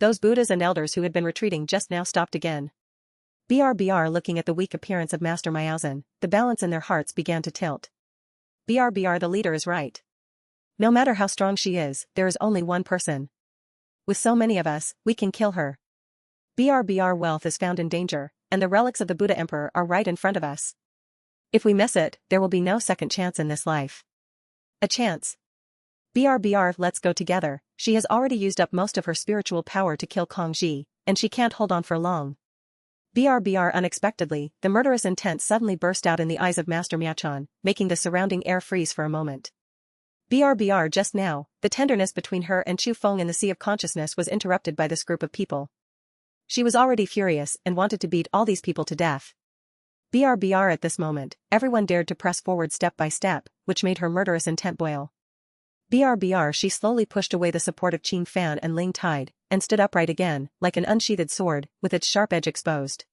those Buddhas and elders who had been retreating just now stopped again. Looking at the weak appearance of Master Miaozhen, the balance in their hearts began to tilt. The leader is right. No matter how strong she is, there is only one person. With so many of us, we can kill her. Wealth is found in danger, and the relics of the Buddha Emperor are right in front of us. If we miss it, there will be no second chance in this life. A chance. Let's go together. She has already used up most of her spiritual power to kill Kong Ji, and she can't hold on for long. Unexpectedly, the murderous intent suddenly burst out in the eyes of Master Miaozhen, making the surrounding air freeze for a moment. Just now, the tenderness between her and Chu Feng in the sea of consciousness was interrupted by this group of people. She was already furious and wanted to beat all these people to death. At this moment, everyone dared to press forward step by step, which made her murderous intent boil. She slowly pushed away the support of Qing Fan and Ling Tide, and stood upright again, like an unsheathed sword, with its sharp edge exposed.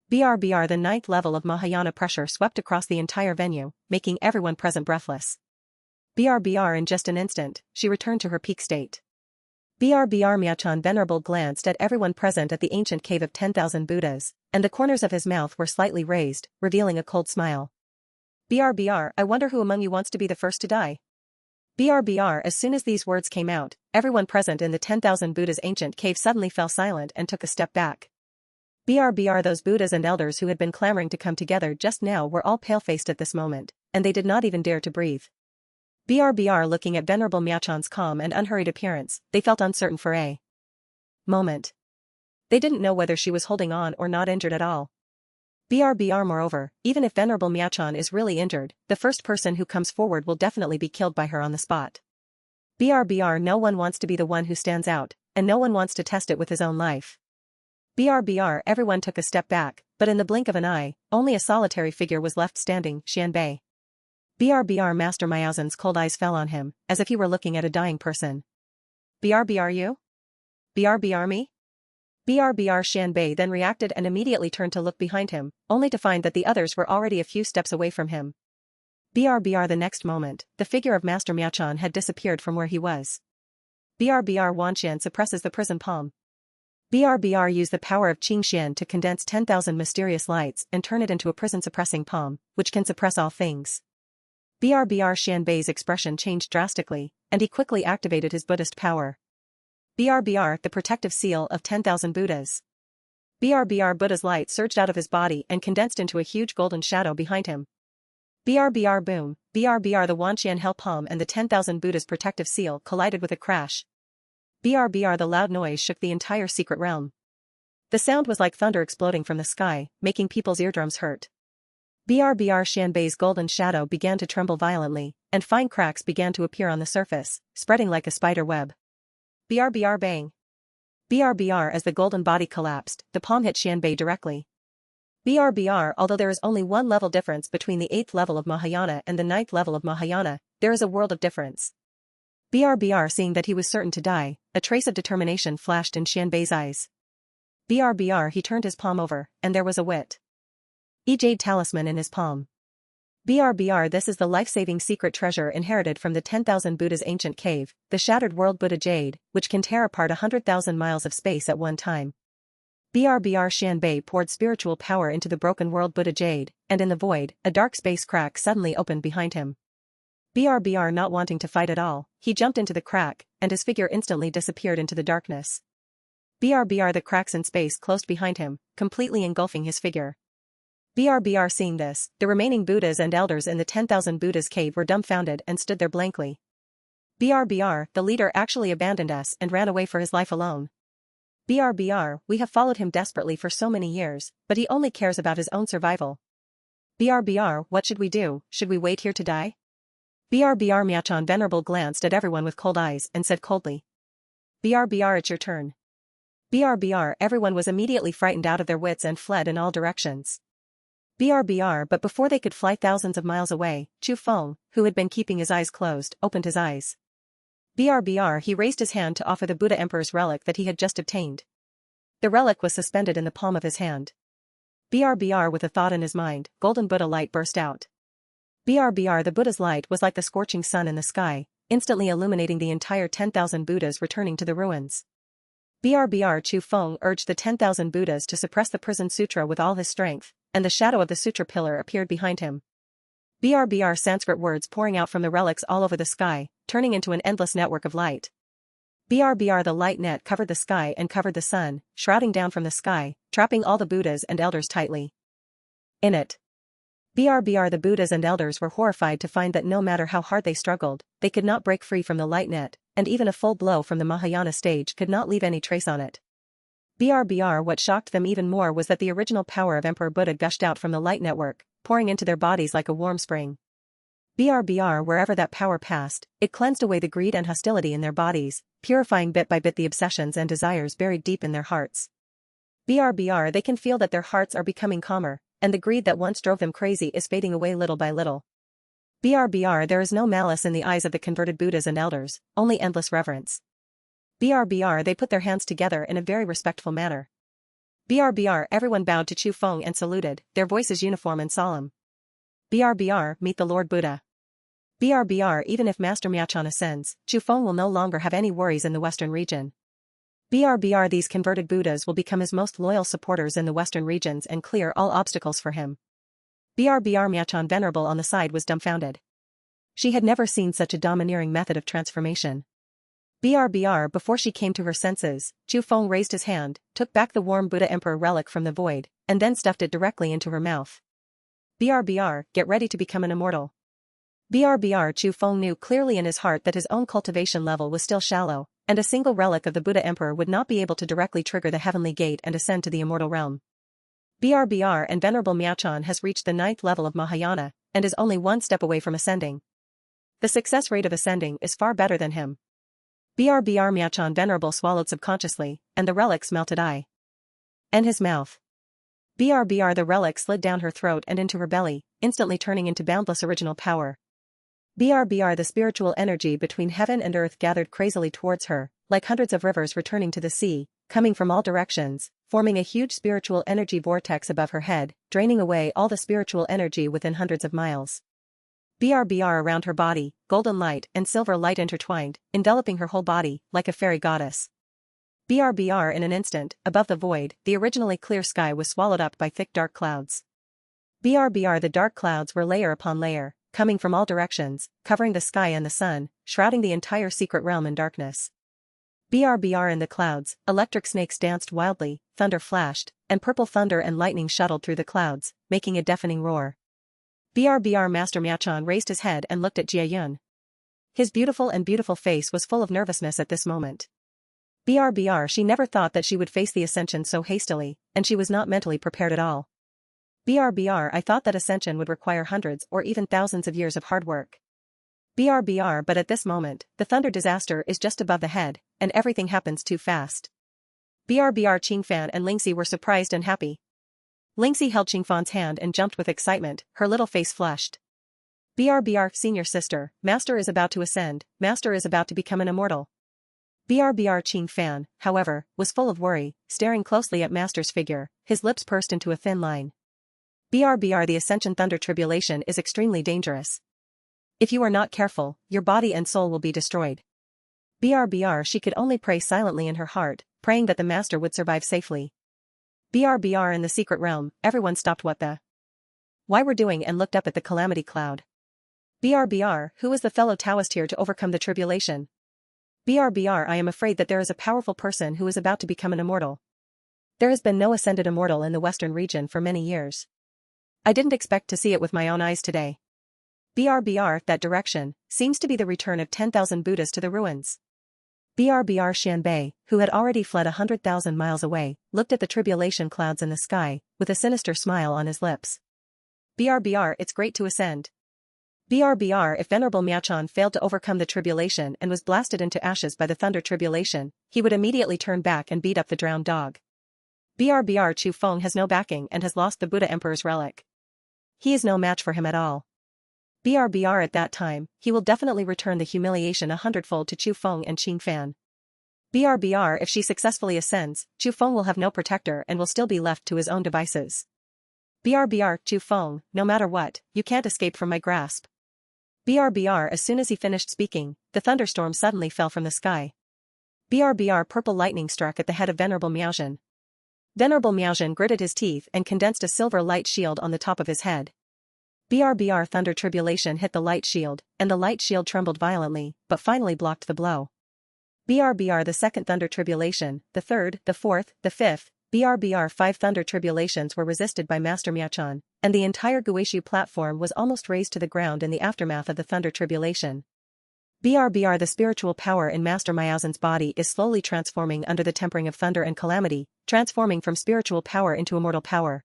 The 9th level of Mahayana pressure swept across the entire venue, making everyone present breathless. In just an instant, she returned to her peak state. Miaozhen Venerable glanced at everyone present at the ancient cave of 10,000 Buddhas, and the corners of his mouth were slightly raised, revealing a cold smile. I wonder who among you wants to be the first to die? As soon as these words came out, everyone present in the 10,000 Buddhas ancient cave suddenly fell silent and took a step back. Those Buddhas and elders who had been clamoring to come together just now were all pale-faced at this moment, and they did not even dare to breathe. Looking at Venerable Miaozhen's calm and unhurried appearance, they felt uncertain for a moment. They didn't know whether she was holding on or not injured at all. Moreover, even if Venerable Miaozhen is really injured, the first person who comes forward will definitely be killed by her on the spot. No one wants to be the one who stands out, and no one wants to test it with his own life. Everyone took a step back, but in the blink of an eye, only a solitary figure was left standing, Xianbei. Master Miaozhen's cold eyes fell on him, as if he were looking at a dying person. You? Me? Xianbei then reacted and immediately turned to look behind him, only to find that the others were already a few steps away from him. The next moment, the figure of Master Miaozhen had disappeared from where he was. Wanxian suppresses the prison palm. Use the power of Qingxian to condense 10,000 mysterious lights and turn it into a prison-suppressing palm, which can suppress all things. Xianbei's expression changed drastically, and he quickly activated his Buddhist power. The protective seal of 10,000 Buddhas. Buddha's light surged out of his body and condensed into a huge golden shadow behind him. Boom. The Wanxian hell palm and the 10,000 Buddhas protective seal collided with a crash. The loud noise shook the entire secret realm. The sound was like thunder exploding from the sky, making people's eardrums hurt. Xianbei's golden shadow began to tremble violently, and fine cracks began to appear on the surface, spreading like a spider web. Bang. As the golden body collapsed, the palm hit Xianbei directly. Although there is only one level difference between the 8th level of Mahayana and the 9th level of Mahayana, there is a world of difference. Seeing that he was certain to die, a trace of determination flashed in Xianbei's eyes. He turned his palm over, and there was a jade talisman in his palm. This is the life-saving secret treasure inherited from the 10,000 Buddhas ancient cave, the shattered world Buddha Jade, which can tear apart 100,000 miles of space at one time. Xianbei poured spiritual power into the broken world Buddha Jade, and in the void, a dark space crack suddenly opened behind him. Not wanting to fight at all, he jumped into the crack, and his figure instantly disappeared into the darkness. The cracks in space closed behind him, completely engulfing his figure. Seeing this, the remaining Buddhas and elders in the 10,000 Buddhas cave were dumbfounded and stood there blankly. The leader actually abandoned us and ran away for his life alone. We have followed him desperately for so many years, but he only cares about his own survival. What should we do? Should we wait here to die? Miaozhen Venerable glanced at everyone with cold eyes and said coldly. It's your turn. Everyone was immediately frightened out of their wits and fled in all directions. But before they could fly thousands of miles away, Chu Feng, who had been keeping his eyes closed, opened his eyes. He raised his hand to offer the Buddha Emperor's relic that he had just obtained. The relic was suspended in the palm of his hand. With a thought in his mind, golden Buddha light burst out. The Buddha's light was like the scorching sun in the sky, instantly illuminating the entire 10,000 Buddhas returning to the ruins. BRBR Chu Feng urged the 10,000 Buddhas to suppress the prison sutra with all his strength, and the shadow of the sutra pillar appeared behind him. BRBR Sanskrit words pouring out from the relics all over the sky, turning into an endless network of light. BRBR the light net covered the sky and covered the sun, shrouding down from the sky, trapping all the Buddhas and elders tightly in it. BRBR the Buddhas and elders were horrified to find that no matter how hard they struggled, they could not break free from the light net, and even a full blow from the Mahayana stage could not leave any trace on it. BRBR what shocked them even more was that the original power of Emperor Buddha gushed out from the light network, pouring into their bodies like a warm spring. BRBR wherever that power passed, it cleansed away the greed and hostility in their bodies, purifying bit by bit the obsessions and desires buried deep in their hearts. BRBR they can feel that their hearts are becoming calmer, and the greed that once drove them crazy is fading away little by little. BRBR there is no malice in the eyes of the converted Buddhas and elders, only endless reverence. BRBR they put their hands together in a very respectful manner. BRBR everyone bowed to Chu Feng and saluted, their voices uniform and solemn. BRBR meet the Lord Buddha. BRBR even if Master Myachan ascends, Chu Feng will no longer have any worries in the western region. BRBR these converted Buddhas will become his most loyal supporters in the western regions and clear all obstacles for him. BRBR Myachan Venerable on the side was dumbfounded. She had never seen such a domineering method of transformation. BRBR before she came to her senses, Chu Feng raised his hand, took back the warm Buddha Emperor relic from the void, and then stuffed it directly into her mouth. BRBR, get ready to become an immortal. BRBR Chu Feng knew clearly in his heart that his own cultivation level was still shallow, and a single relic of the Buddha Emperor would not be able to directly trigger the heavenly gate and ascend to the immortal realm. BRBR and Venerable Myachan has reached the 9th level of Mahayana, and is only one step away from ascending. The success rate of ascending is far better than him. BRBR Myachan Venerable swallowed subconsciously, and the relics melted eye. And his mouth. BRBR the relic slid down her throat and into her belly, instantly turning into boundless original power. BRBR the spiritual energy between heaven and earth gathered crazily towards her, like hundreds of rivers returning to the sea, coming from all directions, forming a huge spiritual energy vortex above her head, draining away all the spiritual energy within hundreds of miles. BRBR around her body, golden light and silver light intertwined, enveloping her whole body, like a fairy goddess. BRBR in an instant, above the void, the originally clear sky was swallowed up by thick dark clouds. BRBR the dark clouds were layer upon layer, coming from all directions, covering the sky and the sun, shrouding the entire secret realm in darkness. BRBR in the clouds, electric snakes danced wildly, thunder flashed, and purple thunder and lightning shuttled through the clouds, making a deafening roar. BRBR Master Myachan raised his head and looked at Jia Yun. His beautiful face was full of nervousness at this moment. BRBR she never thought that she would face the ascension so hastily, and she was not mentally prepared at all. BRBR I thought that ascension would require hundreds or even thousands of years of hard work. BRBR but at this moment, the thunder disaster is just above the head, and everything happens too fast. BRBR Qingfan and Lingxi were surprised and happy. Lingxi held Qingfan's hand and jumped with excitement, her little face flushed. BRBR senior sister, Master is about to ascend, Master is about to become an immortal. BRBR Qingfan, however, was full of worry, staring closely at Master's figure, his lips pursed into a thin line. BRBR the ascension thunder tribulation is extremely dangerous. If you are not careful, your body and soul will be destroyed. BRBR she could only pray silently in her heart, praying that the Master would survive safely. BRBR in the secret realm, everyone stopped what the why were doing and looked up at the calamity cloud. BRBR, who is the fellow Taoist here to overcome the tribulation? BRBR I am afraid that there is a powerful person who is about to become an immortal. There has been no ascended immortal in the western region for many years. I didn't expect to see it with my own eyes today. BRBR that direction, seems to be the return of 10,000 Buddhas to the ruins. BRBR Xianbei, who had already fled 100,000 miles away, looked at the tribulation clouds in the sky, with a sinister smile on his lips. BRBR it's great to ascend. BRBR if Venerable Myachan failed to overcome the tribulation and was blasted into ashes by the thunder tribulation, he would immediately turn back and beat up the drowned dog. BRBR Chu Feng has no backing and has lost the Buddha Emperor's relic. He is no match for him at all. BRBR at that time, he will definitely return the humiliation 100-fold to Chu Feng and Qingfan. BRBR if she successfully ascends, Chu Feng will have no protector and will still be left to his own devices. BRBR Chu Feng, no matter what, you can't escape from my grasp. BRBR as soon as he finished speaking, the thunderstorm suddenly fell from the sky. BRBR purple lightning struck at the head of Venerable Miaozhen. Venerable Miaozhen gritted his teeth and condensed a silver light shield on the top of his head. BRBR thunder tribulation hit the light shield, and the light shield trembled violently, but finally blocked the blow. BRBR the second thunder tribulation, the third, the fourth, the fifth, BRBR 5 thunder tribulations were resisted by Master Miaozhen, and the entire Guishu platform was almost razed to the ground in the aftermath of the thunder tribulation. BRBR the spiritual power in Master Miaozhen's body is slowly transforming under the tempering of thunder and calamity, transforming from spiritual power into immortal power.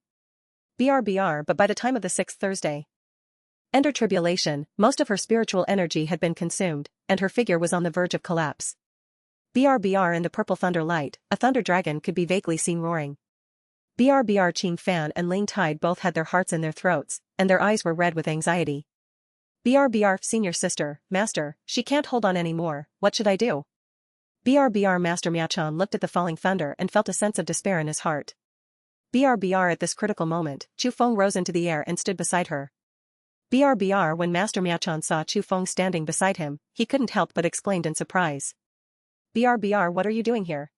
BRBR but by the time of the 6th Thursday Ender tribulation, most of her spiritual energy had been consumed, and her figure was on the verge of collapse. BRBR in the purple thunder light, a thunder dragon could be vaguely seen roaring. BRBR Chiyang Fan and Ling Tide both had their hearts in their throats, and their eyes were red with anxiety. BRBR senior sister, Master, she can't hold on anymore, what should I do? BRBR Master Miaozhen looked at the falling thunder and felt a sense of despair in his heart. BRBR at this critical moment, Chu Feng rose into the air and stood beside her. BRBR when Master Miaozhen saw Chu Feng standing beside him, he couldn't help but exclaimed in surprise. BRBR what are you doing here?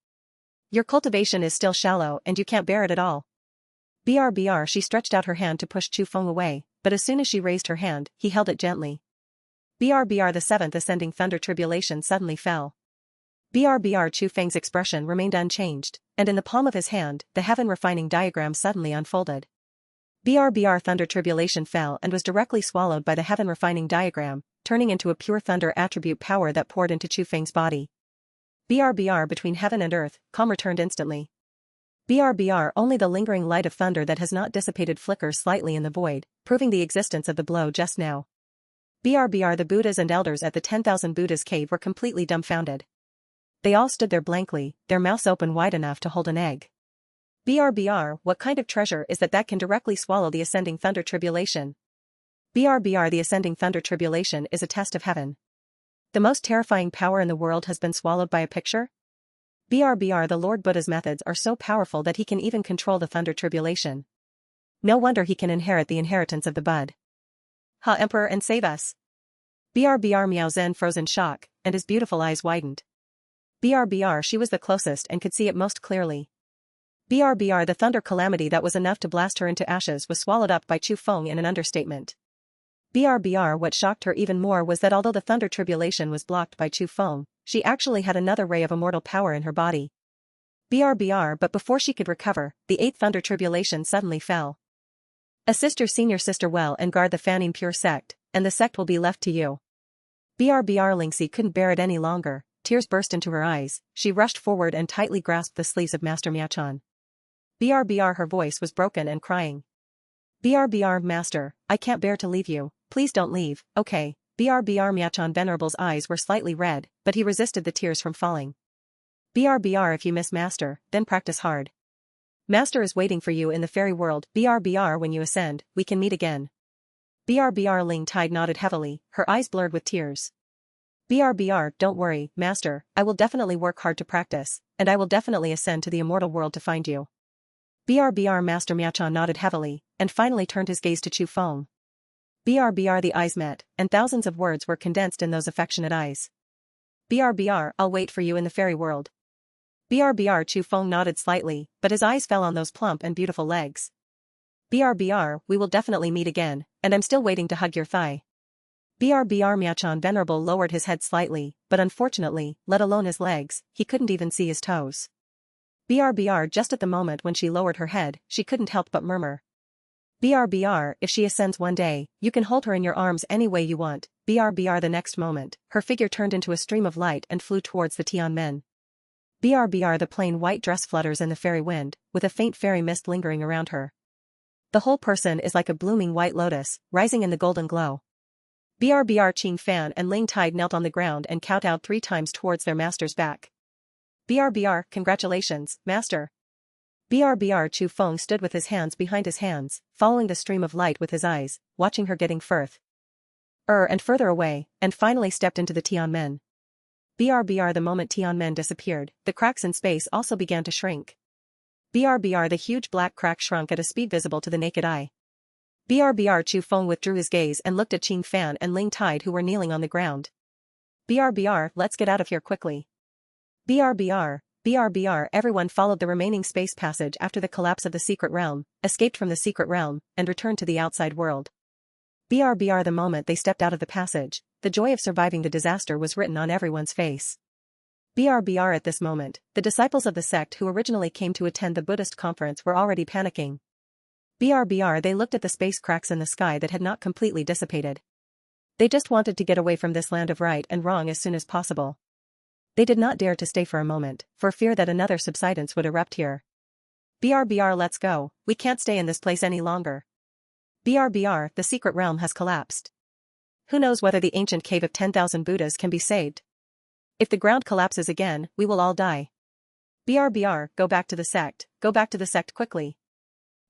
Your cultivation is still shallow and you can't bear it at all. BRBR she stretched out her hand to push Chu Feng away, but as soon as she raised her hand, he held it gently. BRBR the 7th ascending thunder tribulation suddenly fell. BRBR Chu Feng's expression remained unchanged, and in the palm of his hand, the heaven refining diagram suddenly unfolded. BRBR thunder tribulation fell and was directly swallowed by the heaven refining diagram, turning into a pure thunder attribute power that poured into Chu Feng's body. BRBR between heaven and earth, calm returned instantly. BRBR only the lingering light of thunder that has not dissipated flickers slightly in the void, proving the existence of the blow just now. BRBR the Buddhas and elders at the 10,000 Buddhas cave were completely dumbfounded. They all stood there blankly, their mouths open wide enough to hold an egg. BRBR what kind of treasure is that can directly swallow the ascending thunder tribulation? BRBR the ascending thunder tribulation is a test of heaven. The most terrifying power in the world has been swallowed by a picture? BRBR the Lord Buddha's methods are so powerful that he can even control the thunder tribulation. No wonder he can inherit the inheritance of the bud. Ha Emperor and save us. BRBR Miaozhen froze in shock, and his beautiful eyes widened. BRBR she was the closest and could see it most clearly. BRBR the thunder calamity that was enough to blast her into ashes was swallowed up by Chu Feng in an understatement. BRBR what shocked her even more was that although the thunder tribulation was blocked by Chu Feng, she actually had another ray of immortal power in her body. BRBR but before she could recover, the 8th thunder tribulation suddenly fell. Assist your senior sister well and guard the Fanning pure sect, and the sect will be left to you. BRBR Lingxi couldn't bear it any longer, tears burst into her eyes, she rushed forward and tightly grasped the sleeves of Master Miaozhen. BRBR her voice was broken and crying. BRBR Master, I can't bear to leave you, please don't leave, okay. BRBR Miaozhen Venerable's eyes were slightly red, but he resisted the tears from falling. BRBR if you miss Master, then practice hard. Master is waiting for you in the fairy world. BRBR when you ascend, we can meet again. BRBR Ling Tide nodded heavily, her eyes blurred with tears. BRBR don't worry, Master, I will definitely work hard to practice, and I will definitely ascend to the immortal world to find you. BRBR Master Miaozhen nodded heavily, and finally turned his gaze to Chu Feng. BRBR the eyes met, and thousands of words were condensed in those affectionate eyes. BRBR I'll wait for you in the fairy world. BRBR Chu Feng nodded slightly, but his eyes fell on those plump and beautiful legs. BRBR we will definitely meet again, and I'm still waiting to hug your thigh. BRBR Miaozhen Venerable lowered his head slightly, but unfortunately, let alone his legs, he couldn't even see his toes. BRBR just at the moment when she lowered her head, she couldn't help but murmur. BRBR if she ascends one day, you can hold her in your arms any way you want. BRBR the next moment, her figure turned into a stream of light and flew towards the Tianmen. BRBR the plain white dress flutters in the fairy wind, with a faint fairy mist lingering around her. The whole person is like a blooming white lotus, rising in the golden glow. BRBR Chiyang Fan and Ling Tide knelt on the ground and kowtowed 3 times towards their master's back. BRBR congratulations, Master. BRBR Chu Feng stood with his hands behind his hands, following the stream of light with his eyes, watching her getting further and further away, and finally stepped into the Tianmen. BRBR the moment Tianmen disappeared, the cracks in space also began to shrink. BRBR the huge black crack shrunk at a speed visible to the naked eye. BRBR Chu Feng withdrew his gaze and looked at Chiyang Fan and Ling Tide who were kneeling on the ground. BRBR let's get out of here quickly. BRBR, everyone followed the remaining space passage after the collapse of the secret realm, escaped from the secret realm, and returned to the outside world. BRBR the moment they stepped out of the passage, the joy of surviving the disaster was written on everyone's face. BRBR at this moment, the disciples of the sect who originally came to attend the Buddhist conference were already panicking. BRBR they looked at the space cracks in the sky that had not completely dissipated. They just wanted to get away from this land of right and wrong as soon as possible. They did not dare to stay for a moment, for fear that another subsidence would erupt here. BRBR let's go, we can't stay in this place any longer. BRBR, the secret realm has collapsed. Who knows whether the ancient cave of 10,000 Buddhas can be saved? If the ground collapses again, we will all die. BRBR, go back to the sect quickly.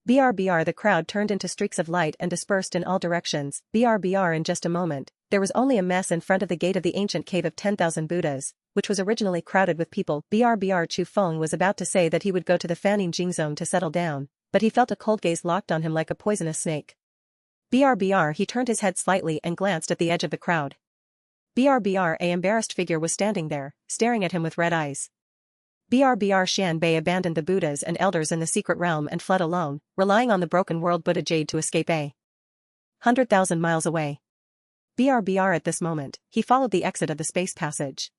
BRBR the crowd turned into streaks of light and dispersed in all directions. BRBR in just a moment, there was only a mess in front of the gate of the ancient cave of 10,000 Buddhas, which was originally crowded with people. BRBR Chu Feng was about to say that he would go to the Fanning Jing zone to settle down, but he felt a cold gaze locked on him like a poisonous snake. BRBR he turned his head slightly and glanced at the edge of the crowd. BRBR a embarrassed figure was standing there, staring at him with red eyes. BRBR Xianbei abandoned the Buddhas and elders in the secret realm and fled alone, relying on the broken world Buddha Jade to escape 100,000 miles away. BRBR at this moment, he followed the exit of the space passage.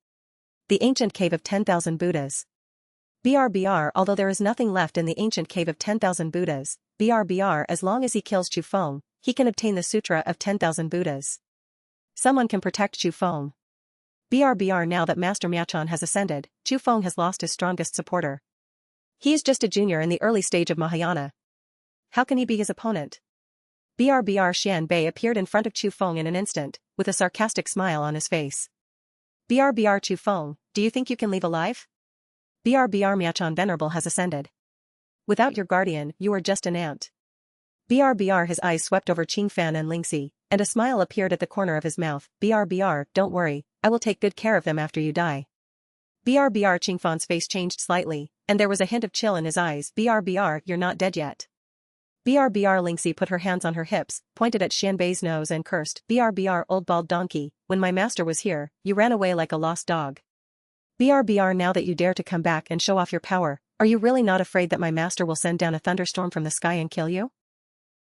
The ancient cave of 10,000 Buddhas. BRBR although there is nothing left in the ancient cave of 10,000 Buddhas, BRBR as long as he kills Chu Feng, he can obtain the Sutra of 10,000 Buddhas. Someone can protect Chu Feng. BRBR now that Master Miachan has ascended, Chu Feng has lost his strongest supporter. He is just a junior in the early stage of Mahayana. How can he be his opponent? BRBR Xianbei appeared in front of Chu Feng in an instant, with a sarcastic smile on his face. BRBR Chu Feng, do you think you can leave alive? BRBR Miachan Venerable has ascended. Without your guardian, you are just an ant. BRBR his eyes swept over Qingfan and Lingxi, and a smile appeared at the corner of his mouth. BRBR, don't worry, I will take good care of them after you die. BRBR Qingfan's face changed slightly, and there was a hint of chill in his eyes. BRBR, you're not dead yet. BRBR Lingxi put her hands on her hips, pointed at Xianbei's nose and cursed. BRBR old bald donkey, when my master was here, you ran away like a lost dog. BRBR now that you dare to come back and show off your power, are you really not afraid that my master will send down a thunderstorm from the sky and kill you?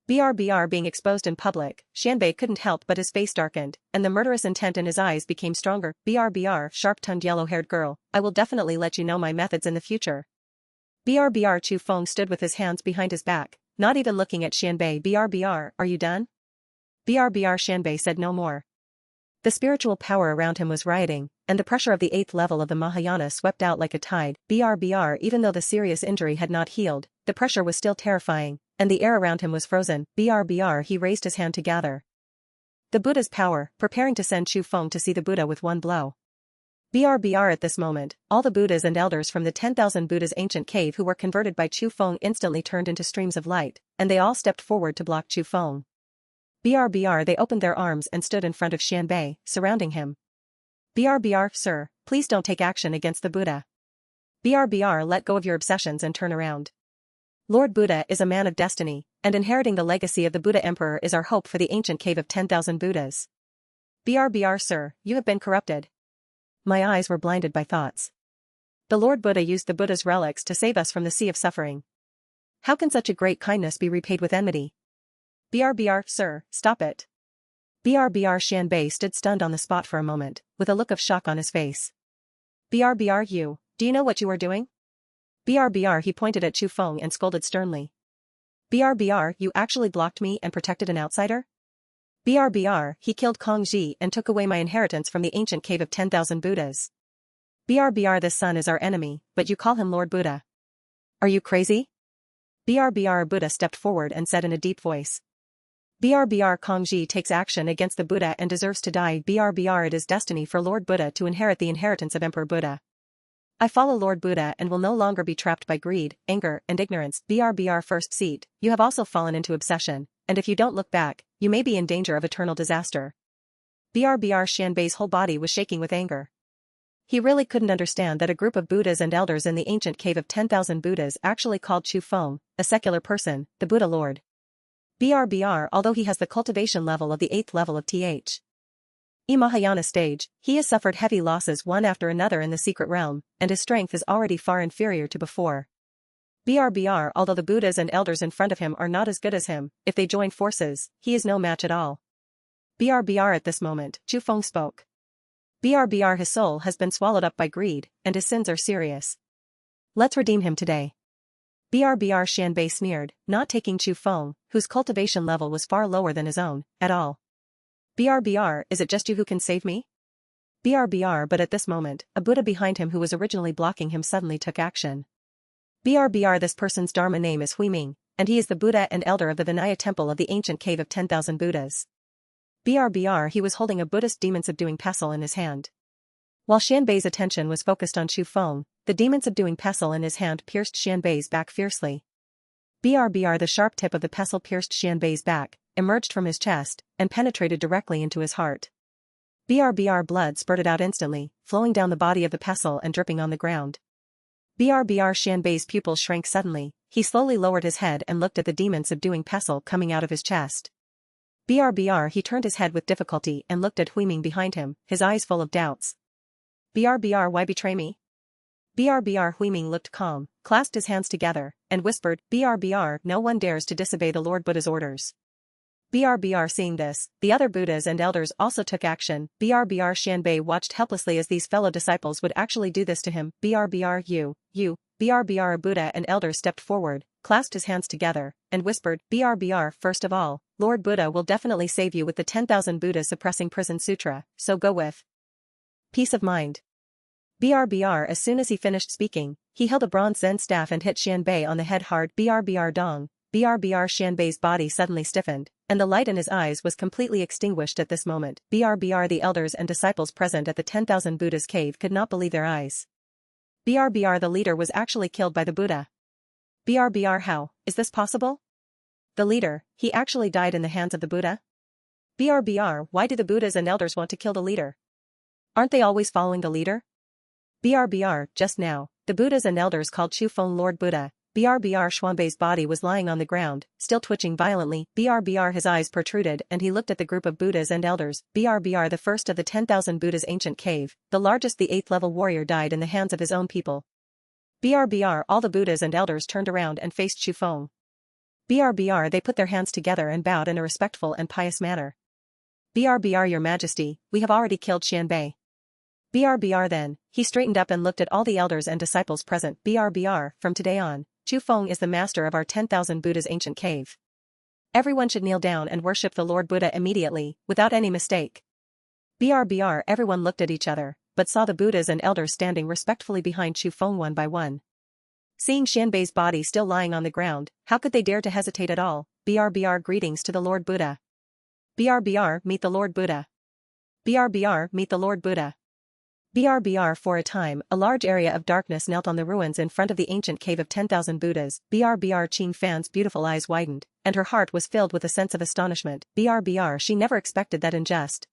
BRBR being exposed in public, Xianbei couldn't help but his face darkened, and the murderous intent in his eyes became stronger. BRBR sharp-tongued yellow-haired girl, I will definitely let you know my methods in the future. BRBR Chu Feng stood with his hands behind his back, not even looking at Xianbei. BRBR, are you done? BRBR Xianbei said no more. The spiritual power around him was rioting, and the pressure of the 8th level of the Mahayana swept out like a tide. BRBR even though the serious injury had not healed, the pressure was still terrifying, and the air around him was frozen. BRBR he raised his hand to gather the Buddha's power, preparing to send Chu Feng to see the Buddha with one blow. BRBR at this moment, all the Buddhas and elders from the 10,000 Buddhas ancient cave who were converted by Chu Feng instantly turned into streams of light, and they all stepped forward to block Chu Feng. BRBR they opened their arms and stood in front of Xianbei, surrounding him. BRBR, sir, please don't take action against the Buddha. BRBR let go of your obsessions and turn around. Lord Buddha is a man of destiny, and inheriting the legacy of the Buddha Emperor is our hope for the ancient cave of 10,000 Buddhas. BRBR sir, you have been corrupted. My eyes were blinded by thoughts. The Lord Buddha used the Buddha's relics to save us from the sea of suffering. How can such a great kindness be repaid with enmity? BRBR, sir, stop it. BRBR Xianbei stood stunned on the spot for a moment, with a look of shock on his face. BRBR do you know what you are doing? BRBR he pointed at Chu Feng and scolded sternly. BRBR you actually blocked me and protected an outsider? BRBR he killed Kong Ji and took away my inheritance from the ancient cave of 10,000 Buddhas. BRBR this son is our enemy, but you call him Lord Buddha. Are you crazy? BRBR Buddha stepped forward and said in a deep voice. BRBR Kong Ji takes action against the Buddha and deserves to die. BRBR it is destiny for Lord Buddha to inherit the inheritance of Emperor Buddha. I follow Lord Buddha and will no longer be trapped by greed, anger, and ignorance. BRBR first seat, you have also fallen into obsession, and if you don't look back, you may be in danger of eternal disaster. BRBR Xianbei's whole body was shaking with anger. He really couldn't understand that a group of Buddhas and elders in the ancient cave of 10,000 Buddhas actually called Chu Feng, a secular person, the Buddha Lord. BRBR although he has the cultivation level of the 8th level of Th. Mahayana stage, he has suffered heavy losses one after another in the secret realm, and his strength is already far inferior to before. BRBR Although the Buddhas and elders in front of him are not as good as him, if they join forces, he is no match at all. BRBR At this moment, Chu Feng spoke. BRBR His soul has been swallowed up by greed, and his sins are serious. Let's redeem him today. BRBR Xianbei sneered, not taking Chu Feng, whose cultivation level was far lower than his own, at all. BRBR, is it just you who can save me? BRBR But at this moment, a Buddha behind him who was originally blocking him suddenly took action. BRBR This person's Dharma name is Huiming, and he is the Buddha and elder of the Vinaya temple of the ancient cave of 10,000 Buddhas. BRBR He was holding a Buddhist demon-subduing pestle in his hand. While Xianbei's attention was focused on Chu Feng, the demon-subduing pestle in his hand pierced Xianbei's back fiercely. BRBR The sharp tip of the pestle pierced Xianbei's back, emerged from his chest, and penetrated directly into his heart. BRBR Blood spurted out instantly, flowing down the body of the pestle and dripping on the ground. BRBR Xianbei's pupils shrank suddenly, he slowly lowered his head and looked at the demon-subduing pestle coming out of his chest. BRBR He turned his head with difficulty and looked at Huiming behind him, his eyes full of doubts. BRBR Why betray me? BRBR Huiming looked calm, clasped his hands together, and whispered, BRBR No one dares to disobey the Lord Buddha's orders. BRBR Seeing this, the other Buddhas and elders also took action. BRBR Xianbei watched helplessly as these fellow disciples would actually do this to him. BRBR You. BRBR A Buddha and elder stepped forward, clasped his hands together, and whispered, BRBR First of all, Lord Buddha will definitely save you with the 10,000 Buddhas suppressing prison sutra, so go with peace of mind. BRBR As soon as he finished speaking, he held a bronze Zen staff and hit Xianbei on the head hard. BRBR Dong. BRBR Xianbei's body suddenly stiffened, and the light in his eyes was completely extinguished at this moment. BRBR The elders and disciples present at the 10,000 Buddhas cave could not believe their eyes. BRBR The leader was actually killed by the Buddha. BRBR How is this possible? The leader, he actually died in the hands of the Buddha? BRBR Why do the Buddhas and elders want to kill the leader? Aren't they always following the leader? BRBR Just now, the Buddhas and elders called Chu Feng Lord Buddha. BRBR Xianbei's body was lying on the ground, still twitching violently. BRBR His eyes protruded and he looked at the group of Buddhas and elders. BRBR The first of the 10,000 Buddhas ancient cave, the largest the 8th level warrior died in the hands of his own people. BRBR All the Buddhas and elders turned around and faced Chu Feng. BRBR They put their hands together and bowed in a respectful and pious manner. BRBR Your Majesty, we have already killed Xianbei. BRBR Then, he straightened up and looked at all the elders and disciples present. BRBR From today on, Chu Feng is the master of our 10,000 Buddhas ancient cave. Everyone should kneel down and worship the Lord Buddha immediately, without any mistake. BRBR Everyone looked at each other, but saw the Buddhas and elders standing respectfully behind Chu Feng one by one. Seeing Xianbei's body still lying on the ground, how could they dare to hesitate at all? BRBR Greetings to the Lord Buddha. BRBR Meet the Lord Buddha. BRBR Meet the Lord Buddha. BRBR For a time, a large area of darkness knelt on the ruins in front of the ancient cave of 10,000 Buddhas. BRBR Ching Fan's beautiful eyes widened, and her heart was filled with a sense of astonishment. BRBR She never expected that in just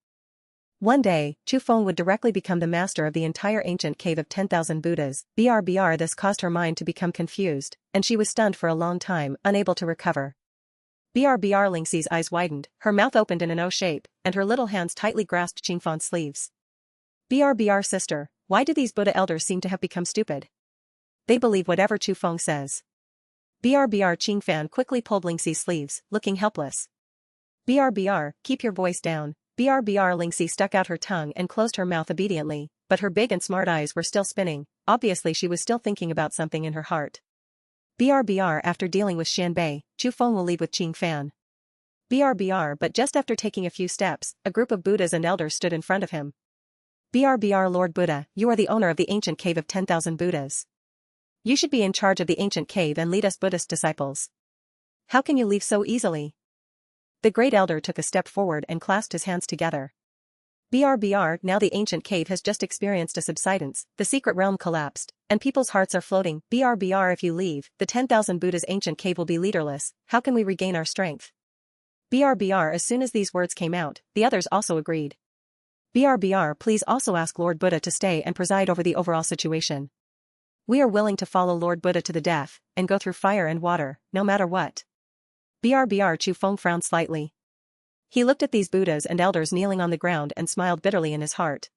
one day, Chu Feng would directly become the master of the entire ancient cave of 10,000 Buddhas. BRBR This caused her mind to become confused, and she was stunned for a long time, unable to recover. BRBR Lingxi's eyes widened, her mouth opened in an O shape, and her little hands tightly grasped Ching Fan's sleeves. BRBR Sister, why do these Buddha elders seem to have become stupid? They believe whatever Chu Feng says. BRBR Ching Fan quickly pulled Lingxi's sleeves, looking helpless. BRBR, keep your voice down. BRBR Lingxi stuck out her tongue and closed her mouth obediently, but her big and smart eyes were still spinning. Obviously she was still thinking about something in her heart. BRBR After dealing with Xianbei, Chu Feng will leave with Ching Fan. BRBR But just after taking a few steps, a group of Buddhas and elders stood in front of him. BRBR Lord Buddha, you are the owner of the ancient cave of 10,000 Buddhas. You should be in charge of the ancient cave and lead us Buddhist disciples. How can you leave so easily? The great elder took a step forward and clasped his hands together. BRBR Now the ancient cave has just experienced a subsidence, the secret realm collapsed, and people's hearts are floating. BRBR If you leave, the 10,000 Buddhas ancient cave will be leaderless. How can we regain our strength? BRBR As soon as these words came out, the others also agreed. BRBR Please also ask Lord Buddha to stay and preside over the overall situation. We are willing to follow Lord Buddha to the death, and go through fire and water, no matter what. BRBR Chu Feng frowned slightly. He looked at these Buddhas and elders kneeling on the ground and smiled bitterly in his heart.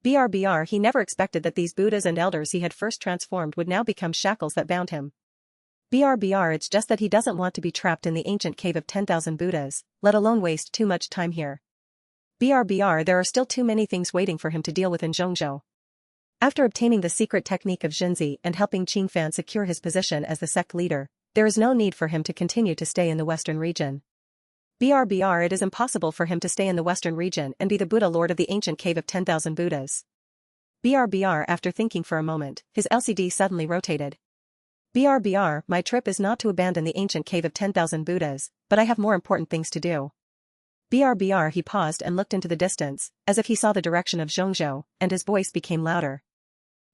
BRBR, he never expected that these Buddhas and elders he had first transformed would now become shackles that bound him. BRBR, it's just that he doesn't want to be trapped in the ancient cave of 10,000 Buddhas, let alone waste too much time here. BRBR, there are still too many things waiting for him to deal with in Zhongzhou. After obtaining the secret technique of Jinzi and helping Qing Fan secure his position as the sect leader, there is no need for him to continue to stay in the western region. BRBR, it is impossible for him to stay in the western region and be the Buddha Lord of the ancient cave of 10,000 Buddhas. BRBR, after thinking for a moment, his LCD suddenly rotated. BRBR, my trip is not to abandon the ancient cave of 10,000 Buddhas, but I have more important things to do. BRBR, he paused and looked into the distance, as if he saw the direction of Zhongzhou, and his voice became louder.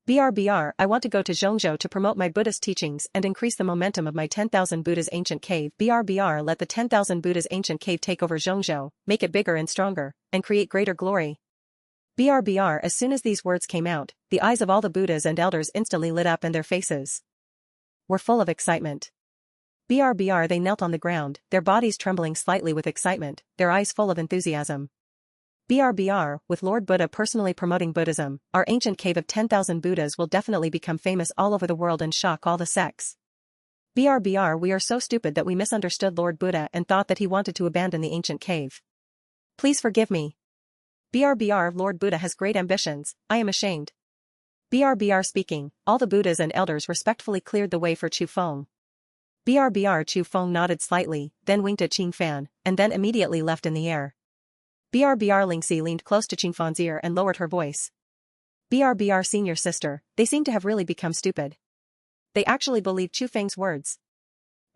BRBR, I want to go to Zhongzhou to promote my Buddhist teachings and increase the momentum of my 10,000 Buddhas ancient cave. BRBR, let the 10,000 Buddhas ancient cave take over Zhongzhou, make it bigger and stronger, and create greater glory. BRBR, as soon as these words came out, the eyes of all the Buddhas and elders instantly lit up and their faces were full of excitement. BRBR, they knelt on the ground, their bodies trembling slightly with excitement, their eyes full of enthusiasm. BRBR, with Lord Buddha personally promoting Buddhism, our ancient cave of 10,000 Buddhas will definitely become famous all over the world and shock all the sects. BRBR, we are so stupid that we misunderstood Lord Buddha and thought that he wanted to abandon the ancient cave. Please forgive me. BRBR, Lord Buddha has great ambitions, I am ashamed. BRBR speaking, all the Buddhas and elders respectfully cleared the way for Chu Feng. BRBR, Chu Feng nodded slightly, then winked at Qing Fan, and then immediately left in the air. BRBR, Lingxi leaned close to Qing Fan's ear and lowered her voice. BRBR, senior sister, they seem to have really become stupid. They actually believed Chu Feng's words.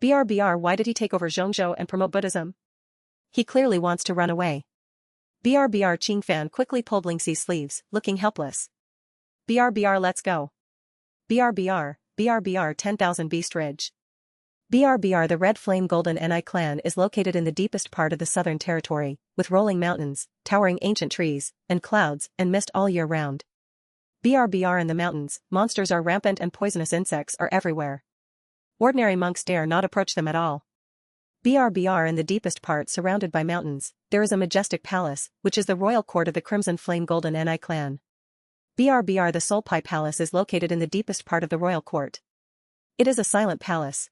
BRBR, why did he take over Zhongzhou and promote Buddhism? He clearly wants to run away. BRBR, Qing Fan quickly pulled Lingxi's sleeves, looking helpless. BRBR, let's go. BRBR, 10,000 Beast Ridge. BRBR, the Red Flame Golden Ni clan is located in the deepest part of the Southern Territory, with rolling mountains, towering ancient trees, and clouds and mist all year round. BRBR, in the mountains, monsters are rampant and poisonous insects are everywhere. Ordinary monks dare not approach them at all. BRBR, in the deepest part surrounded by mountains, there is a majestic palace, which is the royal court of the Crimson Flame Golden Ni clan. BRBR, the Soul Pai Palace is located in the deepest part of the royal court. It is a silent palace.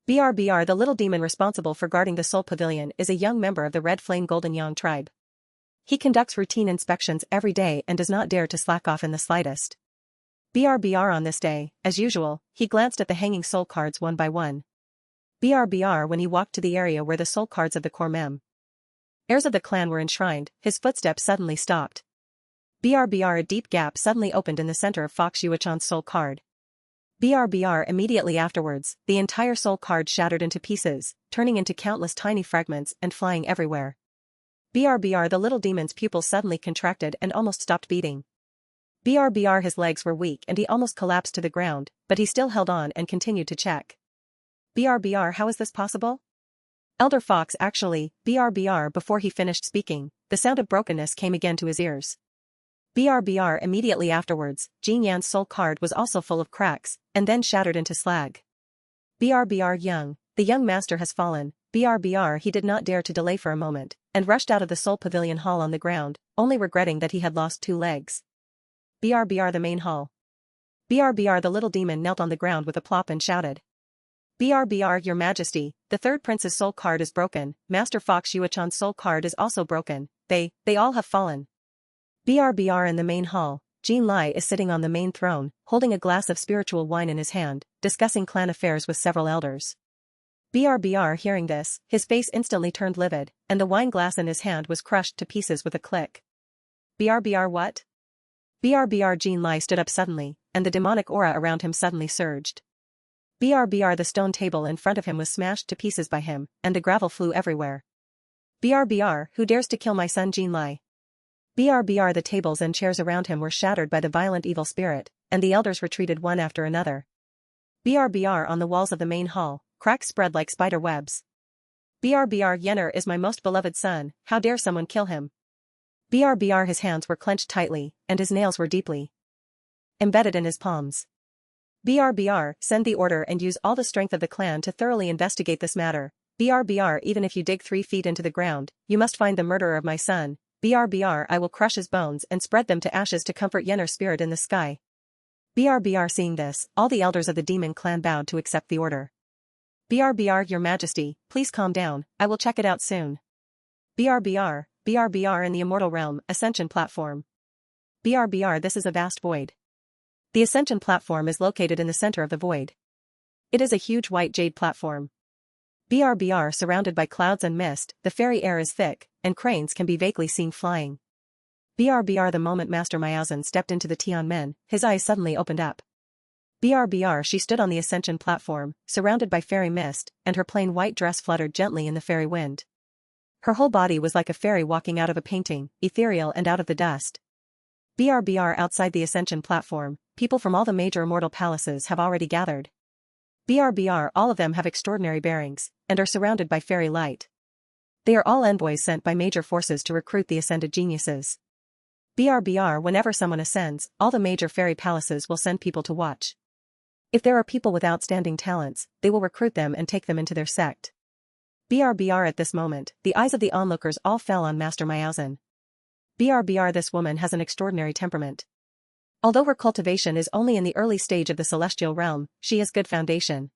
BRBR, the little demon responsible for guarding the Soul Pavilion is a young member of the Red Flame Golden Yang tribe. He conducts routine inspections every day and does not dare to slack off in the slightest. BRBR, on this day, as usual, he glanced at the hanging soul cards one by one. BRBR, when he walked to the area where the soul cards of the Cormem heirs of the clan were enshrined, his footsteps suddenly stopped. BRBR, a deep gap suddenly opened in the center of Fox Yuachan's soul card. BRBR, immediately afterwards, the entire soul card shattered into pieces, turning into countless tiny fragments and flying everywhere. BRBR, the little demon's pupils suddenly contracted and almost stopped beating. BRBR, his legs were weak and he almost collapsed to the ground, but he still held on and continued to check. BRBR, how is this possible? Elder Fox, actually, BRBR, before he finished speaking, the sound of brokenness came again to his ears. BRBR, immediately afterwards, Jin Yan's soul card was also full of cracks, and then shattered into slag. BRBR, young, the young master has fallen. BRBR, he did not dare to delay for a moment, and rushed out of the Soul Pavilion hall on the ground, only regretting that he had lost 2 legs. BRBR, the main hall. BRBR, the little demon knelt on the ground with a plop and shouted. BRBR, your majesty, the third prince's soul card is broken, Master Fox Yuachan's soul card is also broken, they all have fallen. BRBR, in the main hall, Jin Lai is sitting on the main throne, holding a glass of spiritual wine in his hand, discussing clan affairs with several elders. BRBR, hearing this, his face instantly turned livid, and the wine glass in his hand was crushed to pieces with a click. BRBR, what? BRBR, Jin Lai stood up suddenly, and the demonic aura around him suddenly surged. BRBR, the stone table in front of him was smashed to pieces by him, and the gravel flew everywhere. BRBR, who dares to kill my son Jin Lai? BRBR, the tables and chairs around him were shattered by the violent evil spirit, and the elders retreated one after another. BRBR, on the walls of the main hall, cracks spread like spider webs. BRBR, Yenner is my most beloved son, how dare someone kill him? BRBR, his hands were clenched tightly, and his nails were deeply embedded in his palms. BRBR, send the order and use all the strength of the clan to thoroughly investigate this matter. BRBR, even if you dig 3 feet into the ground, you must find the murderer of my son. BRBR, I will crush his bones and spread them to ashes to comfort Yenner spirit in the sky. BRBR, seeing this, all the elders of the demon clan bowed to accept the order. BRBR, your majesty, please calm down, I will check it out soon. BRBR, BRBR in the immortal realm, ascension platform. BRBR, this is a vast void. The ascension platform is located in the center of the void. It is a huge white jade platform. BRBR, surrounded by clouds and mist, the fairy air is thick, and cranes can be vaguely seen flying. BRBR, the moment Master Miaozhen stepped into the Tianmen, his eyes suddenly opened up. BRBR, she stood on the ascension platform, surrounded by fairy mist, and her plain white dress fluttered gently in the fairy wind. Her whole body was like a fairy walking out of a painting, ethereal and out of the dust. BRBR, outside the ascension platform, people from all the major immortal palaces have already gathered. BRBR, all of them have extraordinary bearings, and are surrounded by fairy light. They are all envoys sent by major forces to recruit the ascended geniuses. BRBR, whenever someone ascends, all the major fairy palaces will send people to watch. If there are people with outstanding talents, they will recruit them and take them into their sect. BRBR, at this moment, the eyes of the onlookers all fell on Master Miaozhen. BRBR, this woman has an extraordinary temperament. Although her cultivation is only in the early stage of the celestial realm, she has good foundation.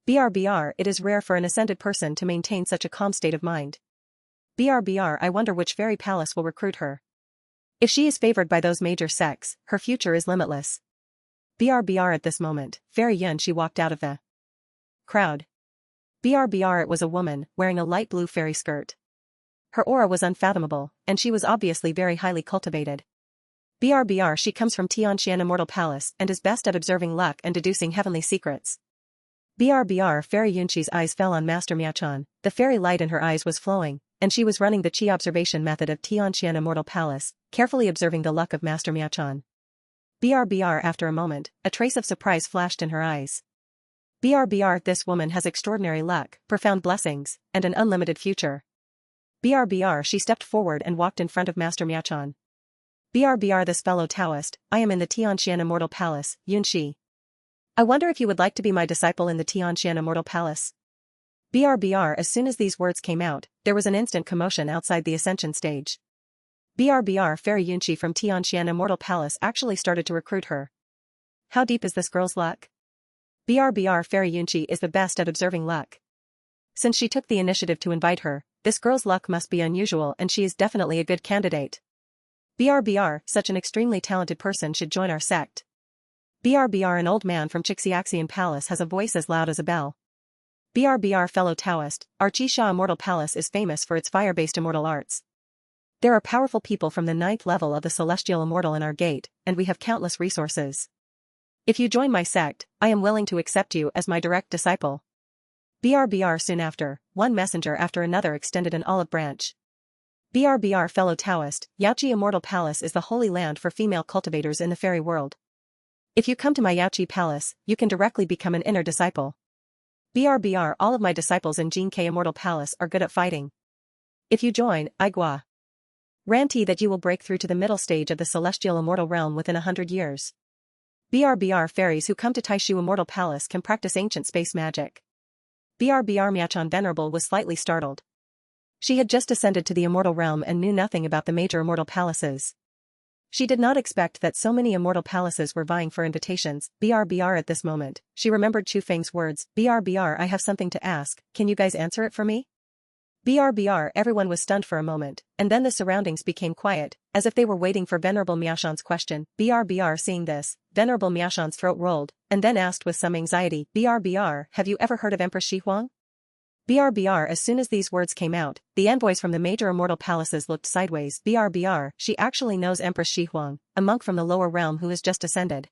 BRBR, it is rare for an ascended person to maintain such a calm state of mind. BRBR, I wonder which fairy palace will recruit her. If she is favored by those major sects, her future is limitless. BRBR, at this moment, Fairy Yun, she walked out of the crowd. BRBR, it was a woman, wearing a light blue fairy skirt. Her aura was unfathomable, and she was obviously very highly cultivated. BRBR, she comes from Tianxian Immortal Palace and is best at observing luck and deducing heavenly secrets. BRBR, Fairy Yunshi's eyes fell on Master Miaozhen. The fairy light in her eyes was flowing, and she was running the Qi observation method of Tianxian Immortal Palace, carefully observing the luck of Master Miaozhen. BRBR, after a moment, a trace of surprise flashed in her eyes. BRBR, this woman has extraordinary luck, profound blessings, and an unlimited future. BRBR, she stepped forward and walked in front of Master Miaozhen. BRBR, this fellow Taoist, I am in the Tianxian Immortal Palace, Yunshi. I wonder if you would like to be my disciple in the Tianxian Immortal Palace. BRBR, as soon as these words came out, there was an instant commotion outside the ascension stage. BRBR, Fairy Yunshi from Tianxian Immortal Palace actually started to recruit her. How deep is this girl's luck? BRBR, Fairy Yunshi is the best at observing luck. Since she took the initiative to invite her, this girl's luck must be unusual and she is definitely a good candidate. BRBR, such an extremely talented person should join our sect. BRBR, an old man from Chixiaxian Palace has a voice as loud as a bell. BRBR, fellow Taoist, our Qisha Immortal Palace is famous for its fire-based immortal arts. There are powerful people from the 9th level of the Celestial Immortal in our gate, and we have countless resources. If you join my sect, I am willing to accept you as my direct disciple. BRBR, soon after, one messenger after another extended an olive branch. BRBR, fellow Taoist, Yaoqi Immortal Palace is the holy land for female cultivators in the fairy world. If you come to my Yaoqi Palace, you can directly become an inner disciple. BRBR, all of my disciples in Jin K Immortal Palace are good at fighting. If you join, I guarantee that you will break through to the middle stage of the Celestial Immortal Realm within 100 years. BRBR, fairies who come to Taishu Immortal Palace can practice ancient space magic. BRBR, Miaozhen Venerable was slightly startled. She had just ascended to the immortal realm and knew nothing about the major immortal palaces. She did not expect that so many immortal palaces were vying for invitations. BRBR, at this moment, she remembered Chu Feng's words. BRBR, I have something to ask, can you guys answer it for me? BRBR, everyone was stunned for a moment, and then the surroundings became quiet, as if they were waiting for Venerable Miaozhen's question. BRBR, seeing this, Venerable Miaozhen's throat rolled, and then asked with some anxiety, BRBR, have you ever heard of Empress Shi Huang? BRBR, as soon as these words came out, the envoys from the major immortal palaces looked sideways. BRBR, she actually knows Empress Shi Huang, a monk from the lower realm who has just ascended.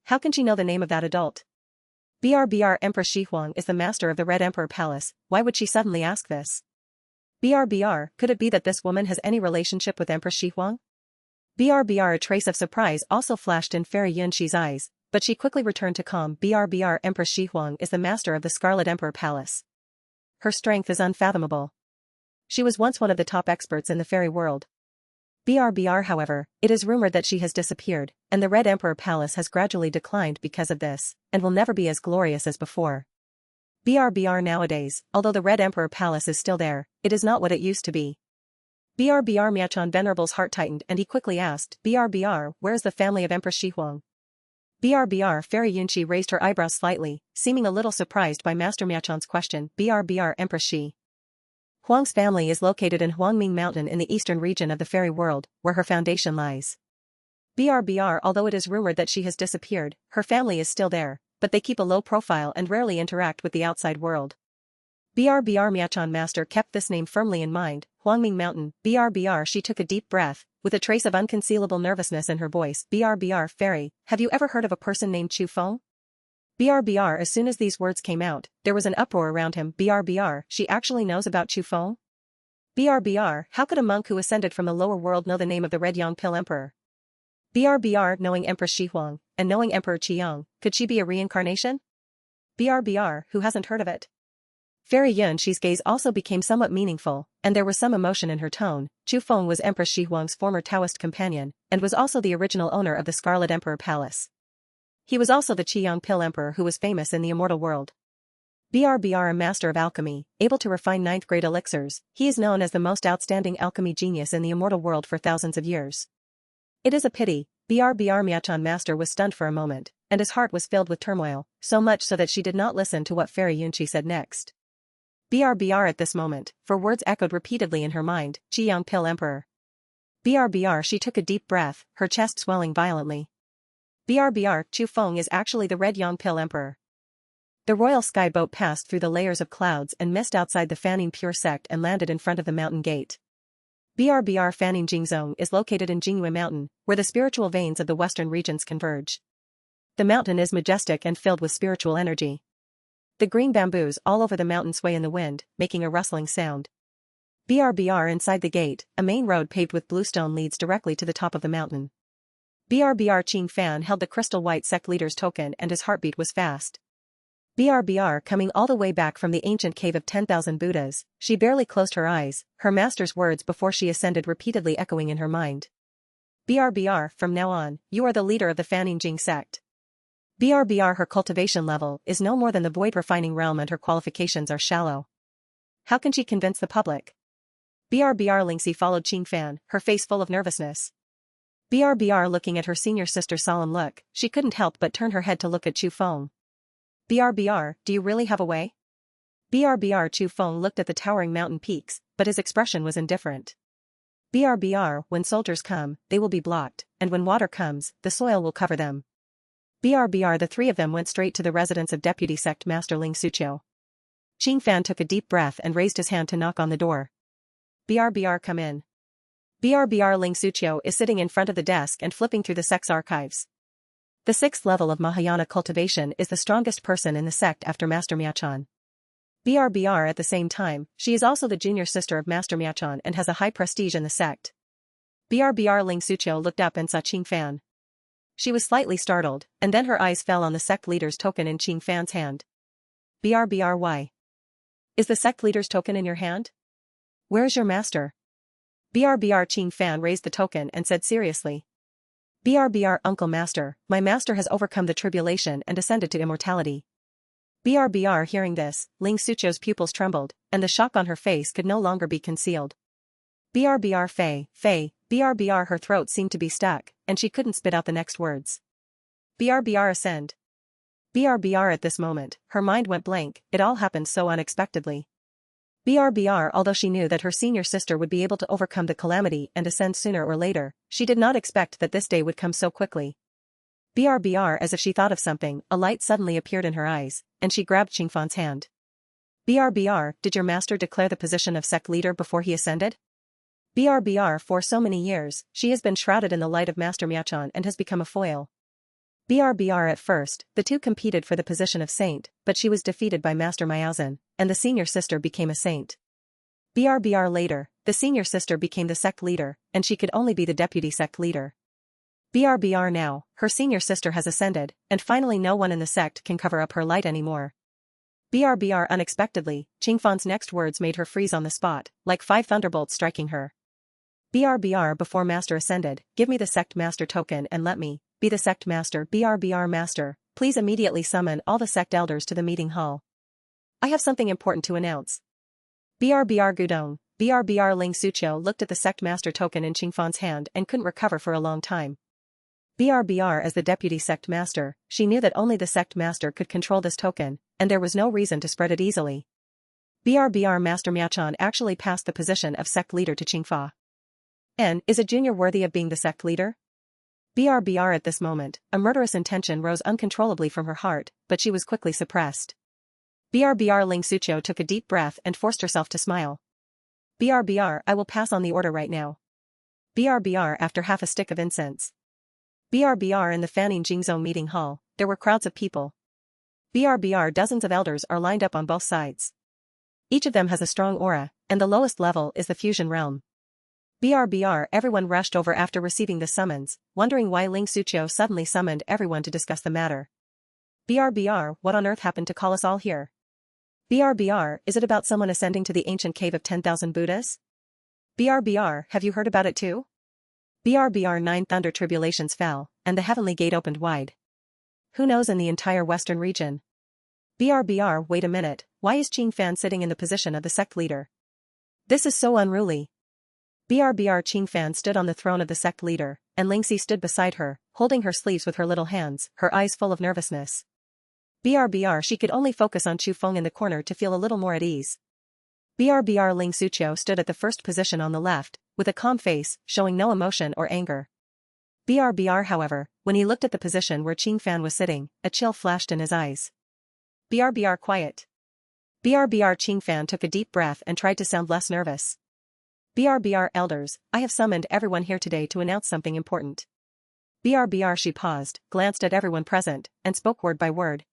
How can she know the name of that adult? BRBR, Empress Shi Huang is the master of the Red Emperor Palace. Why would she suddenly ask this? BRBR, could it be that this woman has any relationship with Empress Shi Huang? BRBR, a trace of surprise also flashed in Fairy Yunshi's eyes, but she quickly returned to calm. BRBR, Empress Shi Huang is the master of the Scarlet Emperor Palace. Her strength is unfathomable. She was once one of the top experts in the fairy world. BRBR, however, it is rumored that she has disappeared, and the Red Emperor Palace has gradually declined because of this, and will never be as glorious as before. BRBR nowadays, although the Red Emperor Palace is still there, it is not what it used to be. BRBR Miachan Venerable's heart tightened and he quickly asked, BRBR, where is the family of Empress Shi Huang? BRBR Fairy Yunqi raised her eyebrows slightly, seeming a little surprised by Master Miachan's question. BRBR Empress Shi Huang's family is located in Huangming Mountain in the eastern region of the fairy world, where her foundation lies. BRBR Although it is rumored that she has disappeared, her family is still there, but they keep a low profile and rarely interact with the outside world. BRBR Miachan Master kept this name firmly in mind, Huangming Mountain. BRBR She took a deep breath, with a trace of unconcealable nervousness in her voice. BRBR Fairy, have you ever heard of a person named Chu Feng? BRBR As soon as these words came out, there was an uproar around him. BRBR She actually knows about Chu Feng? BRBR How could a monk who ascended from the lower world know the name of the Chiyang Pill Emperor? BRBR Knowing Empress Shi Huang, and knowing Emperor Chiyang, could she be a reincarnation? BRBR Who hasn't heard of it? Fairy Yunqi's gaze also became somewhat meaningful, and there was some emotion in her tone. Chu Feng was Empress Shi Huang's former Taoist companion, and was also the original owner of the Scarlet Emperor Palace. He was also the Chiyang Pill Emperor who was famous in the immortal world. BRBR A master of alchemy, able to refine 9th-grade elixirs, he is known as the most outstanding alchemy genius in the immortal world for thousands of years. It is a pity, BRBR Miachan Master was stunned for a moment, and his heart was filled with turmoil, so much so that she did not listen to what Fairy Yunqi said next. BRBR At this moment, for words echoed repeatedly in her mind, Chiyang Pill Emperor. BRBR She took a deep breath, her chest swelling violently. BRBR Chu Feng is actually the Red Yang Pill Emperor. The royal sky boat passed through the layers of clouds and mist outside the Fanning Pure sect and landed in front of the mountain gate. BRBR Fanning Jingzong is located in Jingyue Mountain, where the spiritual veins of the western regions converge. The mountain is majestic and filled with spiritual energy. The green bamboos all over the mountain sway in the wind, making a rustling sound. BRBR Inside the gate, a main road paved with bluestone leads directly to the top of the mountain. BRBR Qing Fan held the crystal white sect leader's token and his heartbeat was fast. BRBR Coming all the way back from the ancient cave of 10,000 Buddhas, she barely closed her eyes, her master's words before she ascended repeatedly echoing in her mind. BRBR From now on, you are the leader of the Fanning Jing sect. BRBR Her cultivation level is no more than the void refining realm and her qualifications are shallow. How can she convince the public? BRBR Lingxi followed Qing Fan, her face full of nervousness. BRBR Looking at her senior sister's solemn look, she couldn't help but turn her head to look at Chu Feng. BRBR Do you really have a way? BRBR Chu Feng looked at the towering mountain peaks, but his expression was indifferent. BRBR When soldiers come, they will be blocked, and when water comes, the soil will cover them. BRBR The three of them went straight to the residence of Deputy Sect Master Ling Suqiu. Qing Fan took a deep breath and raised his hand to knock on the door. BRBR Come in. BRBR Ling Suqiu is sitting in front of the desk and flipping through the sect's archives. The 6th level of Mahayana cultivation is the strongest person in the sect after Master Miachan. BRBR At the same time, she is also the junior sister of Master Miachan and has a high prestige in the sect. BRBR Ling Suqiu looked up and saw Qing Fan. She was slightly startled, and then her eyes fell on the sect leader's token in Qing Fan's hand. BRBR Why? Is the sect leader's token in your hand? Where is your master? BRBR Qing Fan raised the token and said seriously. BRBR Uncle Master, my master has overcome the tribulation and ascended to immortality. BRBR Hearing this, Ling Suqiu's pupils trembled, and the shock on her face could no longer be concealed. BRBR Fei, BRBR Her throat seemed to be stuck, and she couldn't spit out the next words. BRBR Ascend. BRBR At this moment, her mind went blank, it all happened so unexpectedly. BRBR Although she knew that her senior sister would be able to overcome the calamity and ascend sooner or later, she did not expect that this day would come so quickly. BRBR As if she thought of something, a light suddenly appeared in her eyes, and she grabbed Qing Fan's hand. BRBR Did your master declare the position of sect leader before he ascended? BRBR For so many years, she has been shrouded in the light of Master Miachan and has become a foil. BRBR At first, the two competed for the position of saint, but she was defeated by Master Miaozhen, and the senior sister became a saint. BRBR Later, the senior sister became the sect leader, and she could only be the deputy sect leader. BRBR Now, her senior sister has ascended, and finally no one in the sect can cover up her light anymore. BRBR Unexpectedly, Qing Fan's next words made her freeze on the spot, like 5 thunderbolts striking her. BRBR Before Master ascended, give me the sect master token and let me be the sect master. BRBR Master, please immediately summon all the sect elders to the meeting hall. I have something important to announce. BRBR Gudong, BRBR Ling Suqiu looked at the sect master token in Qing Fan's hand and couldn't recover for a long time. BRBR as the deputy sect master, she knew that only the sect master could control this token, and there was no reason to spread it easily. BRBR Master Miachan actually passed the position of sect leader to Qing Fa. And, is a junior worthy of being the sect leader? BRBR at this moment, a murderous intention rose uncontrollably from her heart, but she was quickly suppressed. BRBR Ling Suqiu took a deep breath and forced herself to smile. BRBR, I will pass on the order right now. BRBR after half a stick of incense. BRBR in the Fanning Jingzong meeting hall, there were crowds of people. BRBR dozens of elders are lined up on both sides. Each of them has a strong aura, and the lowest level is the fusion realm. BRBR everyone rushed over after receiving the summons, wondering why Ling Suqiu suddenly summoned everyone to discuss the matter. BRBR, what on earth happened to call us all here? BRBR, is it about someone ascending to the ancient cave of 10,000 Buddhas? BRBR, have you heard about it too? BRBR 9 thunder tribulations fell, and the heavenly gate opened wide. Who knows in the entire western region? BRBR, wait a minute, why is Qing Fan sitting in the position of the sect leader? This is so unruly. BRBR Qing Fan stood on the throne of the sect leader, and Lingxi stood beside her, holding her sleeves with her little hands, her eyes full of nervousness. BRBR she could only focus on Chu Feng in the corner to feel a little more at ease. BRBR Ling Suqiu stood at the first position on the left, with a calm face, showing no emotion or anger. BRBR however, when he looked at the position where Qing Fan was sitting, a chill flashed in his eyes. BRBR quiet. BRBR Qing Fan took a deep breath and tried to sound less nervous. BRBR elders, I have summoned everyone here today to announce something important. BRBR she paused, glanced at everyone present, and spoke word by word.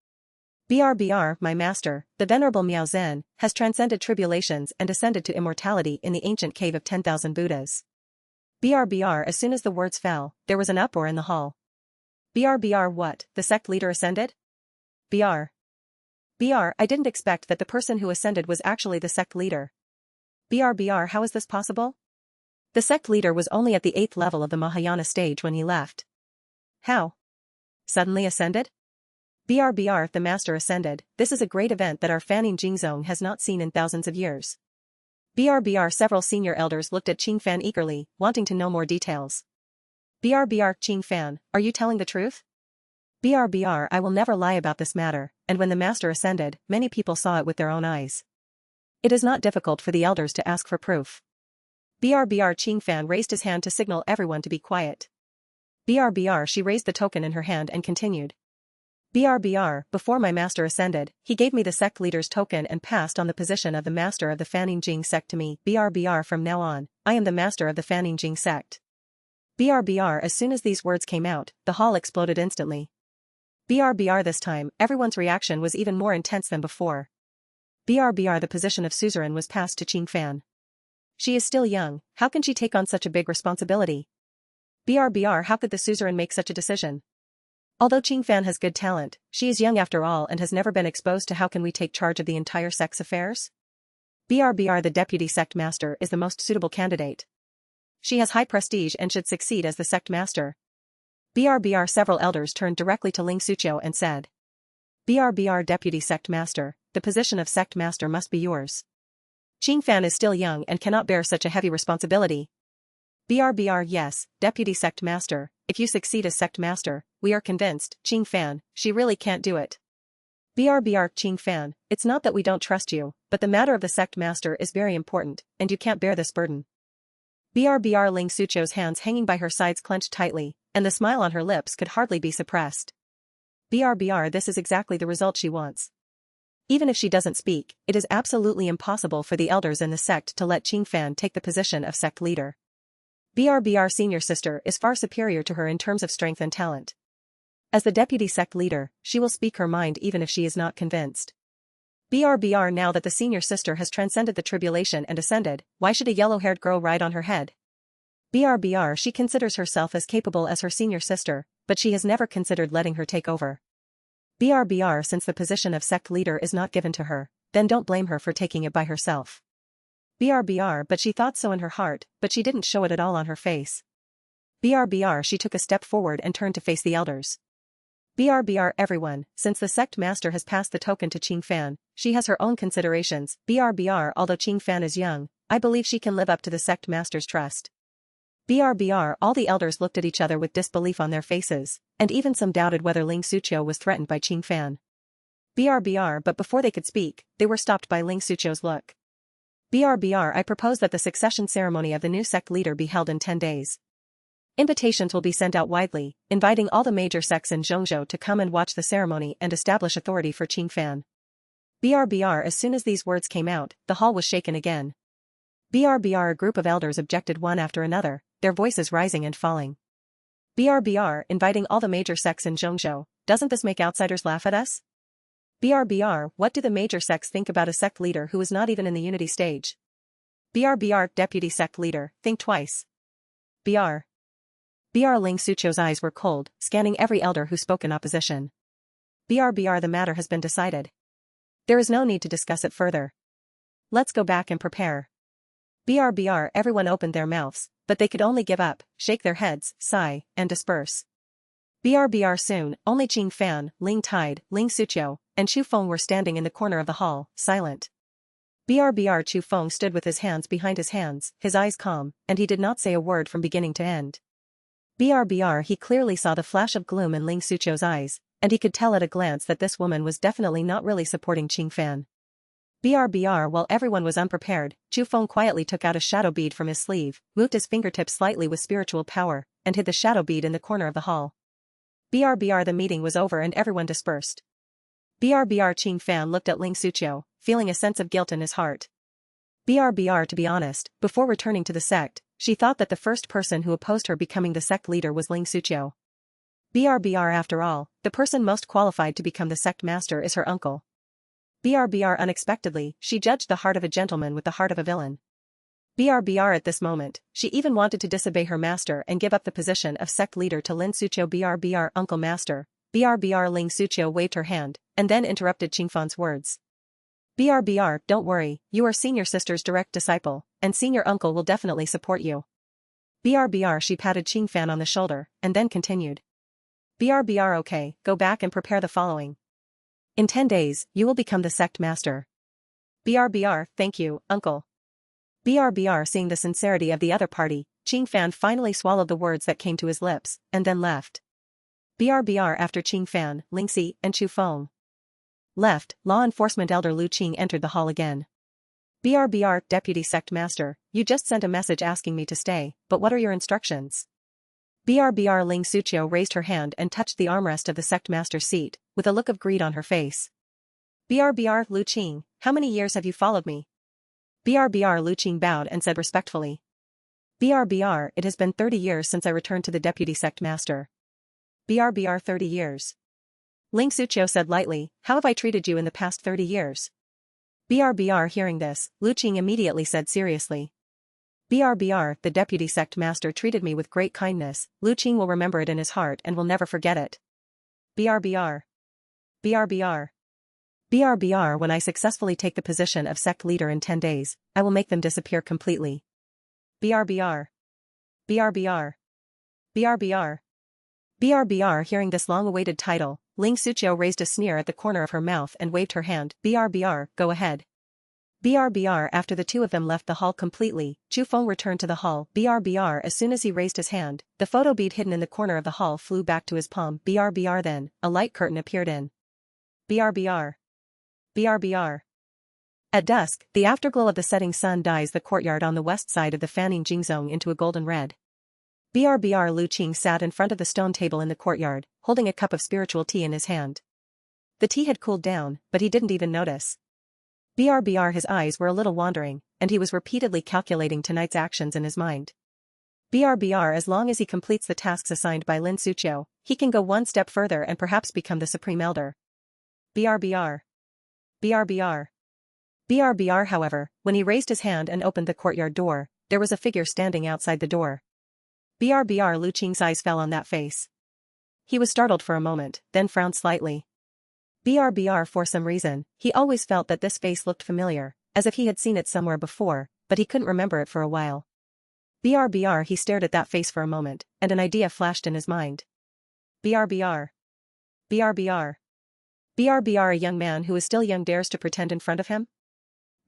BRBR, my master, the venerable Miao Zhen, has transcended tribulations and ascended to immortality in the ancient cave of 10,000 Buddhas. BRBR as soon as the words fell, there was an uproar in the hall. BRBR what, the sect leader ascended? BR. I didn't expect that the person who ascended was actually the sect leader. BRBR how is this possible? The sect leader was only at the 8th level of the Mahayana stage when he left. How? Suddenly ascended? BRBR the master ascended, this is a great event that our Fanning Jingzong has not seen in thousands of years. BRBR several senior elders looked at Qing Fan eagerly, wanting to know more details. BRBR Qing Fan, are you telling the truth? BRBR I will never lie about this matter, and when the master ascended, many people saw it with their own eyes. It is not difficult for the elders to ask for proof. BRBR Qing Fan raised his hand to signal everyone to be quiet. BRBR she raised the token in her hand and continued. BRBR, before my master ascended, he gave me the sect leader's token and passed on the position of the master of the Fanning Jing sect to me. BRBR from now on, I am the master of the Fanning Jing sect. BRBR as soon as these words came out, the hall exploded instantly. BRBR this time, everyone's reaction was even more intense than before. BRBR the position of suzerain was passed to Qing Fan. She is still young, how can she take on such a big responsibility? BRBR how could the suzerain make such a decision? Although Qing Fan has good talent, she is young after all and has never been exposed to how can we take charge of the entire sect's affairs? BRBR the deputy sect master is the most suitable candidate. She has high prestige and should succeed as the sect master. BRBR several elders turned directly to Ling Suqiu and said. BRBR deputy sect master, the position of sect master must be yours. Qing Fan is still young and cannot bear such a heavy responsibility. BRBR yes, deputy sect master, if you succeed as sect master, we are convinced, Qing Fan, she really can't do it. BRBR Qing Fan, it's not that we don't trust you, but the matter of the sect master is very important, and you can't bear this burden. BRBR Ling Suqiu's hands hanging by her sides clenched tightly, and the smile on her lips could hardly be suppressed. BRBR this is exactly the result she wants. Even if she doesn't speak, it is absolutely impossible for the elders in the sect to let Qing Fan take the position of sect leader. BRBR senior sister is far superior to her in terms of strength and talent. As the deputy sect leader, she will speak her mind even if she is not convinced. BRBR now that the senior sister has transcended the tribulation and ascended, why should a yellow-haired girl ride on her head? BRBR she considers herself as capable as her senior sister, but she has never considered letting her take over. BRBR since the position of sect leader is not given to her, then don't blame her for taking it by herself. BRBR but she thought so in her heart, but she didn't show it at all on her face. BRBR she took a step forward and turned to face the elders. BRBR everyone, since the sect master has passed the token to Ching Fan, she has her own considerations. BRBR although Ching Fan is young, I believe she can live up to the sect master's trust. BRBR all the elders looked at each other with disbelief on their faces, and even some doubted whether Ling Suqiu was threatened by Ching Fan. BRBR but before they could speak, they were stopped by Ling Suqiu's look. BRBR I propose that the succession ceremony of the new sect leader be held in 10 days. Invitations will be sent out widely, inviting all the major sects in Zhongzhou to come and watch the ceremony and establish authority for Ching Fan. BRBR as soon as these words came out, the hall was shaken again. BRBR a group of elders objected one after another, their voices rising and falling. BRBR inviting all the major sects in Zhongzhou, doesn't this make outsiders laugh at us? BRBR what do the major sects think about a sect leader who is not even in the unity stage? BRBR deputy sect leader, think twice. BR Ling Suqiu's eyes were cold, scanning every elder who spoke in opposition. BRBR the matter has been decided. There is no need to discuss it further. Let's go back and prepare. BRBR everyone opened their mouths, but they could only give up, shake their heads, sigh, and disperse. BRBR soon, only Ching Fan, Ling Tide, Ling Suqiu, and Chu Feng were standing in the corner of the hall, silent. BRBR Chu Feng stood with his hands behind his hands, his eyes calm, and he did not say a word from beginning to end. BRBR he clearly saw the flash of gloom in Ling Suqiu's eyes, and he could tell at a glance that this woman was definitely not really supporting Ching Fan. BRBR while everyone was unprepared, Chu Feng quietly took out a shadow bead from his sleeve, moved his fingertips slightly with spiritual power, and hid the shadow bead in the corner of the hall. BRBR the meeting was over and everyone dispersed. BRBR Ching Fan looked at Ling Suqiu, feeling a sense of guilt in his heart. BRBR to be honest, before returning to the sect, she thought that the first person who opposed her becoming the sect leader was Ling Suqiu. BRBR after all, the person most qualified to become the sect master is her uncle. BRBR unexpectedly, she judged the heart of a gentleman with the heart of a villain. BRBR at this moment, she even wanted to disobey her master and give up the position of sect leader to Lin Suqiu. BRBR uncle master. BRBR Ling Suqiu waved her hand, and then interrupted Ching Fan's words. BRBR don't worry, you are senior sister's direct disciple, and senior uncle will definitely support you. BRBR she patted Ching Fan on the shoulder, and then continued. BRBR okay, go back and prepare the following. In 10 days, you will become the sect master. BRBR, thank you, uncle. BRBR seeing the sincerity of the other party, Ching Fan finally swallowed the words that came to his lips, and then left. BRBR after Ching Fan, Lingxi, and Chu Feng left, law enforcement elder Lu Qing entered the hall again. BRBR, deputy sect master, you just sent a message asking me to stay, but what are your instructions? BRBR Ling Suqiu raised her hand and touched the armrest of the sect master's seat, with a look of greed on her face. BRBR Lu Qing, how many years have you followed me? BRBR Lu Qing bowed and said respectfully. BRBR it has been 30 years since I returned to the deputy sect master. BRBR 30 years. Ling Suqiu said lightly, how have I treated you in the past 30 years? BRBR hearing this, Lu Qing immediately said seriously. BRBR, the deputy sect master treated me with great kindness, Lu Qing will remember it in his heart and will never forget it. BRBR. BRBR. BRBR when I successfully take the position of sect leader in 10 days, I will make them disappear completely. BRBR. BRBR. BRBR. BRBR hearing this long-awaited title, Ling Suqiu raised a sneer at the corner of her mouth and waved her hand. BRBR, go ahead. BRBR after the two of them left the hall completely, Chu Feng returned to the hall. BRBR as soon as he raised his hand, the photo bead hidden in the corner of the hall flew back to his palm. BRBR then, a light curtain appeared in. BRBR. BRBR. At dusk, the afterglow of the setting sun dyes the courtyard on the west side of the Fanning Jingzong into a golden red. BRBR Lu Qing sat in front of the stone table in the courtyard, holding a cup of spiritual tea in his hand. The tea had cooled down, but he didn't even notice. BRBR his eyes were a little wandering, and he was repeatedly calculating tonight's actions in his mind. BRBR as long as he completes the tasks assigned by Lin Suqiu, he can go one step further and perhaps become the supreme elder. BRBR. BRBR. BRBR however, when he raised his hand and opened the courtyard door, there was a figure standing outside the door. BRBR Lu Qing's eyes fell on that face. He was startled for a moment, then frowned slightly. BRBR for some reason, he always felt that this face looked familiar, as if he had seen it somewhere before, but he couldn't remember it for a while. BRBR he stared at that face for a moment, and an idea flashed in his mind. BRBR. BRBR. BRBR, a young man who is still young dares to pretend in front of him?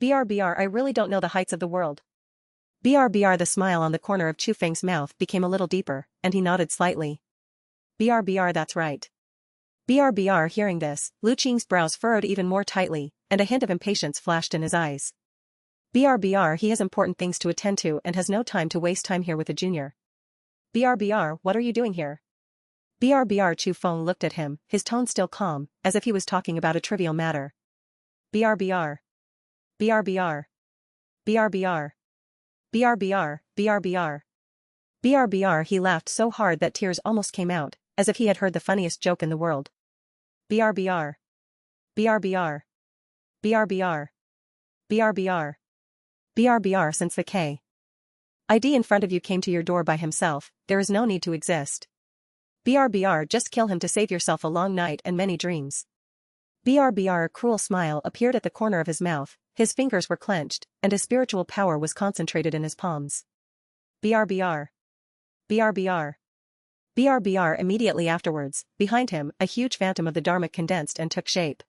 BRBR, I really don't know the heights of the world. BRBR, the smile on the corner of Chu Feng's mouth became a little deeper, and he nodded slightly. BRBR, that's right. BRBR, hearing this, Lu Qing's brows furrowed even more tightly, and a hint of impatience flashed in his eyes. BRBR, he has important things to attend to and has no time to waste time here with a junior. BRBR, what are you doing here? BRBR, Chu Feng looked at him, his tone still calm, as if he was talking about a trivial matter. BRBR. BRBR. BRBR. BRBR, BRBR. BRBR, he laughed so hard that tears almost came out, as if he had heard the funniest joke in the world. BRBR. BRBR. BRBR. BRBR. BRBR, since the ID in front of you came to your door by himself, there is no need to exist. BRBR, just kill him to save yourself a long night and many dreams. BRBR, a cruel smile appeared at the corner of his mouth, his fingers were clenched, and his spiritual power was concentrated in his palms. BRBR. BRBR. BRBR, immediately afterwards, behind him, a huge phantom of the Dharma condensed and took shape.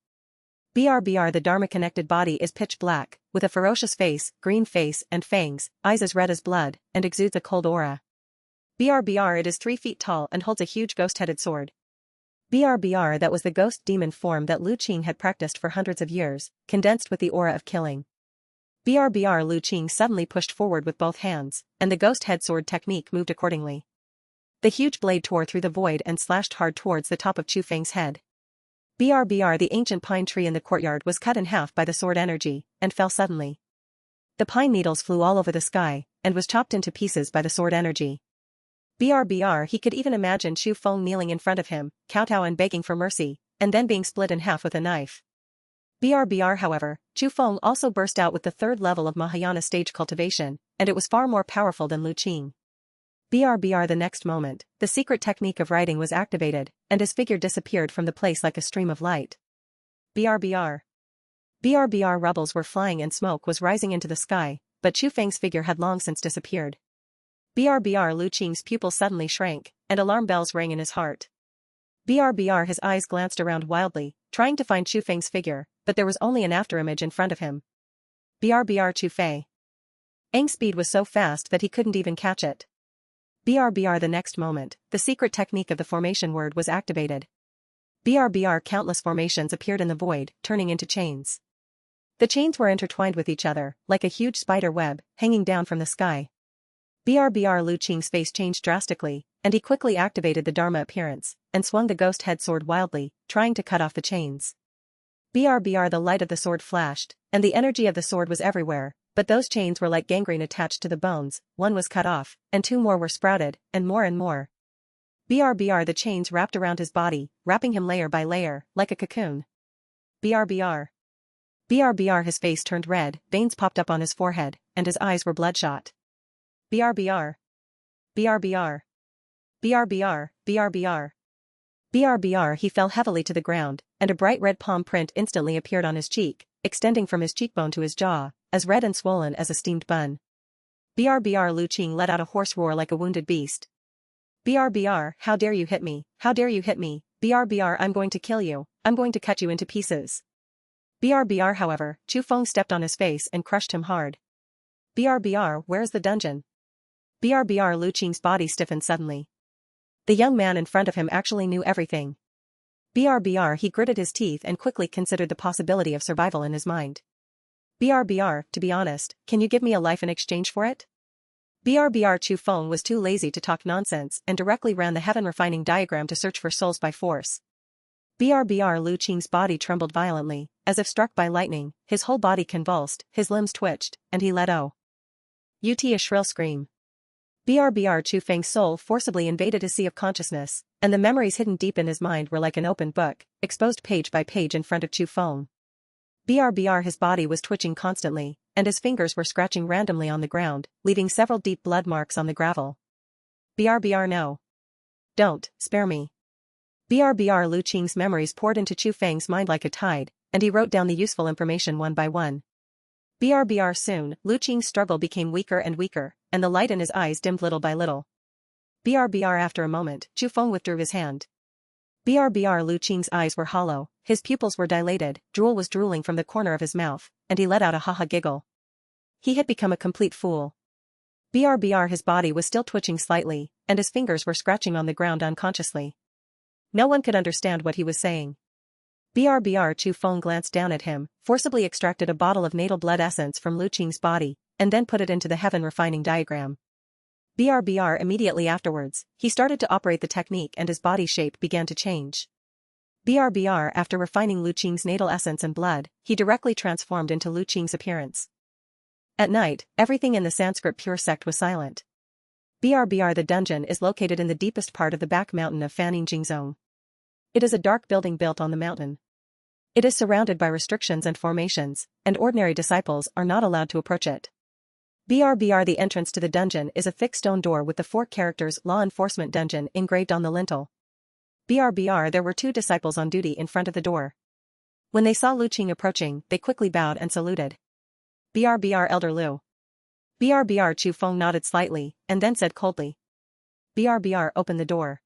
BRBR, the Dharma-connected body is pitch black, with a ferocious face, green face and fangs, eyes as red as blood, and exudes a cold aura. BRBR, it is 3 feet tall and holds a huge ghost-headed sword. BRBR, that was the ghost demon form that Lu Qing had practiced for hundreds of years, condensed with the aura of killing. BRBR, Lu Qing suddenly pushed forward with both hands, and the ghost head sword technique moved accordingly. The huge blade tore through the void and slashed hard towards the top of Chu Feng's head. BRBR, the ancient pine tree in the courtyard was cut in half by the sword energy, and fell suddenly. The pine needles flew all over the sky, and was chopped into pieces by the sword energy. BRBR, he could even imagine Chu Feng kneeling in front of him, kowtowing and begging for mercy, and then being split in half with a knife. BRBR, however, Chu Feng also burst out with the 3rd level of Mahayana stage cultivation, and it was far more powerful than Lu Qing. BRBR, the next moment, the secret technique of writing was activated, and his figure disappeared from the place like a stream of light. BRBR. BRBR, rubbles were flying and smoke was rising into the sky, but Chu Feng's figure had long since disappeared. BRBR, Lu Qing's pupils suddenly shrank, and alarm bells rang in his heart. BRBR, his eyes glanced around wildly, trying to find Chu Feng's figure, but there was only an afterimage in front of him. BRBR, Chu Fei. Eng's speed was so fast that he couldn't even catch it. BRBR, the next moment, the secret technique of the formation word was activated. BRBR, countless formations appeared in the void, turning into chains. The chains were intertwined with each other, like a huge spider web, hanging down from the sky. BRBR, Lu Qing's face changed drastically, and he quickly activated the Dharma appearance, and swung the ghost head sword wildly, trying to cut off the chains. BRBR, the light of the sword flashed, and the energy of the sword was everywhere, but those chains were like gangrene attached to the bones, one was cut off, and 2 more were sprouted, and more and more. BRBR, the chains wrapped around his body, wrapping him layer by layer, like a cocoon. BRBR. BRBR, his face turned red, veins popped up on his forehead, and his eyes were bloodshot. BRBR. BRBR. BRBR, BRBR. BRBR, he fell heavily to the ground, and a bright red palm print instantly appeared on his cheek, extending from his cheekbone to his jaw, as red and swollen as a steamed bun. BRBR, Lu Qing let out a hoarse roar like a wounded beast. BRBR, how dare you hit me, how dare you hit me, BRBR, I'm going to kill you, I'm going to cut you into pieces. BRBR, however, Chu Feng stepped on his face and crushed him hard. BRBR, where's the dungeon? BRBR, Lu Qing's body stiffened suddenly. The young man in front of him actually knew everything. BRBR, he gritted his teeth and quickly considered the possibility of survival in his mind. BRBR, to be honest, can you give me a life in exchange for it? BRBR, Chu Feng was too lazy to talk nonsense and directly ran the heaven refining diagram to search for souls by force. BRBR, Lu Qing's body trembled violently, as if struck by lightning, his whole body convulsed, his limbs twitched, and he let out a shrill scream. BRBR, Chu Feng's soul forcibly invaded his sea of consciousness, and the memories hidden deep in his mind were like an open book, exposed page by page in front of Chu Feng. BRBR, his body was twitching constantly, and his fingers were scratching randomly on the ground, leaving several deep blood marks on the gravel. BRBR, no. Don't, spare me. BRBR, Lu Qing's memories poured into Chu Feng's mind like a tide, and he wrote down the useful information one by one. BRBR, soon, Lu Qing's struggle became weaker and weaker, and the light in his eyes dimmed little by little. BRBR, after a moment, Chu Feng withdrew his hand. BRBR Lu Qing's eyes were hollow, his pupils were dilated, drool was drooling from the corner of his mouth, and he let out a ha-ha giggle. He had become a complete fool. BRBR his body was still twitching slightly, and his fingers were scratching on the ground unconsciously. No one could understand what he was saying. BRBR Chu Feng glanced down at him, forcibly extracted a bottle of natal blood essence from Lu Qing's body, and then put it into the heaven refining diagram. BRBR immediately afterwards, he started to operate the technique and his body shape began to change. BRBR after refining Lu Qing's natal essence and blood, he directly transformed into Lu Qing's appearance. At night, everything in the Sanskrit pure sect was silent. BRBR the dungeon is located in the deepest part of the back mountain of Fanning Jingzong. It is a dark building built on the mountain. It is surrounded by restrictions and formations, and ordinary disciples are not allowed to approach it. BRBR the entrance to the dungeon is a thick stone door with the 4 characters Law Enforcement Dungeon engraved on the lintel. BRBR there were 2 disciples on duty in front of the door. When they saw Lu Qing approaching, they quickly bowed and saluted. BRBR Elder Lu. BRBR Chu Feng nodded slightly, and then said coldly. BRBR opened the door.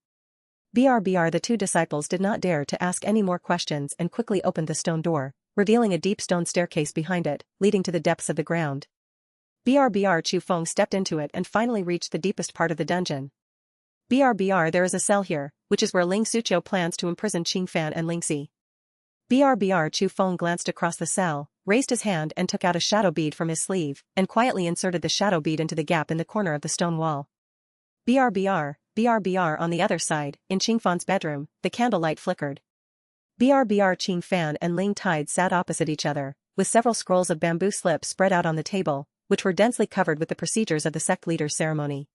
BRBR the 2 disciples did not dare to ask any more questions and quickly opened the stone door, revealing a deep stone staircase behind it, leading to the depths of the ground. BRBR Chu Feng stepped into it and finally reached the deepest part of the dungeon. BRBR there is a cell here, which is where Ling Suqiu plans to imprison Qing Fan and Lingxi. BRBR Chu Feng glanced across the cell, raised his hand and took out a shadow bead from his sleeve, and quietly inserted the shadow bead into the gap in the corner of the stone wall. BRBR on the other side, in Qing Fan's bedroom, the candlelight flickered. BRBR Qing Fan and Ling Tide sat opposite each other, with several scrolls of bamboo slips spread out on the table, which were densely covered with the procedures of the sect leader's ceremony.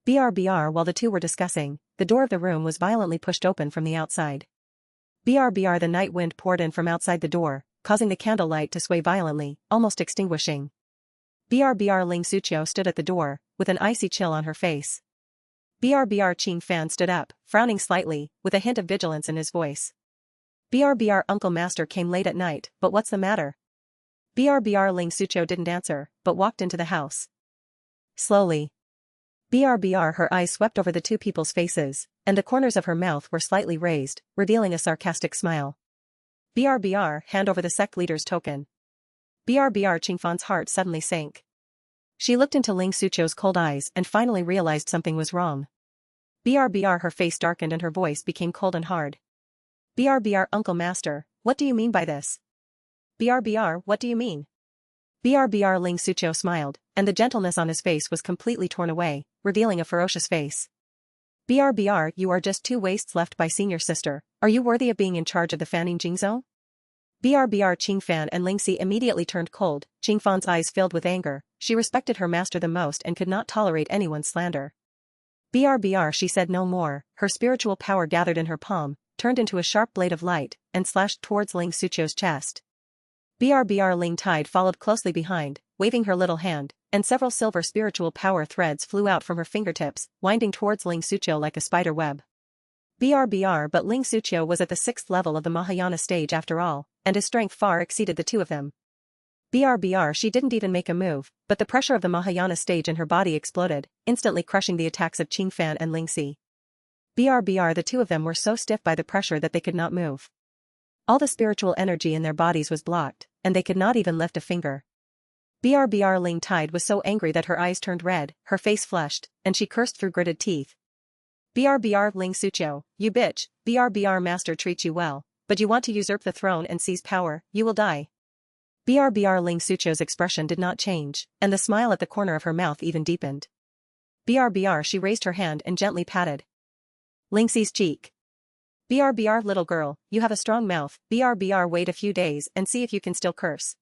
BRBR while the two were discussing, the door of the room was violently pushed open from the outside. BRBR the night wind poured in from outside the door, causing the candlelight to sway violently, almost extinguishing. BRBR Ling Suqiu stood at the door, with an icy chill on her face. BRBR Qing Fan stood up, frowning slightly, with a hint of vigilance in his voice. BRBR Uncle Master came late at night, but what's the matter? BRBR Ling Suqiu didn't answer, but walked into the house. Slowly. BRBR her eyes swept over the 2 people's faces, and the corners of her mouth were slightly raised, revealing a sarcastic smile. BRBR hand over the sect leader's token. BRBR Qing Fan's heart suddenly sank. She looked into Ling Suqiu's cold eyes and finally realized something was wrong. BRBR her face darkened and her voice became cold and hard. BRBR Uncle Master, what do you mean by this? BRBR what do you mean? BRBR Ling Suqiu smiled, and the gentleness on his face was completely torn away, revealing a ferocious face. BRBR you are just 2 wastes left by senior sister, are you worthy of being in charge of the Fanning Jingzhou? BRBR Qing Fan and Lingxi immediately turned cold, Qing Fan's eyes filled with anger, she respected her master the most and could not tolerate anyone's slander. BRBR she said no more, her spiritual power gathered in her palm, turned into a sharp blade of light, and slashed towards Ling Suqiu's chest. BRBR Ling Tide followed closely behind, waving her little hand, and several silver spiritual power threads flew out from her fingertips, winding towards Ling Suqiu like a spider web. BRBR but Ling Suqiu was at the 6th level of the Mahayana stage after all, and his strength far exceeded the 2 of them. BRBR she didn't even make a move, but the pressure of the Mahayana stage in her body exploded, instantly crushing the attacks of Qing Fan and Lingxi. BRBR the 2 of them were so stiff by the pressure that they could not move. All the spiritual energy in their bodies was blocked, and they could not even lift a finger. BRBR Ling Tide was so angry that her eyes turned red, her face flushed, and she cursed through gritted teeth. BRBR Ling Suqiu, you bitch, BRBR Master treats you well, but you want to usurp the throne and seize power, you will die. BRBR Ling Suqiu's expression did not change, and the smile at the corner of her mouth even deepened. BRBR she raised her hand and gently patted Lingxi's cheek. BRBR little girl, you have a strong mouth, BRBR wait a few days and see if you can still curse.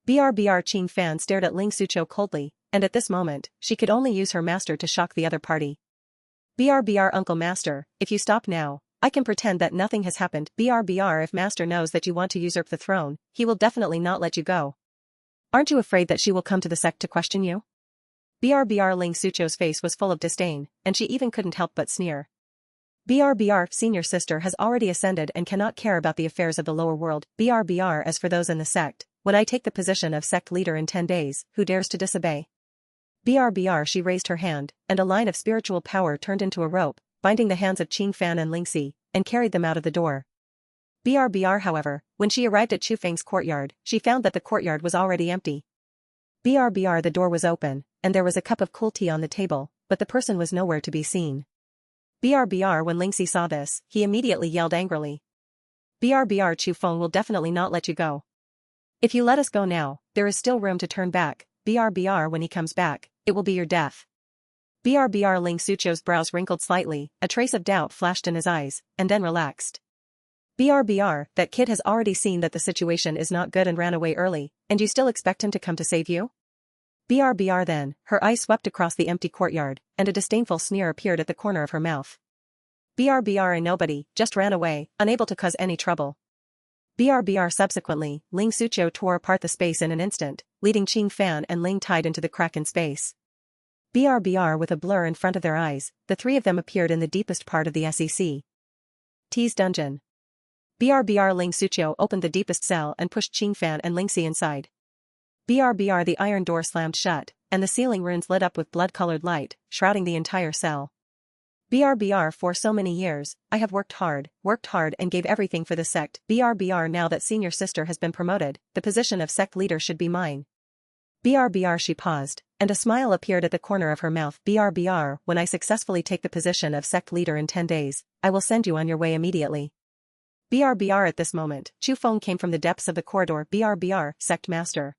BRBR Qing Fan stared at Ling Suqiu coldly, and at this moment, she could only use her master to shock the other party. BRBR Uncle Master, if you stop now, I can pretend that nothing has happened. BRBR if Master knows that you want to usurp the throne, he will definitely not let you go. Aren't you afraid that she will come to the sect to question you? BRBR Ling Suqiu's face was full of disdain, and she even couldn't help but sneer. BRBR senior sister has already ascended and cannot care about the affairs of the lower world. BRBR as for those in the sect, when I take the position of sect leader in 10 days, who dares to disobey? BRBR she raised her hand, and a line of spiritual power turned into a rope, binding the hands of Qing Fan and Lingxi, and carried them out of the door. BRBR however, when she arrived at Chu Feng's courtyard, she found that the courtyard was already empty. BRBR the door was open, and there was a cup of cool tea on the table, but the person was nowhere to be seen. BRBR when Lingxi saw this, he immediately yelled angrily. BRBR Chu Feng will definitely not let you go. If you let us go now, there is still room to turn back, BRBR when he comes back, it will be your death. BRBR Ling Sucho's brows wrinkled slightly, a trace of doubt flashed in his eyes, and then relaxed. BRBR, that kid has already seen that the situation is not good and ran away early, and you still expect him to come to save you? BRBR then, her eyes swept across the empty courtyard, and a disdainful sneer appeared at the corner of her mouth. BRBR a nobody, just ran away, unable to cause any trouble. BRBR subsequently, Ling Sucho tore apart the space in an instant, leading Qing Fan and Ling tied into the crack in space. BRBR with a blur in front of their eyes, the three of them appeared in the deepest part of the SEC's dungeon. BRBR Ling Sucho opened the deepest cell and pushed Qing Fan and Lingxi inside. BRBR the iron door slammed shut, and the ceiling runes lit up with blood-colored light, shrouding the entire cell. BRBR for so many years, I have worked hard and gave everything for the sect. BRBR now that senior sister has been promoted, the position of sect leader should be mine. BRBR she paused, and a smile appeared at the corner of her mouth. BRBR when I successfully take the position of sect leader in 10 days, I will send you on your way immediately. BRBR at this moment, Chu Feng came from the depths of the corridor. BRBR, sect master.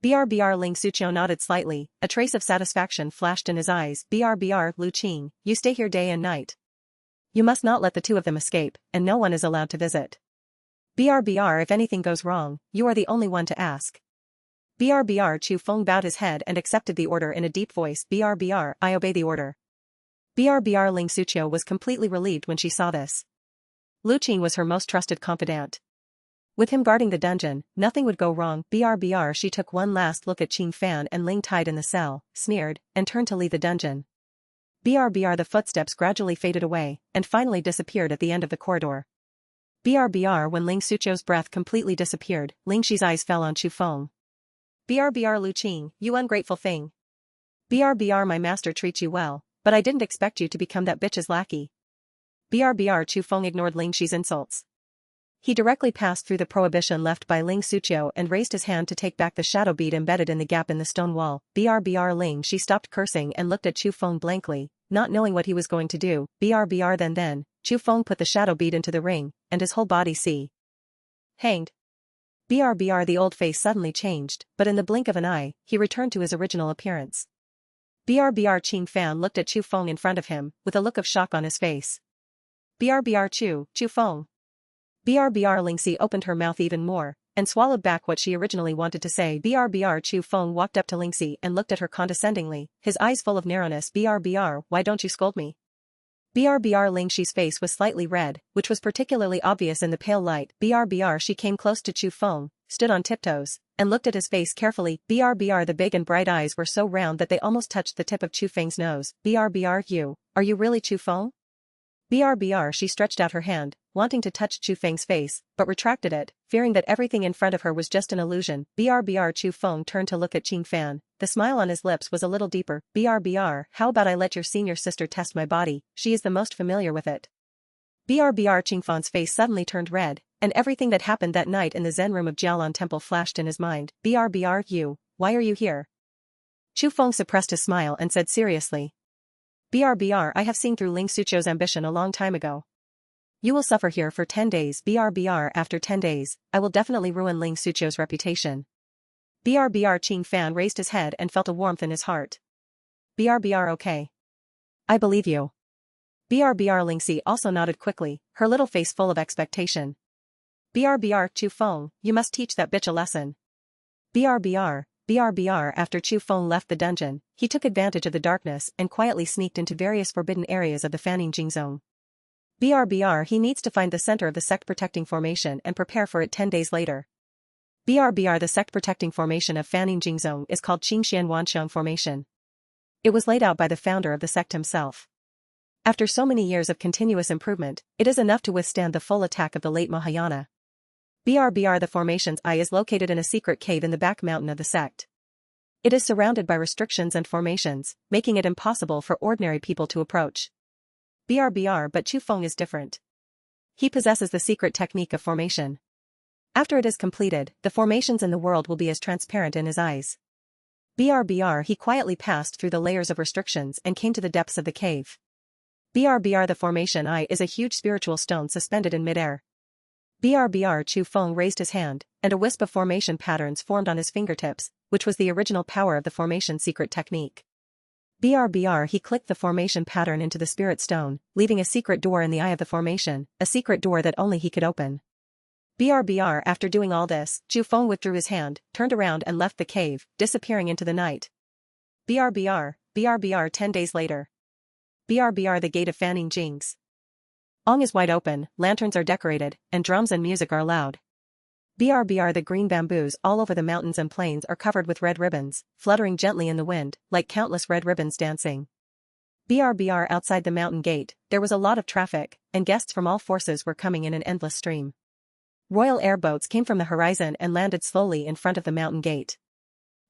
BRBR Ling Sucho nodded slightly, a trace of satisfaction flashed in his eyes. BRBR Lu Qing, you stay here day and night. You must not let the two of them escape, and no one is allowed to visit. BRBR if anything goes wrong, you are the only one to ask. BRBR Chu Feng bowed his head and accepted the order in a deep voice. BRBR, I obey the order. BRBR Ling Sucho was completely relieved when she saw this. Lu Qing was her most trusted confidant. With him guarding the dungeon, nothing would go wrong. BRBR she took one last look at Qing Fan and Ling tied in the cell, sneered, and turned to leave the dungeon. BRBR the footsteps gradually faded away, and finally disappeared at the end of the corridor. BRBR when Ling Sucho's breath completely disappeared, Lingxi's eyes fell on Chu Feng. BRBR Lu Qing, you ungrateful thing. BRBR my master treats you well, but I didn't expect you to become that bitch's lackey. BRBR Chu Feng ignored Lingxi's insults. He directly passed through the prohibition left by Ling Sucho and raised his hand to take back the shadow bead embedded in the gap in the stone wall. BRBR Ling she stopped cursing and looked at Chu Feng blankly, not knowing what he was going to do. BRBR then, Chu Feng put the shadow bead into the ring, and his whole body hanged. BRBR the old face suddenly changed, but in the blink of an eye, he returned to his original appearance. BRBR Qing Fan looked at Chu Feng in front of him, with a look of shock on his face. BRBR Chu Feng. BRBR Lingxi opened her mouth even more, and swallowed back what she originally wanted to say. BRBR Chu Feng walked up to Lingxi and looked at her condescendingly, his eyes full of narrowness. BRBR, why don't you scold me? BRBR Lingxi's face was slightly red, which was particularly obvious in the pale light. BRBR she came close to Chu Feng, stood on tiptoes, and looked at his face carefully. BRBR the big and bright eyes were so round that they almost touched the tip of Chu Feng's nose. BRBR are you really Chu Feng? BRBR she stretched out her hand, wanting to touch Chu Feng's face, but retracted it, fearing that everything in front of her was just an illusion. BRBR Chu Feng turned to look at Qing Fan. The smile on his lips was a little deeper. BRBR, how about I let your senior sister test my body, she is the most familiar with it. BRBR Qing Fan's face suddenly turned red, and everything that happened that night in the Zen room of Jialan Temple flashed in his mind. BRBR why are you here? Chu Feng suppressed his smile and said seriously. BRBR I have seen through Ling Sucho's ambition a long time ago. You will suffer here for 10 days. BRBR after 10 days, I will definitely ruin Ling Sucho's reputation. BRBR Qing Fan raised his head and felt a warmth in his heart. BRBR okay. I believe you. BRBR Lingxi also nodded quickly, her little face full of expectation. BRBR Chu Feng, you must teach that bitch a lesson. BRBR after Chu Feng left the dungeon, he took advantage of the darkness and quietly sneaked into various forbidden areas of the Fanning Jing Zone. BRBR he needs to find the center of the sect protecting formation and prepare for it 10 days later. BRBR the sect protecting formation of Fanning Jing Zone is called Qingxian Wanxiang Formation. It was laid out by the founder of the sect himself. After so many years of continuous improvement, it is enough to withstand the full attack of the late Mahayana. BRBR the formation's eye is located in a secret cave in the back mountain of the sect. It is surrounded by restrictions and formations, making it impossible for ordinary people to approach. BRBR but Chu Feng is different. He possesses the secret technique of formation. After it is completed, the formations in the world will be as transparent in his eyes. BRBR he quietly passed through the layers of restrictions and came to the depths of the cave. BRBR the formation eye is a huge spiritual stone suspended in midair. BRBR Chu Feng raised his hand, and a wisp of formation patterns formed on his fingertips, which was the original power of the formation secret technique. BRBR he clicked the formation pattern into the spirit stone, leaving a secret door in the eye of the formation, a secret door that only he could open. BRBR after doing all this, Chu Feng withdrew his hand, turned around and left the cave, disappearing into the night. BRBR 10 days later. BRBR the gate of Fanning Jing's. Ong is wide open, lanterns are decorated, and drums and music are loud. BRBR the green bamboos all over the mountains and plains are covered with red ribbons, fluttering gently in the wind, like countless red ribbons dancing. BRBR outside the mountain gate, there was a lot of traffic, and guests from all forces were coming in an endless stream. Royal airboats came from the horizon and landed slowly in front of the mountain gate.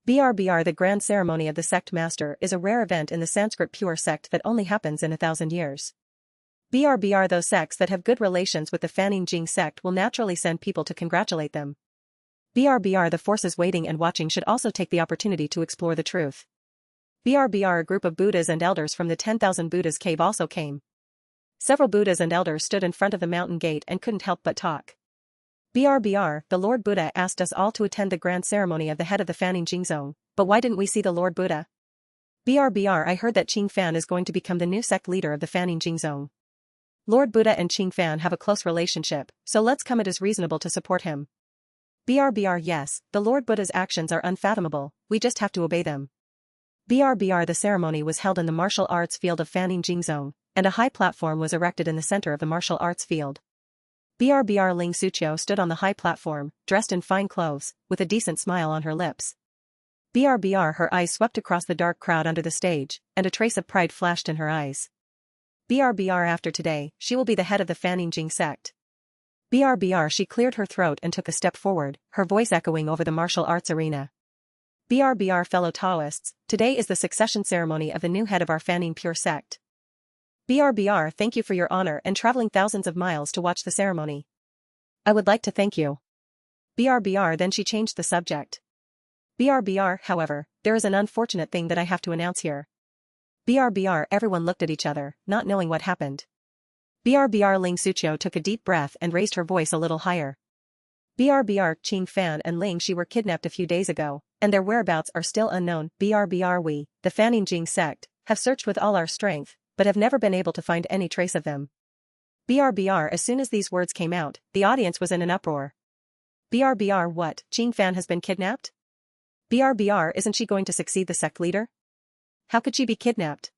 BRBR the grand ceremony of the sect master is a rare event in the Sanskrit pure sect that only happens in 1,000 years. BRBR those sects that have good relations with the Fanning Jing sect will naturally send people to congratulate them. BRBR the forces waiting and watching should also take the opportunity to explore the truth. BRBR a group of Buddhas and elders from the 10,000 Buddhas cave also came. Several Buddhas and elders stood in front of the mountain gate and couldn't help but talk. BRBR, the Lord Buddha asked us all to attend the grand ceremony of the head of the Fanning Jing zone, but why didn't we see the Lord Buddha? BRBR I heard that Qing Fan is going to become the new sect leader of the Fanning Jing zone. Lord Buddha and Qing Fan have a close relationship, so let's come it is reasonable to support him. BRBR yes, the Lord Buddha's actions are unfathomable, we just have to obey them. BRBR the ceremony was held in the martial arts field of Fanning Jing zone, and a high platform was erected in the center of the martial arts field. BRBR Ling Suqiu stood on the high platform, dressed in fine clothes, with a decent smile on her lips. BRBR her eyes swept across the dark crowd under the stage, and a trace of pride flashed in her eyes. BRBR after today, she will be the head of the Fanning Jing sect. BRBR she cleared her throat and took a step forward, her voice echoing over the martial arts arena. BRBR fellow Taoists, today is the succession ceremony of the new head of our Fanning pure sect. BRBR thank you for your honor and traveling thousands of miles to watch the ceremony. I would like to thank you. BRBR then she changed the subject. BRBR however, there is an unfortunate thing that I have to announce here. BRBR everyone looked at each other, not knowing what happened. BRBR Ling Suqiu took a deep breath and raised her voice a little higher. BRBR Qing Fan and Ling Shi were kidnapped a few days ago, and their whereabouts are still unknown. BRBR we, the Fanning Jing sect, have searched with all our strength, but have never been able to find any trace of them. BRBR as soon as these words came out, the audience was in an uproar. BRBR what, Qing Fan has been kidnapped? BRBR isn't she going to succeed the sect leader? How could she be kidnapped?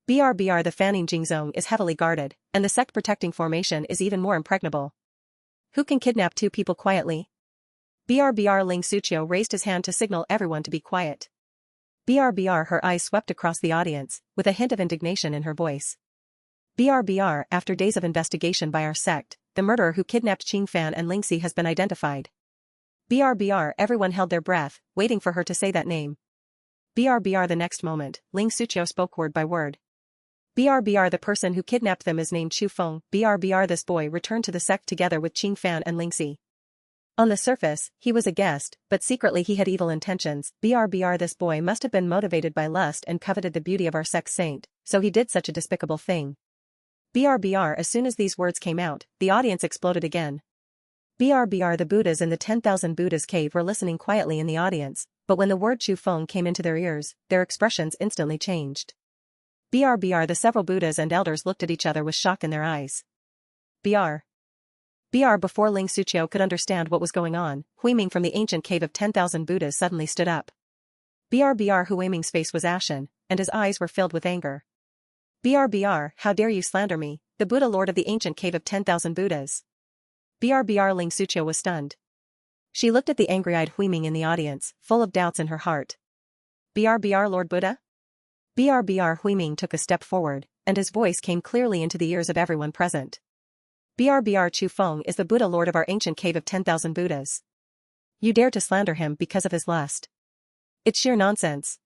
BRBR the Fanning Jing zone is heavily guarded, and the sect protecting formation is even more impregnable. Who can kidnap two people quietly? BRBR Ling Suqiu raised his hand to signal everyone to be quiet. BRBR her eyes swept across the audience, with a hint of indignation in her voice. BRBR after days of investigation by our sect, the murderer who kidnapped Qing Fan and Ling Xi has been identified. BRBR everyone held their breath, waiting for her to say that name. BRBR the next moment, Ling Suqiu spoke word by word. BRBR the person who kidnapped them is named Chu Feng. BRBR this boy returned to the sect together with Qing Fan and Ling Xi. On the surface, he was a guest, but secretly he had evil intentions. BRBR this boy must have been motivated by lust and coveted the beauty of our sect saint, so he did such a despicable thing. BRBR as soon as these words came out, the audience exploded again. BRBR the Buddhas in the 10,000 Buddhas cave were listening quietly in the audience, but when the word Chu Feng came into their ears, their expressions instantly changed. BRBR the several Buddhas and elders looked at each other with shock in their eyes. BR before Ling Suqiu could understand what was going on, Huiming from the ancient cave of 10,000 Buddhas suddenly stood up. BRBR Huiming's face was ashen, and his eyes were filled with anger. BRBR, how dare you slander me, the Buddha lord of the ancient cave of 10,000 Buddhas. BRBR Ling Suqiu was stunned. She looked at the angry-eyed Huiming in the audience, full of doubts in her heart. BRBR Lord Buddha? BRBR Huiming took a step forward, and his voice came clearly into the ears of everyone present. BRBR Chu Feng is the Buddha lord of our ancient cave of 10,000 Buddhas. You dare to slander him because of his lust. It's sheer nonsense.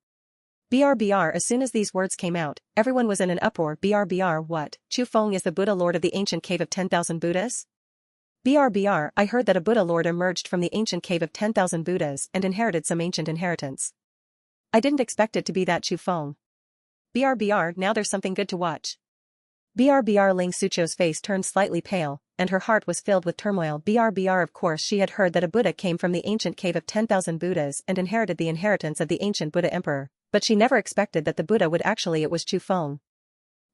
BRBR. As soon as these words came out, everyone was in an uproar. BRBR. What? Chu Feng is the Buddha Lord of the ancient cave of 10,000 Buddhas? BRBR. I heard that a Buddha Lord emerged from the ancient cave of 10,000 Buddhas and inherited some ancient inheritance. I didn't expect it to be that Chu Feng. BRBR. Now there's something good to watch. BRBR. Ling Sucho's face turned slightly pale, and her heart was filled with turmoil. BRBR. Of course she had heard that a Buddha came from the ancient cave of 10,000 Buddhas and inherited the inheritance of the ancient Buddha Emperor, but she never expected that the Buddha would actually it was Chu Feng.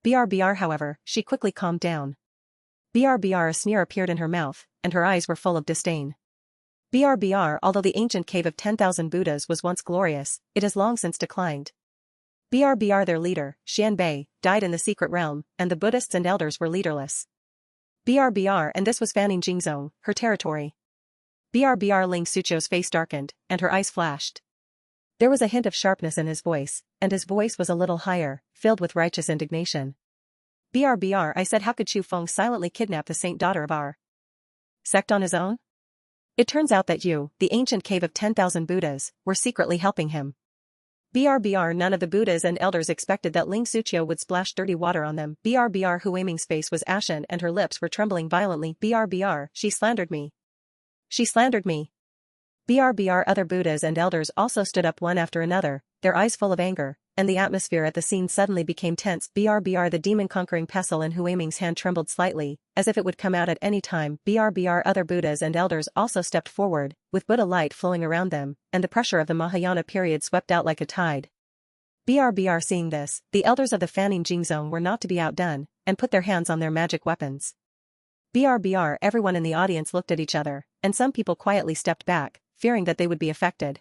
BRBR. However, she quickly calmed down. BRBR. A sneer appeared in her mouth, and her eyes were full of disdain. BRBR. Although the ancient cave of 10,000 Buddhas was once glorious, it has long since declined. BRBR. Their leader, Xianbei, died in the secret realm, and the Buddhists and elders were leaderless. BRBR. And this was Fanning Jingzong, her territory. BRBR. Ling Sucho's face darkened, and her eyes flashed. There was a hint of sharpness in his voice, and his voice was a little higher, filled with righteous indignation. BRBR. I said, how could Chu Feng silently kidnap the saint daughter of our sect on his own? It turns out that you, the ancient cave of 10,000 Buddhas, were secretly helping him. BRBR. None of the Buddhas and elders expected that Ling Sucho would splash dirty water on them. BRBR. Huaming's face was ashen and her lips were trembling violently. BRBR. She slandered me. She slandered me. BRBR. Other Buddhas and elders also stood up one after another, their eyes full of anger, and the atmosphere at the scene suddenly became tense. BRBR. The demon-conquering pestle in Huaming's hand trembled slightly, as if it would come out at any time. BRBR. Other Buddhas and elders also stepped forward, with Buddha light flowing around them, and the pressure of the Mahayana period swept out like a tide. BRBR. Seeing this, the elders of the Fanning Jingzong were not to be outdone, and put their hands on their magic weapons. BRBR. Everyone in the audience looked at each other, and some people quietly stepped back, fearing that they would be affected.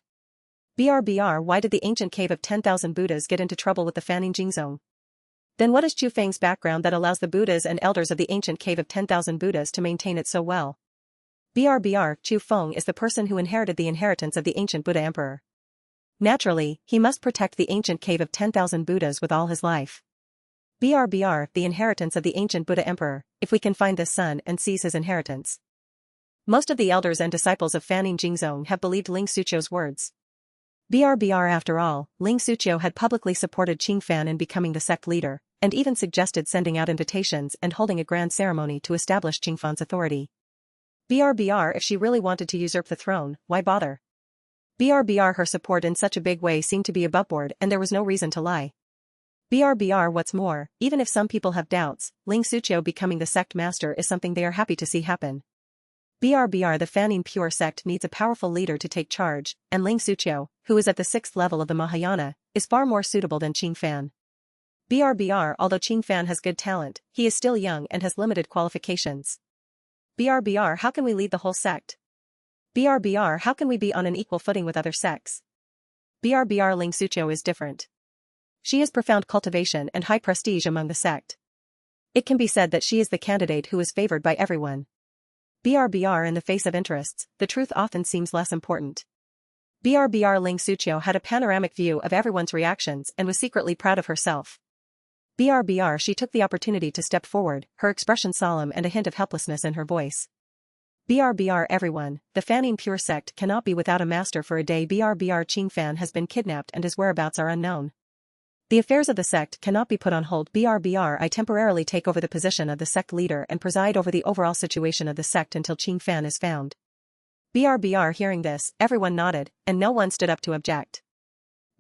BRBR. Why did the ancient cave of 10,000 Buddhas get into trouble with the Fanning Jingzong? Then what is Chu Feng's background that allows the Buddhas and elders of the ancient cave of 10,000 Buddhas to maintain it so well? BRBR. Chu Feng is the person who inherited the inheritance of the ancient Buddha Emperor. Naturally, he must protect the ancient cave of 10,000 Buddhas with all his life. BRBR. The inheritance of the ancient Buddha Emperor, if we can find this son and seize his inheritance. Most of the elders and disciples of Fanning Jingzong have believed Ling Sucho's words. BRBR. After all, Ling Sucho had publicly supported Qing Fan in becoming the sect leader, and even suggested sending out invitations and holding a grand ceremony to establish Qing Fan's authority. BRBR. If she really wanted to usurp the throne, why bother? BRBR. Her support in such a big way seemed to be aboveboard and there was no reason to lie. BRBR. What's more, even if some people have doubts, Ling Sucho becoming the sect master is something they are happy to see happen. BRBR. The Fanning Pure sect needs a powerful leader to take charge, and Ling Sucho, who is at the 6th level of the Mahayana, is far more suitable than Qing Fan. BRBR. Although Qing Fan has good talent, he is still young and has limited qualifications. BRBR. How can we lead the whole sect? BRBR. How can we be on an equal footing with other sects? BRBR. Ling Sucho is different. She has profound cultivation and high prestige among the sect. It can be said that she is the candidate who is favored by everyone. BRBR. In the face of interests, the truth often seems less important. BRBR. Ling Sucho had a panoramic view of everyone's reactions and was secretly proud of herself. BRBR. She took the opportunity to step forward, her expression solemn and a hint of helplessness in her voice. BRBR. Everyone, the Fanning Pure sect cannot be without a master for a day. BRBR. Qing Fan has been kidnapped and his whereabouts are unknown. The affairs of the sect cannot be put on hold. BRBR. I temporarily take over the position of the sect leader and preside over the overall situation of the sect until Qing Fan is found. BRBR. Hearing this, everyone nodded, and no one stood up to object.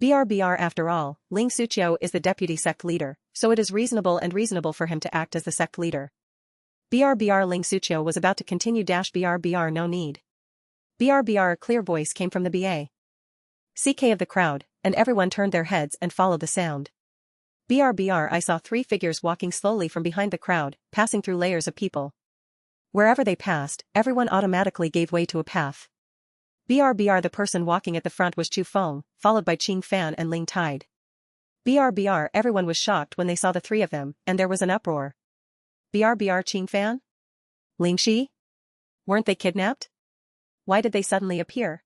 BRBR. After all, Ling Sucho is the deputy sect leader, so it is reasonable for him to act as the sect leader. BRBR. Ling Sucho was about to continue. BRBR. No need. BRBR. A clear voice came from the CK of the crowd, and everyone turned their heads and followed the sound. BRBR. I saw 3 figures walking slowly from behind the crowd, passing through layers of people. Wherever they passed, everyone automatically gave way to a path. BRBR. The person walking at the front was Chu Feng, followed by Qing Fan and Ling Tide. BRBR. Everyone was shocked when they saw the 3 of them, and there was an uproar. BRBR. Qing Fan? Ling Shi? Weren't they kidnapped? Why did they suddenly appear?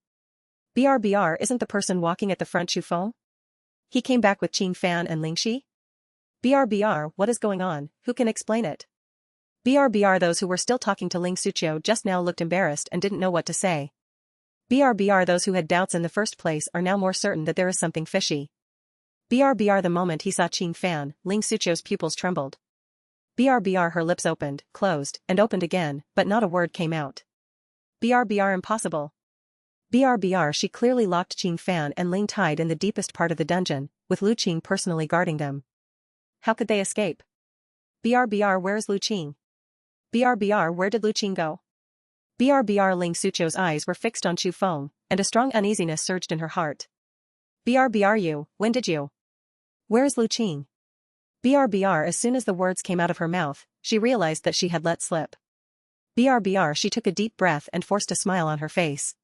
BRBR. Isn't the person walking at the front Chu Feng? He came back with Qing Fan and Ling Shi? BRBR. What is going on? Who can explain it? BRBR. Those who were still talking to Ling Sucho just now looked embarrassed and didn't know what to say. BRBR. Those who had doubts in the first place are now more certain that there is something fishy. BRBR the moment he saw Chiyang Fan, Ling Sucho's pupils trembled. BRBR her lips opened, closed, and opened again, but not a word came out. BRBR impossible. BRBR she clearly locked Chiyang Fan and Ling tied in the deepest part of the dungeon, with Lu Qing personally guarding them. How could they escape? BRBR where's Lu Qing? BRBR where did Lu Qing go? BRBR Ling Sucho's eyes were fixed on Chu Feng, and a strong uneasiness surged in her heart. BRBR when did you? Where's Lu Qing? BRBR as soon as the words came out of her mouth, she realized that she had let slip. BRBR she took a deep breath and forced a smile on her face.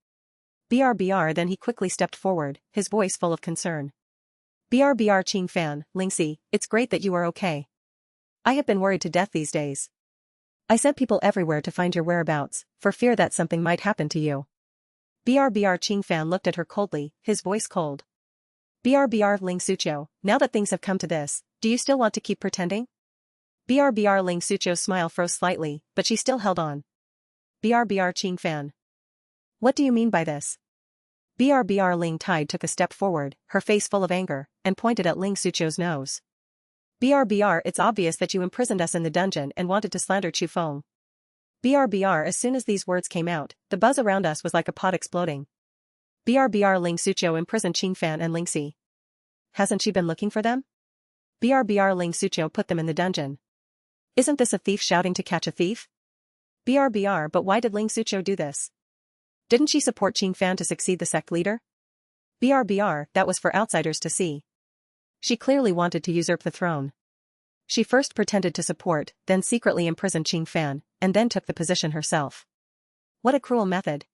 BRBR then he quickly stepped forward, his voice full of concern. BRBR Chiyang Fan, Lingxi, it's great that you are okay. I have been worried to death these days. I sent people everywhere to find your whereabouts, for fear that something might happen to you. BRBR Chiyang Fan looked at her coldly, his voice cold. BRBR Ling Sucho, now that things have come to this, do you still want to keep pretending? BRBR Ling Sucho's smile froze slightly, but she still held on. BRBR Chiyang Fan. What do you mean by this? BRBR Ling Tide took a step forward, her face full of anger, and pointed at Ling Sucho's nose. BRBR it's obvious that you imprisoned us in the dungeon and wanted to slander Chu Feng. BRBR as soon as these words came out, the buzz around us was like a pot exploding. BRBR Ling Sucho imprisoned Chiyang Fan and Lingxi. Hasn't she been looking for them? BRBR Ling Sucho put them in the dungeon. Isn't this a thief shouting to catch a thief? BRBR but why did Ling Sucho do this? Didn't she support Chiyang Fan to succeed the sect leader? BRBR that was for outsiders to see. She clearly wanted to usurp the throne. She first pretended to support, then secretly imprisoned Chiyang Fan, and then took the position herself. What a cruel method.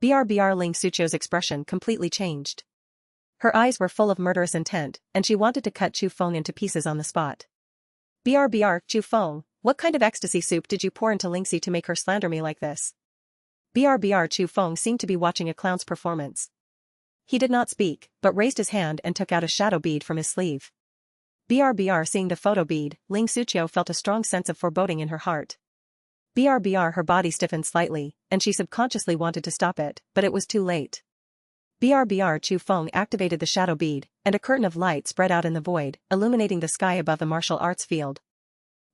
BRBR Ling Sucho's expression completely changed. Her eyes were full of murderous intent, and she wanted to cut Chu Feng into pieces on the spot. BRBR Chu Feng, what kind of ecstasy soup did you pour into Lingxi to make her slander me like this? BRBR Chu Feng seemed to be watching a clown's performance. He did not speak, but raised his hand and took out a shadow bead from his sleeve. BRBR seeing the photo bead, Ling Sucho felt a strong sense of foreboding in her heart. BRBR her body stiffened slightly, and she subconsciously wanted to stop it, but it was too late. BRBR Chu Feng activated the shadow bead, and a curtain of light spread out in the void, illuminating the sky above the martial arts field.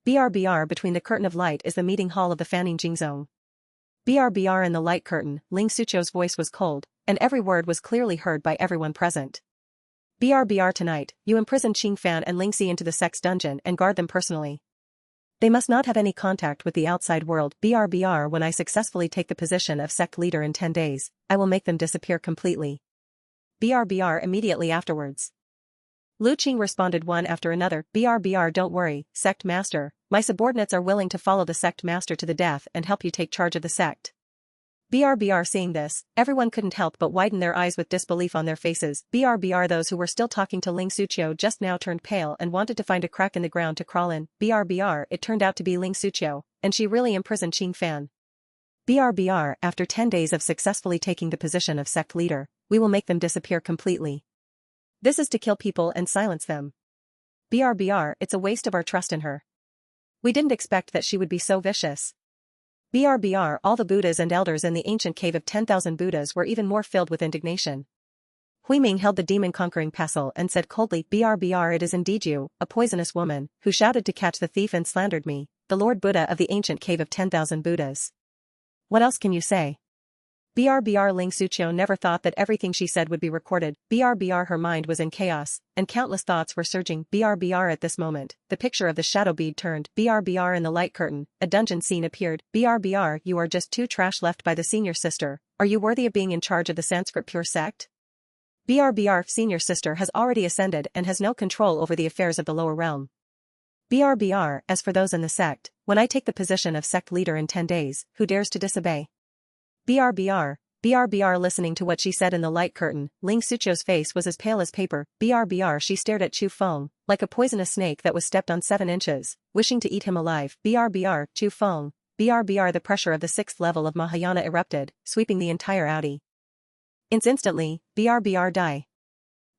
BRBR between the curtain of light is the meeting hall of the Fanning Jing Zone. BRBR in the light curtain, Ling Sucho's voice was cold, and every word was clearly heard by everyone present. BRBR tonight, you imprison Chiyang Fan and Lingxi into the sect's dungeon and guard them personally. They must not have any contact with the outside world. BRBR when I successfully take the position of sect leader in 10 days, I will make them disappear completely. BRBR immediately afterwards. Lu Qing responded one after another. BRBR don't worry, sect master, my subordinates are willing to follow the sect master to the death and help you take charge of the sect. BRBR seeing this, everyone couldn't help but widen their eyes with disbelief on their faces. BRBR those who were still talking to Ling Sucho just now turned pale and wanted to find a crack in the ground to crawl in. BRBR it turned out to be Ling Sucho, and she really imprisoned Chiyang Fan. BRBR after 10 days of successfully taking the position of sect leader, we will make them disappear completely. This is to kill people and silence them. BRBR it's a waste of our trust in her. We didn't expect that she would be so vicious. BRBR all the Buddhas and elders in the ancient cave of 10,000 Buddhas were even more filled with indignation. Huiming held the demon-conquering pestle and said coldly, BRBR it is indeed you, a poisonous woman, who shouted to catch the thief and slandered me, the Lord Buddha of the ancient cave of 10,000 Buddhas. What else can you say? BRBR Ling Sucho never thought that everything she said would be recorded. BRBR her mind was in chaos, and countless thoughts were surging. BRBR at this moment, the picture of the shadow bead turned. BRBR in the light curtain, a dungeon scene appeared. BRBR you are just too trash left by the senior sister, are you worthy of being in charge of the Sanskrit pure sect? BRBR senior sister has already ascended and has no control over the affairs of the lower realm. BRBR as for those in the sect, when I take the position of sect leader in 10 days, who dares to disobey? BRBR listening to what she said in the light curtain, Ling Sucho's face was as pale as paper. BRBR she stared at Chu Feng, like a poisonous snake that was stepped on 7 inches, wishing to eat him alive. BRBR Chu Feng, BRBR the pressure of the 6th level of Mahayana erupted, sweeping the entire Audi. Instantly, BRBR die.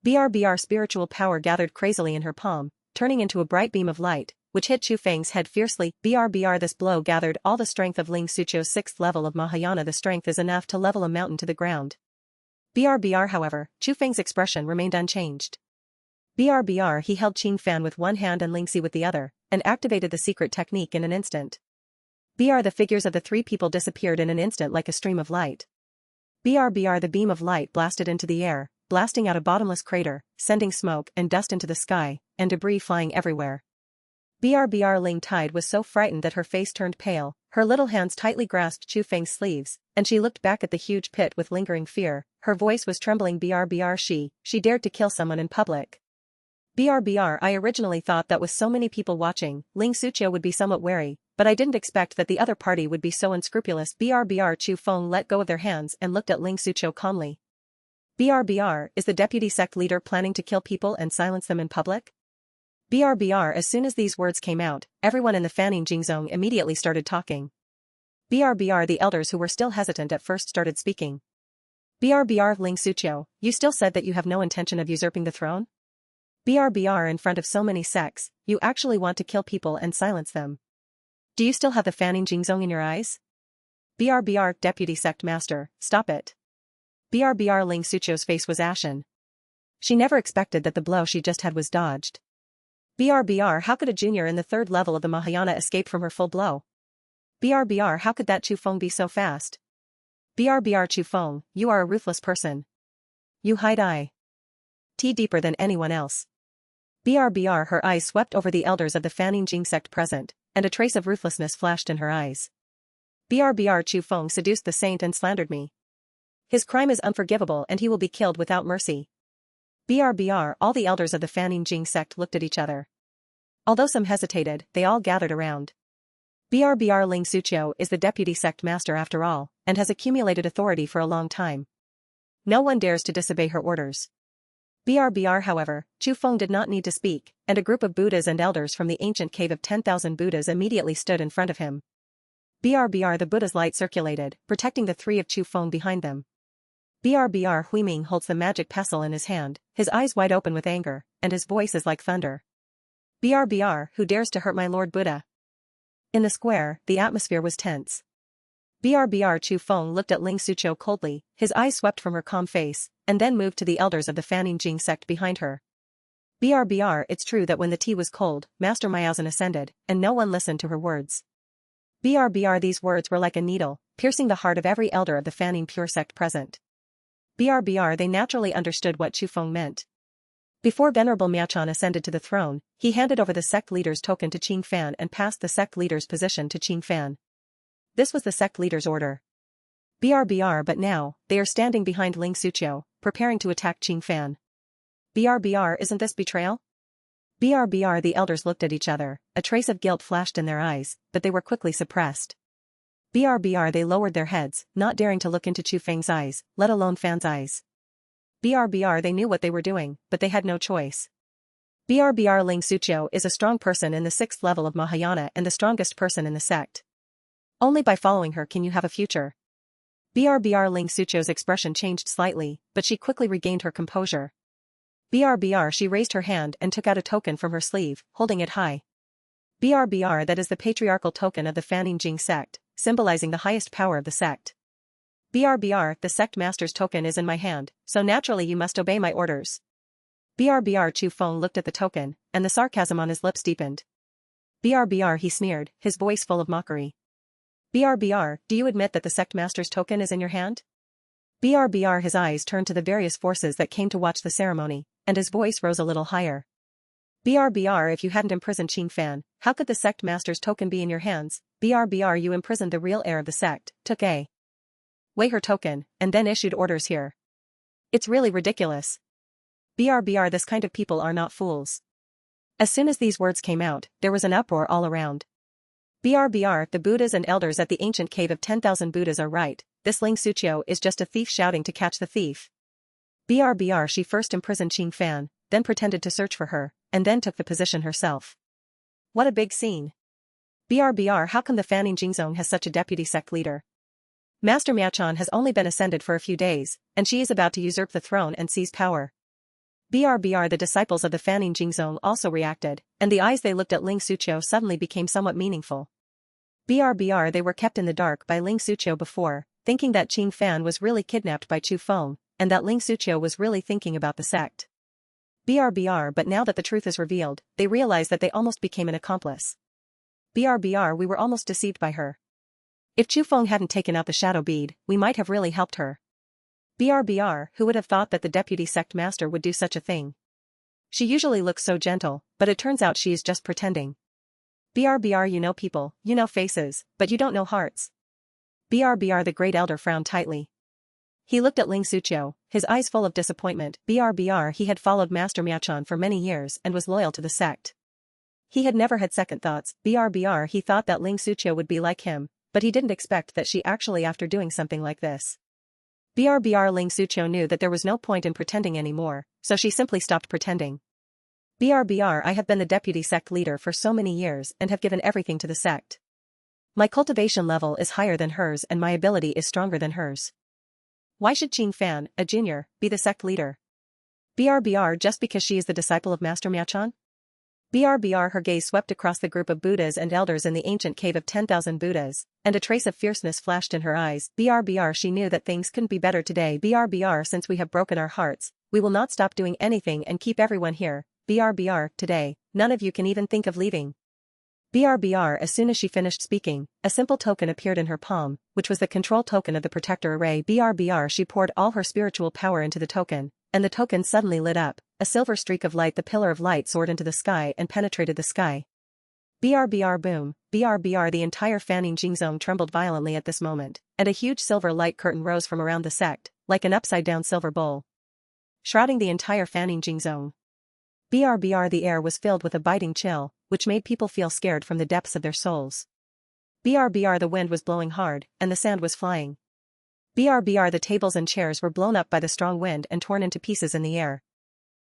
BRBR spiritual power gathered crazily in her palm, turning into a bright beam of light, which hit Chu Feng's head fiercely. BRBR this blow gathered all the strength of Ling Sucho's 6th level of Mahayana. The strength is enough to level a mountain to the ground. BRBR however, Chu Feng's expression remained unchanged. BRBR he held Chiyang Fan with one hand and Lingxi with the other, and activated the secret technique in an instant. BR the figures of the three people disappeared in an instant like a stream of light. BRBR the beam of light blasted into the air, blasting out a bottomless crater, sending smoke and dust into the sky, and debris flying everywhere. BRBR Ling Tide was so frightened that her face turned pale, her little hands tightly grasped Chu Feng's sleeves, and she looked back at the huge pit with lingering fear. Her voice was trembling. BRBR she dared to kill someone in public. BRBR I originally thought that with so many people watching, Ling Suqiu would be somewhat wary, but I didn't expect that the other party would be so unscrupulous. BRBR Chu Feng let go of their hands and looked at Ling Suqiu calmly. BRBR, is the deputy sect leader planning to kill people and silence them in public? BRBR as soon as these words came out, everyone in the Fanning Jingzong immediately started talking. BRBR the elders who were still hesitant at first started speaking. BRBR Ling Suqiu, you still said that you have no intention of usurping the throne? BRBR in front of so many sects, you actually want to kill people and silence them. Do you still have the Fanning Jingzong in your eyes? BRBR Deputy Sect Master, stop it. BRBR Ling Suqiu's face was ashen. She never expected that the blow she just had was dodged. BRBR how could a junior in the third level of the Mahayana escape from her full blow? BRBR how could that Chu Feng be so fast? BRBR Chu Feng, you are a ruthless person. You hide deeper than anyone else. BRBR her eyes swept over the elders of the Fanning Jing sect present, and a trace of ruthlessness flashed in her eyes. BRBR Chu Feng seduced the saint and slandered me. His crime is unforgivable and he will be killed without mercy. BRBR all the elders of the Fanning Jing sect looked at each other. Although some hesitated, they all gathered around. BRBR Ling Suqiu is the deputy sect master after all, and has accumulated authority for a long time. No one dares to disobey her orders. BRBR however, Chu Feng did not need to speak, and a group of Buddhas and elders from the ancient cave of 10,000 Buddhas immediately stood in front of him. BRBR the Buddha's light circulated, protecting the three of Chu Feng behind them. BRBR Huiming holds the magic pestle in his hand, his eyes wide open with anger, and his voice is like thunder. BRBR, who dares to hurt my Lord Buddha? In the square, the atmosphere was tense. BRBR Chu Feng looked at Ling Suqiu coldly, his eyes swept from her calm face, and then moved to the elders of the Fanning Jing sect behind her. BRBR it's true that when the tea was cold, Master Miaozhen ascended, and no one listened to her words. BRBR these words were like a needle, piercing the heart of every elder of the Fanning pure sect present. BRBR they naturally understood what Chu Feng meant. Before Venerable Miaozhen ascended to the throne, he handed over the sect leader's token to Chiyang Fan and passed the sect leader's position to Chiyang Fan. This was the sect leader's order. BRBR but now, they are standing behind Ling Suqiu, preparing to attack Chiyang Fan. BRBR isn't this betrayal? BRBR the elders looked at each other, a trace of guilt flashed in their eyes, but they were quickly suppressed. BRBR they lowered their heads, not daring to look into Chu Feng's eyes, let alone Fan's eyes. BRBR they knew what they were doing, but they had no choice. BRBR Ling Suqiu is a strong person in the 6th level of Mahayana and the strongest person in the sect. Only by following her can you have a future. BRBR Ling Suqiu's expression changed slightly, but she quickly regained her composure. BRBR she raised her hand and took out a token from her sleeve, holding it high. BRBR that is the patriarchal token of the Fanning Jing sect, symbolizing the highest power of the sect. BRBR the sect master's token is in my hand, so naturally you must obey my orders. BRBR Chu Feng looked at the token, and the sarcasm on his lips deepened. BRBR he sneered, his voice full of mockery. BRBR, do you admit that the sect master's token is in your hand? BRBR his eyes turned to the various forces that came to watch the ceremony, and his voice rose a little higher. BRBR if you hadn't imprisoned Chiyang Fan, how could the sect master's token be in your hands? BRBR you imprisoned the real heir of the sect, took away her token, and then issued orders here. It's really ridiculous. BRBR this kind of people are not fools. As soon as these words came out, there was an uproar all around. BRBR the Buddhas and elders at the ancient cave of 10,000 Buddhas are right, this Ling Suqiu is just a thief shouting to catch the thief. BRBR she first imprisoned Chiyang Fan, then pretended to search for her, and then took the position herself. What a big scene. BRBR how come the Fanning Jingzong has such a deputy sect leader? Master Miaozhen has only been ascended for a few days, and she is about to usurp the throne and seize power. BRBR the disciples of the Fanning Jingzong also reacted, and the eyes they looked at Ling Suqiu suddenly became somewhat meaningful. BRBR they were kept in the dark by Ling Suqiu before, thinking that Chiyang Fan was really kidnapped by Chu Feng, and that Ling Suqiu was really thinking about the sect. BRBR, but now that the truth is revealed, they realize that they almost became an accomplice. BRBR, we were almost deceived by her. If Chu Feng hadn't taken out the shadow bead, we might have really helped her. BRBR, who would have thought that the deputy sect master would do such a thing? She usually looks so gentle, but it turns out she is just pretending. BRBR, you know people, you know faces, but you don't know hearts. BRBR, the great elder frowned tightly. He looked at Ling Suqiu, his eyes full of disappointment. BRBR, he had followed Master Miachan for many years and was loyal to the sect. He had never had second thoughts. BRBR, he thought that Ling Suqiu would be like him, but he didn't expect that she actually after doing something like this. BRBR, Ling Suqiu knew that there was no point in pretending anymore, so she simply stopped pretending. BRBR, I have been the deputy sect leader for so many years and have given everything to the sect. My cultivation level is higher than hers and my ability is stronger than hers. Why should Qing Fan, a junior, be the sect leader? BRBR, just because she is the disciple of Master Miachan? BRBR, her gaze swept across the group of Buddhas and elders in the ancient cave of 10,000 Buddhas, and a trace of fierceness flashed in her eyes. BRBR, she knew that things couldn't be better today. BRBR, since we have broken our hearts, we will not stop doing anything and keep everyone here. BRBR, today, none of you can even think of leaving. BRBR, as soon as she finished speaking, a simple token appeared in her palm, which was the control token of the protector array. BRBR, she poured all her spiritual power into the token, and the token suddenly lit up. A silver streak of light, the pillar of light, soared into the sky and penetrated the sky. BRBR, boom. BRBR, the entire Fanning Jingzong trembled violently at this moment, and a huge silver light curtain rose from around the sect, like an upside-down silver bowl, shrouding the entire Fanning Jingzong. BRBR, the air was filled with a biting chill, which made people feel scared from the depths of their souls. BRBR, the wind was blowing hard, and the sand was flying. BRBR, the tables and chairs were blown up by the strong wind and torn into pieces in the air.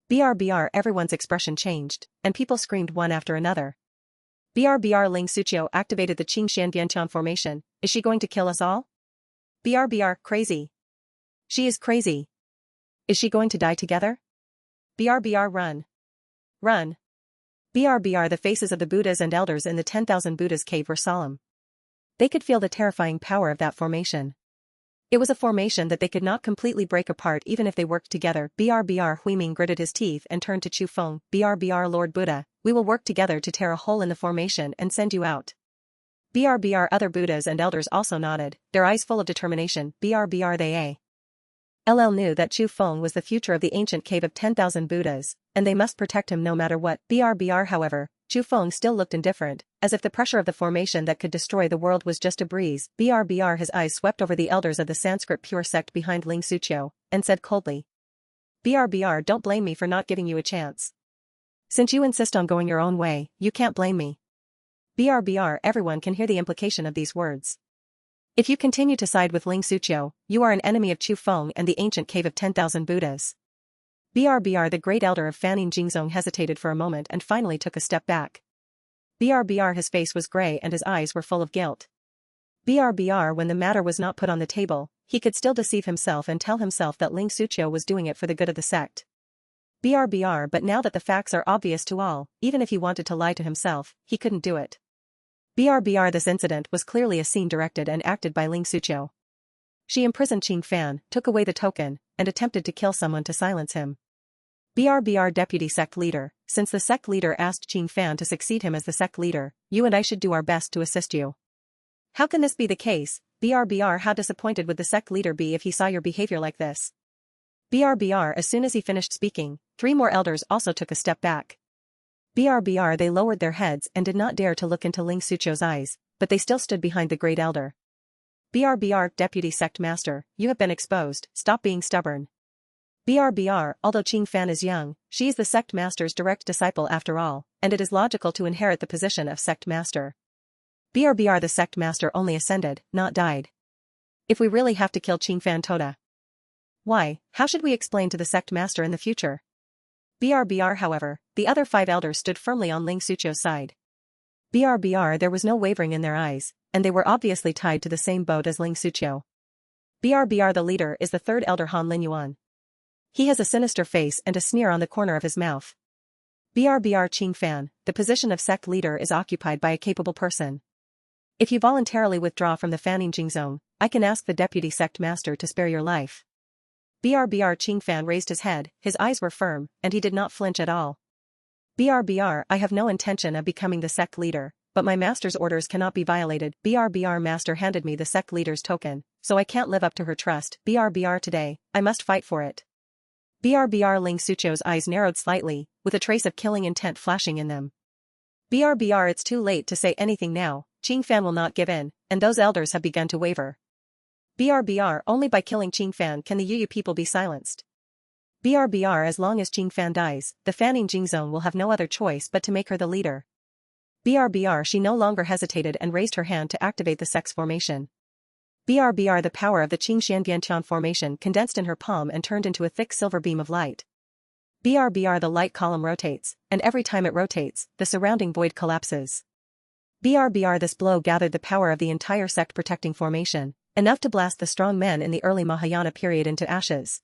BRBR, everyone's expression changed, and people screamed one after another. BRBR, Ling Suqiu activated the Qing Shan Biantian formation. Is she going to kill us all? BRBR, crazy. She is crazy. Is she going to die together? BRBR, run. Run. BRBR, the faces of the Buddhas and elders in the 10,000 Buddhas cave were solemn. They could feel the terrifying power of that formation. It was a formation that they could not completely break apart even if they worked together. BRBR, Huiming gritted his teeth and turned to Chu Feng. BRBR, Lord Buddha, we will work together to tear a hole in the formation and send you out. BRBR, other Buddhas and elders also nodded, their eyes full of determination. BRBR, they LL knew that Chu Feng was the future of the ancient cave of 10,000 Buddhas, and they must protect him no matter what. BRBR, however, Chu Feng still looked indifferent, as if the pressure of the formation that could destroy the world was just a breeze. BRBR, his eyes swept over the elders of the Sanskrit pure sect behind Ling Suqiu, and said coldly, BRBR, don't blame me for not giving you a chance. Since you insist on going your own way, you can't blame me. BRBR, everyone can hear the implication of these words. If you continue to side with Ling Suqiu, you are an enemy of Chu Feng and the ancient cave of 10,000 Buddhas. BRBR, the great elder of Fanning Jingzong, hesitated for a moment and finally took a step back. BRBR, his face was gray and his eyes were full of guilt. BRBR, when the matter was not put on the table, he could still deceive himself and tell himself that Ling Suqiu was doing it for the good of the sect. BRBR, but now that the facts are obvious to all, even if he wanted to lie to himself, he couldn't do it. BRBR, this incident was clearly a scene directed and acted by Ling Suqiu. She imprisoned Qing Fan, took away the token, and attempted to kill someone to silence him. BRBR, deputy sect leader, since the sect leader asked Qing Fan to succeed him as the sect leader, you and I should do our best to assist you. How can this be the case? BRBR, how disappointed would the sect leader be if he saw your behavior like this? BRBR, as soon as he finished speaking, 3 more elders also took a step back. BRBR, they lowered their heads and did not dare to look into Ling Suqiu's eyes, but they still stood behind the great elder. BRBR, deputy sect master, you have been exposed, stop being stubborn. BRBR, although Qing Fan is young, she is the sect master's direct disciple after all, and it is logical to inherit the position of sect master. BRBR, the sect master only ascended, not died. If we really have to kill Qing Fan Toda, why, how should we explain to the sect master in the future? BRBR, however, the other 5 elders stood firmly on Ling Suqiu's side. BRBR, there was no wavering in their eyes, and they were obviously tied to the same boat as Ling Suqiu. BRBR, the leader, is the 3rd elder Han Linyuan. He has a sinister face and a sneer on the corner of his mouth. BRBR, Qing Fan, the position of sect leader is occupied by a capable person. If you voluntarily withdraw from the Fanning Jingzong, I can ask the deputy sect master to spare your life. BRBR Chiyang Fan raised his head, his eyes were firm, and he did not flinch at all. BRBR, I have no intention of becoming the sect leader, but my master's orders cannot be violated. BRBR master handed me the sect leader's token, so I can't live up to her trust. BRBR today, I must fight for it. BRBR Ling Sucho's eyes narrowed slightly, with a trace of killing intent flashing in them. BRBR it's too late to say anything now, Chiyang Fan will not give in, and those elders have begun to waver. BRBR only by killing Chiyang Fan can the Yuyu people be silenced. BRBR as long as Chiyang Fan dies, the Fanning Jing Zone will have no other choice but to make her the leader. BRBR she no longer hesitated and raised her hand to activate the sex formation. BRBR the power of the Qingxianbiantian formation condensed in her palm and turned into a thick silver beam of light. BRBR the light column rotates, and every time it rotates, the surrounding void collapses. BRBR this blow gathered the power of the entire sect protecting formation, enough to blast the strong men in the early Mahayana period into ashes.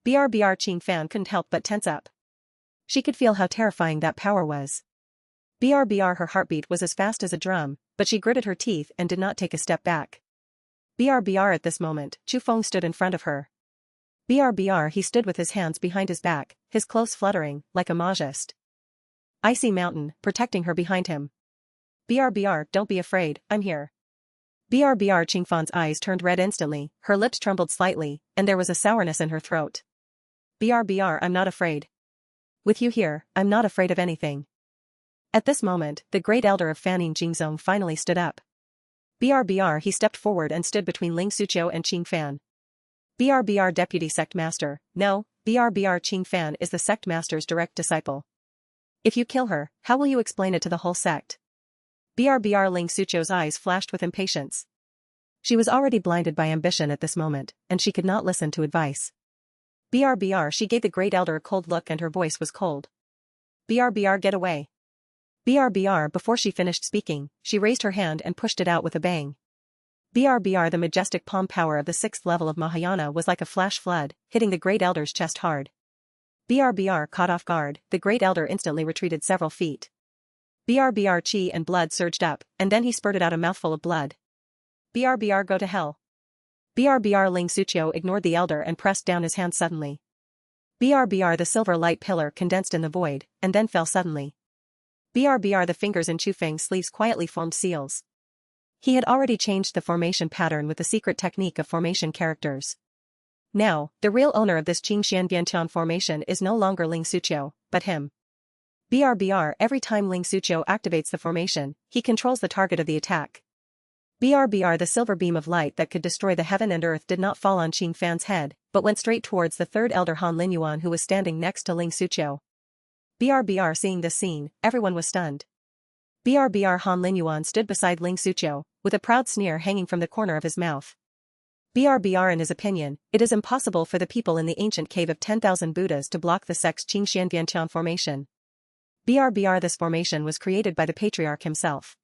BRBR Chiyang Fan couldn't help but tense up. She could feel how terrifying that power was. BRBR her heartbeat was as fast as a drum, but she gritted her teeth and did not take a step back. BRBR at this moment, Chu Feng stood in front of her. BRBR he stood with his hands behind his back, his clothes fluttering, like a majest. Icy mountain, protecting her behind him. BRBR don't be afraid, I'm here. BRBR Chiyang Fan's eyes turned red instantly, her lips trembled slightly, and there was a sourness in her throat. BRBR I'm not afraid. With you here, I'm not afraid of anything. At this moment, the great elder of Fanning Jing Zone finally stood up. BRBR he stepped forward and stood between Ling Sucho and Chiyang Fan. BRBR Deputy Sect Master, no, BRBR Chiyang Fan is the Sect Master's direct disciple. If you kill her, how will you explain it to the whole sect? BRBR Ling Sucho's eyes flashed with impatience. She was already blinded by ambition at this moment, and she could not listen to advice. BRBR she gave the great elder a cold look and her voice was cold. BRBR get away. BRBR before she finished speaking, she raised her hand and pushed it out with a bang. BRBR the majestic palm power of the 6th level of Mahayana was like a flash flood, hitting the great elder's chest hard. BRBR caught off guard, the great elder instantly retreated several feet. BRBR chi and blood surged up, and then he spurted out a mouthful of blood. BRBR go to hell. BRBR Ling Sucho ignored the elder and pressed down his hand suddenly. BRBR the silver light pillar condensed in the void, and then fell suddenly. BRBR the fingers in Chu Feng's sleeves quietly formed seals. He had already changed the formation pattern with the secret technique of formation characters. Now, the real owner of this Qingxianbiantian formation is no longer Ling Sucho, but him. BRBR every time Ling Sucho activates the formation, he controls the target of the attack. BRBR the silver beam of light that could destroy the heaven and earth did not fall on Chiyang Fan's head, but went straight towards the third elder Han Linyuan who was standing next to Ling Sucho. BRBR seeing this scene, everyone was stunned. BRBR Han Linyuan stood beside Ling Sucho, with a proud sneer hanging from the corner of his mouth. BRBR in his opinion, it is impossible for the people in the ancient cave of 10,000 Buddhas to block the sect's Qingxianbiantian formation. BRBR this formation was created by the patriarch himself.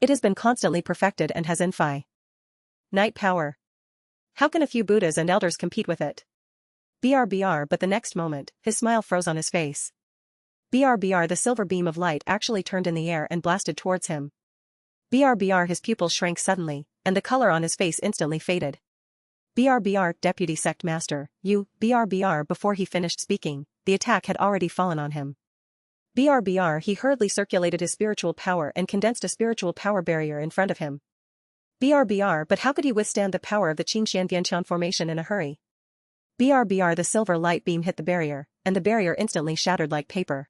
It has been constantly perfected and has infinite power. How can a few Buddhas and elders compete with it? BRBR but the next moment, his smile froze on his face. BRBR the silver beam of light actually turned in the air and blasted towards him. BRBR his pupils shrank suddenly, and the color on his face instantly faded. BRBR Deputy Sect Master, you, BRBR before he finished speaking, the attack had already fallen on him. BRBR he hurriedly circulated his spiritual power and condensed a spiritual power barrier in front of him. BRBR but how could he withstand the power of the Qingxianbiantian formation in a hurry? BRBR the silver light beam hit the barrier, and the barrier instantly shattered like paper.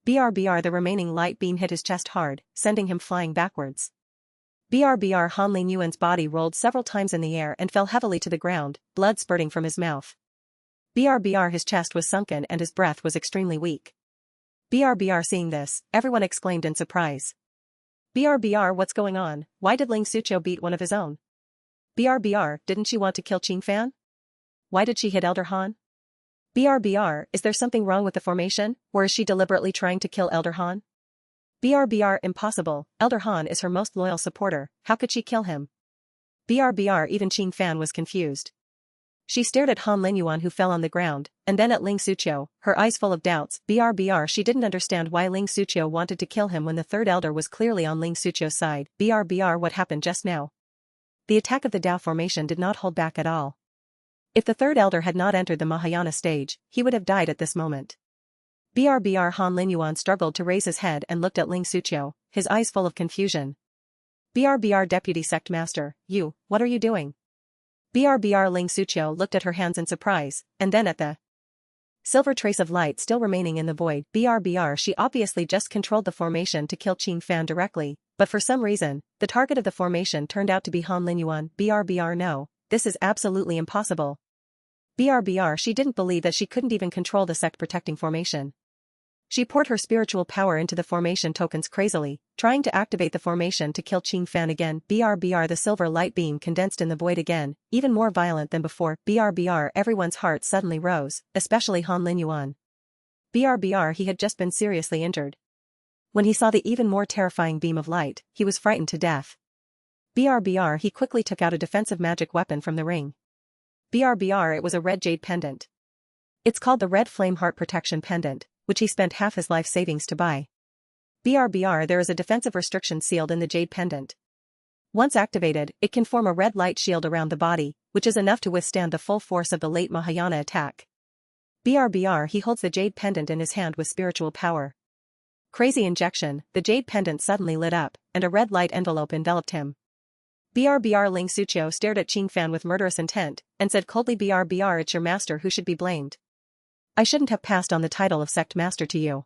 BRBR the remaining light beam hit his chest hard, sending him flying backwards. BRBR Han Linyuan's body rolled several times in the air and fell heavily to the ground, blood spurting from his mouth. BRBR his chest was sunken and his breath was extremely weak. BRBR seeing this, everyone exclaimed in surprise. BRBR what's going on, why did Ling Sucho beat one of his own? BRBR didn't she want to kill Chiyang Fan? Why did she hit Elder Han? BRBR is there something wrong with the formation, or is she deliberately trying to kill Elder Han? BRBR impossible, Elder Han is her most loyal supporter, how could she kill him? BRBR even Chiyang Fan was confused. She stared at Han Linyuan who fell on the ground, and then at Ling Sucho, her eyes full of doubts. BRBR she didn't understand why Ling Sucho wanted to kill him when the third elder was clearly on Ling Sucho's side. BRBR what happened just now? The attack of the Dao formation did not hold back at all. If the third elder had not entered the Mahayana stage, he would have died at this moment. BRBR Han Linyuan struggled to raise his head and looked at Ling Suqiu, his eyes full of confusion. BRBR Deputy Sect Master, what are you doing? BRBR Ling Suqiu looked at her hands in surprise, and then at the silver trace of light still remaining in the void. BRBR she obviously just controlled the formation to kill Qing Fan directly, but for some reason, the target of the formation turned out to be Han Linyuan. BRBR no, this is absolutely impossible. BRBR she didn't believe that she couldn't even control the sect protecting formation. She poured her spiritual power into the formation tokens crazily, trying to activate the formation to kill Qing Fan again. BRBR the silver light beam condensed in the void again, even more violent than before. BRBR everyone's heart suddenly rose, especially Han Linyuan. BRBR he had just been seriously injured. When he saw the even more terrifying beam of light, he was frightened to death. BRBR he quickly took out a defensive magic weapon from the ring. BRBR it was a red jade pendant. It's called the Red Flame Heart Protection Pendant, which he spent half his life savings to buy. BRBR there is a defensive restriction sealed in the jade pendant. Once activated, it can form a red light shield around the body, which is enough to withstand the full force of the late Mahayana attack. BRBR he holds the jade pendant in his hand with spiritual power. Crazy injection, the jade pendant suddenly lit up, and a red light envelope enveloped him. BRBR Ling Suqiu stared at Qing Fan with murderous intent, and said coldly, BRBR it's your master who should be blamed. I shouldn't have passed on the title of sect master to you.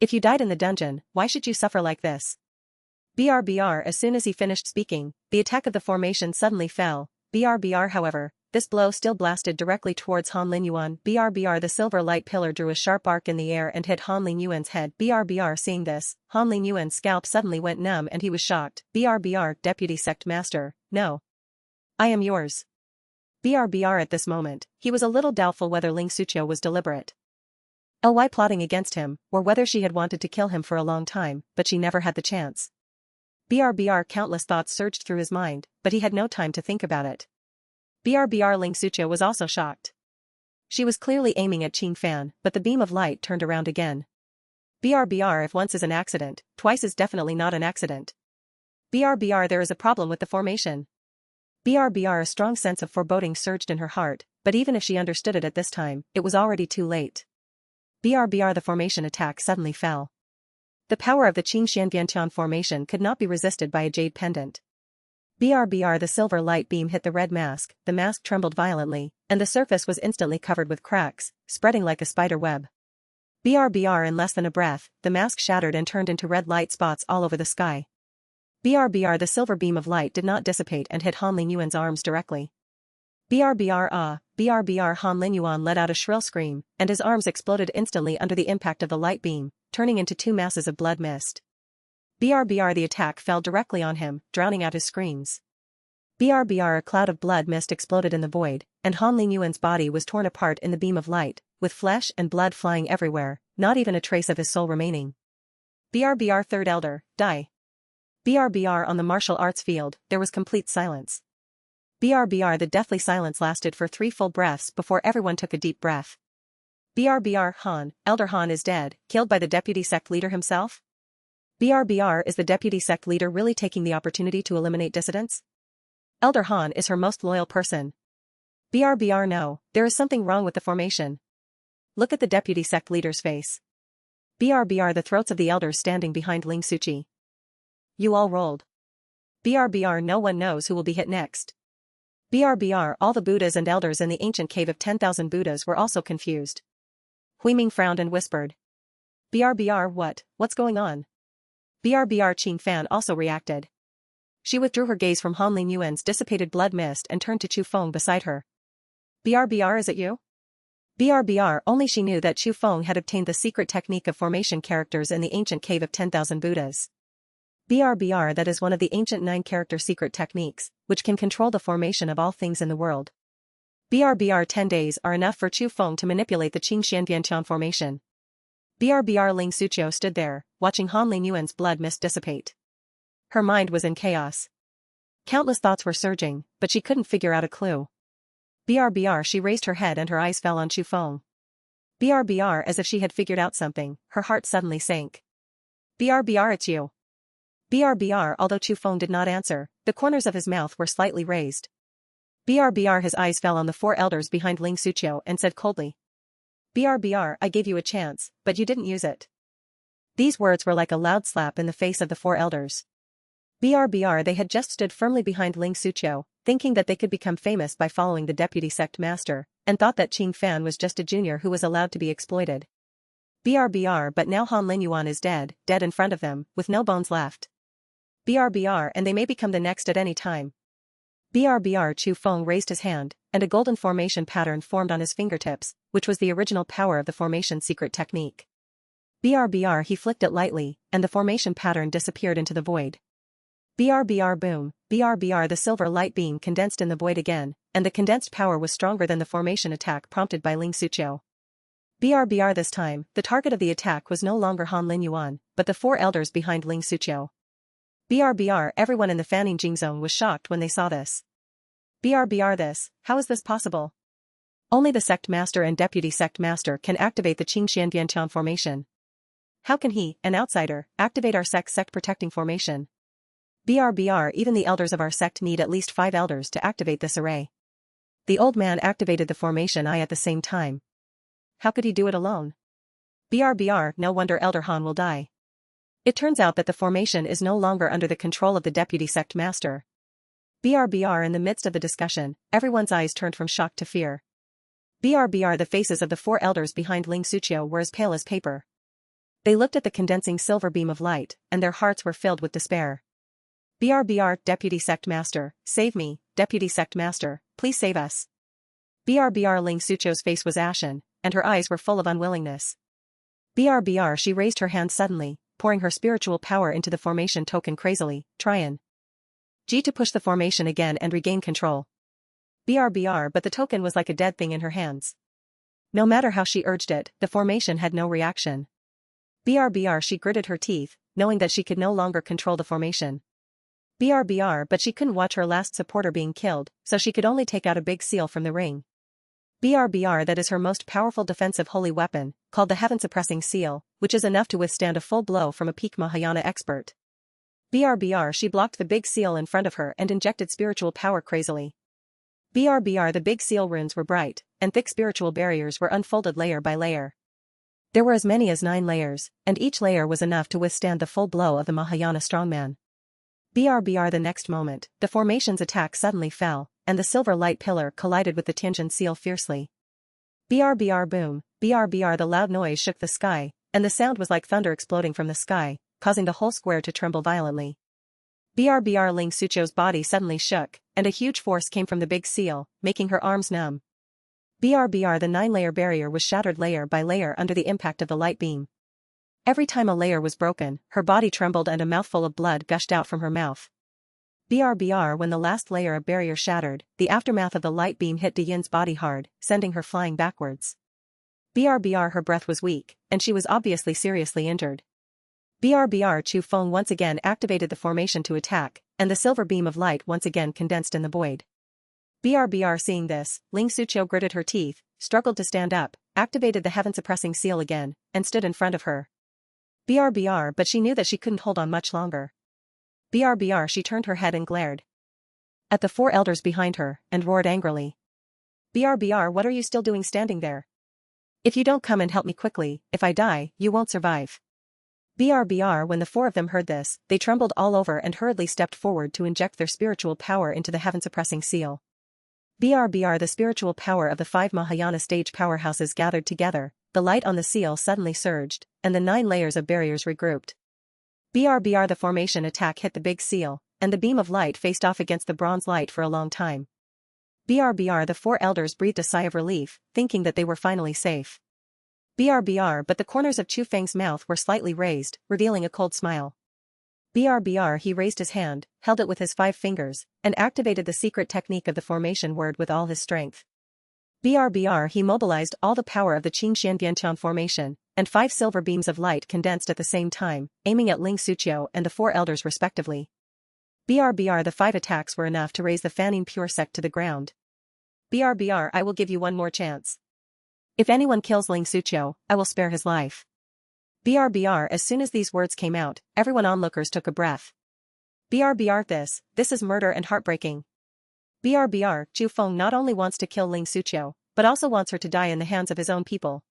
If you died in the dungeon, why should you suffer like this? BRBR as soon as he finished speaking, the attack of the formation suddenly fell. BRBR however, this blow still blasted directly towards Han Linyuan. BRBR the silver light pillar drew a sharp arc in the air and hit Han Linyuan's head. BRBR seeing this, Han Linyuan's scalp suddenly went numb and he was shocked. BRBR Deputy Sect Master, no. I am yours. BRBR at this moment, he was a little doubtful whether Ling Suqiu was deliberate. Ly plotting against him, or whether she had wanted to kill him for a long time, but she never had the chance. BRBR countless thoughts surged through his mind, but he had no time to think about it. BRBR Ling Suqiu was also shocked. She was clearly aiming at Qing Fan, but the beam of light turned around again. BRBR if once is an accident, twice is definitely not an accident. BRBR there is a problem with the formation. BRBR a strong sense of foreboding surged in her heart, but even if she understood it at this time, it was already too late. BRBR the formation attack suddenly fell. The power of the Qing Shanbiantian formation could not be resisted by a jade pendant. BRBR the silver light beam hit the red mask, the mask trembled violently, and the surface was instantly covered with cracks, spreading like a spider web. BRBR in less than a breath, the mask shattered and turned into red light spots all over the sky. BRBR the silver beam of light did not dissipate and hit Han Linyuan's arms directly. BRBR BRBR Han Linyuan let out a shrill scream, and his arms exploded instantly under the impact of the light beam, turning into two masses of blood mist. BRBR the attack fell directly on him, drowning out his screams. BRBR a cloud of blood mist exploded in the void, and Han Linyuan's body was torn apart in the beam of light, with flesh and blood flying everywhere, not even a trace of his soul remaining. BRBR Third Elder, die. BRBR on the martial arts field, there was complete silence. BRBR the deathly silence lasted for 3 full breaths before everyone took a deep breath. BRBR Han, Elder Han is dead, killed by the deputy sect leader himself? BRBR is the deputy sect leader really taking the opportunity to eliminate dissidents? Elder Han is her most loyal person. BRBR no, there is something wrong with the formation. Look at the deputy sect leader's face. BRBR the throats of the elders standing behind Ling Suqiu. You all rolled. BRBR no one knows who will be hit next. BRBR all the Buddhas and elders in the ancient cave of 10,000 Buddhas were also confused. Huiming frowned and whispered. BRBR what's going on? BRBR Qing Fan also reacted. She withdrew her gaze from Han Linyuan's dissipated blood mist and turned to Chu Feng beside her. BRBR is it you? BRBR only she knew that Chu Feng had obtained the secret technique of formation characters in the ancient cave of 10,000 Buddhas. BRBR that is one of the ancient 9-character secret techniques, which can control the formation of all things in the world. BRBR 10 days are enough for Chu Feng to manipulate the Qing Shanbiantian formation. BRBR Ling Suqiu stood there, watching Han Linyuan's blood mist dissipate. Her mind was in chaos. Countless thoughts were surging, but she couldn't figure out a clue. BRBR she raised her head and her eyes fell on Chu Feng. BRBR as if she had figured out something, her heart suddenly sank. BRBR it's you. BRBR although Chu Feng did not answer, the corners of his mouth were slightly raised. BRBR his eyes fell on the four elders behind Ling Suqiu and said coldly. BRBR, I gave you a chance, but you didn't use it. These words were like a loud slap in the face of the four elders. BRBR they had just stood firmly behind Ling Suqiu, thinking that they could become famous by following the deputy sect master, and thought that Ching Fan was just a junior who was allowed to be exploited. BRBR but now Han Linyuan is dead in front of them, with no bones left. BRBR and they may become the next at any time. BRBR Chu Feng raised his hand, and a golden formation pattern formed on his fingertips, which was the original power of the formation secret technique. BRBR he flicked it lightly, and the formation pattern disappeared into the void. BRBR boom, BRBR the silver light beam condensed in the void again, and the condensed power was stronger than the formation attack prompted by Ling Suqiu. BRBR this time, the target of the attack was no longer Han Linyuan, but the four elders behind Ling Suqiu. BRBR everyone in the Fanning Jing zone was shocked when they saw this. BRBR this, how is this possible? Only the sect master and deputy sect master can activate the Qingxian Biantian formation. How can he, an outsider, activate our sect protecting formation? BRBR even the elders of our sect need at least 5 elders to activate this array. The old man activated the formation I at the same time. How could he do it alone? BRBR no wonder Elder Han will die. It turns out that the formation is no longer under the control of the deputy sect master. BRBR in the midst of the discussion, everyone's eyes turned from shock to fear. BRBR the faces of the four elders behind Ling Suqiu were as pale as paper. They looked at the condensing silver beam of light, and their hearts were filled with despair. BRBR deputy sect master, save me, deputy sect master, please save us. BRBR Ling Suqiu's face was ashen, and her eyes were full of unwillingness. BRBR she raised her hand suddenly, pouring her spiritual power into the formation token crazily, Tryon. G to push the formation again and regain control. BRBR but the token was like a dead thing in her hands. No matter how she urged it, the formation had no reaction. BRBR she gritted her teeth, knowing that she could no longer control the formation. BRBR but she couldn't watch her last supporter being killed, so she could only take out a big seal from the ring. BRBR that is her most powerful defensive holy weapon, called the heaven-suppressing seal, which is enough to withstand a full blow from a peak Mahayana expert. BRBR she blocked the big seal in front of her and injected spiritual power crazily. BRBR the big seal runes were bright, and thick spiritual barriers were unfolded layer by layer. There were as many as 9 layers, and each layer was enough to withstand the full blow of the Mahayana strongman. BRBR the next moment, the formation's attack suddenly fell, and the silver light pillar collided with the Tianjin seal fiercely. BRBR boom, BRBR the loud noise shook the sky, and the sound was like thunder exploding from the sky, causing the whole square to tremble violently. BRBR Ling Suqiu's body suddenly shook, and a huge force came from the big seal, making her arms numb. BRBR the 9-layer barrier was shattered layer by layer under the impact of the light beam. Every time a layer was broken, her body trembled and a mouthful of blood gushed out from her mouth. BRBR when the last layer of barrier shattered, the aftermath of the light beam hit Diyin's body hard, sending her flying backwards. BRBR her breath was weak, and she was obviously seriously injured. BRBR Chu Feng once again activated the formation to attack, and the silver beam of light once again condensed in the void. BRBR seeing this, Ling Suqiu gritted her teeth, struggled to stand up, activated the heaven-suppressing seal again, and stood in front of her. BRBR but she knew that she couldn't hold on much longer. BRBR she turned her head and glared at the 4 elders behind her, and roared angrily. BRBR what are you still doing standing there? If you don't come and help me quickly, if I die, you won't survive. BRBR when the 4 of them heard this, they trembled all over and hurriedly stepped forward to inject their spiritual power into the heaven-suppressing seal. BRBR the spiritual power of the 5 Mahayana stage powerhouses gathered together, the light on the seal suddenly surged, and the 9 layers of barriers regrouped. BRBR the formation attack hit the big seal, and the beam of light faced off against the bronze light for a long time. BRBR the 4 elders breathed a sigh of relief, thinking that they were finally safe. BRBR but the corners of Chu Feng's mouth were slightly raised, revealing a cold smile. BRBR he raised his hand, held it with his 5 fingers, and activated the secret technique of the formation word with all his strength. BRBR he mobilized all the power of the Qingxian Biantian formation, and 5 silver beams of light condensed at the same time, aiming at Ling Suqiu and the 4 elders respectively. BRBR the 5 attacks were enough to raise the Fanning pure sect to the ground. BRBR I will give you one more chance. If anyone kills Ling Suqiu, I will spare his life. BRBR as soon as these words came out, everyone onlookers took a breath. BRBR this is murder and heartbreaking. BRBR, Chu Feng not only wants to kill Ling Suqiu, but also wants her to die in the hands of his own people.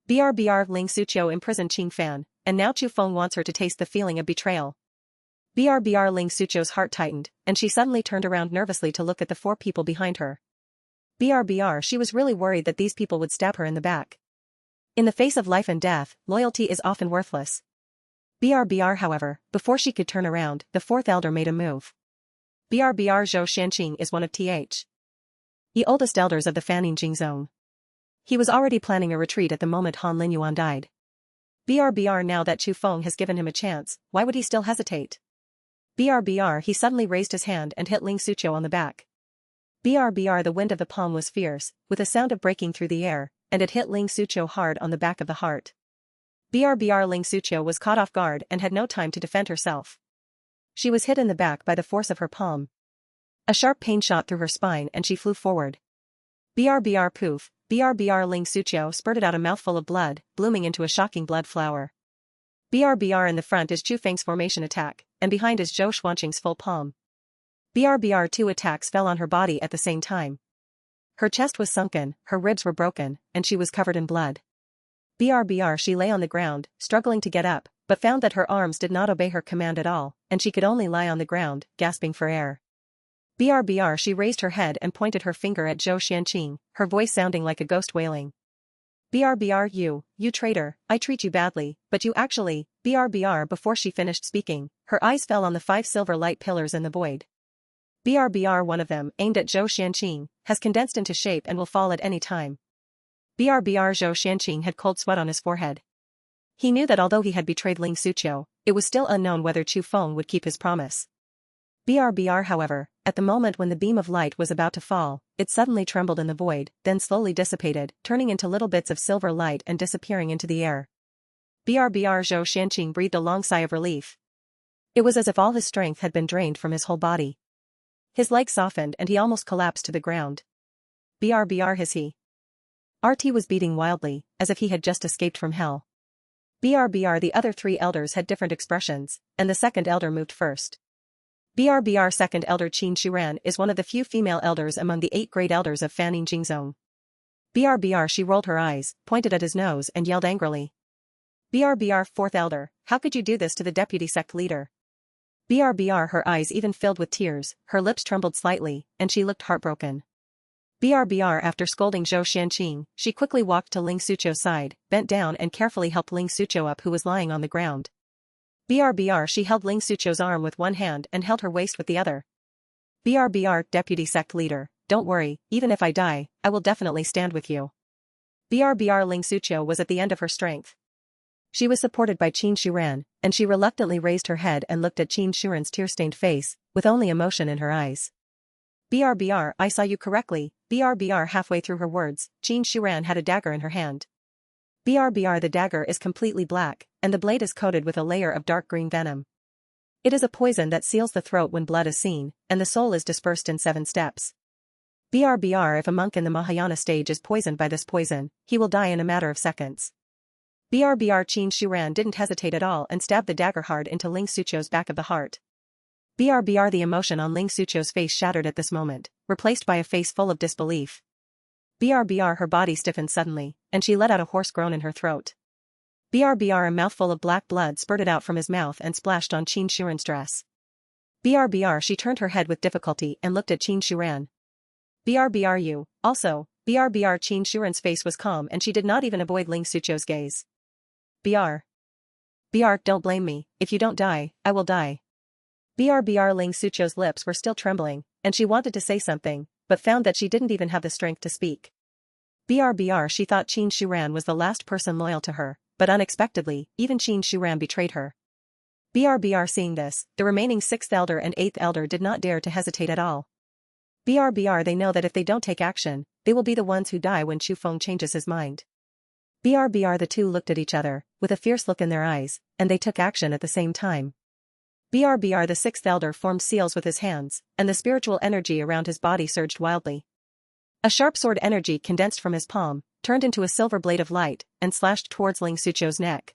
BRBR, Ling Suqiu imprisoned Qing Fan, and now Chu Feng wants her to taste the feeling of betrayal. BRBR, Ling Suqiu's heart tightened, and she suddenly turned around nervously to look at the 4 people behind her. BRBR, she was really worried that these people would stab her in the back. In the face of life and death, loyalty is often worthless. BRBR, however, before she could turn around, the 4th elder made a move. BRBR Zhao Xuelian is one of the oldest elders of the Fanning Jing zone. He was already planning a retreat at the moment Han Linyuan died. BRBR, now that Chu Feng has given him a chance, why would he still hesitate? BRBR, he suddenly raised his hand and hit Ling Suqiu on the back. BRBR, the wind of the palm was fierce, with a sound of breaking through the air, and it hit Ling Suqiu hard on the back of the heart. BRBR, Ling Suqiu was caught off guard and had no time to defend herself. She was hit in the back by the force of her palm. A sharp pain shot through her spine and she flew forward. BRBR poof, BRBR Ling Suqiu spurted out a mouthful of blood, blooming into a shocking blood flower. BRBR in the front is Chu Feng's formation attack, and behind is Zhao Xuelian's full palm. BRBR 2 attacks fell on her body at the same time. Her chest was sunken, her ribs were broken, and she was covered in blood. BRBR she lay on the ground, struggling to get up, but found that her arms did not obey her command at all, and she could only lie on the ground, gasping for air. BRBR she raised her head and pointed her finger at Zhao Xuelian, her voice sounding like a ghost wailing. BRBR you traitor, I treat you badly, but you actually, BRBR before she finished speaking, her eyes fell on the 5 silver light pillars in the void. BRBR one of them, aimed at Zhao Xuelian, has condensed into shape and will fall at any time. BRBR Zhao Xuelian had cold sweat on his forehead. He knew that although he had betrayed Ling Suqiu, it was still unknown whether Chu Feng would keep his promise. BRBR, however, at the moment when the beam of light was about to fall, it suddenly trembled in the void, then slowly dissipated, turning into little bits of silver light and disappearing into the air. BRBR Zhao Xuelian breathed a long sigh of relief. It was as if all his strength had been drained from his whole body. His legs softened and he almost collapsed to the ground. BRBR his he. RT was beating wildly, as if he had just escaped from hell. BRBR the other 3 elders had different expressions, and the 2nd elder moved first. BRBR 2nd elder Qin Shuran is one of the few female elders among the 8 great elders of Fanning Jing zone. BRBR she rolled her eyes, pointed at his nose and yelled angrily. BRBR 4th elder, how could you do this to the deputy sect leader? BRBR her eyes even filled with tears, her lips trembled slightly, and she looked heartbroken. BRBR after scolding Zhao Xuelian, she quickly walked to Ling Suqiu's side, bent down and carefully helped Ling Suqiu up who was lying on the ground. BRBR she held Ling Suqiu's arm with one hand and held her waist with the other. BRBR deputy sect leader, don't worry, even if I die, I will definitely stand with you. BRBR Ling Suqiu was at the end of her strength. She was supported by Qin Shuran, and she reluctantly raised her head and looked at Qin Shuran's tear-stained face, with only emotion in her eyes. BRBR, I saw you correctly. BRBR halfway through her words, Qin Shuran had a dagger in her hand. BRBR the dagger is completely black, and the blade is coated with a layer of dark green venom. It is a poison that seals the throat when blood is seen, and the soul is dispersed in 7 steps. BRBR if a monk in the Mahayana stage is poisoned by this poison, he will die in a matter of seconds. BRBR Qin Shuran didn't hesitate at all and stabbed the dagger hard into Ling Suqiu's back of the heart. BRBR the emotion on Ling Suqiu's face shattered at this moment, replaced by a face full of disbelief. BRBR her body stiffened suddenly, and she let out a hoarse groan in her throat. BRBR a mouthful of black blood spurted out from his mouth and splashed on Qin Shuran's dress. BRBR she turned her head with difficulty and looked at Qin Shuran. BRBR you, also, BRBR Qin Shuran's face was calm and she did not even avoid Ling Suqiu's gaze. BR, don't blame me, if you don't die, I will die. BRBR Ling Suqiu's lips were still trembling, and she wanted to say something, but found that she didn't even have the strength to speak. BRBR she thought Qin Shuran was the last person loyal to her, but unexpectedly, even Qin Shuran betrayed her. BRBR seeing this, the remaining 6th elder and 8th elder did not dare to hesitate at all. BRBR they know that if they don't take action, they will be the ones who die when Chu Feng changes his mind. BRBR the 2 looked at each other, with a fierce look in their eyes, and they took action at the same time. BRBR the 6th elder formed seals with his hands, and the spiritual energy around his body surged wildly. A sharp sword energy condensed from his palm, turned into a silver blade of light, and slashed towards Ling Suqiu's neck.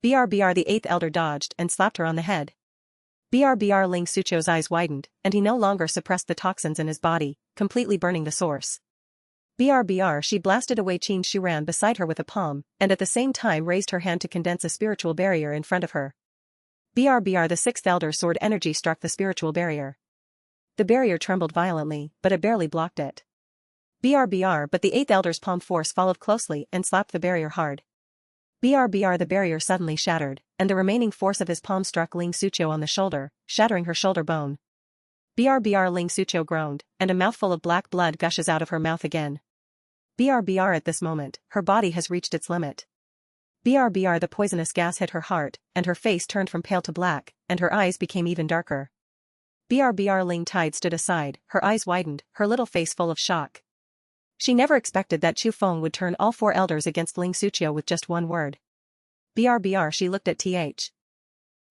BRBR the 8th elder dodged and slapped her on the head. BRBR Ling Sucho's eyes widened, and he no longer suppressed the toxins in his body, completely burning the source. BRBR she blasted away Qin Shi ran beside her with a palm, and at the same time raised her hand to condense a spiritual barrier in front of her. BRBR the sixth elder sword energy struck the spiritual barrier. The barrier trembled violently, but it barely blocked it. BRBR but the eighth elder's palm force followed closely and slapped the barrier hard. BRBR the barrier suddenly shattered, and the remaining force of his palm struck Ling Sucho on the shoulder, shattering her shoulder bone. BRBR Ling Sucho groaned, and a mouthful of black blood gushes out of her mouth again. BRBR at this moment, her body has reached its limit. BRBR the poisonous gas hit her heart, and her face turned from pale to black, and her eyes became even darker. BRBR Ling Tide stood aside, her eyes widened, her little face full of shock. She never expected that Chu Feng would turn all four elders against Ling Sucho with just one word. BRBR she looked at Th.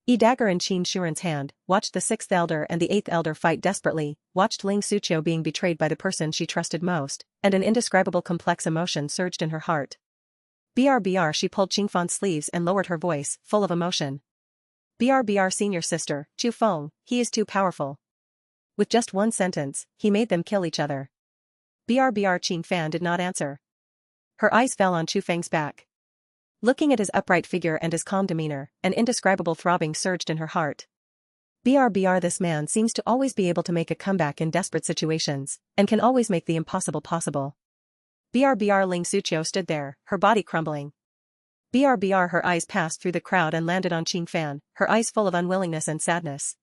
Dagger in Qin Shuren's hand, watched the sixth elder and the eighth elder fight desperately, watched Ling Sucho being betrayed by the person she trusted most, and an indescribable complex emotion surged in her heart. BRBR she pulled Qingfan's sleeves and lowered her voice, full of emotion. BRBR senior sister, Chu Feng, he is too powerful. With just one sentence, he made them kill each other. BRBR Qin Fan did not answer. Her eyes fell on Chu Feng's back. Looking at his upright figure and his calm demeanor, an indescribable throbbing surged in her heart. BRBR this man seems to always be able to make a comeback in desperate situations, and can always make the impossible possible. BRBR Ling Sucho stood there, her body crumbling. BRBR her eyes passed through the crowd and landed on Qin Fan, her eyes full of unwillingness and sadness.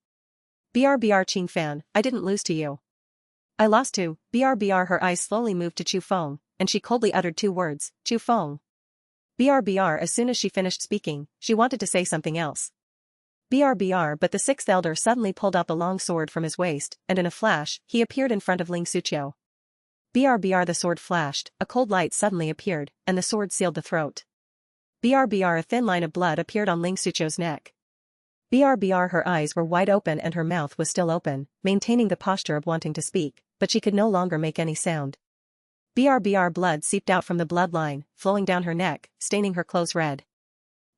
BRBR Qin Fan, I didn't lose to you. I lost to, BRBR her eyes slowly moved to Chu Feng, and she coldly uttered two words, Chu Feng. BRBR as soon as she finished speaking, she wanted to say something else. BRBR but the sixth elder suddenly pulled out the long sword from his waist, and in a flash, he appeared in front of Ling Sucho. BRBR the sword flashed, a cold light suddenly appeared, and the sword sealed the throat. BRBR a thin line of blood appeared on Ling Sucho's neck. BRBR her eyes were wide open and her mouth was still open, maintaining the posture of wanting to speak, but she could no longer make any sound. BRBR blood seeped out from the bloodline, flowing down her neck, staining her clothes red.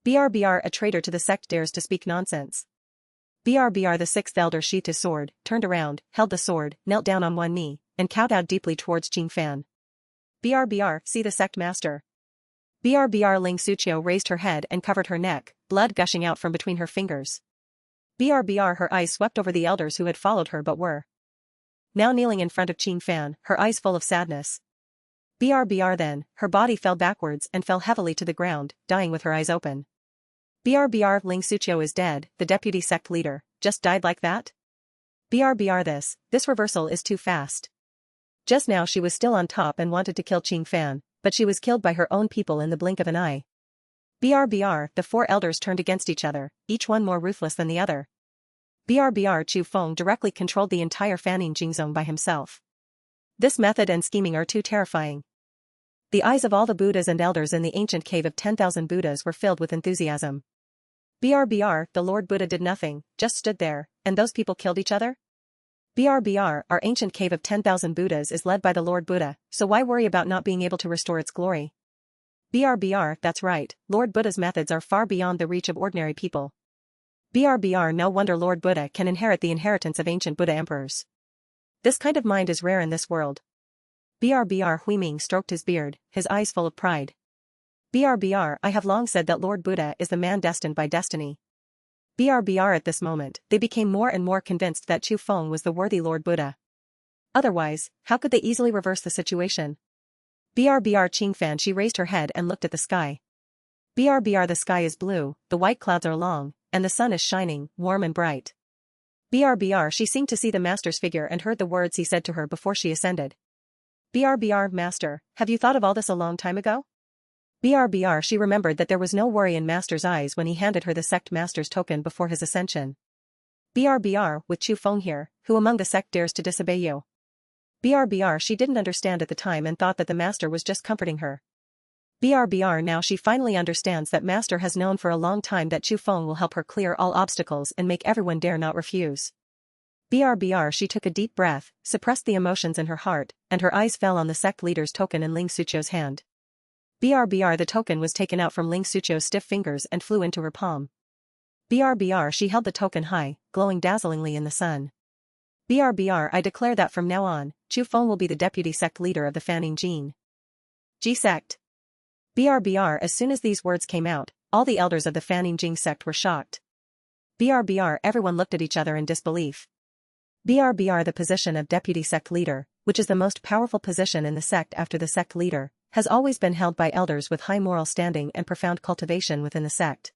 BRBR a traitor to the sect dares to speak nonsense. BRBR the sixth elder sheathed his sword, turned around, held the sword, knelt down on one knee, and kowtowed deeply towards Qin Fan. BRBR, see the sect master. BRBR Ling Sucho raised her head and covered her neck, blood gushing out from between her fingers. BRBR her eyes swept over the elders who had followed her but were now kneeling in front of Qin Fan, her eyes full of sadness. BRBR then, her body fell backwards and fell heavily to the ground, dying with her eyes open. BRBR Ling Sucho is dead, the deputy sect leader, just died like that? BRBR this reversal is too fast. Just now she was still on top and wanted to kill Qin Fan, but she was killed by her own people in the blink of an eye. BRBR the four elders turned against each other, each one more ruthless than the other. BRBR Chu Feng directly controlled the entire Fanning Jing zone by himself. This method and scheming are too terrifying. The eyes of all the Buddhas and elders in the ancient cave of 10,000 Buddhas were filled with enthusiasm. BRBR, the Lord Buddha did nothing, just stood there, and those people killed each other? BRBR, our ancient cave of 10,000 Buddhas is led by the Lord Buddha, so why worry about not being able to restore its glory? BRBR, that's right, Lord Buddha's methods are far beyond the reach of ordinary people. BRBR no wonder Lord Buddha can inherit the inheritance of ancient Buddha emperors. This kind of mind is rare in this world. BRBR Huiming stroked his beard, his eyes full of pride. BRBR I have long said that Lord Buddha is the man destined by destiny. BRBR at this moment, they became more and more convinced that Chu Feng was the worthy Lord Buddha. Otherwise, how could they easily reverse the situation? BRBR Qin Fan she raised her head and looked at the sky. BRBR the sky is blue, the white clouds are long, and the sun is shining, warm and bright. BRBR she seemed to see the master's figure and heard the words he said to her before she ascended. BRBR Master, have you thought of all this a long time ago? BRBR she remembered that there was no worry in master's eyes when he handed her the sect master's token before his ascension. BRBR with Chu Feng here, who among the sect dares to disobey you? BRBR she didn't understand at the time and thought that the master was just comforting her. BRBR now she finally understands that master has known for a long time that Chu Feng will help her clear all obstacles and make everyone dare not refuse. BRBR she took a deep breath, suppressed the emotions in her heart, and her eyes fell on the sect leader's token in Ling Sucho's hand. BRBR the token was taken out from Ling Sucho's stiff fingers and flew into her palm. BRBR, she held the token high, glowing dazzlingly in the sun. BRBR, I declare that from now on, Chu Feng will be the deputy sect leader of the Fanning Jin Ji sect. BRBR, as soon as these words came out, all the elders of the Fanning Jin sect were shocked. BRBR, everyone looked at each other in disbelief. BRBR, the position of deputy sect leader, which is the most powerful position in the sect after the sect leader, has always been held by elders with high moral standing and profound cultivation within the sect.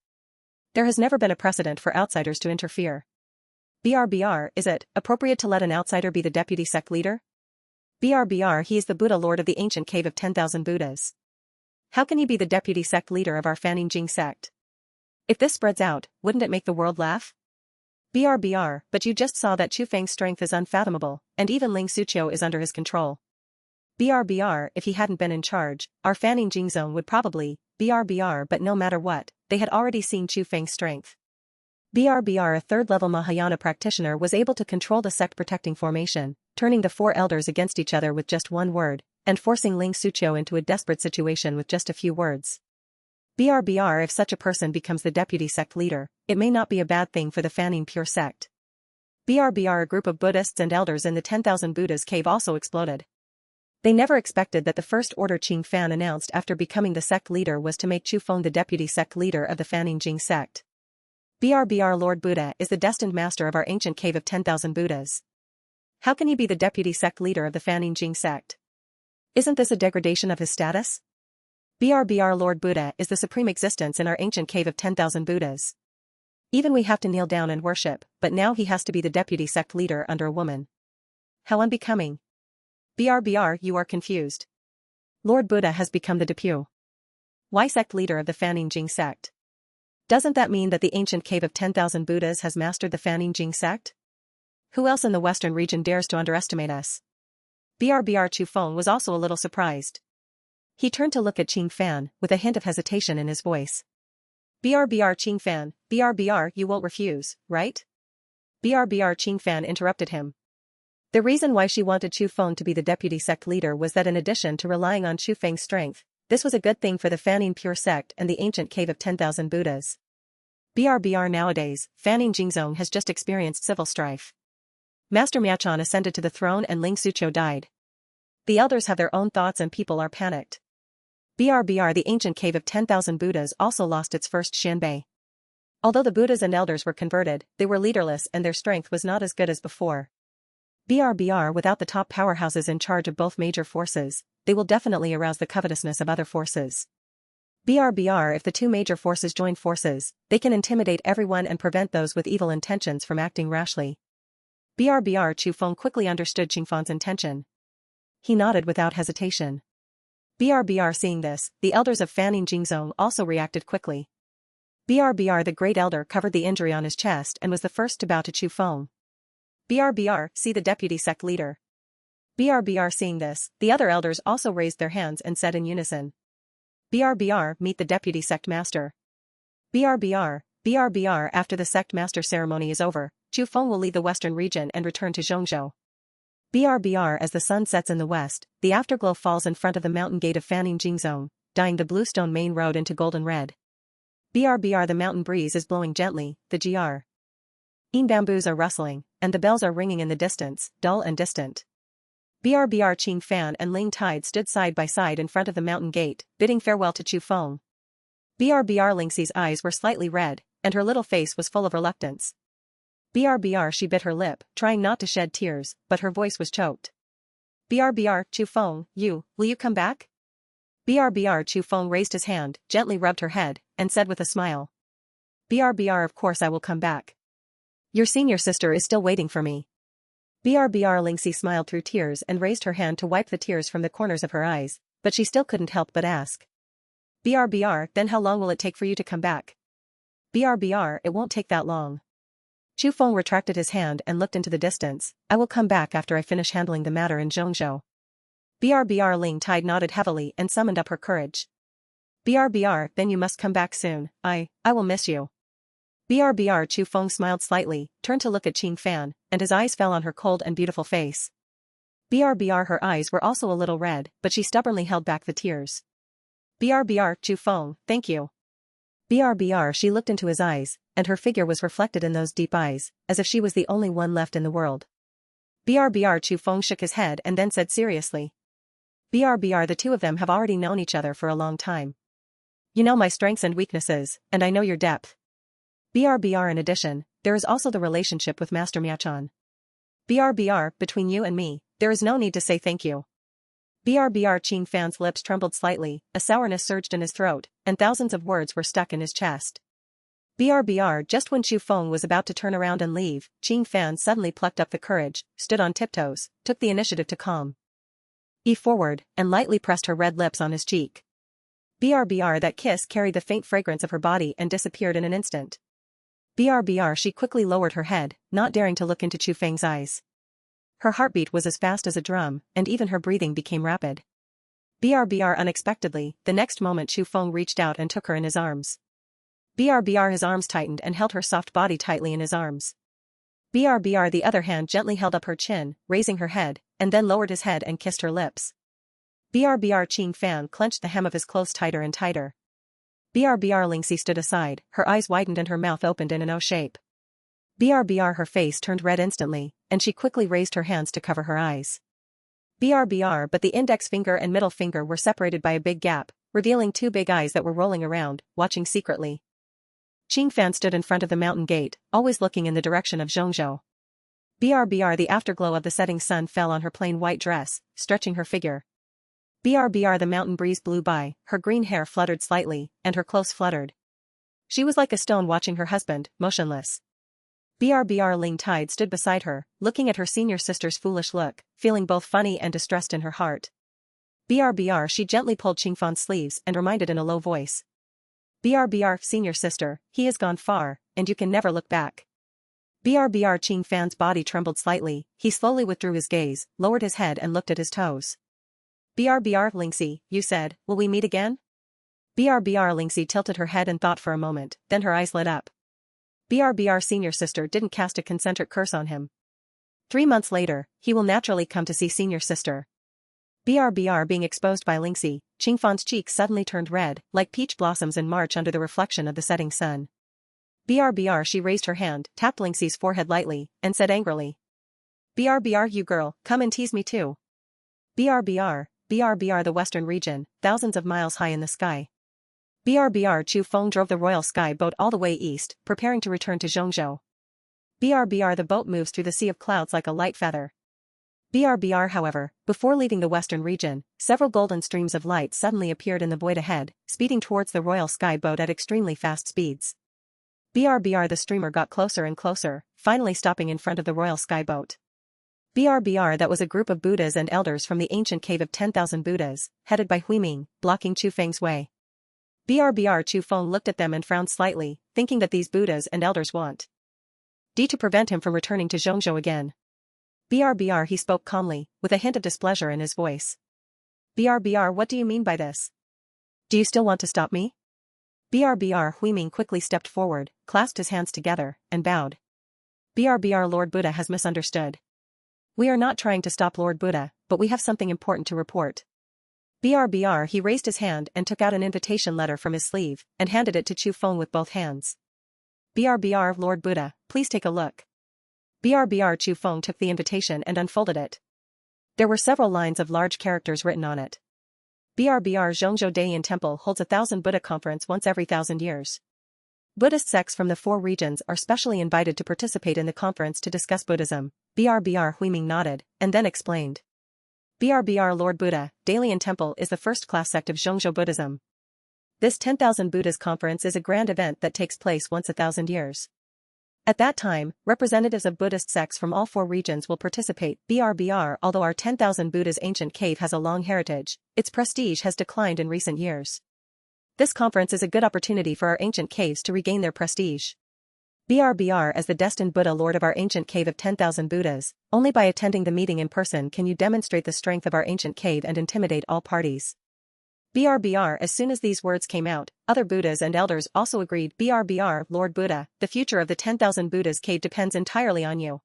There has never been a precedent for outsiders to interfere. BRBR, is it appropriate to let an outsider be the deputy sect leader? BRBR, he is the Buddha Lord of the ancient cave of 10,000 Buddhas. How can he be the deputy sect leader of our Fanning Jin sect? If this spreads out, wouldn't it make the world laugh? BRBR, but you just saw that Chu Feng's strength is unfathomable, and even Ling Suqiu is under his control. BRBR, if he hadn't been in charge, our Fanning Jin zone would probably, BRBR, but no matter what, they had already seen Chu Feng's strength. BRBR, a third-level Mahayana practitioner, was able to control the sect-protecting formation, turning the four elders against each other with just one word, and forcing Ling Suqiu into a desperate situation with just a few words. BRBR, if such a person becomes the deputy sect leader, it may not be a bad thing for the Fanning pure sect. BRBR, a group of Buddhists and elders in the 10,000 Buddhas cave also exploded. They never expected that the first order Qing Fan announced after becoming the sect leader was to make Chu Feng the deputy sect leader of the Fanning Jin sect. BRBR, Lord Buddha is the destined master of our ancient cave of 10,000 Buddhas. How can he be the deputy sect leader of the Fanning Jin sect? Isn't this a degradation of his status? BRBR, Lord Buddha is the supreme existence in our ancient cave of 10,000 Buddhas. Even we have to kneel down and worship, but now he has to be the deputy sect leader under a woman. How unbecoming. BRBR, you are confused. Lord Buddha has become the deputy sect leader of the Fanning Jin sect. Doesn't that mean that the ancient cave of 10,000 Buddhas has mastered the Fanning Jin sect? Who else in the western region dares to underestimate us? BRBR, Chu Feng was also a little surprised. He turned to look at Qing Fan, with a hint of hesitation in his voice. BRBR, Qing Fan, BRBR, you won't refuse, right? BRBR, Qing Fan interrupted him. The reason why she wanted Chu Feng to be the deputy sect leader was that in addition to relying on Chu Feng's strength, this was a good thing for the Fanning pure sect and the ancient cave of 10,000 Buddhas. BRBR, nowadays, Fanning Jin zone has just experienced civil strife. Master Miachan ascended to the throne and Ling Suqiu died. The elders have their own thoughts and people are panicked. BRBR, the ancient cave of 10,000 Buddhas also lost its first Xianbei. Although the Buddhas and elders were converted, they were leaderless and their strength was not as good as before. BRBR, without the top powerhouses in charge of both major forces, they will definitely arouse the covetousness of other forces. BRBR, if the two major forces join forces, they can intimidate everyone and prevent those with evil intentions from acting rashly. BRBR, Chu Feng quickly understood Qing Fan's intention. He nodded without hesitation. BRBR, seeing this, the elders of Fanning Jin zone also reacted quickly. BRBR, the great elder, covered the injury on his chest and was the first to bow to Chu Feng. BRBR, see the deputy sect leader. BRBR, seeing this, the other elders also raised their hands and said in unison. BRBR, meet the deputy sect master. BRBR, BRBR, after the sect master ceremony is over, Chu Feng will leave the western region and return to Zhongzhou. BRBR, as the sun sets in the west, the afterglow falls in front of the mountain gate of Fanning Jin zone, dyeing the bluestone main road into golden red. BRBR, the mountain breeze is blowing gently, the bamboos are rustling, and the bells are ringing in the distance, dull and distant. BRBR, Qing Fan and Ling Tide stood side by side in front of the mountain gate, bidding farewell to Chu Feng. BRBR, Lingxi's eyes were slightly red, and her little face was full of reluctance. BRBR, she bit her lip, trying not to shed tears, but her voice was choked. BRBR, Chu Feng, will you come back? BRBR, Chu Feng raised his hand, gently rubbed her head, and said with a smile. BRBR, of course I will come back. Your senior sister is still waiting for me. BRBR, Lingxi smiled through tears and raised her hand to wipe the tears from the corners of her eyes, but she still couldn't help but ask. BRBR, then how long will it take for you to come back? BRBR, it won't take that long. Chu Feng retracted his hand and looked into the distance. I will come back after I finish handling the matter in Zhongzhou. BRBR, Ling Tide nodded heavily and summoned up her courage. BRBR, then you must come back soon. I will miss you. BRBR, Chu Feng smiled slightly, turned to look at Qing Fan, and his eyes fell on her cold and beautiful face. BRBR, her eyes were also a little red, but she stubbornly held back the tears. BRBR, Chu Feng, thank you. BRBR, she looked into his eyes, and her figure was reflected in those deep eyes, as if she was the only one left in the world. BRBR, Chu Feng shook his head and then said seriously. BRBR, the two of them have already known each other for a long time. You know my strengths and weaknesses, and I know your depth. BRBR, in addition, there is also the relationship with Master Miachan. BRBR, between you and me, there is no need to say thank you. BRBR, Chiyang Fan's lips trembled slightly, a sourness surged in his throat, and thousands of words were stuck in his chest. BRBR, just when Chu Feng was about to turn around and leave, Chiyang Fan suddenly plucked up the courage, stood on tiptoes, took the initiative to calm forward, and lightly pressed her red lips on his cheek. BRBR, that kiss carried the faint fragrance of her body and disappeared in an instant. BRBR, she quickly lowered her head, not daring to look into Chu Feng's eyes. Her heartbeat was as fast as a drum, and even her breathing became rapid. BRBR, unexpectedly, the next moment Chu Feng reached out and took her in his arms. BRBR, his arms tightened and held her soft body tightly in his arms. BRBR, the other hand gently held up her chin, raising her head, and then lowered his head and kissed her lips. BRBR, Chiyang Fan clenched the hem of his clothes tighter and tighter. BRBR, Lingxi stood aside, her eyes widened and her mouth opened in an O shape. BRBR, her face turned red instantly, and she quickly raised her hands to cover her eyes. BRBR, but the index finger and middle finger were separated by a big gap, revealing two big eyes that were rolling around, watching secretly. Chiyang Fan stood in front of the mountain gate, always looking in the direction of Zhongzhou. BRBR, the afterglow of the setting sun fell on her plain white dress, stretching her figure. BRBR, the mountain breeze blew by, her green hair fluttered slightly, and her clothes fluttered. She was like a stone watching her husband, motionless. BRBR, Ling Tide stood beside her, looking at her senior sister's foolish look, feeling both funny and distressed in her heart. BRBR, she gently pulled Chiyang Fan's sleeves and reminded in a low voice. BRBR, senior sister, he has gone far, and you can never look back. BRBR, Chiyang Fan's body trembled slightly, he slowly withdrew his gaze, lowered his head and looked at his toes. BRBR, Lingxi, you said, will we meet again? BRBR, Lingxi tilted her head and thought for a moment, then her eyes lit up. BRBR, senior sister didn't cast a concentric curse on him. 3 months later, he will naturally come to see senior sister. BRBR, being exposed by Lingxi, Chiyang Fan's cheeks suddenly turned red, like peach blossoms in March under the reflection of the setting sun. BRBR, she raised her hand, tapped Lingxi's forehead lightly, and said angrily. BRBR, you girl, come and tease me too. BRBR, the western region, thousands of miles high in the sky. BRBR, Chu Feng drove the royal sky boat all the way east, preparing to return to Zhongzhou. BRBR, the boat moves through the sea of clouds like a light feather. BRBR, however, before leaving the western region, several golden streams of light suddenly appeared in the void ahead, speeding towards the royal sky boat at extremely fast speeds. BRBR, the streamer got closer and closer, finally stopping in front of the royal sky boat. BRBR, that was a group of Buddhas and elders from the ancient cave of 10,000 Buddhas, headed by Huiming, blocking Chu Feng's way. BRBR, Chu Feng looked at them and frowned slightly, thinking that these Buddhas and elders want to prevent him from returning to Zhongzhou again. BRBR, he spoke calmly, with a hint of displeasure in his voice. BRBR, what do you mean by this? Do you still want to stop me? BRBR, Huiming quickly stepped forward, clasped his hands together, and bowed. BRBR, Lord Buddha has misunderstood. We are not trying to stop Lord Buddha, but we have something important to report. BRBR, he raised his hand and took out an invitation letter from his sleeve, and handed it to Chu Feng with both hands. BRBR, Lord Buddha, please take a look. BRBR, Chu Feng took the invitation and unfolded it. There were several lines of large characters written on it. BRBR, Zhongzhou Dayin Temple holds a 1000 Buddha conference once every 1000 years. Buddhist sects from the 4 regions are specially invited to participate in the conference to discuss Buddhism. BRBR, Huiming nodded, and then explained. BRBR, Lord Buddha, Dalian Temple is the first-class sect of Zhongzhou Buddhism. This 10,000 Buddhas conference is a grand event that takes place once a 1000 years. At that time, representatives of Buddhist sects from all 4 regions will participate. BRBR, although our 10,000 Buddhas ancient cave has a long heritage, its prestige has declined in recent years. This conference is a good opportunity for our ancient caves to regain their prestige. BRBR, as the destined Buddha Lord of our ancient cave of 10,000 Buddhas, only by attending the meeting in person can you demonstrate the strength of our ancient cave and intimidate all parties. BRBR, as soon as these words came out, other Buddhas and elders also agreed. BRBR, Lord Buddha, the future of the 10,000 Buddhas cave depends entirely on you.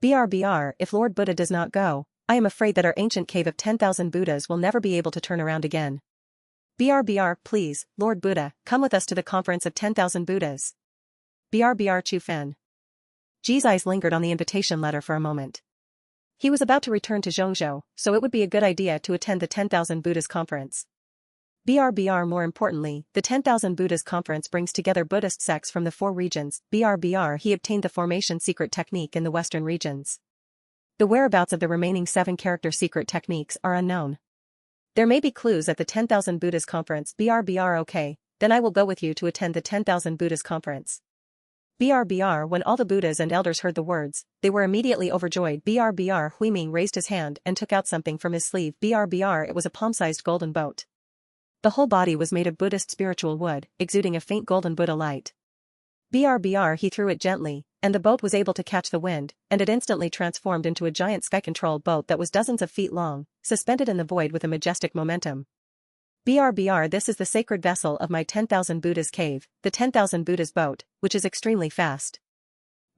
BRBR, if Lord Buddha does not go, I am afraid that our ancient cave of 10,000 Buddhas will never be able to turn around again. BRBR, please, Lord Buddha, come with us to the conference of 10,000 Buddhas. BRBR Chu Feng. Ji's eyes lingered on the invitation letter for a moment. He was about to return to Zhongzhou, so it would be a good idea to attend the 10,000 Buddhas conference. BRBR, more importantly, the 10,000 Buddhas conference brings together Buddhist sects from the 4 regions. BRBR, he obtained the formation secret technique in the western regions. The whereabouts of the remaining 7 character secret techniques are unknown. There may be clues at the 10,000 Buddhas conference. BRBR, okay, then I will go with you to attend the 10,000 Buddhas conference. BRBR, when all the Buddhas and elders heard the words, they were immediately overjoyed. BRBR, Huiming raised his hand and took out something from his sleeve. BRBR, it was a palm-sized golden boat. The whole body was made of Buddhist spiritual wood, exuding a faint golden Buddha light. BRBR, he threw it gently, and the boat was able to catch the wind, and it instantly transformed into a giant sky-controlled boat that was dozens of feet long, suspended in the void with a majestic momentum. BRBR, this is the sacred vessel of my 10,000 Buddhas cave, the 10,000 Buddhas boat, which is extremely fast.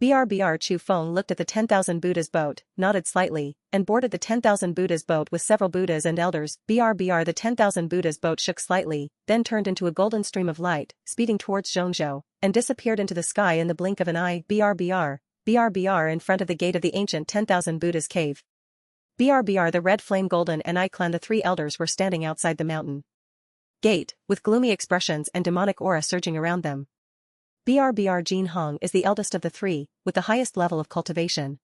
BRBR Chu Feng looked at the 10,000 Buddhas boat, nodded slightly, and boarded the 10,000 Buddhas boat with several Buddhas and elders. BRBR, the 10,000 Buddhas boat shook slightly, then turned into a golden stream of light, speeding towards Zhongzhou, and disappeared into the sky in the blink of an eye. BRBR in front of the gate of the ancient 10,000 Buddhas cave. BRBR, the red flame golden and I clan, the 3 elders were standing outside the mountain gate, with gloomy expressions and demonic aura surging around them. BRBR Jin Hong is the eldest of the 3, with the highest level of cultivation.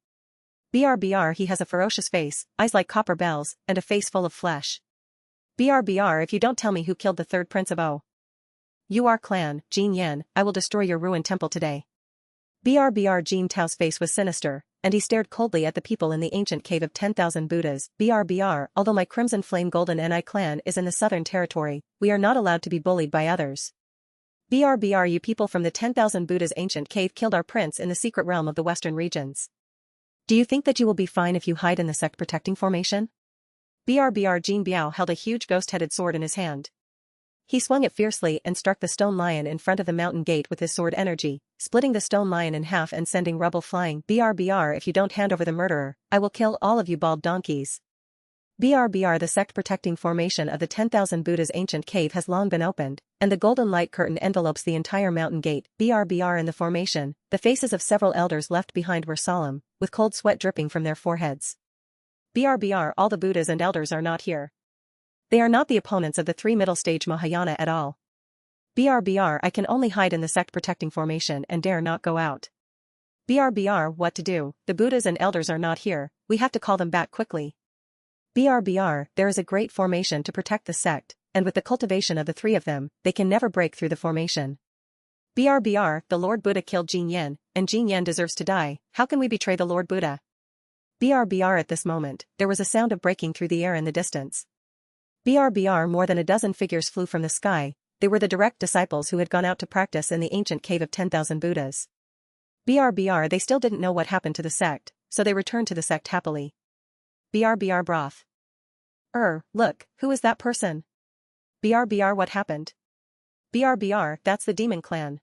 BRBR, he has a ferocious face, eyes like copper bells, and a face full of flesh. BRBR, if you don't tell me who killed the 3rd prince of Yuar clan, Jin Yan, I will destroy your ruined temple today. BRBR Jin Tao's face was sinister, and he stared coldly at the people in the ancient cave of 10,000 Buddhas. BRBR, although my crimson flame golden Ni clan is in the southern territory, we are not allowed to be bullied by others. BRBR, you people from the 10,000 Buddhas ancient cave killed our prince in the secret realm of the western regions. Do you think that you will be fine if you hide in the sect protecting formation? BRBR Jin Biao held a huge ghost-headed sword in his hand. He swung it fiercely and struck the stone lion in front of the mountain gate with his sword energy, splitting the stone lion in half and sending rubble flying. BRBR, if you don't hand over the murderer, I will kill all of you bald donkeys. BRBR, the sect protecting formation of the 10,000 Buddhas ancient cave has long been opened, and the golden light curtain envelopes the entire mountain gate. BRBR, in the formation, the faces of several elders left behind were solemn, with cold sweat dripping from their foreheads. BRBR, all the Buddhas and elders are not here. They are not the opponents of the 3 middle stage Mahayana at all. BRBR, I can only hide in the sect protecting formation and dare not go out. BRBR, what to do? The Buddhas and elders are not here, we have to call them back quickly. BRBR, there is a great formation to protect the sect, and with the cultivation of the 3 of them, they can never break through the formation. BRBR, the Lord Buddha killed Jin Yan, and Jin Yan deserves to die. How can we betray the Lord Buddha? BRBR, at this moment, there was a sound of breaking through the air in the distance. BRBR, more than a dozen figures flew from the sky. They were the direct disciples who had gone out to practice in the ancient cave of 10,000 Buddhas. BRBR, they still didn't know what happened to the sect, so they returned to the sect happily. BRBR broth. Look, who is that person? BRBR, what happened? BRBR, that's the demon clan.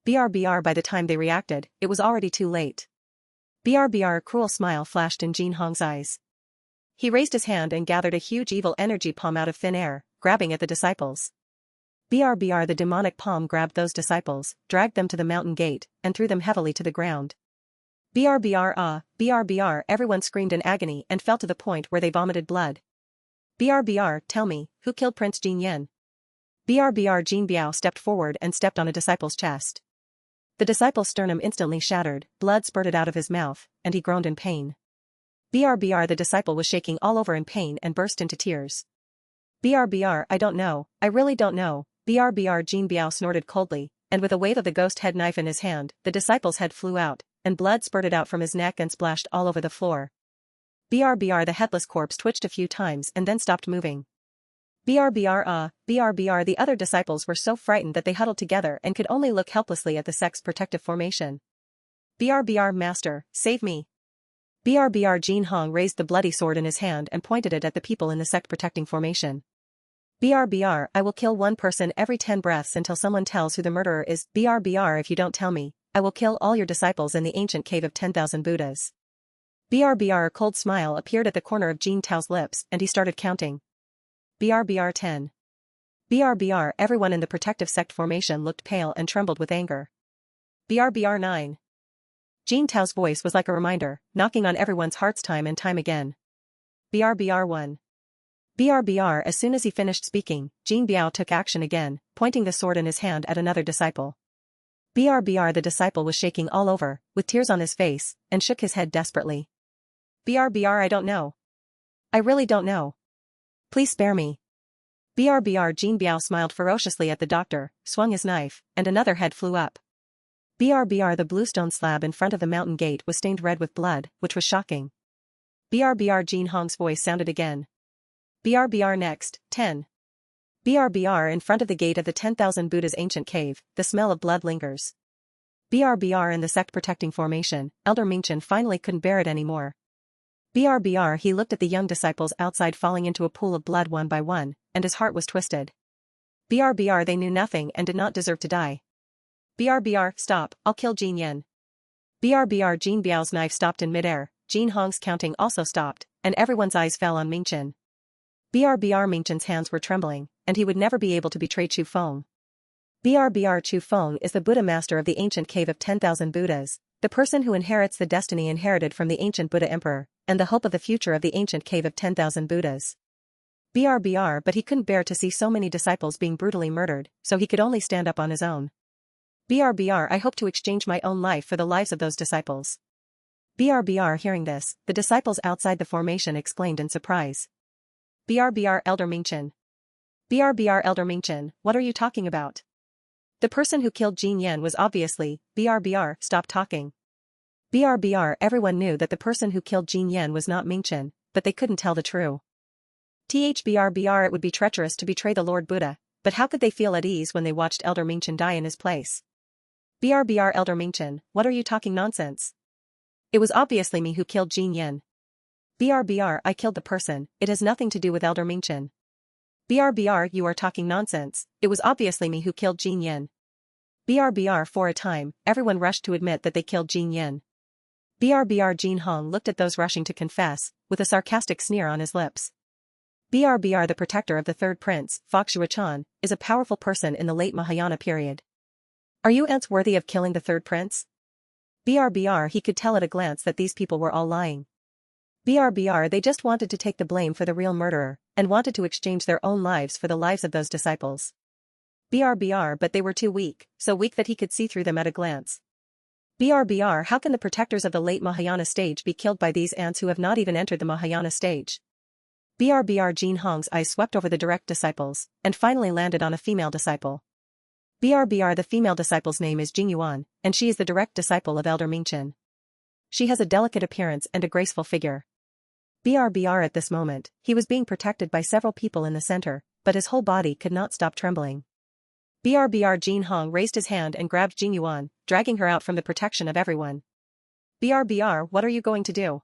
BRBR, by the time they reacted, it was already too late. BRBR, a cruel smile flashed in Jin Hong's eyes. He raised his hand and gathered a huge evil energy palm out of thin air, grabbing at the disciples. BRBR, the demonic palm grabbed those disciples, dragged them to the mountain gate, and threw them heavily to the ground. BRBR, everyone screamed in agony and fell to the point where they vomited blood. BRBR, tell me, who killed Prince Jin Yan? BRBR Jin Biao stepped forward and stepped on a disciple's chest. The disciple's sternum instantly shattered, blood spurted out of his mouth, and he groaned in pain. BRBR, the disciple was shaking all over in pain and burst into tears. BRBR, I don't know, I really don't know. BRBR Jin Biao snorted coldly, and with a wave of the ghost head knife in his hand, the disciple's head flew out, and blood spurted out from his neck and splashed all over the floor. BRBR, the headless corpse twitched a few times and then stopped moving. BRBR, the other disciples were so frightened that they huddled together and could only look helplessly at the sect's protective formation. BRBR, master, save me. BRBR Jin Hong raised the bloody sword in his hand and pointed it at the people in the sect protecting formation. BRBR, I will kill one person every 10 breaths until someone tells who the murderer is. BRBR, if you don't tell me, I will kill all your disciples in the ancient cave of 10,000 Buddhas. BRBR, a cold smile appeared at the corner of Jin Tao's lips and he started counting. BRBR 10. BRBR, everyone in the protective sect formation looked pale and trembled with anger. BRBR 9. Jin Tao's voice was like a reminder, knocking on everyone's hearts time and time again. BRBR 1. BRBR. As soon as he finished speaking, Jin Biao took action again, pointing the sword in his hand at another disciple. BRBR. The disciple was shaking all over, with tears on his face, and shook his head desperately. BRBR. I don't know. I really don't know. Please spare me. BRBR. Jin Biao smiled ferociously at the doctor, swung his knife, and another head flew up. BRBR. The bluestone slab in front of the mountain gate was stained red with blood, which was shocking. BRBR. Jin Hong's voice sounded again. BRBR. Next, 10. BRBR. In front of the gate of the 10,000 Buddha's ancient cave, the smell of blood lingers. BRBR. In the sect protecting formation, Elder Mingchen finally couldn't bear it anymore. BRBR. He looked at the young disciples outside falling into a pool of blood one by one, and his heart was twisted. BRBR. They knew nothing and did not deserve to die. BRBR. Stop, I'll kill Jin Yen. BRBR. Jin Biao's knife stopped in midair, Jin Hong's counting also stopped, and everyone's eyes fell on Mingchen. BRBR. Mingchen's hands were trembling, and he would never be able to betray Chu Feng. BRBR. Chu Feng is the Buddha master of the ancient cave of 10,000 Buddhas, the person who inherits the destiny inherited from the ancient Buddha Emperor, and the hope of the future of the ancient cave of 10,000 Buddhas. BRBR. But he couldn't bear to see so many disciples being brutally murdered, so he could only stand up on his own. BRBR. I hope to exchange my own life for the lives of those disciples. BRBR. Hearing this, the disciples outside the formation exclaimed in surprise. BRBR. Elder Mingchen. BRBR. Elder Mingchen, what are you talking about? The person who killed Jin Yen was obviously, BRBR. Stop talking. BRBR. Everyone knew that the person who killed Jin Yen was not Mingchen, but they couldn't tell the truth. BRBR. It would be treacherous to betray the Lord Buddha, but how could they feel at ease when they watched Elder Mingchen die in his place? BRBR. Elder Mingchen, what are you talking nonsense? It was obviously me who killed Jin Yen. BRBR. I killed the person, it has nothing to do with Elder Mingchen. BRBR. You are talking nonsense, it was obviously me who killed Jin Yen. BRBR. For a time, everyone rushed to admit that they killed Jin Yen. BRBR. Jin Hong looked at those rushing to confess, with a sarcastic sneer on his lips. BRBR. The protector of the third prince, Fox Xuechan, is a powerful person in the late Mahayana period. Are you ants worthy of killing the third prince? BRBR. He could tell at a glance that these people were all lying. BRBR. They just wanted to take the blame for the real murderer, and wanted to exchange their own lives for the lives of those disciples. BRBR. But they were too weak, so weak that he could see through them at a glance. BRBR. How can the protectors of the late Mahayana stage be killed by these ants who have not even entered the Mahayana stage? BRBR. Jin Hong's eyes swept over the direct disciples, and finally landed on a female disciple. BRBR. The female disciple's name is Jingyuan, and she is the direct disciple of Elder Mingchen. She has a delicate appearance and a graceful figure. BRBR. At this moment, he was being protected by several people in the center, but his whole body could not stop trembling. BRBR. Jin Hong raised his hand and grabbed Jingyuan, dragging her out from the protection of everyone. BRBR. What are you going to do?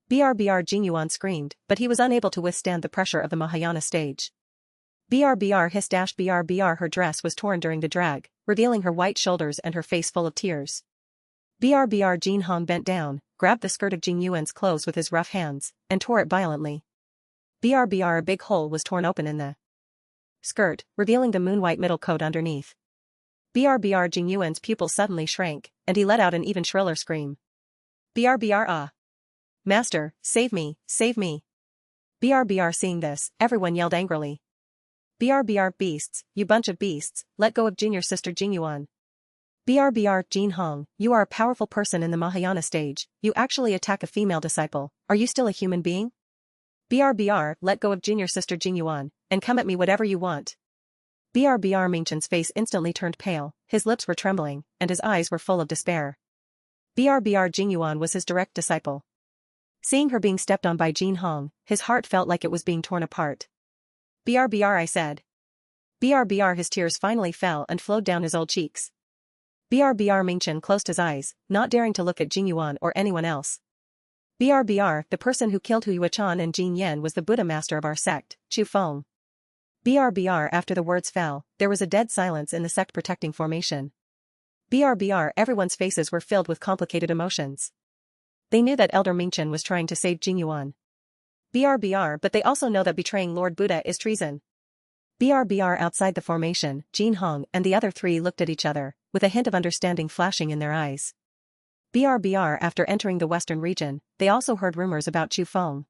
BRBR. Jingyuan screamed, but he was unable to withstand the pressure of the Mahayana stage. BRBR. Hissed. BRBR. Her dress was torn during the drag, revealing her white shoulders and her face full of tears. BRBR. Jin Hong bent down, grabbed the skirt of Jingyuan's clothes with his rough hands, and tore it violently. BRBR. A big hole was torn open in the skirt, revealing the moon-white middle coat underneath. BRBR. Jingyuan's pupils suddenly shrank, and he let out an even shriller scream. BRBR. Ah! Master, save me, save me! BRBR. Seeing this, everyone yelled angrily. BRBR. Beasts, you bunch of beasts, let go of Junior sister Jingyuan. BRBR. Jin Hong, you are a powerful person in the Mahayana stage, you actually attack a female disciple, are you still a human being? BRBR. Let go of Junior sister Jingyuan, and come at me whatever you want. BRBR. Mingchen's face instantly turned pale, his lips were trembling, and his eyes were full of despair. BRBR. Jingyuan was his direct disciple. Seeing her being stepped on by Jin Hong, his heart felt like it was being torn apart. BRBR. I said. BRBR. His tears finally fell and flowed down his old cheeks. BRBR. Mingchen closed his eyes, not daring to look at Jingyuan or anyone else. BRBR. The person who killed Huiyuechan and Jin Yen was the Buddha master of our sect, Chu Feng. BRBR. After the words fell, there was a dead silence in the sect protecting formation. BRBR. Everyone's faces were filled with complicated emotions. They knew that Elder Mingchen was trying to save Jingyuan. BRBR. But they also know that betraying Lord Buddha is treason. BRBR outside the formation, Jin Hong and the other three looked at each other, with a hint of understanding flashing in their eyes. BRBR after entering the western region, they also heard rumors about Chu Feng.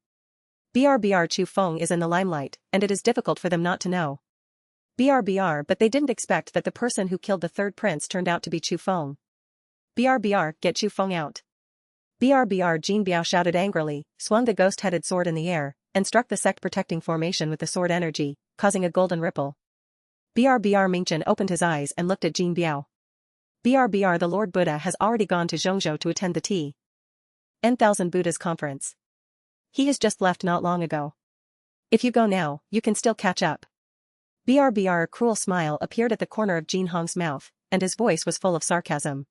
BRBR Chu Feng is in the limelight, and it is difficult for them not to know. BRBR but they didn't expect that the person who killed the third prince turned out to be Chu Feng. BRBR, get Chu Feng out. BRBR Jin Biao shouted angrily, swung the ghost-headed sword in the air, and struck the sect-protecting formation with the sword energy, causing a golden ripple. BRBR Mingchen opened his eyes and looked at Jin Biao. BRBR the Lord Buddha has already gone to Zhongzhou to attend the N1000 Buddha's conference. He has just left not long ago. If you go now, you can still catch up. BRBR a cruel smile appeared at the corner of Jin Hong's mouth, and his voice was full of sarcasm.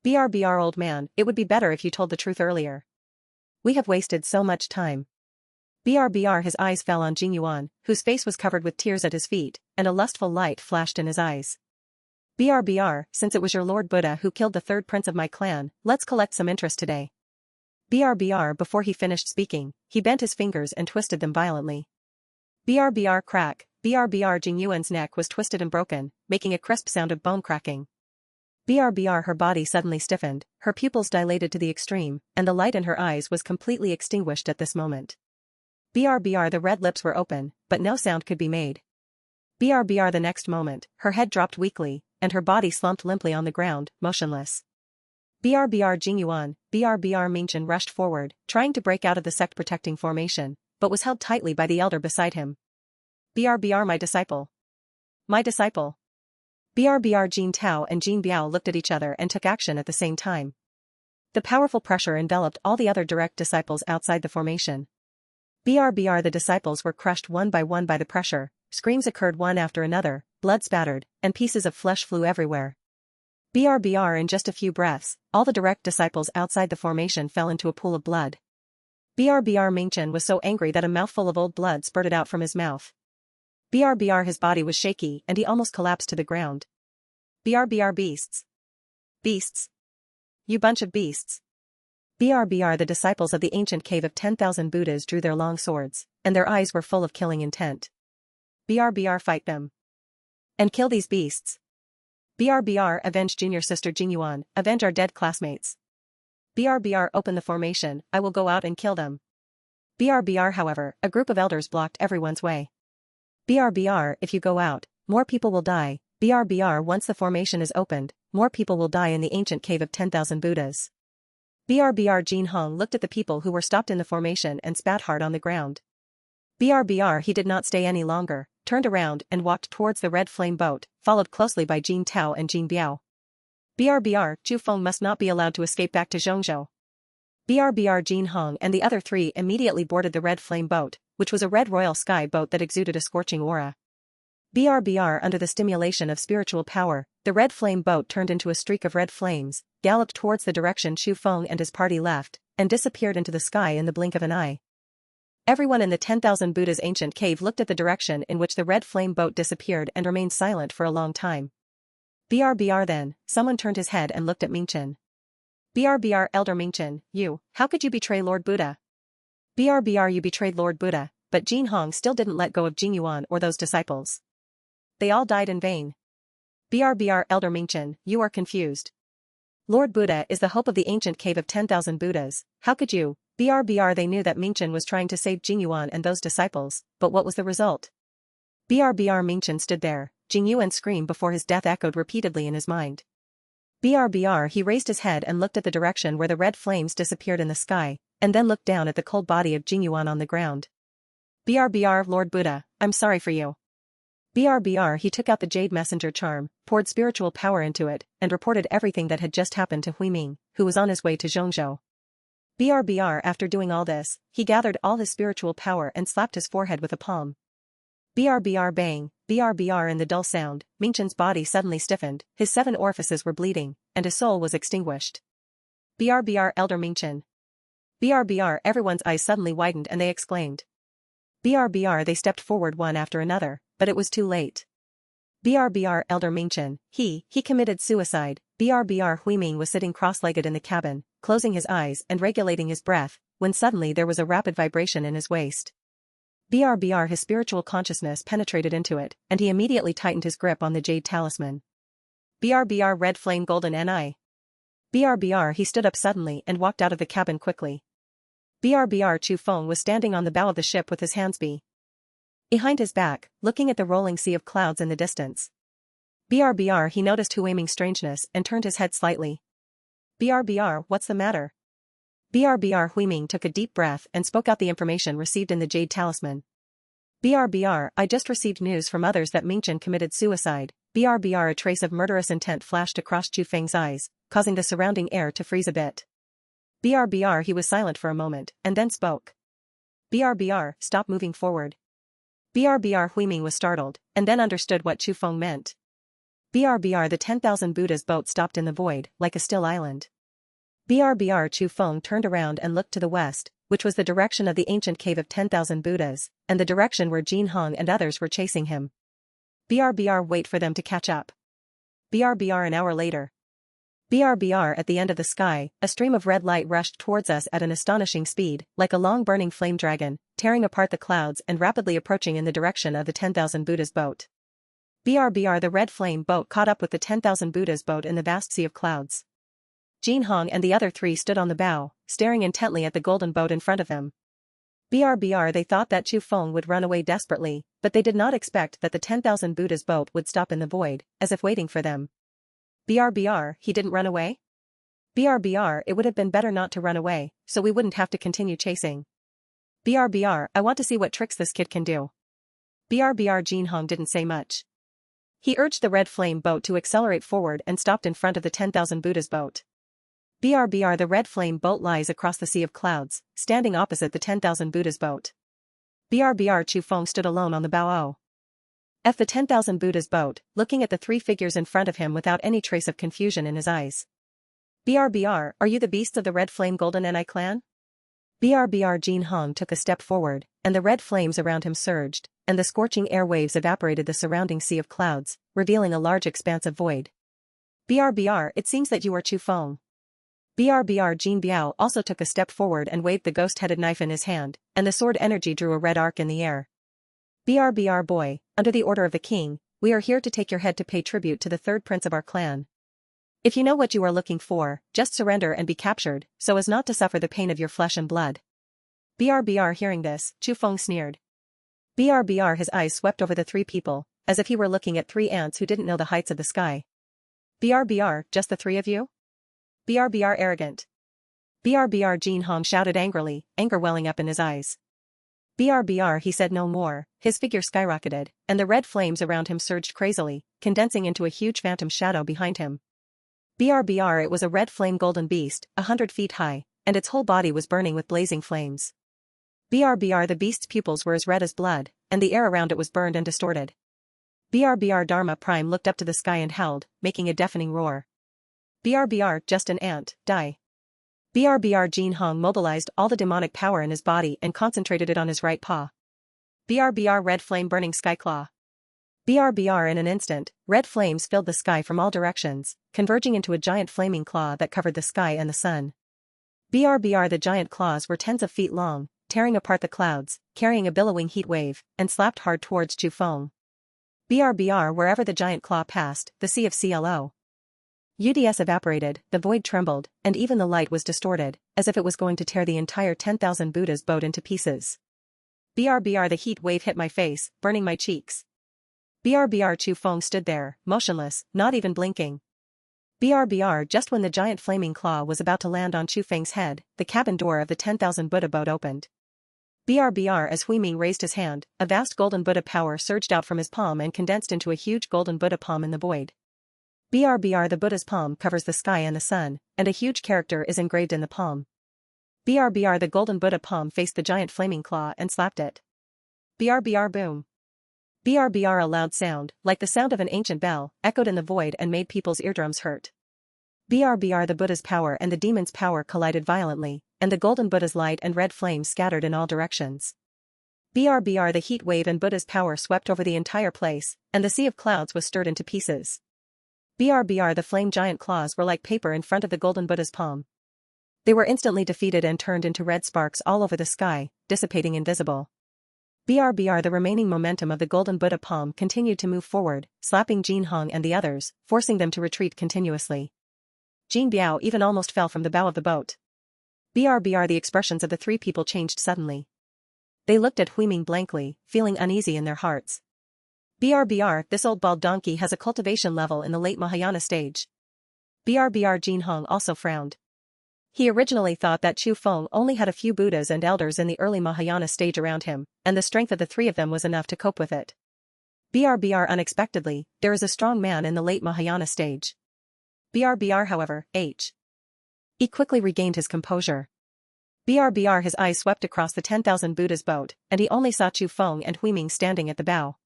BRBR old man, it would be better if you told the truth earlier. We have wasted so much time. BRBR his eyes fell on Jing Yuan, whose face was covered with tears at his feet, and a lustful light flashed in his eyes. BRBR, since it was your Lord Buddha who killed the third prince of my clan, let's collect some interest today. BRBR before he finished speaking, he bent his fingers and twisted them violently. BRBR crack, BRBR Jing Yuan's neck was twisted and broken, making a crisp sound of bone cracking. BRBR her body suddenly stiffened, her pupils dilated to the extreme, and the light in her eyes was completely extinguished at this moment. BRBR the red lips were open, but no sound could be made. BRBR the next moment, her head dropped weakly, and her body slumped limply on the ground, motionless. BRBR Jing Yuan, BRBR Mingchen rushed forward, trying to break out of the sect-protecting formation, but was held tightly by the elder beside him. BRBR my disciple. My disciple. BRBR Jin Tao and Jin Biao looked at each other and took action at the same time. The powerful pressure enveloped all the other direct disciples outside the formation. BRBR the disciples were crushed one by the pressure, screams occurred one after another, blood spattered, and pieces of flesh flew everywhere. BRBR in just a few breaths, all the direct disciples outside the formation fell into a pool of blood. BRBR Mingchen was so angry that a mouthful of old blood spurted out from his mouth. BRBR his body was shaky and he almost collapsed to the ground. BRBR beasts. Beasts. You bunch of beasts. BRBR the disciples of the ancient cave of 10,000 Buddhas drew their long swords, and their eyes were full of killing intent. BRBR fight them. And kill these beasts. BRBR avenge junior sister Jing Yuan, avenge our dead classmates. BRBR open the formation, I will go out and kill them. BRBR however, a group of elders blocked everyone's way. BRBR if you go out, more people will die. BRBR once the formation is opened, more people will die in the ancient cave of 10,000 Buddhas. BRBR Jin Hong looked at the people who were stopped in the formation and spat hard on the ground. BRBR he did not stay any longer, turned around and walked towards the red flame boat, followed closely by Jin Tao and Jin Biao. BRBR Chu Feng must not be allowed to escape back to Zhongzhou. BRBR Jin Hong and the other three immediately boarded the red flame boat, which was a red royal sky boat that exuded a scorching aura. BRBR under the stimulation of spiritual power, the red flame boat turned into a streak of red flames, galloped towards the direction Chu Feng and his party left, and disappeared into the sky in the blink of an eye. Everyone in the 10,000 Buddha's ancient cave looked at the direction in which the red flame boat disappeared and remained silent for a long time. BRBR then, someone turned his head and looked at Mingchen. BRBR Elder Mingchen, you, how could you betray Lord Buddha? BRBR you betrayed Lord Buddha, but Jin Hong still didn't let go of Jing Yuan or those disciples. They all died in vain. BRBR Elder Mingchen, you are confused. Lord Buddha is the hope of the ancient cave of 10,000 Buddhas, how could you? BRBR they knew that Mingchen was trying to save Jing Yuan and those disciples, but what was the result? BRBR Mingchen stood there, Jing Yuan's scream before his death echoed repeatedly in his mind. BRBR he raised his head and looked at the direction where the red flames disappeared in the sky, and then looked down at the cold body of Jing Yuan on the ground. BRBR Lord Buddha, I'm sorry for you. BRBR he took out the jade messenger charm, poured spiritual power into it, and reported everything that had just happened to Huiming, who was on his way to Zhongzhou. BRBR after doing all this, he gathered all his spiritual power and slapped his forehead with a palm. BRBR bang, BRBR in the dull sound, Mingchen's body suddenly stiffened, his 7 orifices were bleeding, and his soul was extinguished. BRBR Elder Mingchen. BRBR everyone's eyes suddenly widened and they exclaimed. BRBR they stepped forward one after another, but it was too late. BRBR Elder Mingchen, he committed suicide. BRBR Huiming was sitting cross-legged in the cabin, closing his eyes and regulating his breath, when suddenly there was a rapid vibration in his waist. BRBR his spiritual consciousness penetrated into it, and he immediately tightened his grip on the jade talisman. BRBR red flame golden NI. BRBR he stood up suddenly and walked out of the cabin quickly. BRBR Chu Feng was standing on the bow of the ship with his hands behind his back, looking at the rolling sea of clouds in the distance. BRBR he noticed Huiming's strangeness and turned his head slightly. BRBR, what's the matter? BRBR Huiming took a deep breath and spoke out the information received in the jade talisman. BRBR, I just received news from others that Mingchen committed suicide. BRBR a trace of murderous intent flashed across Chu Feng's eyes, causing the surrounding air to freeze a bit. BRBR he was silent for a moment, and then spoke. BRBR, stop moving forward. BRBR Huiming was startled, and then understood what Chu Feng meant. BRBR the 10,000 Buddha's boat stopped in the void, like a still island. BRBR Chu Feng turned around and looked to the west, which was the direction of the ancient cave of 10,000 Buddhas, and the direction where Jin Hong and others were chasing him. BRBR wait for them to catch up. BRBR an hour later. BRBR at the end of the sky, a stream of red light rushed towards us at an astonishing speed, like a long burning flame dragon, tearing apart the clouds and rapidly approaching in the direction of the 10,000 Buddha's boat. BRBR the red flame boat caught up with the 10,000 Buddha's boat in the vast sea of clouds. Jin Hong and the other three stood on the bow, staring intently at the golden boat in front of them. BRBR they thought that Chu Feng would run away desperately, but they did not expect that the 10,000 Buddha's boat would stop in the void, as if waiting for them. BRBR, he didn't run away? BRBR, it would have been better not to run away, so we wouldn't have to continue chasing. BRBR, I want to see what tricks this kid can do. BRBR Jin Hong didn't say much. He urged the red flame boat to accelerate forward and stopped in front of the 10,000 Buddha's boat. BRBR the red flame boat lies across the sea of clouds, standing opposite the 10,000 Buddha's boat. BRBR Chu Feng stood alone on the bow of the 10,000 Buddha's boat, looking at the three figures in front of him without any trace of confusion in his eyes. BRBR, are you the beasts of the red flame golden Ni clan? BRBR Jin Hong took a step forward, and the red flames around him surged, and the scorching air waves evaporated the surrounding sea of clouds, revealing a large expanse of void. BRBR, it seems that you are Chu Feng. BRBR Jin Biao also took a step forward and waved the ghost-headed knife in his hand, and the sword energy drew a red arc in the air. BRBR boy, under the order of the king, we are here to take your head to pay tribute to the third prince of our clan. If you know what you are looking for, just surrender and be captured, so as not to suffer the pain of your flesh and blood. BRBR hearing this, Chu Feng sneered. BRBR his eyes swept over the three people, as if he were looking at three ants who didn't know the heights of the sky. BRBR, just the three of you? BRBR arrogant. BRBR Jin Hong shouted angrily, anger welling up in his eyes. BRBR he said no more, his figure skyrocketed, and the red flames around him surged crazily, condensing into a huge phantom shadow behind him. BRBR it was a red flame golden beast, 100 feet high, and its whole body was burning with blazing flames. BRBR the beast's pupils were as red as blood, and the air around it was burned and distorted. BRBR Dharma Prime looked up to the sky and howled, making a deafening roar. BRBR just an ant, die. BRBR Jin Hong mobilized all the demonic power in his body and concentrated it on his right paw. BRBR red flame burning sky claw. BRBR in an instant, red flames filled the sky from all directions, converging into a giant flaming claw that covered the sky and the sun. BRBR the giant claws were tens of feet long, tearing apart the clouds, carrying a billowing heat wave, and slapped hard towards Chu Feng. BRBR wherever the giant claw passed, the sea of CLO. UDS evaporated, the void trembled, and even the light was distorted, as if it was going to tear the entire 10,000 Buddha's boat into pieces. BRBR the heat wave hit my face, burning my cheeks. BRBR Chu Feng stood there, motionless, not even blinking. BRBR just when the giant flaming claw was about to land on Chu Feng's head, the cabin door of the 10,000 Buddha boat opened. BRBR as Huiming raised his hand, a vast golden Buddha power surged out from his palm and condensed into a huge golden Buddha palm in the void. BRBR the Buddha's palm covers the sky and the sun, and a huge character is engraved in the palm. BRBR the golden Buddha palm faced the giant flaming claw and slapped it. BRBR boom. BRBR a loud sound, like the sound of an ancient bell, echoed in the void and made people's eardrums hurt. BRBR the Buddha's power and the demon's power collided violently, and the golden Buddha's light and red flames scattered in all directions. BRBR the heat wave and Buddha's power swept over the entire place, and the sea of clouds was stirred into pieces. BRBR the flame giant claws were like paper in front of the golden Buddha's palm. They were instantly defeated and turned into red sparks all over the sky, dissipating invisible. BRBR the remaining momentum of the golden Buddha palm continued to move forward, slapping Jin Hong and the others, forcing them to retreat continuously. Jin Biao even almost fell from the bow of the boat. BRBR the expressions of the three people changed suddenly. They looked at Huiming blankly, feeling uneasy in their hearts. BRBR, this old bald donkey has a cultivation level in the late Mahayana stage. BRBR Jin Hong also frowned. He originally thought that Chu Feng only had a few Buddhas and elders in the early Mahayana stage around him, and the strength of the three of them was enough to cope with it. BRBR unexpectedly, there is a strong man in the late Mahayana stage. BRBR however, He quickly regained his composure. BRBR his eyes swept across the 10,000 Buddhas boat, and he only saw Chu Feng and Huiming standing at the bow.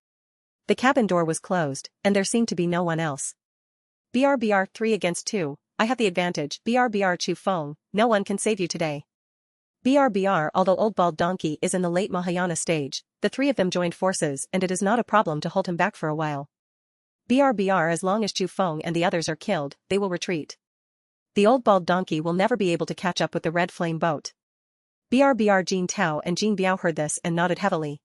The cabin door was closed, and there seemed to be no one else. BRBR 3 against 2, I have the advantage. BRBR Chu Feng, no one can save you today. BRBR although old bald donkey is in the late Mahayana stage, the three of them joined forces and it is not a problem to hold him back for a while. BRBR as long as Chu Feng and the others are killed, they will retreat. The old bald donkey will never be able to catch up with the red flame boat. BRBR Jin Tao and Jin Biao heard this and nodded heavily.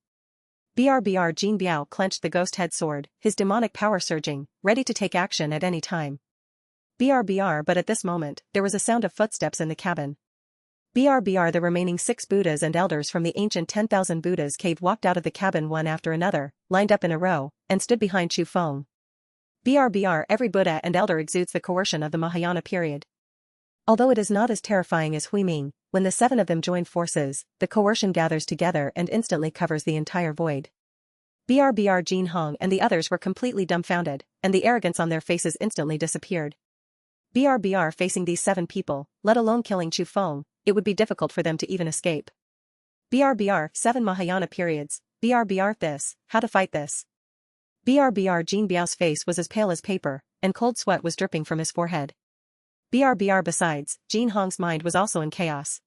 BRBR Jin Biao clenched the ghost head sword, his demonic power surging, ready to take action at any time. BRBR but at this moment, there was a sound of footsteps in the cabin. BRBR the remaining 6 Buddhas and elders from the ancient 10,000 Buddhas cave walked out of the cabin one after another, lined up in a row, and stood behind Chu Feng. BRBR every Buddha and elder exudes the coercion of the Mahayana period. Although it is not as terrifying as Huiming, when the 7 of them join forces, the coercion gathers together and instantly covers the entire void. BRBR Jin Hong and the others were completely dumbfounded, and the arrogance on their faces instantly disappeared. BRBR facing these 7 people, let alone killing Chu Feng, it would be difficult for them to even escape. BRBR 7 Mahayana periods, BRBR this, how to fight this. BRBR Jin Biao's face was as pale as paper, and cold sweat was dripping from his forehead. BRBR besides, Jin Hong's mind was also in chaos.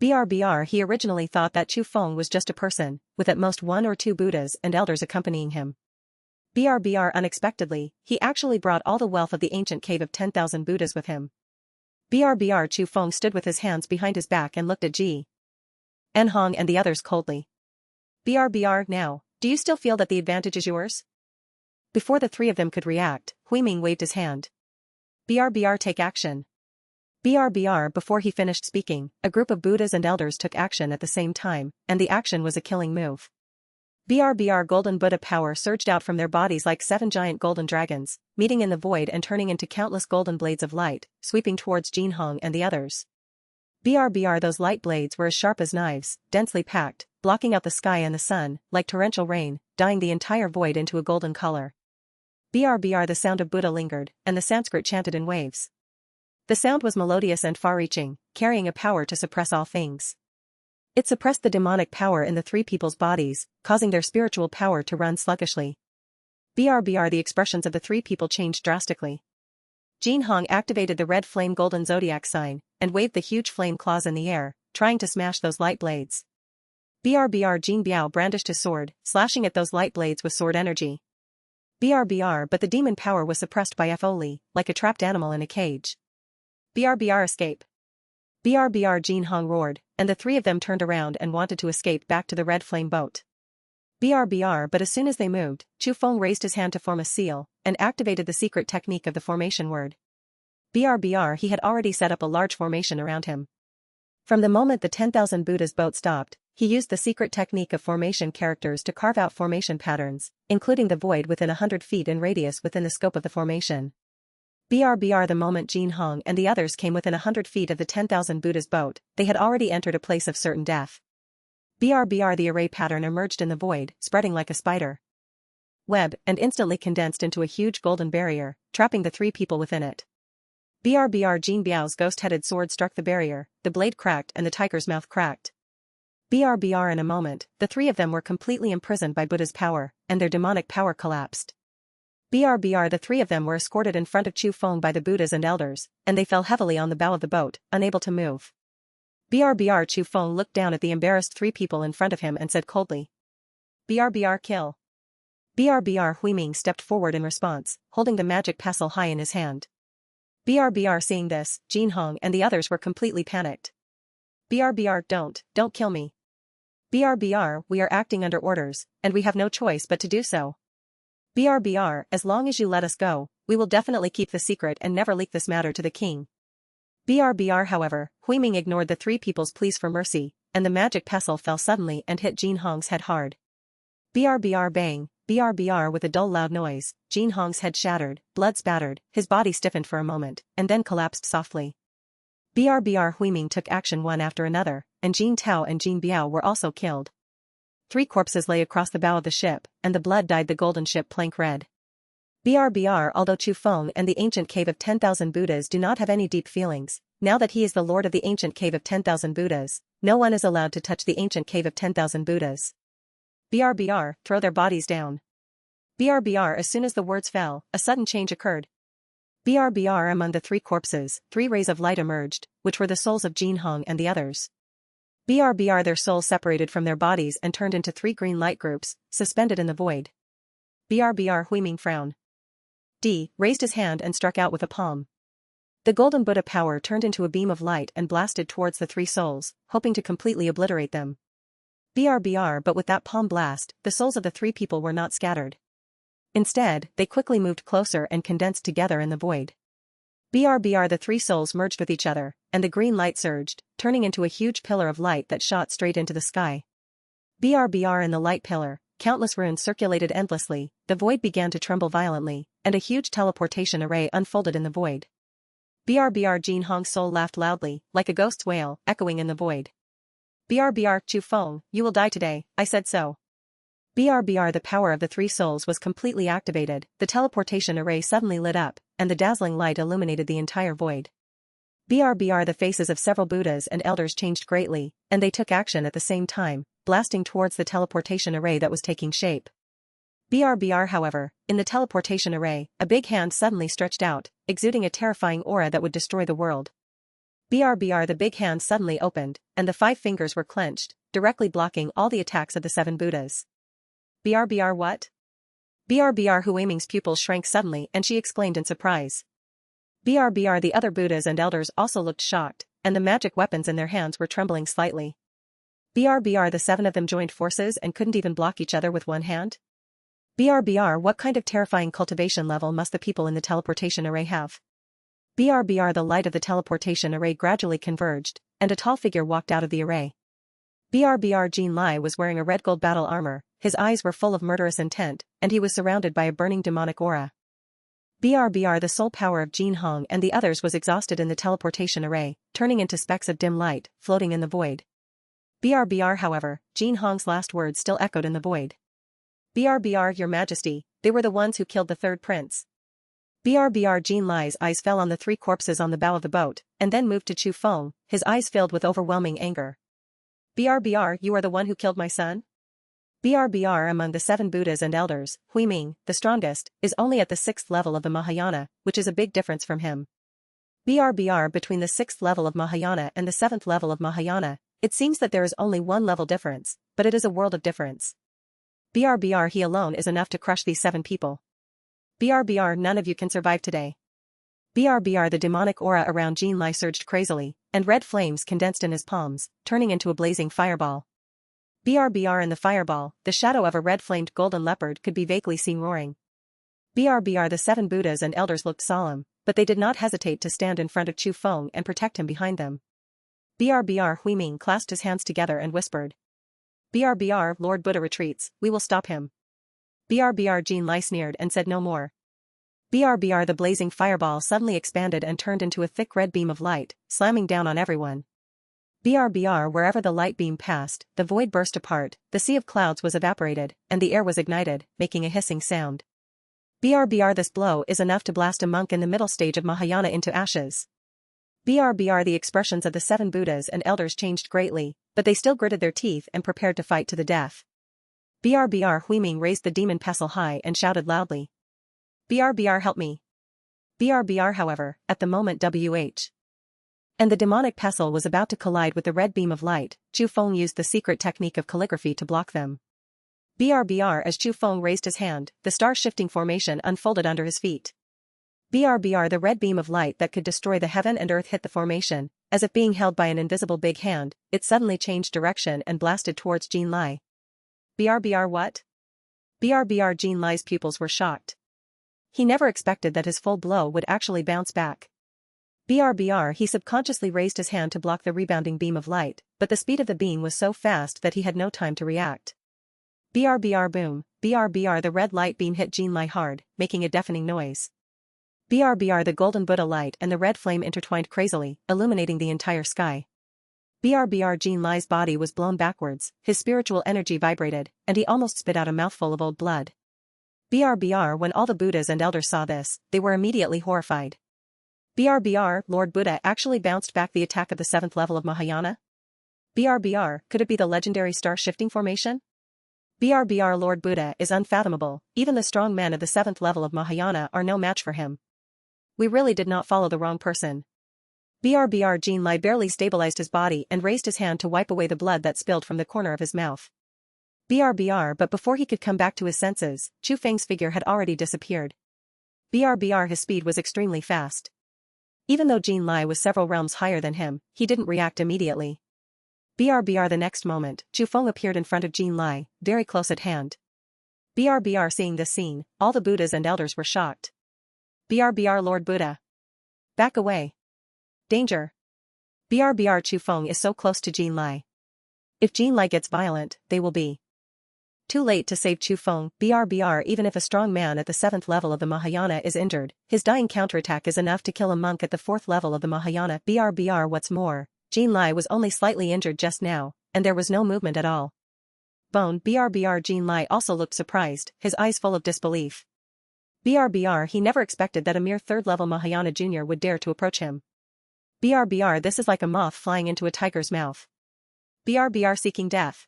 BRBR he originally thought that Chu Feng was just a person, with at most 1 or 2 Buddhas and elders accompanying him. BRBR unexpectedly, he actually brought all the wealth of the ancient cave of 10,000 Buddhas with him. BRBR Chu Feng stood with his hands behind his back and looked at Ji En Hong and the others coldly. BRBR now, do you still feel that the advantage is yours? Before the 3 of them could react, Huiming waved his hand. BRBR take action. BRBR before he finished speaking, a group of Buddhas and elders took action at the same time, and the action was a killing move. BRBR golden Buddha power surged out from their bodies like 7 giant golden dragons, meeting in the void and turning into countless golden blades of light, sweeping towards Jin Hong and the others. BRBR those light blades were as sharp as knives, densely packed, blocking out the sky and the sun, like torrential rain, dyeing the entire void into a golden color. BRBR the sound of Buddha lingered, and the Sanskrit chanted in waves. The sound was melodious and far-reaching, carrying a power to suppress all things. It suppressed the demonic power in the 3 people's bodies, causing their spiritual power to run sluggishly. BRBR the expressions of the 3 people changed drastically. Jin Hong activated the red flame golden zodiac sign, and waved the huge flame claws in the air, trying to smash those light blades. BRBR Jin Biao brandished his sword, slashing at those light blades with sword energy. BRBR but the demon power was suppressed by Li, like a trapped animal in a cage. BRBR escape. BRBR Jin Hong roared, and the 3 of them turned around and wanted to escape back to the red flame boat. BRBR but as soon as they moved, Chu Feng raised his hand to form a seal, and activated the secret technique of the formation word. BRBR he had already set up a large formation around him. From the moment the 10,000 Buddhas boat stopped, he used the secret technique of formation characters to carve out formation patterns, including the void within 100 feet in radius within the scope of the formation. BRBR the moment Jin Hong and the others came within 100 feet of the 10,000 Buddhas boat, they had already entered a place of certain death. BRBR the array pattern emerged in the void, spreading like a spider web, and instantly condensed into a huge golden barrier, trapping the 3 people within it. BRBR Jin Biao's ghost-headed sword struck the barrier, the blade cracked and the tiger's mouth cracked. BRBR in a moment, the 3 of them were completely imprisoned by Buddha's power, and their demonic power collapsed. BRBR the 3 of them were escorted in front of Chu Feng by the Buddhas and elders, and they fell heavily on the bow of the boat, unable to move. BRBR Chu Feng looked down at the embarrassed 3 people in front of him and said coldly. BRBR kill. BRBR Huiming stepped forward in response, holding the magic pestle high in his hand. BRBR seeing this, Jin Hong and the others were completely panicked. BRBR don't kill me. BRBR, we are acting under orders, and we have no choice but to do so. BRBR, as long as you let us go, we will definitely keep the secret and never leak this matter to the king. BRBR however, Huiming ignored the three people's pleas for mercy, and the magic pestle fell suddenly and hit Jin Hong's head hard. BRBR bang, BRBR with a dull loud noise, Jin Hong's head shattered, blood spattered, his body stiffened for a moment, and then collapsed softly. BRBR Huiming took action one after another, and Jin Tao and Jin Biao were also killed. 3 corpses lay across the bow of the ship, and the blood dyed the golden ship plank red. BRBR although Chu Feng and the ancient cave of 10,000 Buddhas do not have any deep feelings, now that he is the lord of the ancient cave of 10,000 Buddhas, no one is allowed to touch the ancient cave of 10,000 Buddhas. BRBR, throw their bodies down. BRBR as soon as the words fell, a sudden change occurred. BRBR among the 3 corpses, 3 rays of light emerged, which were the souls of Jin Hong and the others. BRBR their souls separated from their bodies and turned into 3 green light groups, suspended in the void. BRBR Huiming frown. D raised his hand and struck out with a palm. The golden Buddha power turned into a beam of light and blasted towards the 3 souls, hoping to completely obliterate them. BRBR but with that palm blast, the souls of the 3 people were not scattered. Instead, they quickly moved closer and condensed together in the void. BRBR the 3 souls merged with each other, and the green light surged, turning into a huge pillar of light that shot straight into the sky. BRBR in the light pillar, countless runes circulated endlessly, the void began to tremble violently, and a huge teleportation array unfolded in the void. BRBR Jin Hong's soul laughed loudly, like a ghost's wail, echoing in the void. BRBR Chu Feng, you will die today, I said so. BRBR the power of the 3 souls was completely activated, the teleportation array suddenly lit up, and the dazzling light illuminated the entire void. BRBR the faces of several Buddhas and elders changed greatly, and they took action at the same time, blasting towards the teleportation array that was taking shape. BRBR however, in the teleportation array, a big hand suddenly stretched out, exuding a terrifying aura that would destroy the world. BRBR the big hand suddenly opened, and the 5 fingers were clenched, directly blocking all the attacks of the 7 Buddhas. BRBR what? BRBR Huiming's pupils shrank suddenly and she exclaimed in surprise. BRBR the other Buddhas and elders also looked shocked, and the magic weapons in their hands were trembling slightly. BRBR the 7 of them joined forces and couldn't even block each other with one hand? BRBR what kind of terrifying cultivation level must the people in the teleportation array have? BRBR the light of the teleportation array gradually converged, and a tall figure walked out of the array. BRBR Jin Lai was wearing a red gold battle armor, his eyes were full of murderous intent, and he was surrounded by a burning demonic aura. BRBR the soul power of Jin Hong and the others was exhausted in the teleportation array, turning into specks of dim light, floating in the void. BRBR however, Jin Hong's last words still echoed in the void. BRBR Your Majesty, they were the ones who killed the 3rd prince. BRBR Jin Lai's eyes fell on the 3 corpses on the bow of the boat, and then moved to Chu Feng, his eyes filled with overwhelming anger. BRBR you are the one who killed my son? BRBR among the 7 Buddhas and elders, Huiming, the strongest, is only at the 6th level of the Mahayana, which is a big difference from him. BRBR between the 6th level of Mahayana and the 7th level of Mahayana, it seems that there is only 1 level difference, but it is a world of difference. BRBR he alone is enough to crush these 7 people. BRBR none of you can survive today. BRBR the demonic aura around Jin Lai surged crazily, and red flames condensed in his palms, turning into a blazing fireball. BRBR in the fireball, the shadow of a red-flamed golden leopard could be vaguely seen roaring. BRBR the 7 Buddhas and elders looked solemn, but they did not hesitate to stand in front of Chu Feng and protect him behind them. BRBR Huiming clasped his hands together and whispered. BRBR Lord Buddha retreats, we will stop him. BRBR Jin Lai sneered and said no more. BRBR the blazing fireball suddenly expanded and turned into a thick red beam of light, slamming down on everyone. BRBR wherever the light beam passed, the void burst apart, the sea of clouds was evaporated, and the air was ignited, making a hissing sound. BRBR this blow is enough to blast a monk in the middle stage of Mahayana into ashes. BRBR the expressions of the 7 Buddhas and elders changed greatly, but they still gritted their teeth and prepared to fight to the death. BRBR Huiming raised the demon pestle high and shouted loudly. BRBR help me. BRBR however, at the moment and the demonic pestle was about to collide with the red beam of light, Chu Feng used the secret technique of calligraphy to block them. BRBR as Chu Feng raised his hand, the star-shifting formation unfolded under his feet. BRBR the red beam of light that could destroy the heaven and earth hit the formation, as if being held by an invisible big hand, it suddenly changed direction and blasted towards Jin Lai. BRBR what? BRBR Jin Lai's pupils were shocked. He never expected that his full blow would actually bounce back. BRBR he subconsciously raised his hand to block the rebounding beam of light, but the speed of the beam was so fast that he had no time to react. BRBR boom, BRBR the red light beam hit Jin Lai hard, making a deafening noise. BRBR the golden Buddha light and the red flame intertwined crazily, illuminating the entire sky. BRBR Jin Lai's body was blown backwards, his spiritual energy vibrated, and he almost spit out a mouthful of old blood. BRBR when all the Buddhas and elders saw this, they were immediately horrified. BRBR Lord Buddha actually bounced back the attack of the 7th level of Mahayana? BRBR, could it be the legendary star-shifting formation? BRBR Lord Buddha is unfathomable, even the strong men of the 7th level of Mahayana are no match for him. We really did not follow the wrong person. BRBR Jin Lai barely stabilized his body and raised his hand to wipe away the blood that spilled from the corner of his mouth. BRBR but before he could come back to his senses, Chu Feng's figure had already disappeared. BRBR his speed was extremely fast. Even though Jin Lai was several realms higher than him, he didn't react immediately. BRBR the next moment, Chu Feng appeared in front of Jin Lai, very close at hand. BRBR seeing this scene, all the Buddhas and elders were shocked. BRBR Lord Buddha. Back away. Danger. BRBR Chu Feng is so close to Jin Lai. If Jin Lai gets violent, they will be too late to save Chu Feng. BRBR even if a strong man at the 7th level of the Mahayana is injured, his dying counterattack is enough to kill a monk at the 4th level of the Mahayana. BRBR what's more, Jin Lai was only slightly injured just now, and there was no movement at all. Bone BRBR Jin Lai also looked surprised, his eyes full of disbelief. BRBR he never expected that a mere 3rd level Mahayana junior would dare to approach him. BRBR this is like a moth flying into a tiger's mouth. BRBR seeking death.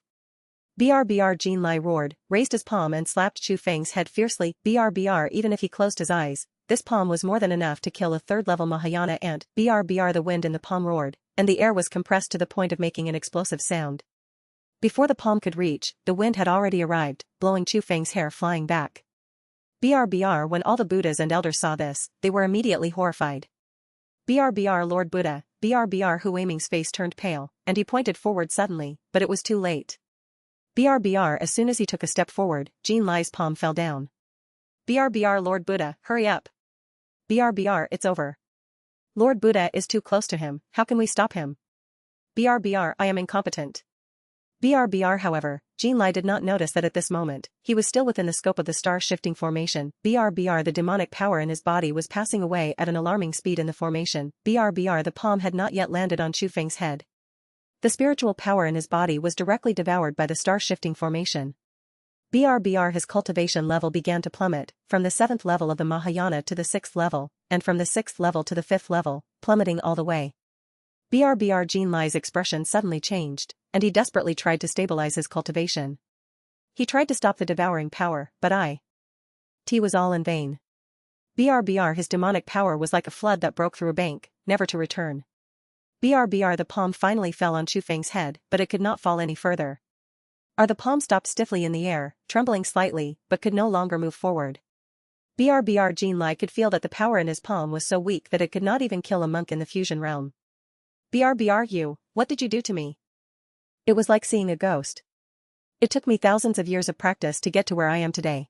BRBR Jin Lai roared, raised his palm and slapped Chu Feng's head fiercely. BRBR even if he closed his eyes, this palm was more than enough to kill a 3rd level Mahayana ant. BRBR the wind in the palm roared, and the air was compressed to the point of making an explosive sound. Before the palm could reach, the wind had already arrived, blowing Chu Feng's hair flying back. BRBR when all the Buddhas and elders saw this, they were immediately horrified. BRBR Lord Buddha, BRBR Huaming's face turned pale, and he pointed forward suddenly, but it was too late. BRBR as soon as he took a step forward, Jin Lai's palm fell down. BRBR Lord Buddha, hurry up. BRBR it's over. Lord Buddha is too close to him, how can we stop him? BRBR I am incompetent. BRBR however, Jin Lai did not notice that at this moment, he was still within the scope of the star-shifting formation. BRBR the demonic power in his body was passing away at an alarming speed in the formation. BRBR the palm had not yet landed on Chu Feng's head. The spiritual power in his body was directly devoured by the star-shifting formation. BRBR his cultivation level began to plummet, from the 7th level of the Mahayana to the 6th level, and from the 6th level to the 5th level, plummeting all the way. BRBR Jin Lai's expression suddenly changed, and he desperately tried to stabilize his cultivation. He tried to stop the devouring power, but it was all in vain. BRBR his demonic power was like a flood that broke through a bank, never to return. BRBR the palm finally fell on Chu Feng's head, but it could not fall any further. The palm stopped stiffly in the air, trembling slightly, but could no longer move forward. BRBR Jin Lai could feel that the power in his palm was so weak that it could not even kill a monk in the fusion realm. BRBR you, what did you do to me? It was like seeing a ghost. It took me thousands of years of practice to get to where I am today.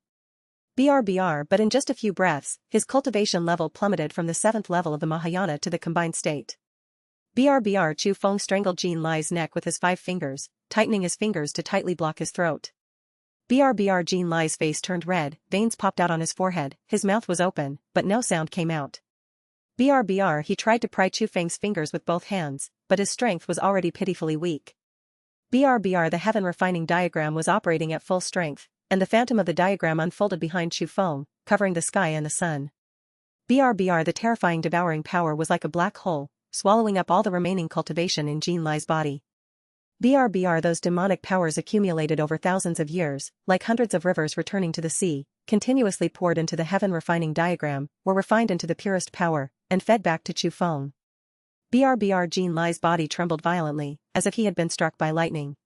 BRBR but in just a few breaths, his cultivation level plummeted from the 7th level of the Mahayana to the combined state. BRBR Chu Feng strangled Jin Lai's neck with his 5 fingers, tightening his fingers to tightly block his throat. BRBR Jin Lai's face turned red, veins popped out on his forehead, his mouth was open, but no sound came out. BRBR he tried to pry Chu Feng's fingers with both hands, but his strength was already pitifully weak. BRBR the heaven refining diagram was operating at full strength, and the phantom of the diagram unfolded behind Chu Feng, covering the sky and the sun. BRBR the terrifying devouring power was like a black hole, swallowing up all the remaining cultivation in Jin Lai's body. BRBR those demonic powers accumulated over thousands of years, like hundreds of rivers returning to the sea, continuously poured into the heaven refining diagram, were refined into the purest power, and fed back to Chu Feng. BRBR Jin Lai's body trembled violently, as if he had been struck by lightning.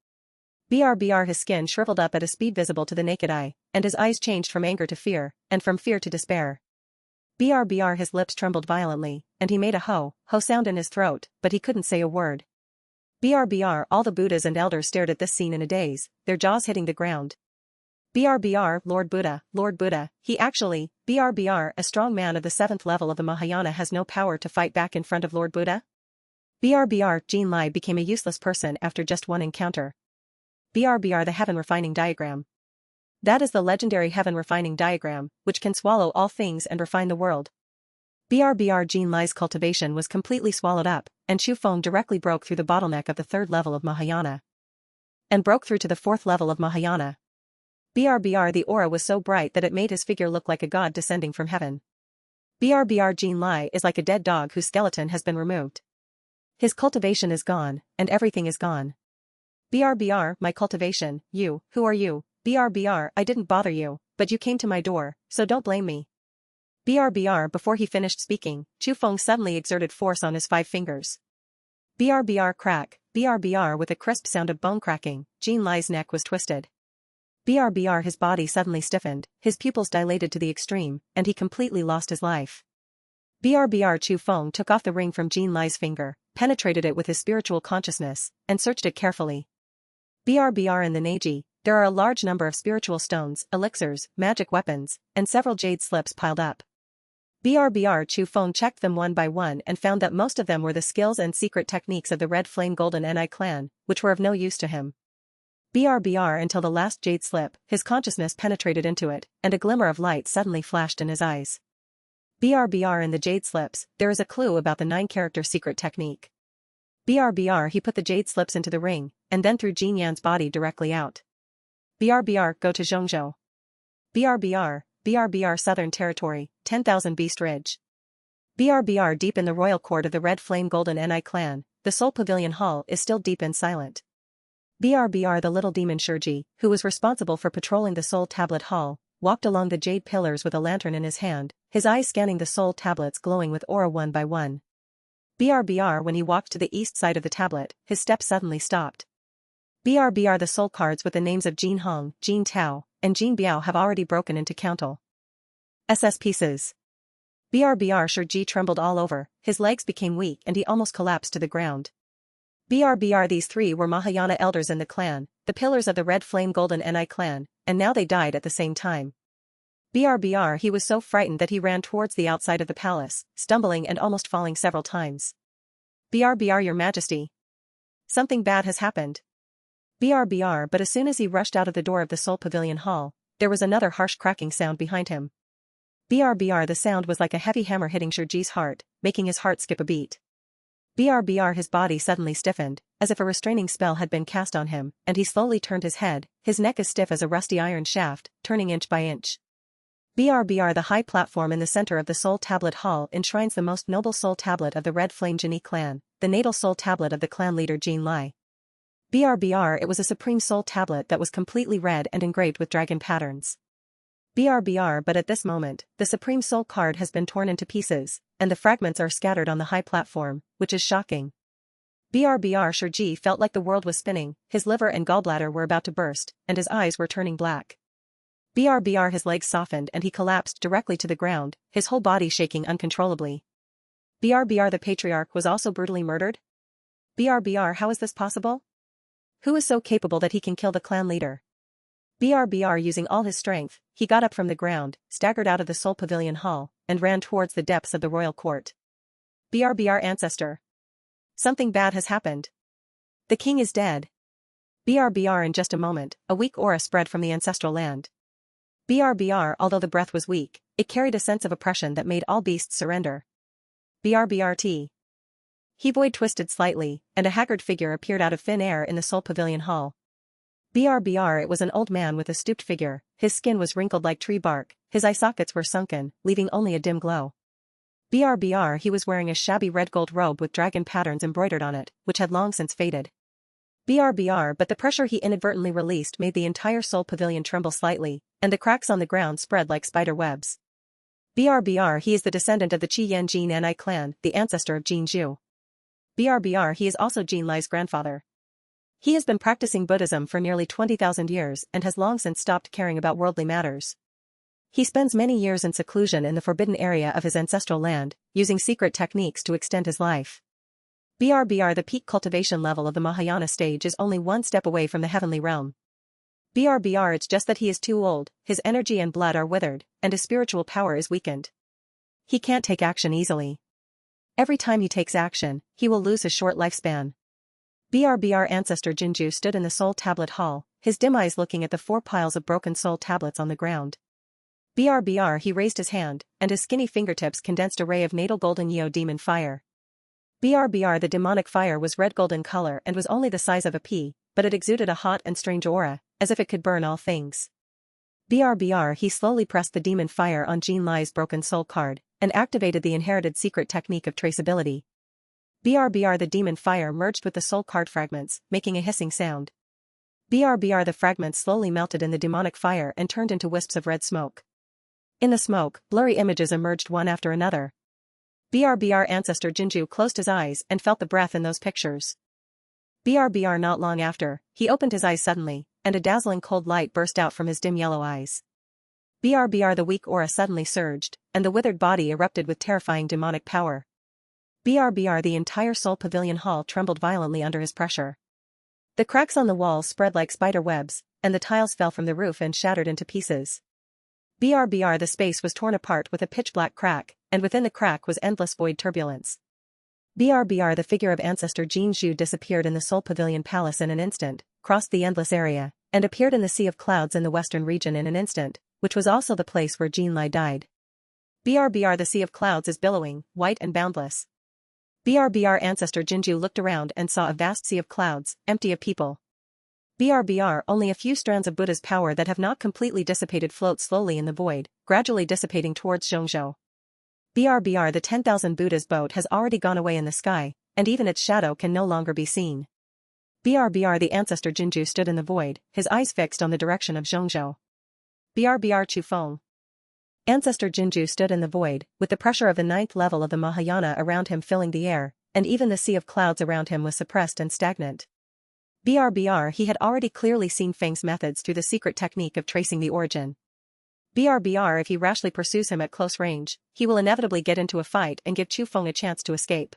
BRBR his skin shriveled up at a speed visible to the naked eye, and his eyes changed from anger to fear, and from fear to despair. BRBR his lips trembled violently, and he made a ho sound in his throat, but he couldn't say a word. BRBR all the Buddhas and elders stared at this scene in a daze, their jaws hitting the ground. BRBR Lord Buddha, he actually, BRBR a strong man of the 7th level of the Mahayana has no power to fight back in front of Lord Buddha? BRBR Jin Lai became a useless person after just one encounter. BRBR the Heaven Refining Diagram. That is the legendary Heaven Refining Diagram, which can swallow all things and refine the world. BRBR Jin Lai's cultivation was completely swallowed up, and Chu Feng directly broke through the bottleneck of the 3rd level of Mahayana. And broke through to the 4th level of Mahayana. BRBR the aura was so bright that it made his figure look like a god descending from heaven. BRBR Jin Lai is like a dead dog whose skeleton has been removed. His cultivation is gone, and everything is gone. BRBR my cultivation, you, who are you? BRBR I didn't bother you, but you came to my door, so don't blame me. BRBR before he finished speaking, Chu Feng suddenly exerted force on his 5 fingers. BRBR crack, BRBR with a crisp sound of bone cracking, Jin Lai's neck was twisted. BRBR his body suddenly stiffened, his pupils dilated to the extreme, and he completely lost his life. BRBR Chu Feng took off the ring from Jin Lai's finger, penetrated it with his spiritual consciousness, and searched it carefully. BRBR in the Neji, there are a large number of spiritual stones, elixirs, magic weapons, and several jade slips piled up. BRBR Chu Feng checked them one by one and found that most of them were the skills and secret techniques of the Red Flame Golden Ni clan, which were of no use to him. BRBR until the last jade slip, his consciousness penetrated into it, and a glimmer of light suddenly flashed in his eyes. BRBR in the jade slips, there is a clue about the 9-character secret technique. BRBR he put the jade slips into the ring, and then threw Jin Yan's body directly out. BRBR go to Zhongzhou. BRBR Southern Territory, 10,000 Beast Ridge. BRBR deep in the royal court of the Red Flame Golden Ni clan, the Soul Pavilion Hall is still deep and silent. BRBR the little demon Shurji, who was responsible for patrolling the Soul Tablet Hall, walked along the jade pillars with a lantern in his hand, his eyes scanning the soul tablets glowing with aura one by one. BRBR when he walked to the east side of the tablet, his step suddenly stopped. BRBR the soul cards with the names of Jin Hong, Jin Tao, and Jin Biao have already broken into countal SS pieces. BRBR Shurji trembled all over, his legs became weak and he almost collapsed to the ground. BRBR these 3 were Mahayana elders in the clan, the pillars of the Red Flame Golden Ni clan, and now they died at the same time. BRBR he was so frightened that he ran towards the outside of the palace, stumbling and almost falling several times. BRBR your majesty. Something bad has happened. BRBR but as soon as he rushed out of the door of the Soul Pavilion Hall, there was another harsh cracking sound behind him. BRBR the sound was like a heavy hammer hitting Shurji's heart, making his heart skip a beat. BRBR his body suddenly stiffened, as if a restraining spell had been cast on him, and he slowly turned his head, his neck as stiff as a rusty iron shaft, turning inch by inch. BRBR the high platform in the center of the Soul Tablet Hall enshrines the most noble soul tablet of the Red Flame Genie clan, the natal soul tablet of the clan leader Jin Lai. BRBR it was a supreme soul tablet that was completely red and engraved with dragon patterns. BRBR but at this moment, the supreme soul card has been torn into pieces, and the fragments are scattered on the high platform, which is shocking. BRBR Shurji felt like the world was spinning, his liver and gallbladder were about to burst, and his eyes were turning black. BRBR his legs softened and he collapsed directly to the ground, his whole body shaking uncontrollably. BRBR the patriarch was also brutally murdered? BRBR how is this possible? Who is so capable that he can kill the clan leader? BRBR using all his strength, he got up from the ground, staggered out of the Soul Pavilion Hall, and ran towards the depths of the royal court. BRBR ancestor. Something bad has happened. The king is dead. BRBR in just a moment, a weak aura spread from the ancestral land. BRBR although the breath was weak, it carried a sense of oppression that made all beasts surrender. BRBRT. He void twisted slightly, and a haggard figure appeared out of thin air in the Soul Pavilion Hall. BRBR it was an old man with a stooped figure, his skin was wrinkled like tree bark, his eye sockets were sunken, leaving only a dim glow. BRBR he was wearing a shabby red gold robe with dragon patterns embroidered on it, which had long since faded. BRBR but the pressure he inadvertently released made the entire Soul Pavilion tremble slightly, and the cracks on the ground spread like spider webs. BRBR he is the descendant of the Chiyang Jin Ni clan, the ancestor of Jin Zhu. BRBR he is also Jin Lai's grandfather. He has been practicing Buddhism for nearly 20,000 years and has long since stopped caring about worldly matters. He spends many years in seclusion in the forbidden area of his ancestral land, using secret techniques to extend his life. BRBR The peak cultivation level of the Mahayana stage is only one step away from the heavenly realm. BRBR It's just that he is too old, his energy and blood are withered, and his spiritual power is weakened. He can't take action easily. Every time he takes action, he will lose his short lifespan. BRBR Ancestor Jinju stood in the soul tablet hall, his dim eyes looking at the 4 piles of broken soul tablets on the ground. BRBR He raised his hand, and his skinny fingertips condensed a ray of natal golden Yeo demon fire. BRBR The demonic fire was red-gold in color and was only the size of a pea, but it exuded a hot and strange aura, as if it could burn all things. BRBR He slowly pressed the demon fire on Jean Lai's broken soul card, and activated the inherited secret technique of traceability. BRBR The demon fire merged with the soul card fragments, making a hissing sound. BRBR The fragments slowly melted in the demonic fire and turned into wisps of red smoke. In the smoke, blurry images emerged one after another. BRBR Ancestor Jinju closed his eyes and felt the breath in those pictures. BRBR Not long after, he opened his eyes suddenly, and a dazzling cold light burst out from his dim yellow eyes. BRBR The weak aura suddenly surged, and the withered body erupted with terrifying demonic power. BRBR The entire soul pavilion hall trembled violently under his pressure. The cracks on the walls spread like spider webs, and the tiles fell from the roof and shattered into pieces. BRBR The space was torn apart with a pitch-black crack, and within the crack was endless void turbulence. BRBR The figure of Ancestor Jin Zhu disappeared in the Soul Pavilion Palace in an instant, crossed the endless area, and appeared in the Sea of Clouds in the western region in an instant, which was also the place where Jin Lai died. BRBR The Sea of Clouds is billowing, white and boundless. BRBR Ancestor Jinju looked around and saw a vast sea of clouds, empty of people. BRBR Only a few strands of Buddha's power that have not completely dissipated float slowly in the void, gradually dissipating towards Zhongzhou. BRBR The 10,000 Buddha's boat has already gone away in the sky, and even its shadow can no longer be seen. BRBR The Ancestor Jinju stood in the void, his eyes fixed on the direction of Zhongzhou. BRBR Chu Feng. Ancestor Jinju stood in the void, with the pressure of the 9th level of the Mahayana around him filling the air, and even the sea of clouds around him was suppressed and stagnant. BRBR He had already clearly seen Feng's methods through the secret technique of tracing the origin. BRBR If he rashly pursues him at close range, he will inevitably get into a fight and give Chu Feng a chance to escape.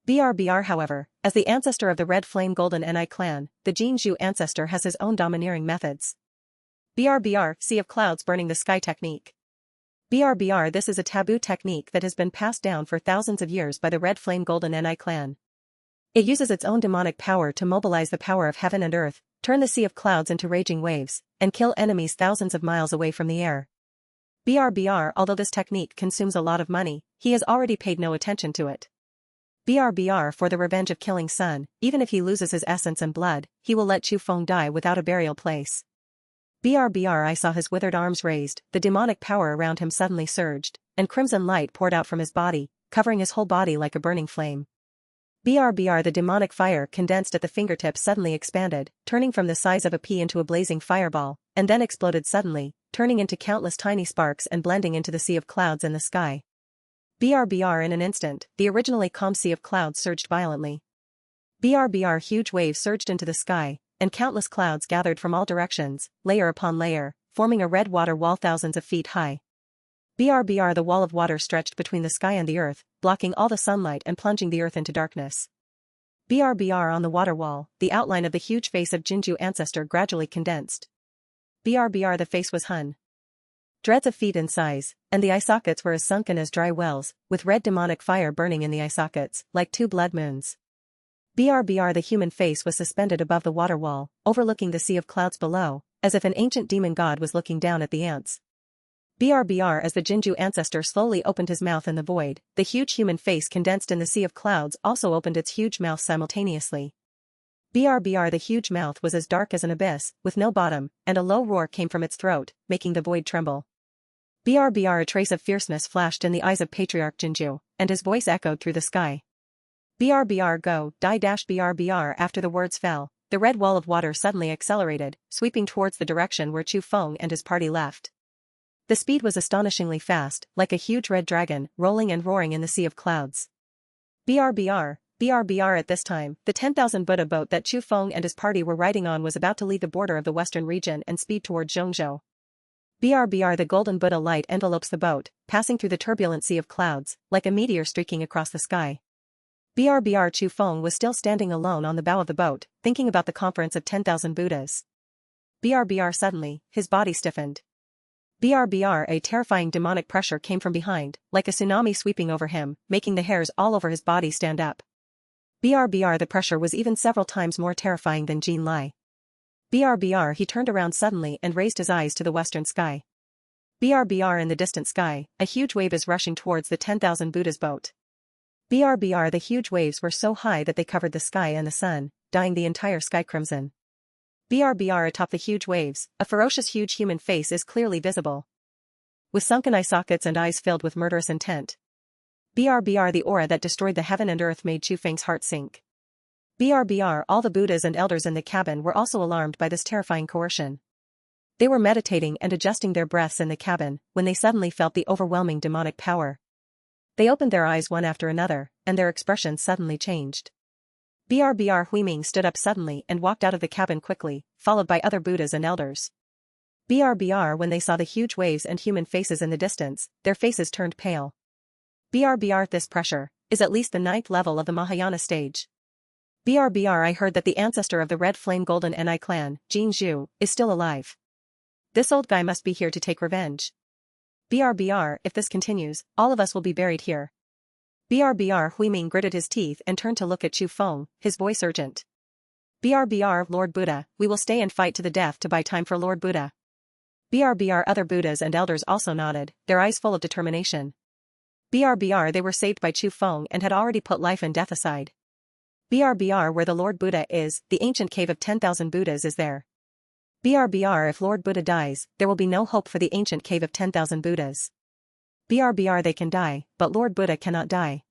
BRBR However, as the ancestor of the Red Flame Golden Ni clan, the Jin Zhu ancestor has his own domineering methods. BRBR Sea of Clouds Burning the Sky Technique. BRBR This is a taboo technique that has been passed down for thousands of years by the Red Flame Golden Ni clan. It uses its own demonic power to mobilize the power of heaven and earth, turn the sea of clouds into raging waves, and kill enemies thousands of miles away from the air. BRBR Although this technique consumes a lot of money, he has already paid no attention to it. BRBR For the revenge of killing Sun, even if he loses his essence and blood, he will let Chu Feng die without a burial place. BRBR I saw his withered arms raised, the demonic power around him suddenly surged, and crimson light poured out from his body, covering his whole body like a burning flame. BRBR The demonic fire condensed at the fingertips suddenly expanded, turning from the size of a pea into a blazing fireball, and then exploded suddenly, turning into countless tiny sparks and blending into the sea of clouds in the sky. BRBR In an instant, the originally calm sea of clouds surged violently. BRBR Huge waves surged into the sky, and countless clouds gathered from all directions, layer upon layer, forming a red water wall thousands of feet high. BRBR The wall of water stretched between the sky and the earth, blocking all the sunlight and plunging the earth into darkness. BRBR On the water wall, the outline of the huge face of Jinju ancestor gradually condensed. BRBR The face was hundreds of feet in size, and the eye sockets were as sunken as dry wells, with red demonic fire burning in the eye sockets, like 2 blood moons. BRBR The human face was suspended above the water wall, overlooking the sea of clouds below, as if an ancient demon god was looking down at the ants. BRBR As the Jinju ancestor slowly opened his mouth in the void, the huge human face condensed in the sea of clouds also opened its huge mouth simultaneously. BRBR The huge mouth was as dark as an abyss, with no bottom, and a low roar came from its throat, making the void tremble. BRBR A trace of fierceness flashed in the eyes of Patriarch Jinju, and his voice echoed through the sky. BRBR Go, die BRBR After the words fell, the red wall of water suddenly accelerated, sweeping towards the direction where Chu Feng and his party left. The speed was astonishingly fast, like a huge red dragon, rolling and roaring in the sea of clouds. BRBR At this time, the 10,000 Buddha boat that Chu Feng and his party were riding on was about to leave the border of the western region and speed toward Zhongzhou. BRBR the golden Buddha light envelopes the boat, passing through the turbulent sea of clouds, like a meteor streaking across the sky. BRBR Chu Feng was still standing alone on the bow of the boat, thinking about the conference of 10,000 Buddhas. BRBR suddenly, his body stiffened. BRBR a terrifying demonic pressure came from behind, like a tsunami sweeping over him, making the hairs all over his body stand up. BRBR the pressure was even several times more terrifying than Jin Lai. BRBR he turned around suddenly and raised his eyes to the western sky. BRBR in the distant sky, a huge wave is rushing towards the 10,000 Buddhas boat. BRBR the huge waves were so high that they covered the sky and the sun, dyeing the entire sky crimson. BRBR atop the huge waves, a ferocious huge human face is clearly visible. With sunken eye sockets and eyes filled with murderous intent. BRBR the aura that destroyed the heaven and earth made Chu Feng's heart sink. BRBR all the Buddhas and elders in the cabin were also alarmed by this terrifying coercion. They were meditating and adjusting their breaths in the cabin, when they suddenly felt the overwhelming demonic power. They opened their eyes one after another, and their expressions suddenly changed. BRBR Huiming stood up suddenly and walked out of the cabin quickly, followed by other Buddhas and elders. BRBR when they saw the huge waves and human faces in the distance, their faces turned pale. BRBR this pressure is at least the 9th level of the Mahayana stage. BRBR I heard that the ancestor of the Red Flame Golden Ni clan, Jin Zhu, is still alive. This old guy must be here to take revenge. BRBR if this continues, all of us will be buried here. BRBR Huiming gritted his teeth and turned to look at Chu Feng, his voice urgent. BRBR Lord Buddha, we will stay and fight to the death to buy time for Lord Buddha. BRBR other Buddhas and elders also nodded, their eyes full of determination. BRBR they were saved by Chu Feng and had already put life and death aside. BRBR where the Lord Buddha is, the ancient cave of 10,000 Buddhas is there. BRBR if Lord Buddha dies, there will be no hope for the ancient cave of 10,000 Buddhas. BRBR they can die, but Lord Buddha cannot die.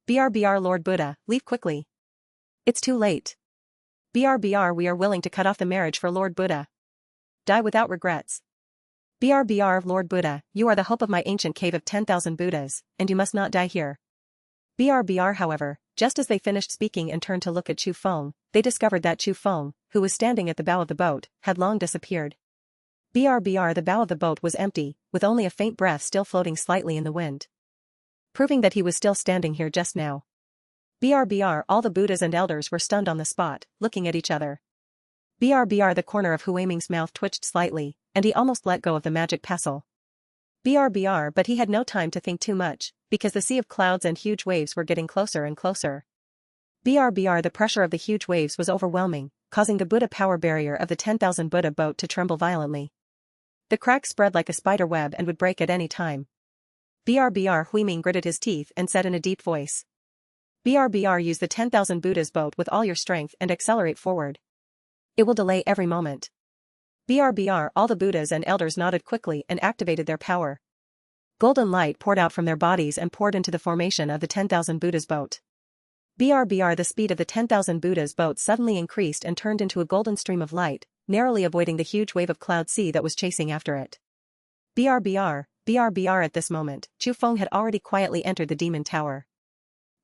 BRBR Lord Buddha, leave quickly. It's too late. BRBR we are willing to cut off the marriage for Lord Buddha. Die without regrets. BRBR Lord Buddha, you are the hope of my ancient cave of 10,000 Buddhas, and you must not die here. BRBR however, just as they finished speaking and turned to look at Chu Feng, they discovered that Chu Feng, who was standing at the bow of the boat, had long disappeared. BRBR the bow of the boat was empty, with only a faint breath still floating slightly in the wind. Proving that he was still standing here just now. BRBR all the Buddhas and elders were stunned on the spot, looking at each other. BRBR the corner of Huiming's mouth twitched slightly, and he almost let go of the magic pestle. BRBR but he had no time to think too much, because the sea of clouds and huge waves were getting closer and closer. BRBR the pressure of the huge waves was overwhelming, causing the Buddha power barrier of the 10,000 Buddha boat to tremble violently. The crack spread like a spider web and would break at any time. BRBR Huiming gritted his teeth and said in a deep voice. BRBR use the 10,000 Buddhas boat with all your strength and accelerate forward. It will delay every moment. BRBR all the Buddhas and elders nodded quickly and activated their power. Golden light poured out from their bodies and poured into the formation of the 10,000 Buddhas boat. BRBR the speed of the 10,000 Buddhas boat suddenly increased and turned into a golden stream of light, narrowly avoiding the huge wave of cloud sea that was chasing after it. BRBR at this moment, Chu Feng had already quietly entered the demon tower.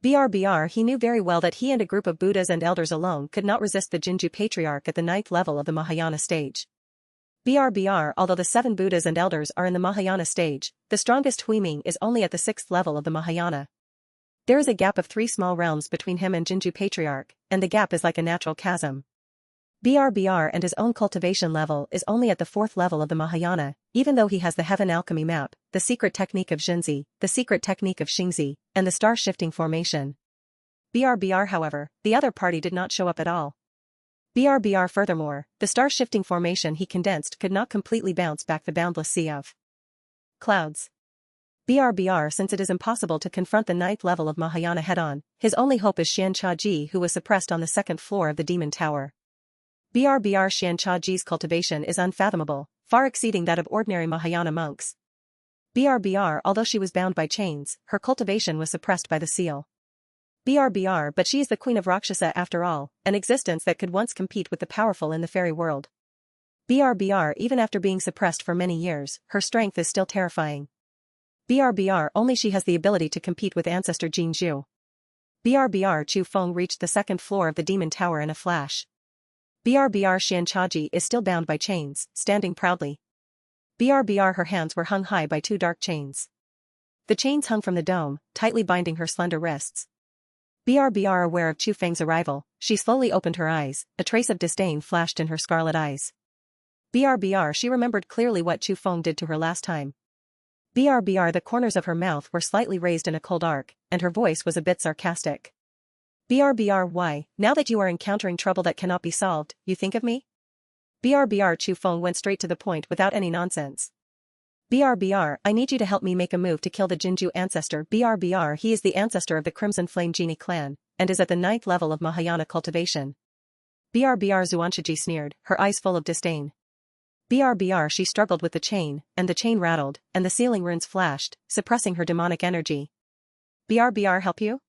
BRBR he knew very well that he and a group of Buddhas and elders alone could not resist the Jinju Patriarch at the 9th level of the Mahayana stage. BRBR although the 7 Buddhas and elders are in the Mahayana stage, the strongest Huiming is only at the 6th level of the Mahayana. There is a gap of 3 small realms between him and Jinju Patriarch, and the gap is like a natural chasm. BRBR and his own cultivation level is only at the 4th level of the Mahayana, even though he has the heaven alchemy map, the secret technique of Xinzi, the secret technique of Xingzi, and the star shifting formation. BRBR however, the other party did not show up at all. BRBR furthermore, the star shifting formation he condensed could not completely bounce back the boundless sea of clouds. BRBR since it is impossible to confront the 9th level of Mahayana head-on, his only hope is Xian Chaji who was suppressed on the 2nd floor of the demon tower. BRBR Xian Chaji's cultivation is unfathomable, far exceeding that of ordinary Mahayana monks. BRBR although she was bound by chains, her cultivation was suppressed by the seal. BRBR but she is the queen of Rakshasa after all, an existence that could once compete with the powerful in the fairy world. BRBR even after being suppressed for many years, her strength is still terrifying. BRBR only she has the ability to compete with ancestor Jin Zhu. BRBR Chu Feng reached the 2nd floor of the demon tower in a flash. BRBR Xian Chaji is still bound by chains, standing proudly. BRBR her hands were hung high by two dark chains. The chains hung from the dome, tightly binding her slender wrists. BRBR aware of Chu Feng's arrival, she slowly opened her eyes, a trace of disdain flashed in her scarlet eyes. BRBR she remembered clearly what Chu Feng did to her last time. BRBR the corners of her mouth were slightly raised in a cold arc, and her voice was a bit sarcastic. BRBR why, now that you are encountering trouble that cannot be solved, you think of me? BRBR Chu Feng went straight to the point without any nonsense. BRBR, I need you to help me make a move to kill the Jinju ancestor. BRBR he is the ancestor of the Crimson Flame Genie clan, and is at the 9th level of Mahayana cultivation. BRBR Xuanshiji sneered, her eyes full of disdain. BRBR she struggled with the chain rattled, and the ceiling runes flashed, suppressing her demonic energy. BRBR help you?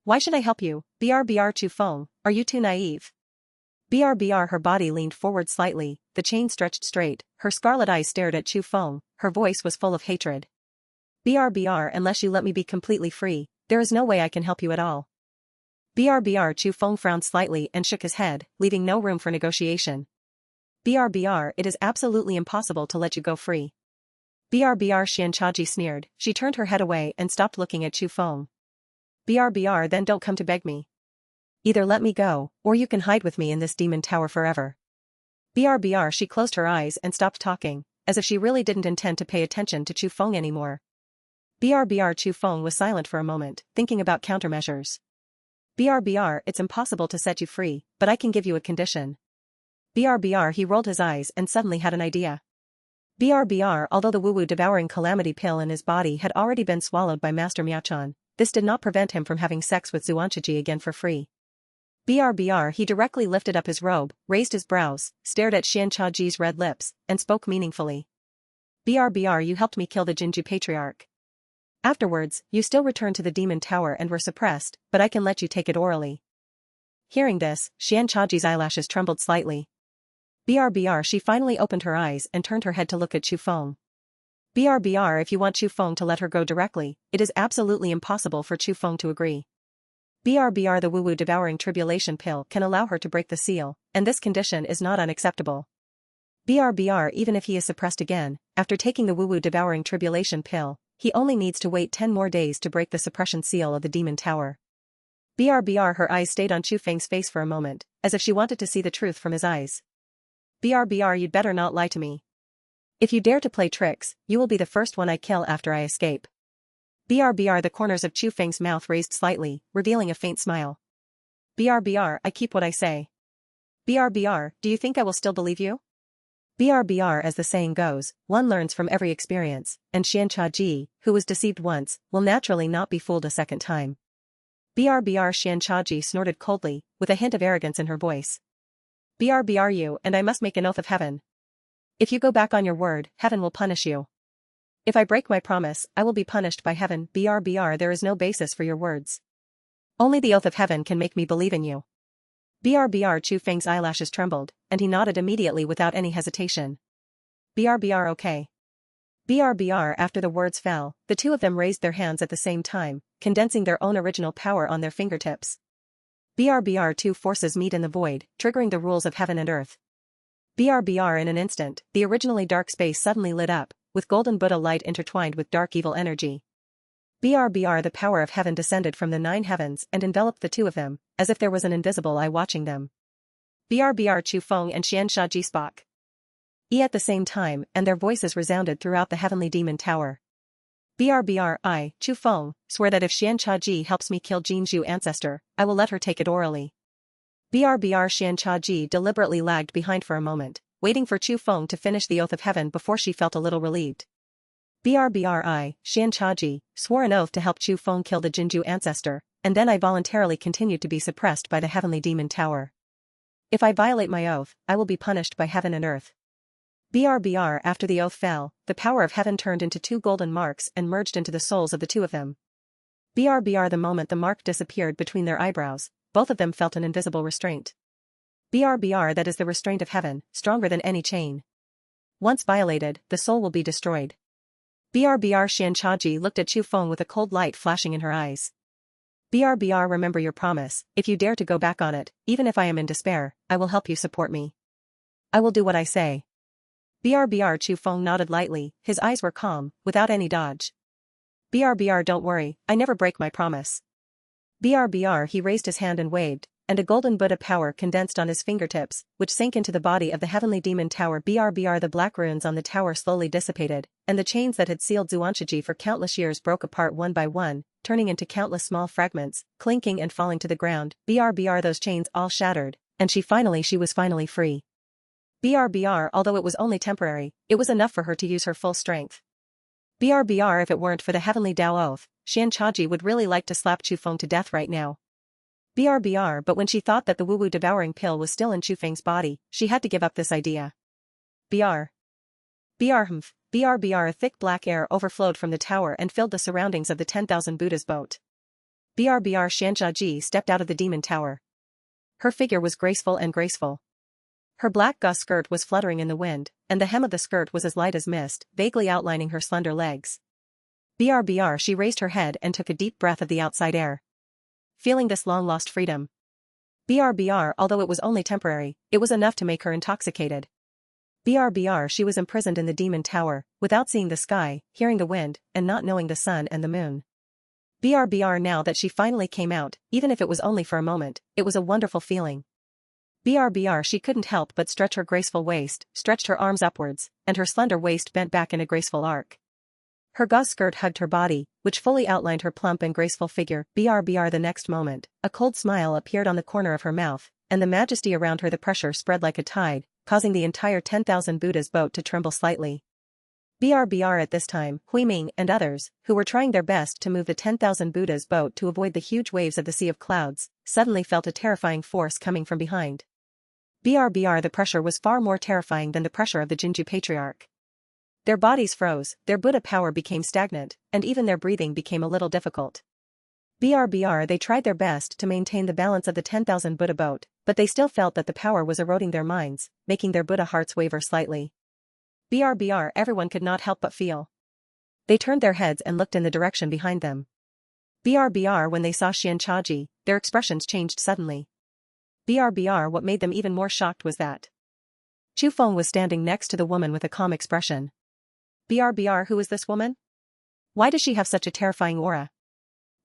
Why should I help you, BRBR Chu Feng, are you too naive? BRBR her body leaned forward slightly, the chain stretched straight, her scarlet eyes stared at Chu Feng, her voice was full of hatred. BRBR unless you let me be completely free, there is no way I can help you at all. BRBR Chu Feng frowned slightly and shook his head, leaving no room for negotiation. BRBR it is absolutely impossible to let you go free. BRBR Xianchaji sneered, she turned her head away and stopped looking at Chu Feng. BRBR then don't come to beg me. Either let me go, or you can hide with me in this demon tower forever. BRBR she closed her eyes and stopped talking, as if she really didn't intend to pay attention to Chu Feng anymore. BRBR Chu Feng was silent for a moment, thinking about countermeasures. BRBR it's impossible to set you free, but I can give you a condition. BRBR he rolled his eyes and suddenly had an idea. BRBR although the woo-woo devouring calamity pill in his body had already been swallowed by Master Miachan, this did not prevent him from having sex with Xuanshiji again for free. BRBR he directly lifted up his robe, raised his brows, stared at Xianchaji's red lips, and spoke meaningfully. BRBR you helped me kill the Jinju Patriarch. Afterwards, you still returned to the demon tower and were suppressed, but I can let you take it orally. Hearing this, Xianchaji's eyelashes trembled slightly. BRBR she finally opened her eyes and turned her head to look at Chu Feng. BRBR if you want Chu Feng to let her go directly, it is absolutely impossible for Chu Feng to agree. BRBR the woo-woo devouring tribulation pill can allow her to break the seal, and this condition is not unacceptable. BRBR even if he is suppressed again, after taking the woo-woo devouring tribulation pill, he only needs to wait 10 more days to break the suppression seal of the demon tower. BRBR her eyes stayed on Chu Feng's face for a moment, as if she wanted to see the truth from his eyes. BRBR you'd better not lie to me. If you dare to play tricks, you will be the first one I kill after I escape. BRBR the corners of Chu Feng's mouth raised slightly, revealing a faint smile. BRBR I keep what I say. BRBR do you think I will still believe you? BRBR as the saying goes, one learns from every experience, and Xianchaji, who was deceived once, will naturally not be fooled a second time. BRBR Xianchaji snorted coldly, with a hint of arrogance in her voice. BRBR you and I must make an oath of heaven. If you go back on your word, heaven will punish you. If I break my promise, I will be punished by heaven. BRBR there is no basis for your words. Only the oath of heaven can make me believe in you. BRBR Chu Feng's eyelashes trembled, and he nodded immediately without any hesitation. BRBR okay. BRBR after the words fell, the two of them raised their hands at the same time, condensing their own original power on their fingertips. BRBR two forces meet in the void, triggering the rules of heaven and earth. BRBR in an instant, the originally dark space suddenly lit up, with golden Buddha light intertwined with dark evil energy. BRBR the power of heaven descended from the 9 heavens and enveloped the two of them, as if there was an invisible eye watching them. BRBR Chu Feng and Xianchaji spoke at the same time, and their voices resounded throughout the heavenly demon tower. BRBR I, Chu Feng, swear that if Xianchaji helps me kill Jinju ancestor, I will let her take it orally. BRBR Xianchaji deliberately lagged behind for a moment, waiting for Chu Feng to finish the oath of heaven before she felt a little relieved. BRBR I, Xianchaji, swore an oath to help Chu Feng kill the Jinju ancestor, and then I voluntarily continued to be suppressed by the heavenly demon tower. If I violate my oath, I will be punished by heaven and earth. BRBR after the oath fell, the power of heaven turned into 2 golden marks and merged into the souls of the two of them. BRBR the moment the mark disappeared between their eyebrows, both of them felt an invisible restraint. BRBR that is the restraint of heaven, stronger than any chain. Once violated, the soul will be destroyed. BRBR Xianchaji looked at Chu Feng with a cold light flashing in her eyes. BRBR remember your promise, if you dare to go back on it, even if I am in despair, I will help you support me. I will do what I say. BRBR Chu Feng nodded lightly, his eyes were calm, without any dodge. BRBR don't worry, I never break my promise. BRBR he raised his hand and waved, and a golden Buddha power condensed on his fingertips, which sank into the body of the heavenly demon tower. BRBR the black runes on the tower slowly dissipated, and the chains that had sealed Zhuangshiji for countless years broke apart one by one, turning into countless small fragments, clinking and falling to the ground. BRBR those chains all shattered, and she was finally free. BRBR although it was only temporary, it was enough for her to use her full strength. BRBR if it weren't for the heavenly Dao oath, Xianchaji would really like to slap Chu Feng to death right now. BRBR but when she thought that the woo-woo devouring pill was still in Chu Feng's body, she had to give up this idea. BRBR a thick black air overflowed from the tower and filled the surroundings of the 10,000 Buddha's boat. BRBR Xianchaji stepped out of the demon tower. Her figure was graceful. Her black gauze skirt was fluttering in the wind, and the hem of the skirt was as light as mist, vaguely outlining her slender legs. BRBR she raised her head and took a deep breath of the outside air. Feeling this long-lost freedom. BRBR although it was only temporary, it was enough to make her intoxicated. BRBR she was imprisoned in the demon tower, without seeing the sky, hearing the wind, and not knowing the sun and the moon. BRBR now that she finally came out, even if it was only for a moment, it was a wonderful feeling. BRBR she couldn't help but stretch her graceful waist, stretched her arms upwards, and her slender waist bent back in a graceful arc. Her gauze skirt hugged her body, which fully outlined her plump and graceful figure. BRBR the next moment, a cold smile appeared on the corner of her mouth, and the majesty around her the pressure spread like a tide, causing the entire 10,000 Buddha's boat to tremble slightly. BRBR at this time, Huiming and others, who were trying their best to move the 10,000 Buddha's boat to avoid the huge waves of the sea of clouds, suddenly felt a terrifying force coming from behind. BRBR the pressure was far more terrifying than the pressure of the Jinju Patriarch. Their bodies froze, their Buddha power became stagnant, and even their breathing became a little difficult. BRBR they tried their best to maintain the balance of the 10,000 Buddha boat, but they still felt that the power was eroding their minds, making their Buddha hearts waver slightly. BRBR everyone could not help but feel. They turned their heads and looked in the direction behind them. BRBR when they saw Xianchaji, their expressions changed suddenly. BRBR what made them even more shocked was that Chu Feng was standing next to the woman with a calm expression. BRBR who is this woman? Why does she have such a terrifying aura?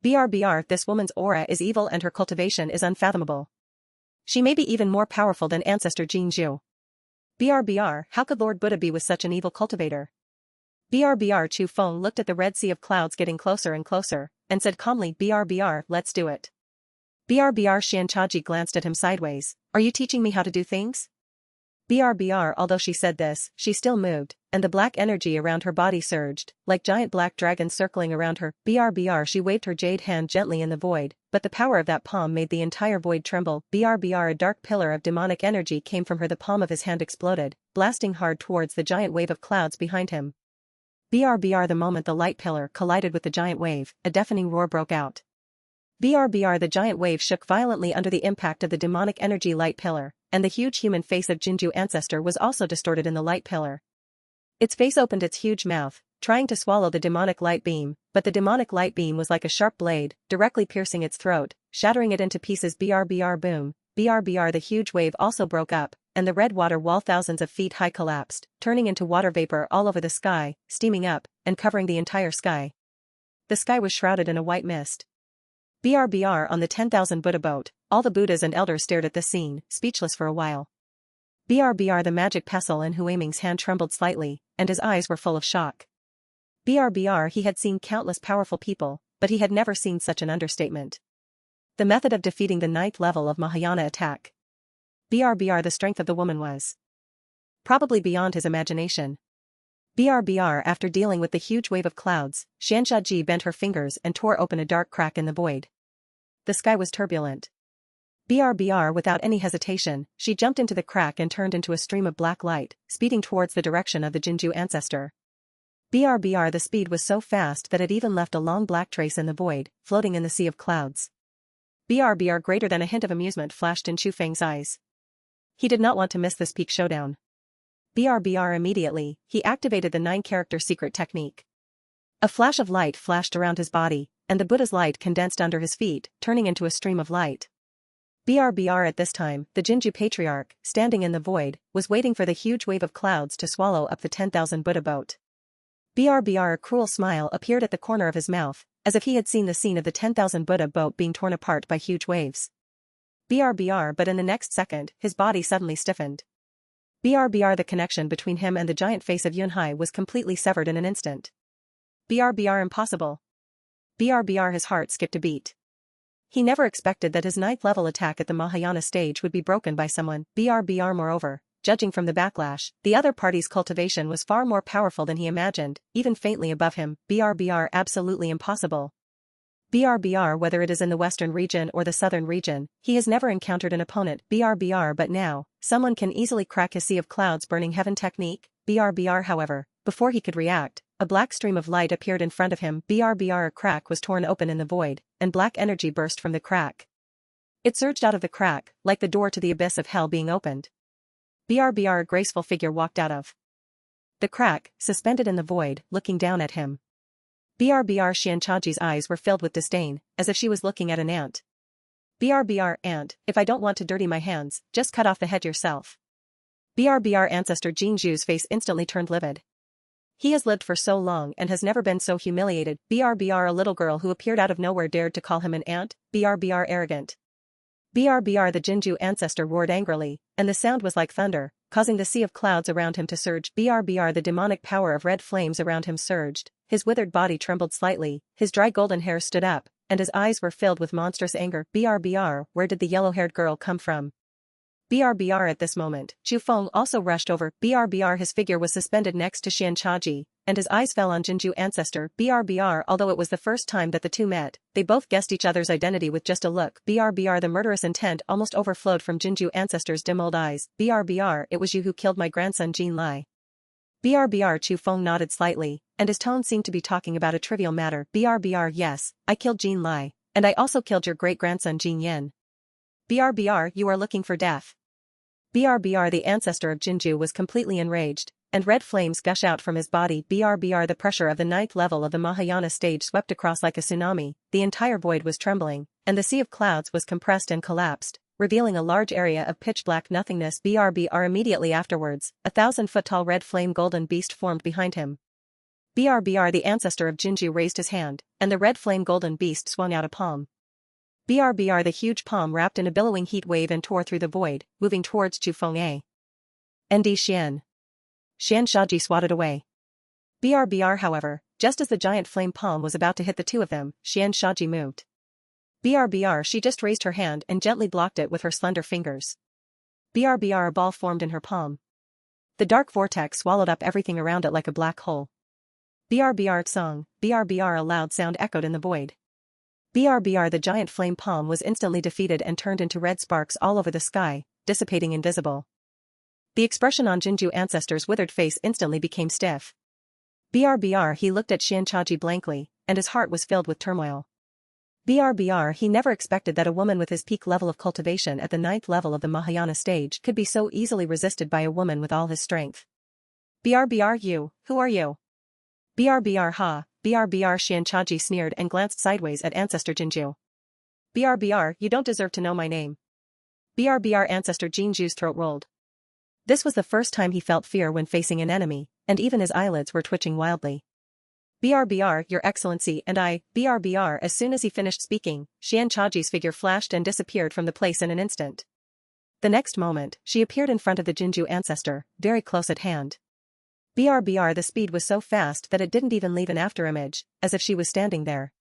BRBR this woman's aura is evil and her cultivation is unfathomable. She may be even more powerful than ancestor Jin Zhu. BRBR how could Lord Buddha be with such an evil cultivator? BRBR Chu Feng looked at the red sea of clouds getting closer and closer, and said calmly BRBR let's do it. BRBR Xianchaji glanced at him sideways, are you teaching me how to do things? BRBR although she said this, she still moved, and the black energy around her body surged, like giant black dragons circling around her. BRBR she waved her jade hand gently in the void, but the power of that palm made the entire void tremble. BRBR a dark pillar of demonic energy came from her, the palm of his hand exploded, blasting hard towards the giant wave of clouds behind him. BRBR the moment the light pillar collided with the giant wave, a deafening roar broke out. BRBR the giant wave shook violently under the impact of the demonic energy light pillar, and the huge human face of Jinju ancestor was also distorted in the light pillar. Its face opened its huge mouth, trying to swallow the demonic light beam, but the demonic light beam was like a sharp blade, directly piercing its throat, shattering it into pieces. BRBR boom, BRBR the huge wave also broke up, and the red water wall thousands of feet high collapsed, turning into water vapor all over the sky, steaming up, and covering the entire sky. The sky was shrouded in a white mist. BRBR on the 10,000 Buddha boat, all the Buddhas and elders stared at this scene, speechless for a while. BRBR the magic pestle in Huiming's hand trembled slightly, and his eyes were full of shock. BRBR he had seen countless powerful people, but he had never seen such an understatement. The method of defeating the 9th level of Mahayana attack. BRBR the strength of the woman was probably beyond his imagination. BRBR after dealing with the huge wave of clouds, Xianchaji bent her fingers and tore open a dark crack in the void. The sky was turbulent. BRBR without any hesitation, she jumped into the crack and turned into a stream of black light, speeding towards the direction of the Jinju ancestor. BRBR the speed was so fast that it even left a long black trace in the void, floating in the sea of clouds. BRBR greater than a hint of amusement flashed in Chu Feng's eyes. He did not want to miss this peak showdown. BRBR immediately, he activated the 9-character secret technique. A flash of light flashed around his body, and the Buddha's light condensed under his feet, turning into a stream of light. BRBR at this time, the Jinju Patriarch, standing in the void, was waiting for the huge wave of clouds to swallow up the 10,000 Buddha boat. BRBR, a cruel smile appeared at the corner of his mouth, as if he had seen the scene of the 10,000 Buddha boat being torn apart by huge waves. BRBR, but in the next second, his body suddenly stiffened. BRBR, the connection between him and the giant face of Yunhai was completely severed in an instant. BRBR, impossible. BRBR, his heart skipped a beat. He never expected that his 9th level attack at the Mahayana stage would be broken by someone. BRBR, moreover, judging from the backlash, the other party's cultivation was far more powerful than he imagined, even faintly above him. BRBR, absolutely impossible. BRBR, whether it is in the western region or the southern region, he has never encountered an opponent. BRBR, but now, someone can easily crack his sea of clouds burning heaven technique. BRBR, however, before he could react, a black stream of light appeared in front of him. BRBR, a crack was torn open in the void, and black energy burst from the crack. It surged out of the crack, like the door to the abyss of hell being opened. BRBR, a graceful figure walked out of the crack, suspended in the void, looking down at him. BRBR, Xianchaji's eyes were filled with disdain, as if she was looking at an ant. BRBR, ant, if I don't want to dirty my hands, just cut off the head yourself. BRBR, ancestor Jin Zhu's face instantly turned livid. He has lived for so long and has never been so humiliated. BRBR, a little girl who appeared out of nowhere dared to call him an ant. BRBR, arrogant. BRBR, the Jinju ancestor roared angrily, and the sound was like thunder, causing the sea of clouds around him to surge. BRBR, the demonic power of red flames around him surged, his withered body trembled slightly, his dry golden hair stood up, and his eyes were filled with monstrous anger. BRBR, where did the yellow-haired girl come from? BRBR, at this moment, Chu Feng also rushed over. BRBR, his figure was suspended next to Xianchaji, and his eyes fell on Jinju ancestor. BRBR, although it was the first time that the two met, they both guessed each other's identity with just a look. BRBR, the murderous intent almost overflowed from Jinju ancestor's dim old eyes. BRBR, it was you who killed my grandson Jin Lai. BRBR, Chu Feng nodded slightly, and his tone seemed to be talking about a trivial matter. BRBR, yes, I killed Jin Lai, and I also killed your great-grandson Jin Yen. BRBR, you are looking for death. BRBR, the ancestor of Jinju, was completely enraged, and red flames gush out from his body. BRBR, the pressure of the 9th level of the Mahayana stage swept across like a tsunami, the entire void was trembling, and the sea of clouds was compressed and collapsed, revealing a large area of pitch-black nothingness. BRBR, immediately afterwards, a 1,000-foot-tall red flame golden beast formed behind him. BRBR, the ancestor of Jinju, raised his hand, and the red flame golden beast swung out a palm. BRBR, the huge palm wrapped in a billowing heat wave and tore through the void, moving towards Chu Feng. Nd Xian. Xianchaji swatted away. BRBR, however, just as the giant flame palm was about to hit the two of them, Xianchaji moved. BRBR, she just raised her hand and gently blocked it with her slender fingers. BRBR, a ball formed in her palm. The dark vortex swallowed up everything around it like a black hole. BRBR, song. BRBR, a loud sound echoed in the void. BRBR, the giant flame palm was instantly defeated and turned into red sparks all over the sky, dissipating invisible. The expression on Jinju ancestor's withered face instantly became stiff. BRBR, he looked at Xianchaji blankly, and his heart was filled with turmoil. BRBR, he never expected that a woman with his peak level of cultivation at the 9th level of the Mahayana stage could be so easily resisted by a woman with all his strength. BRBR, you, who are you? BRBR, ha. BRBR, Xianchaji sneered and glanced sideways at ancestor Jinju. BRBR, you don't deserve to know my name. BRBR, ancestor Jinju's throat rolled. This was the first time he felt fear when facing an enemy, and even his eyelids were twitching wildly. BRBR, your excellency, and I. BRBR, as soon as he finished speaking, Xianchaji's figure flashed and disappeared from the place in an instant. The next moment, she appeared in front of the Jinju ancestor, very close at hand. BRBR, the speed was so fast that it didn't even leave an afterimage, as if she was standing there.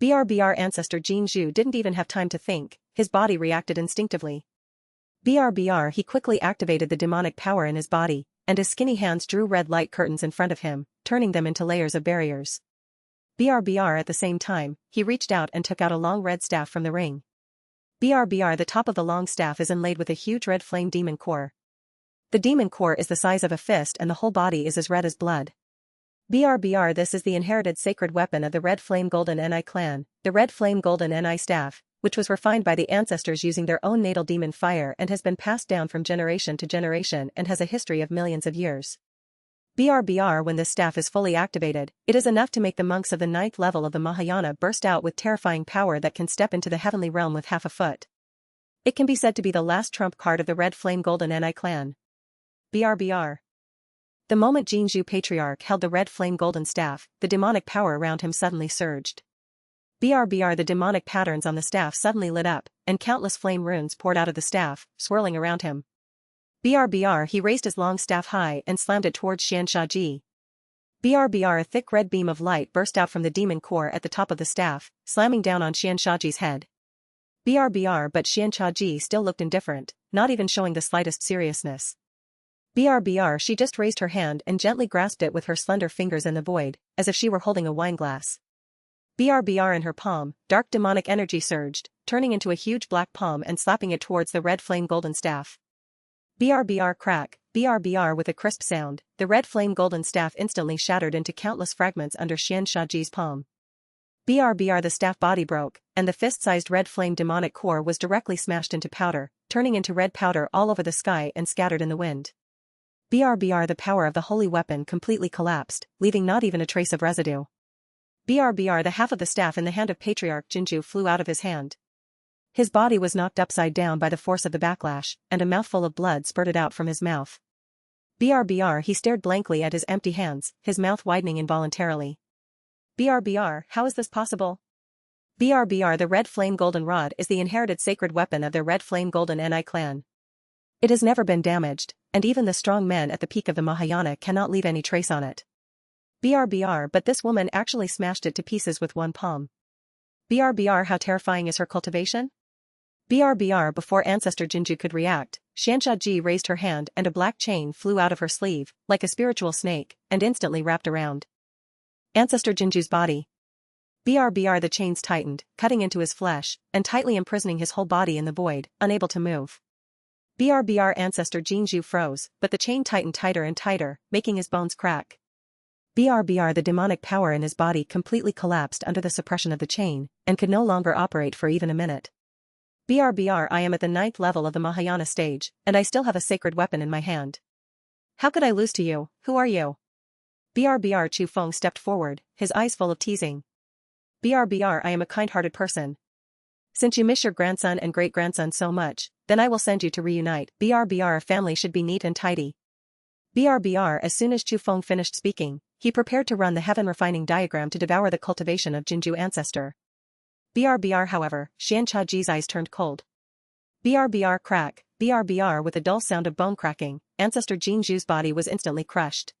BRBR, ancestor Jin Zhu didn't even have time to think, his body reacted instinctively. BRBR, he quickly activated the demonic power in his body, and his skinny hands drew red light curtains in front of him, turning them into layers of barriers. BRBR, at the same time, he reached out and took out a long red staff from the ring. BRBR, the top of the long staff is inlaid with a huge red flame demon core. The demon core is the size of a fist and the whole body is as red as blood. BRBR, this is the inherited sacred weapon of the Red Flame Golden Ni clan, the Red Flame Golden Ni staff, which was refined by the ancestors using their own natal demon fire and has been passed down from generation to generation and has a history of millions of years. BRBR, when this staff is fully activated, it is enough to make the monks of the 9th level of the Mahayana burst out with terrifying power that can step into the heavenly realm with half a foot. It can be said to be the last trump card of the Red Flame Golden Ni clan. BRBR. The moment Jinzhou Patriarch held the Red Flame Golden Staff, the demonic power around him suddenly surged. BRBR, the demonic patterns on the staff suddenly lit up, and countless flame runes poured out of the staff, swirling around him. BRBR, he raised his long staff high and slammed it towards Xian Shaji. BRBR, a thick red beam of light burst out from the demon core at the top of the staff, slamming down on Xian Shaji's head. BRBR, but Xian Shaji still looked indifferent, not even showing the slightest seriousness. BRBR, she just raised her hand and gently grasped it with her slender fingers in the void, as if she were holding a wine glass. BRBR, in her palm, dark demonic energy surged, turning into a huge black palm and slapping it towards the red flame golden staff. BRBR, crack, BRBR, with a crisp sound, the red flame golden staff instantly shattered into countless fragments under Xian Shaji's palm. BRBR, the staff body broke, and the fist-sized red flame demonic core was directly smashed into powder, turning into red powder all over the sky and scattered in the wind. BRBR, the power of the holy weapon completely collapsed, leaving not even a trace of residue. BRBR, the half of the staff in the hand of Patriarch Jinzhou flew out of his hand. His body was knocked upside down by the force of the backlash, and a mouthful of blood spurted out from his mouth. BRBR, he stared blankly at his empty hands, his mouth widening involuntarily. BRBR, how is this possible? BRBR, the red flame golden rod is the inherited sacred weapon of their red flame golden Ni clan. It has never been damaged, and even the strong men at the peak of the Mahayana cannot leave any trace on it. BRBR, but this woman actually smashed it to pieces with one palm. BRBR, how terrifying is her cultivation? BRBR, before Ancestor Jinzhou could react, Xianshaji raised her hand and a black chain flew out of her sleeve, like a spiritual snake, and instantly wrapped around Ancestor Jinzhou's body. BRBR, the chains tightened, cutting into his flesh, and tightly imprisoning his whole body in the void, unable to move. BRBR, Ancestor Jinzhou froze, but the chain tightened tighter and tighter, making his bones crack. BRBR, the demonic power in his body completely collapsed under the suppression of the chain, and could no longer operate for even a minute. BRBR, I am at the 9th level of the Mahayana stage, and I still have a sacred weapon in my hand. How could I lose to you? Who are you? BRBR, Chu Feng stepped forward, his eyes full of teasing. BRBR, I am a kind-hearted person. Since you miss your grandson and great-grandson so much, then I will send you to reunite. BRBR, a family should be neat and tidy. BRBR, as soon as Chu Feng finished speaking, he prepared to run the HeavenRefiningDiagram to devour the cultivation of Jinzhou ancestor. BRBR, however, Xian Chaji's eyes turned cold. BRBR, crack, BRBR, with a dull sound of bone cracking, Ancestor Jinzhou's body was instantly crushed.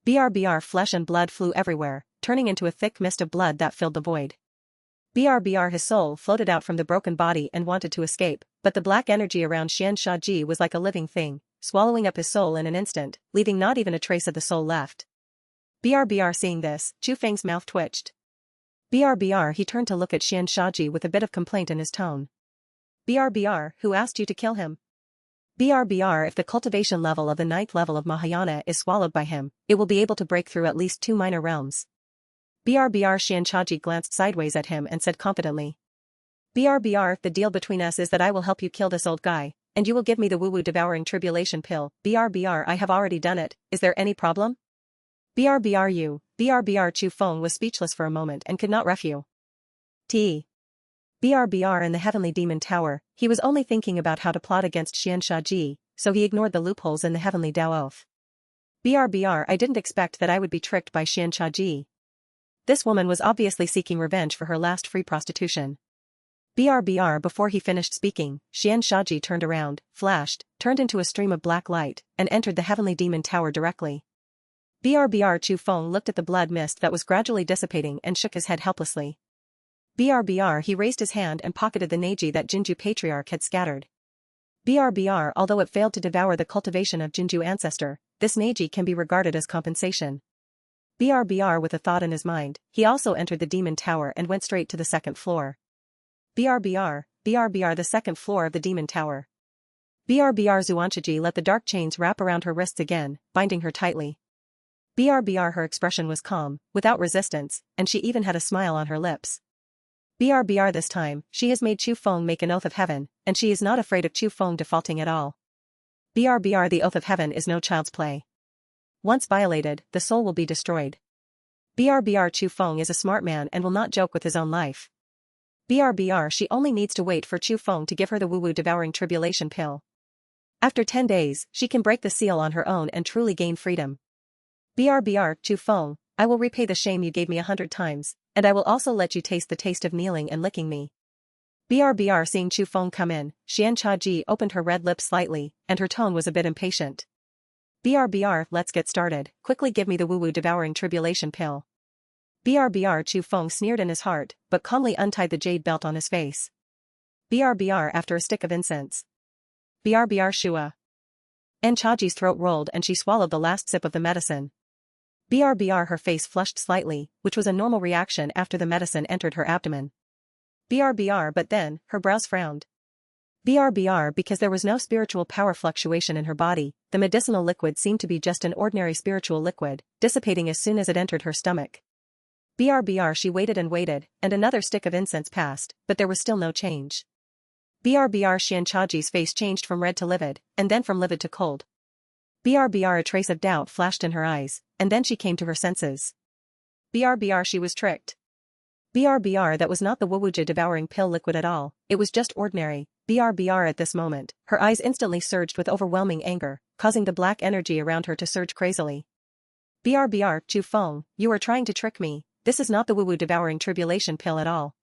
BRBR, flesh and blood flew everywhere, turning into a thick mist of blood that filled the void. BRBR, his soul floated out from the broken body and wanted to escape, but the black energy around Xian Shaji was like a living thing, swallowing up his soul in an instant, leaving not even a trace of the soul left. BRBR, seeing this, Chu Feng's mouth twitched. BRBR, he turned to look at Xian Shaji with a bit of complaint in his tone. BRBR, who asked you to kill him? BRBR, if the cultivation level of the 9th level of Mahayana is swallowed by him, it will be able to break through at least 2 minor realms. BRBR, Xian Shaji glanced sideways at him and said confidently. BRBR, the deal between us is that I will help you kill this old guy, and you will give me the woo-woo devouring tribulation pill. BRBR, I have already done it, is there any problem? BRBR, you. BRBR, Chu Feng was speechless for a moment and could not refute. BRBR, in the heavenly demon tower, he was only thinking about how to plot against Xian Shaji, so he ignored the loopholes in the heavenly Dao oath. BRBR, I didn't expect that I would be tricked by Xian Shaji. This woman was obviously seeking revenge for her last free prostitution. BRBR, before he finished speaking, Xian Shaji turned around, flashed, turned into a stream of black light, and entered the heavenly demon tower directly. BRBR, Chu Feng looked at the blood mist that was gradually dissipating and shook his head helplessly. BRBR, he raised his hand and pocketed the Neji that Jinzhou Patriarch had scattered. BRBR, although it failed to devour the cultivation of Jinzhou ancestor, this Neji can be regarded as compensation. BRBR, with a thought in his mind, he also entered the demon tower and went straight to the 2nd floor. BRBR, the 2nd floor of the demon tower. BRBR, Xuanshiji let the dark chains wrap around her wrists again, binding her tightly. BRBR, her expression was calm, without resistance, and she even had a smile on her lips. BRBR, this time, she has made Chu Feng make an oath of heaven, and she is not afraid of Chu Feng defaulting at all. BRBR, the oath of heaven is no child's play. Once violated, the soul will be destroyed. BRBR, Chu Feng is a smart man and will not joke with his own life. BRBR, she only needs to wait for Chu Feng to give her the woo-woo devouring tribulation pill. After 10 days, she can break the seal on her own and truly gain freedom. BRBR, Chu Feng, I will repay the shame you gave me 100 times, and I will also let you taste the taste of kneeling and licking me. BRBR, seeing Chu Feng come in, Xian Chaji opened her red lips slightly, and her tone was a bit impatient. BRBR, let's get started, quickly give me the woo-woo devouring tribulation pill. BRBR, Chu Feng sneered in his heart, but calmly untied the jade belt on his face. BRBR, after a stick of incense. BRBR, Shua. Chaji's throat rolled and she swallowed the last sip of the medicine. BRBR, her face flushed slightly, which was a normal reaction after the medicine entered her abdomen. BRBR, but then, her brows frowned. BRBR, because there was no spiritual power fluctuation in her body, the medicinal liquid seemed to be just an ordinary spiritual liquid, dissipating as soon as it entered her stomach. BRBR, she waited, and another stick of incense passed, but there was still no change. BRBR, Xian Chaji's face changed from red to livid, and then from livid to cold. BRBR, a trace of doubt flashed in her eyes, and then she came to her senses. BRBR, she was tricked. BRBR, that was not the woo-woo devouring pill liquid at all, it was just ordinary. BRBR, at this moment, her eyes instantly surged with overwhelming anger, causing the black energy around her to surge crazily. BRBR, Chu Feng, you are trying to trick me. This is not the woo-woo devouring tribulation pill at all.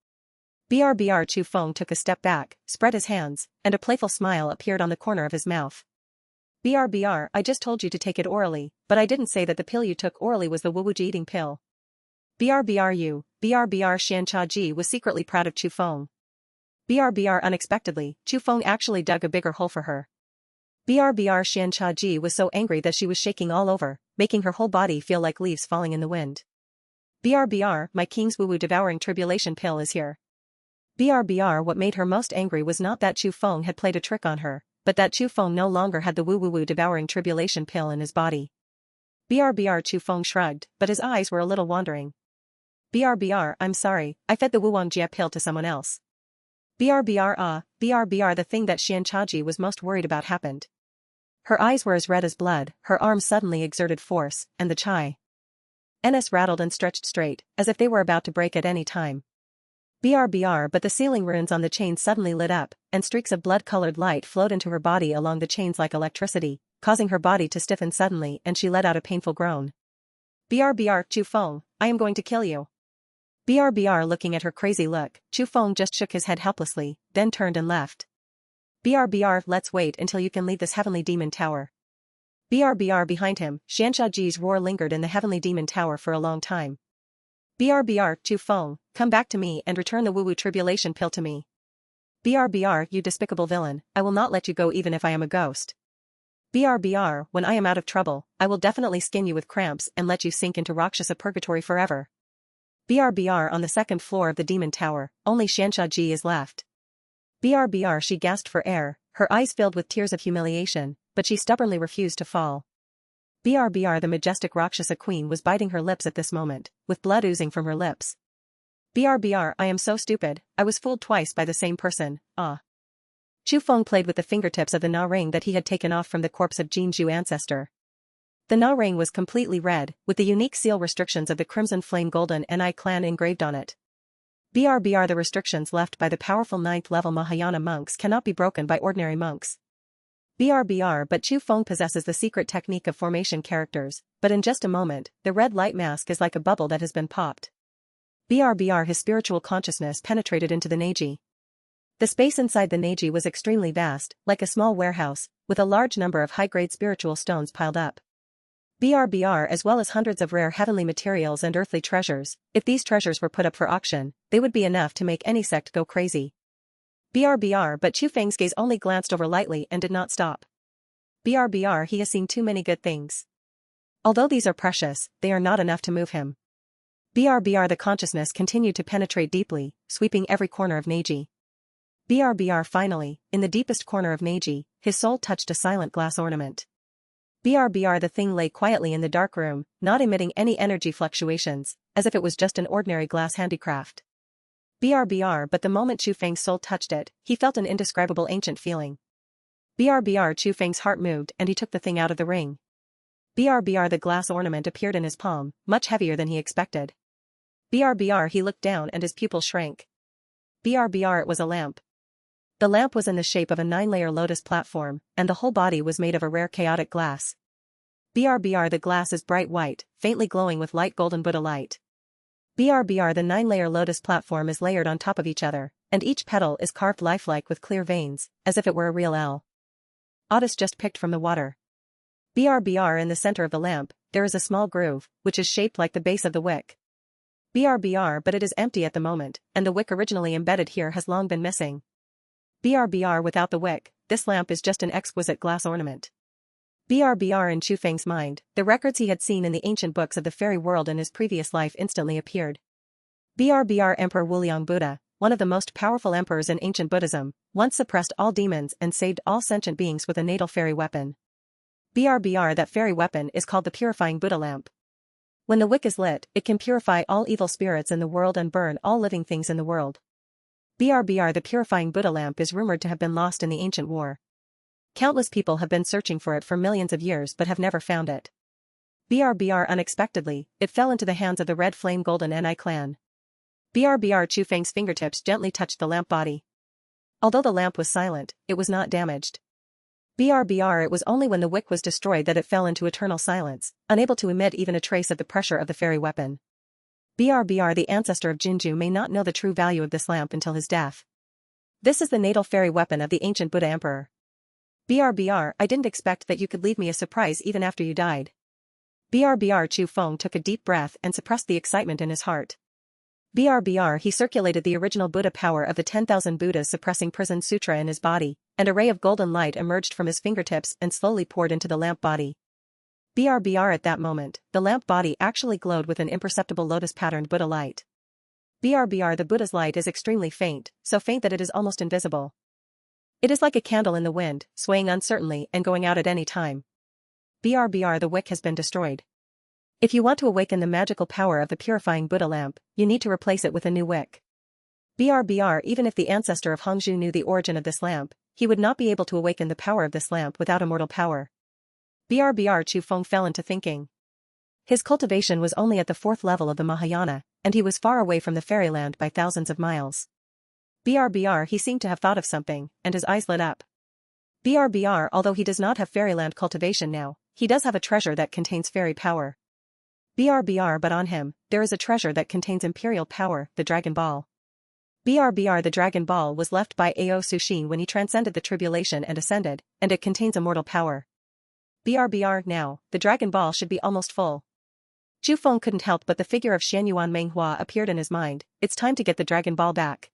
BRBR, Chu Feng took a step back, spread his hands, and a playful smile appeared on the corner of his mouth. BRBR, I just told you to take it orally, but I didn't say that the pill you took orally was the woo-woo eating pill. BRBR, Xian Chaji was secretly proud of Chu Feng. BRBR, unexpectedly, Chu Feng actually dug a bigger hole for her. BRBR, Xian Chaji was so angry that she was shaking all over, making her whole body feel like leaves falling in the wind. BRBR, my king's woo-woo devouring tribulation pill is here. BRBR, what made her most angry was not that Chu Feng had played a trick on her, but that Chu Feng no longer had the woo-woo devouring tribulation pill in his body. BRBR, Chu Feng shrugged, but his eyes were a little wandering. BRBR, I'm sorry, I fed the Wuwangjia pill to someone else. BRBR, the thing that Xian Chaji was most worried about happened. Her eyes were as red as blood, her arms suddenly exerted force, and the chai NS rattled and stretched straight, as if they were about to break at any time. BRBR, but the ceiling runes on the chain suddenly lit up, and streaks of blood-colored light flowed into her body along the chains like electricity, causing her body to stiffen suddenly, and she let out a painful groan. BRBR, Chu Feng, I am going to kill you. BRBR, looking at her crazy look, Chu Feng just shook his head helplessly, then turned and left. BRBR, let's wait until you can leave this heavenly demon tower. BRBR, behind him, Xianshaji's roar lingered in the heavenly demon tower for a long time. BRBR, Chu Feng, come back to me and return the woo-woo tribulation pill to me. BRBR, you despicable villain, I will not let you go even if I am a ghost. BRBR, when I am out of trouble, I will definitely skin you with cramps and let you sink into Rakshasa purgatory forever. BRBR, on the second floor of the demon tower, only Xianshaji is left. BRBR, she gasped for air, her eyes filled with tears of humiliation, but she stubbornly refused to fall. BRBR, the majestic Rakshasa queen, was biting her lips at this moment, with blood oozing from her lips. BRBR, I am so stupid, I was fooled twice by the same person, ah. Chu Feng played with the fingertips of the Na ring that he had taken off from the corpse of Jinzhu ancestor. The Na ring was completely red, with the unique seal restrictions of the Crimson Flame Golden Ni clan engraved on it. BRBR, the restrictions left by the powerful 9th level Mahayana monks cannot be broken by ordinary monks. BRBR, but Chu Feng possesses the secret technique of formation characters, but in just a moment, the red light mask is like a bubble that has been popped. BRBR, his spiritual consciousness penetrated into the Neji. The space inside the Neji was extremely vast, like a small warehouse, with a large number of high-grade spiritual stones piled up. BRBR, as well as hundreds of rare heavenly materials and earthly treasures, if these treasures were put up for auction, they would be enough to make any sect go crazy. BRBR, but Chu Feng's gaze only glanced over lightly and did not stop. BRBR, he has seen too many good things. Although these are precious, they are not enough to move him. BRBR, the consciousness continued to penetrate deeply, sweeping every corner of Neji. BRBR, finally, in the deepest corner of Neji, his soul touched a silent glass ornament. BRBR, the thing lay quietly in the dark room, not emitting any energy fluctuations, as if it was just an ordinary glass handicraft. BRBR, but the moment Chu Feng's soul touched it, he felt an indescribable ancient feeling. BRBR, Chu Feng's heart moved and he took the thing out of the ring. BRBR, the glass ornament appeared in his palm, much heavier than he expected. BRBR, he looked down and his pupil shrank. BRBR, it was a lamp. The lamp was in the shape of a 9-layer lotus platform, and the whole body was made of a rare chaotic glass. BRBR, the glass is bright white, faintly glowing with light golden Buddha light. BRBR, the 9-layer lotus platform is layered on top of each other, and each petal is carved lifelike with clear veins, as if it were a real L. Otis just picked from the water. BRBR, in the center of the lamp, there is a small groove, which is shaped like the base of the wick. BRBR, but it is empty at the moment, and the wick originally embedded here has long been missing. BRBR, without the wick, this lamp is just an exquisite glass ornament. BRBR, in Chu Feng's mind, the records he had seen in the ancient books of the fairy world in his previous life instantly appeared. BRBR, Emperor Wuliang Buddha, one of the most powerful emperors in ancient Buddhism, once suppressed all demons and saved all sentient beings with a natal fairy weapon. BRBR, that fairy weapon is called the purifying Buddha lamp. When the wick is lit, it can purify all evil spirits in the world and burn all living things in the world. BRBR, the purifying Buddha lamp, is rumored to have been lost in the ancient war. Countless people have been searching for it for millions of years but have never found it. BRBR, unexpectedly, it fell into the hands of the Red Flame Golden Ni clan. BRBR, Chu Feng's fingertips gently touched the lamp body. Although the lamp was silent, it was not damaged. BRBR, it was only when the wick was destroyed that it fell into eternal silence, unable to emit even a trace of the pressure of the fairy weapon. BRBR, the ancestor of Jinju, may not know the true value of this lamp until his death. This is the natal fairy weapon of the ancient Buddha Emperor. BRBR, I didn't expect that you could leave me a surprise even after you died. BRBR, Chu Feng took a deep breath and suppressed the excitement in his heart. BRBR, he circulated the original Buddha power of the 10,000 Buddhas suppressing prison sutra in his body, and a ray of golden light emerged from his fingertips and slowly poured into the lamp body. BRBR, at that moment, the lamp body actually glowed with an imperceptible lotus-patterned Buddha light. BRBR, the Buddha's light is extremely faint, so faint that it is almost invisible. It is like a candle in the wind, swaying uncertainly and going out at any time. BRBR, the wick has been destroyed. If you want to awaken the magical power of the purifying Buddha lamp, you need to replace it with a new wick. BRBR, even if the ancestor of Hongzhu knew the origin of this lamp, he would not be able to awaken the power of this lamp without immortal power. BRBR, Chu Feng fell into thinking. His cultivation was only at the 4th level of the Mahayana, and he was far away from the fairyland by thousands of miles. BRBR, he seemed to have thought of something, and his eyes lit up. BRBR, although he does not have fairyland cultivation now, he does have a treasure that contains fairy power. BRBR, but on him, there is a treasure that contains imperial power, the Dragon Ball. BRBR, the Dragon Ball was left by Ao Sushin when he transcended the tribulation and ascended, and it contains immortal power. BRBR, now, the Dragon Ball should be almost full. Chu Feng couldn't help but the figure of Xianyuan Menghua appeared in his mind. It's time to get the Dragon Ball back.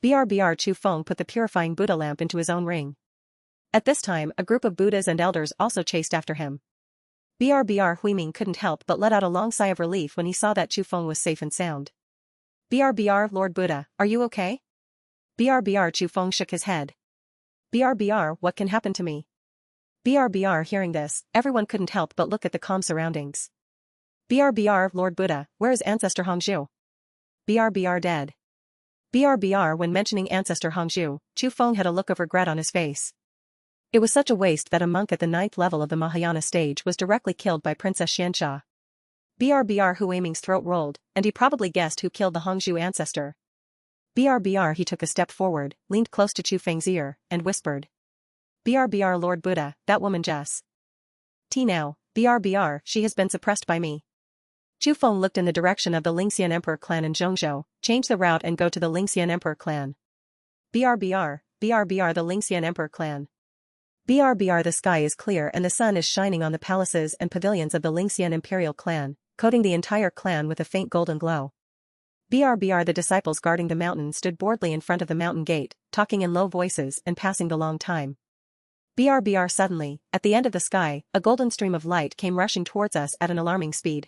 BRBR, Chu Feng put the purifying Buddha lamp into his own ring. At this time, a group of Buddhas and elders also chased after him. BRBR Huiming couldn't help but let out a long sigh of relief when he saw that Chu Feng was safe and sound. BRBR, Lord Buddha, are you okay? BRBR, Chu Feng shook his head. BRBR, what can happen to me? BRBR, hearing this, everyone couldn't help but look at the calm surroundings. BRBR, Lord Buddha, where is Ancestor Hongzhu? BRBR dead. BRBR, when mentioning Ancestor Hongzhu, Chu Feng had a look of regret on his face. It was such a waste that a monk at the 9th level of the Mahayana stage was directly killed by Princess Xianxia. BRBR Huiming's throat rolled, and he probably guessed who killed the Hongzhu ancestor. BRBR, he took a step forward, leaned close to Chu Feng's ear, and whispered. BRBR, Lord Buddha, that woman Jess. Now, BRBR, she has been suppressed by me. Chu Feng looked in the direction of the Lingxian Emperor clan in Zhongzhou, change the route and go to the Lingxian Emperor clan. BRBR, the Lingxian Emperor clan. BRBR, the sky is clear and the sun is shining on the palaces and pavilions of the Lingxian imperial clan, coating the entire clan with a faint golden glow. BRBR, the disciples guarding the mountain stood boredly in front of the mountain gate, talking in low voices and passing the long time. BRBR, suddenly, at the end of the sky, a golden stream of light came rushing towards us at an alarming speed.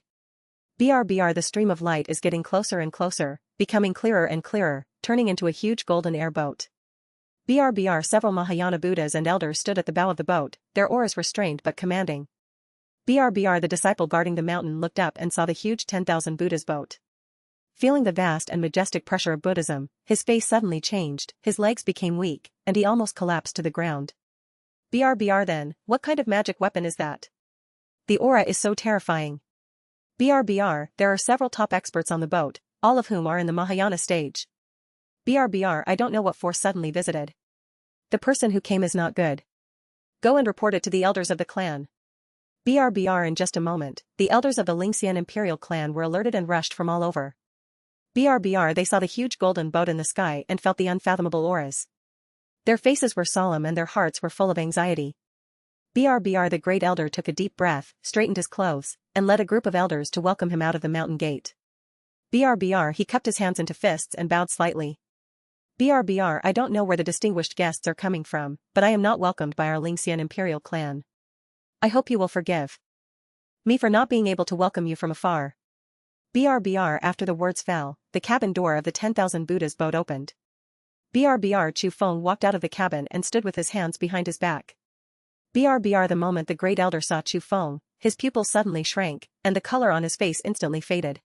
BRBR, the stream of light is getting closer and closer, becoming clearer and clearer, turning into a huge golden airboat. BRBR, several Mahayana Buddhas and elders stood at the bow of the boat, their auras restrained but commanding. BRBR, the disciple guarding the mountain, looked up and saw the huge 10,000 Buddhas boat. Feeling the vast and majestic pressure of Buddhism, his face suddenly changed, his legs became weak, and he almost collapsed to the ground. BRBR, then, what kind of magic weapon is that? The aura is so terrifying. BRBR, there are several top experts on the boat, all of whom are in the Mahayana stage. BRBR, I don't know what force suddenly visited. The person who came is not good. Go and report it to the elders of the clan. BRBR. In just a moment, the elders of the Lingxian imperial clan were alerted and rushed from all over. BRBR. They saw the huge golden boat in the sky and felt the unfathomable auras. Their faces were solemn and their hearts were full of anxiety. BRBR. The great elder took a deep breath, straightened his clothes, and led a group of elders to welcome him out of the mountain gate. BRBR. He cupped his hands into fists and bowed slightly. BRBR. I don't know where the distinguished guests are coming from, but I am not welcomed by our Lingxian imperial clan. I hope you will forgive me for not being able to welcome you from afar. BRBR. After the words fell, the cabin door of the 10,000 Buddhas boat opened. BRBR. Chu Feng walked out of the cabin and stood with his hands behind his back. BRBR. The moment the great elder saw Chu Feng, his pupils suddenly shrank, and the color on his face instantly faded.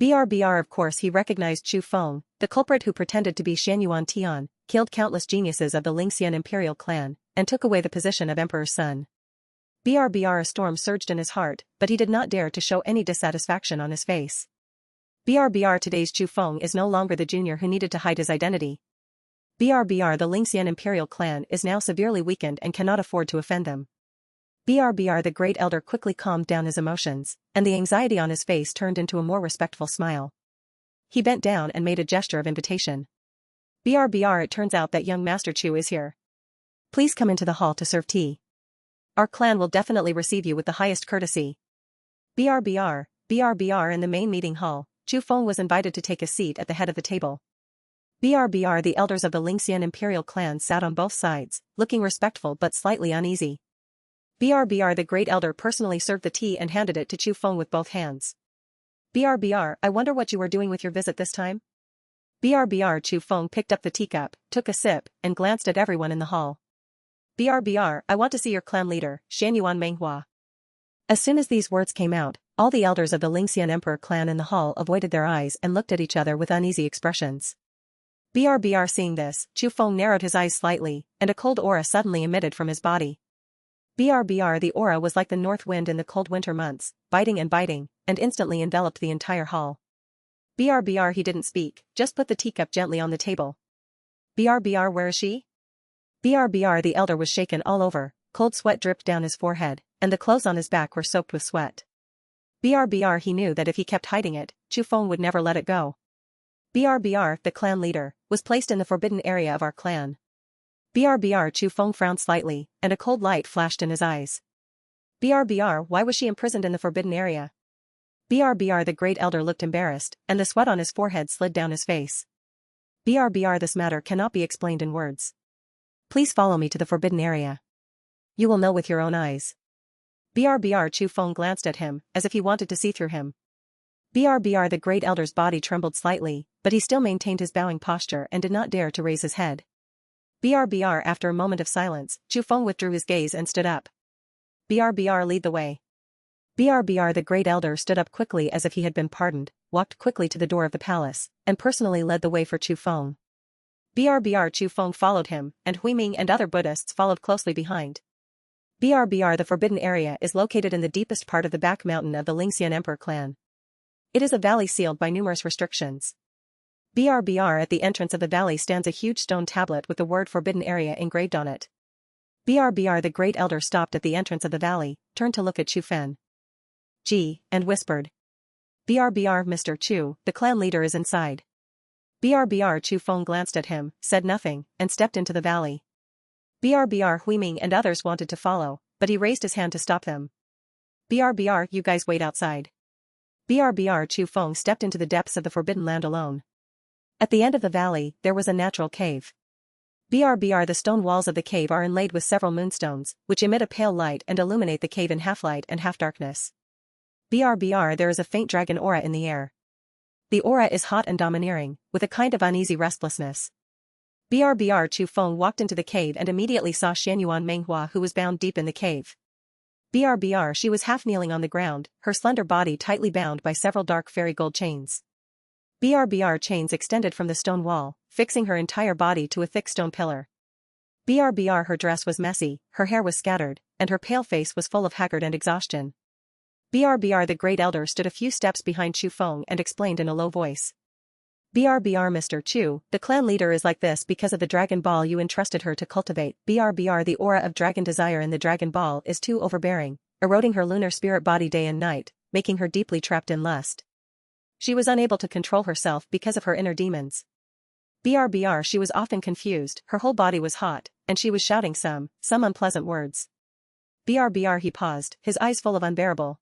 BRBR. Of course he recognized Chu Feng, the culprit who pretended to be Shan Tian, killed countless geniuses of the Lingxian imperial clan, and took away the position of emperor's son. BRBR. A storm surged in his heart, but he did not dare to show any dissatisfaction on his face. BRBR. Today's Chu Feng is no longer the junior who needed to hide his identity. BRBR. The Lingxian imperial clan is now severely weakened and cannot afford to offend them. BRBR. The great elder quickly calmed down his emotions, and the anxiety on his face turned into a more respectful smile. He bent down and made a gesture of invitation. BRBR. It turns out that young Master Chu is here. Please come into the hall to serve tea. Our clan will definitely receive you with the highest courtesy. BRBR. BRBR. In the main meeting hall, Chu Feng was invited to take a seat at the head of the table. BRBR. The elders of the Lingxian imperial clan sat on both sides, looking respectful but slightly uneasy. BRBR. The great elder personally served the tea and handed it to Chu Feng with both hands. BRBR. I wonder what you are doing with your visit this time? BRBR. Chu Feng picked up the teacup, took a sip, and glanced at everyone in the hall. BRBR. I want to see your clan leader, Shanyuan Menghua. As soon as these words came out, all the elders of the Lingxian Emperor clan in the hall avoided their eyes and looked at each other with uneasy expressions. BRBR. Seeing this, Chu Feng narrowed his eyes slightly, and a cold aura suddenly emitted from his body. BRBR. The aura was like the north wind in the cold winter months, biting, and instantly enveloped the entire hall. BRBR. He didn't speak, just put the teacup gently on the table. BRBR. Where is she? BRBR. The elder was shaken all over, cold sweat dripped down his forehead, and the clothes on his back were soaked with sweat. BRBR. He knew that if he kept hiding it, Chu Feng would never let it go. BRBR. The clan leader was placed in the forbidden area of our clan. BRBR. Chu Feng frowned slightly, and a cold light flashed in his eyes. BRBR. Why was she imprisoned in the forbidden area? BRBR. The great elder looked embarrassed, and the sweat on his forehead slid down his face. BRBR. This matter cannot be explained in words. Please follow me to the forbidden area. You will know with your own eyes. BRBR. Chu Feng glanced at him, as if he wanted to see through him. BRBR. The great elder's body trembled slightly, but he still maintained his bowing posture and did not dare to raise his head. BRBR. After a moment of silence, Chu Feng withdrew his gaze and stood up. BRBR. Lead the way. BRBR. The great elder stood up quickly as if he had been pardoned, walked quickly to the door of the palace, and personally led the way for Chu Feng. BRBR. Chu Feng followed him, and Huiming and other Buddhists followed closely behind. BRBR. The forbidden area is located in the deepest part of the back mountain of the Lingxian Emperor clan. It is a valley sealed by numerous restrictions. BRBR. At the entrance of the valley stands a huge stone tablet with the word forbidden area engraved on it. BRBR. The great elder stopped at the entrance of the valley, turned to look at Chu Feng, and whispered. BRBR. Mr. Chu, the clan leader is inside. BRBR. Chu Feng glanced at him, said nothing, and stepped into the valley. BRBR. Huiming and others wanted to follow, but he raised his hand to stop them. BRBR. You guys wait outside. BRBR. Chu Feng stepped into the depths of the forbidden land alone. At the end of the valley, there was a natural cave. BRBR. The stone walls of the cave are inlaid with several moonstones, which emit a pale light and illuminate the cave in half light and half darkness. BRBR. There is a faint dragon aura in the air. The aura is hot and domineering, with a kind of uneasy restlessness. BRBR. Chu Feng walked into the cave and immediately saw Shanyuan Menghua, who was bound deep in the cave. BRBR. She was half kneeling on the ground, her slender body tightly bound by several dark fairy gold chains. BRBR. Chains extended from the stone wall, fixing her entire body to a thick stone pillar. BRBR. Her dress was messy, her hair was scattered, and her pale face was full of haggard and exhaustion. BRBR. The great elder stood a few steps behind Chu Feng and explained in a low voice. BRBR Mr. Chu, the clan leader is like this because of the Dragon Ball you entrusted her to cultivate. BRBR The aura of dragon desire in the Dragon Ball is too overbearing, eroding her lunar spirit body day and night, making her deeply trapped in lust. She was unable to control herself because of her inner demons. BRBR She was often confused, her whole body was hot, and she was shouting some unpleasant words. BRBR He paused, his eyes full of unbearable.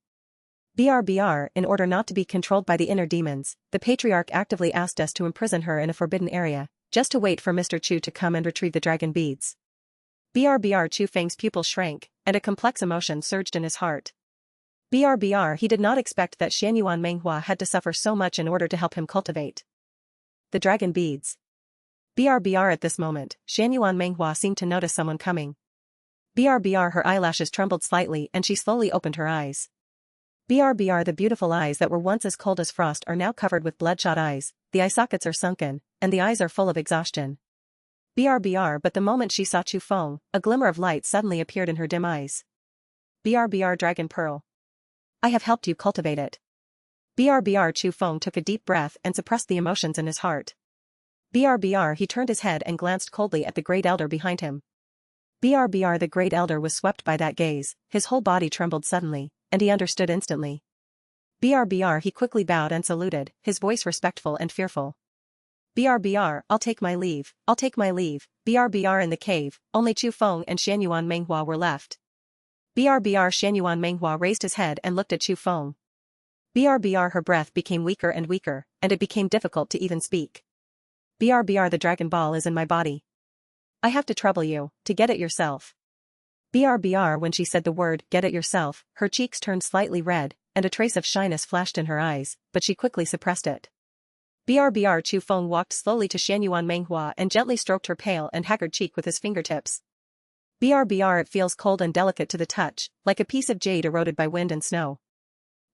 BRBR In order not to be controlled by the inner demons, the patriarch actively asked us to imprison her in a forbidden area, just to wait for Mr. Chu to come and retrieve the dragon beads. BRBR Chu Feng's pupils shrank, and a complex emotion surged in his heart. BRBR He did not expect that Xianyuan Menghua had to suffer so much in order to help him cultivate the dragon beads. BRBR At this moment, Xianyuan Menghua seemed to notice someone coming. BRBR Her eyelashes trembled slightly and she slowly opened her eyes. BRBR The beautiful eyes that were once as cold as frost are now covered with bloodshot eyes, the eye sockets are sunken, and the eyes are full of exhaustion. BRBR But the moment she saw Chu Feng, a glimmer of light suddenly appeared in her dim eyes. BRBR Dragon Pearl. I have helped you cultivate it. BRBR Chu Feng took a deep breath and suppressed the emotions in his heart. BRBR He turned his head and glanced coldly at the Great Elder behind him. BRBR The Great Elder was swept by that gaze, his whole body trembled suddenly, and he understood instantly. BRBR He quickly bowed and saluted, his voice respectful and fearful. BRBR I'll take my leave, I'll take my leave. BRBR In the cave, only Chu Feng and Xianyuan Menghua were left. BRBR Xianyuan Menghua raised his head and looked at Chu Feng. BRBR Her breath became weaker and weaker, and it became difficult to even speak. BRBR The Dragon Ball is in my body. I have to trouble you, to get it yourself. BRBR When she said the word, get it yourself, her cheeks turned slightly red, and a trace of shyness flashed in her eyes, but she quickly suppressed it. BRBR Chu Feng walked slowly to Xianyuan Menghua and gently stroked her pale and haggard cheek with his fingertips. BRBR It feels cold and delicate to the touch, like a piece of jade eroded by wind and snow.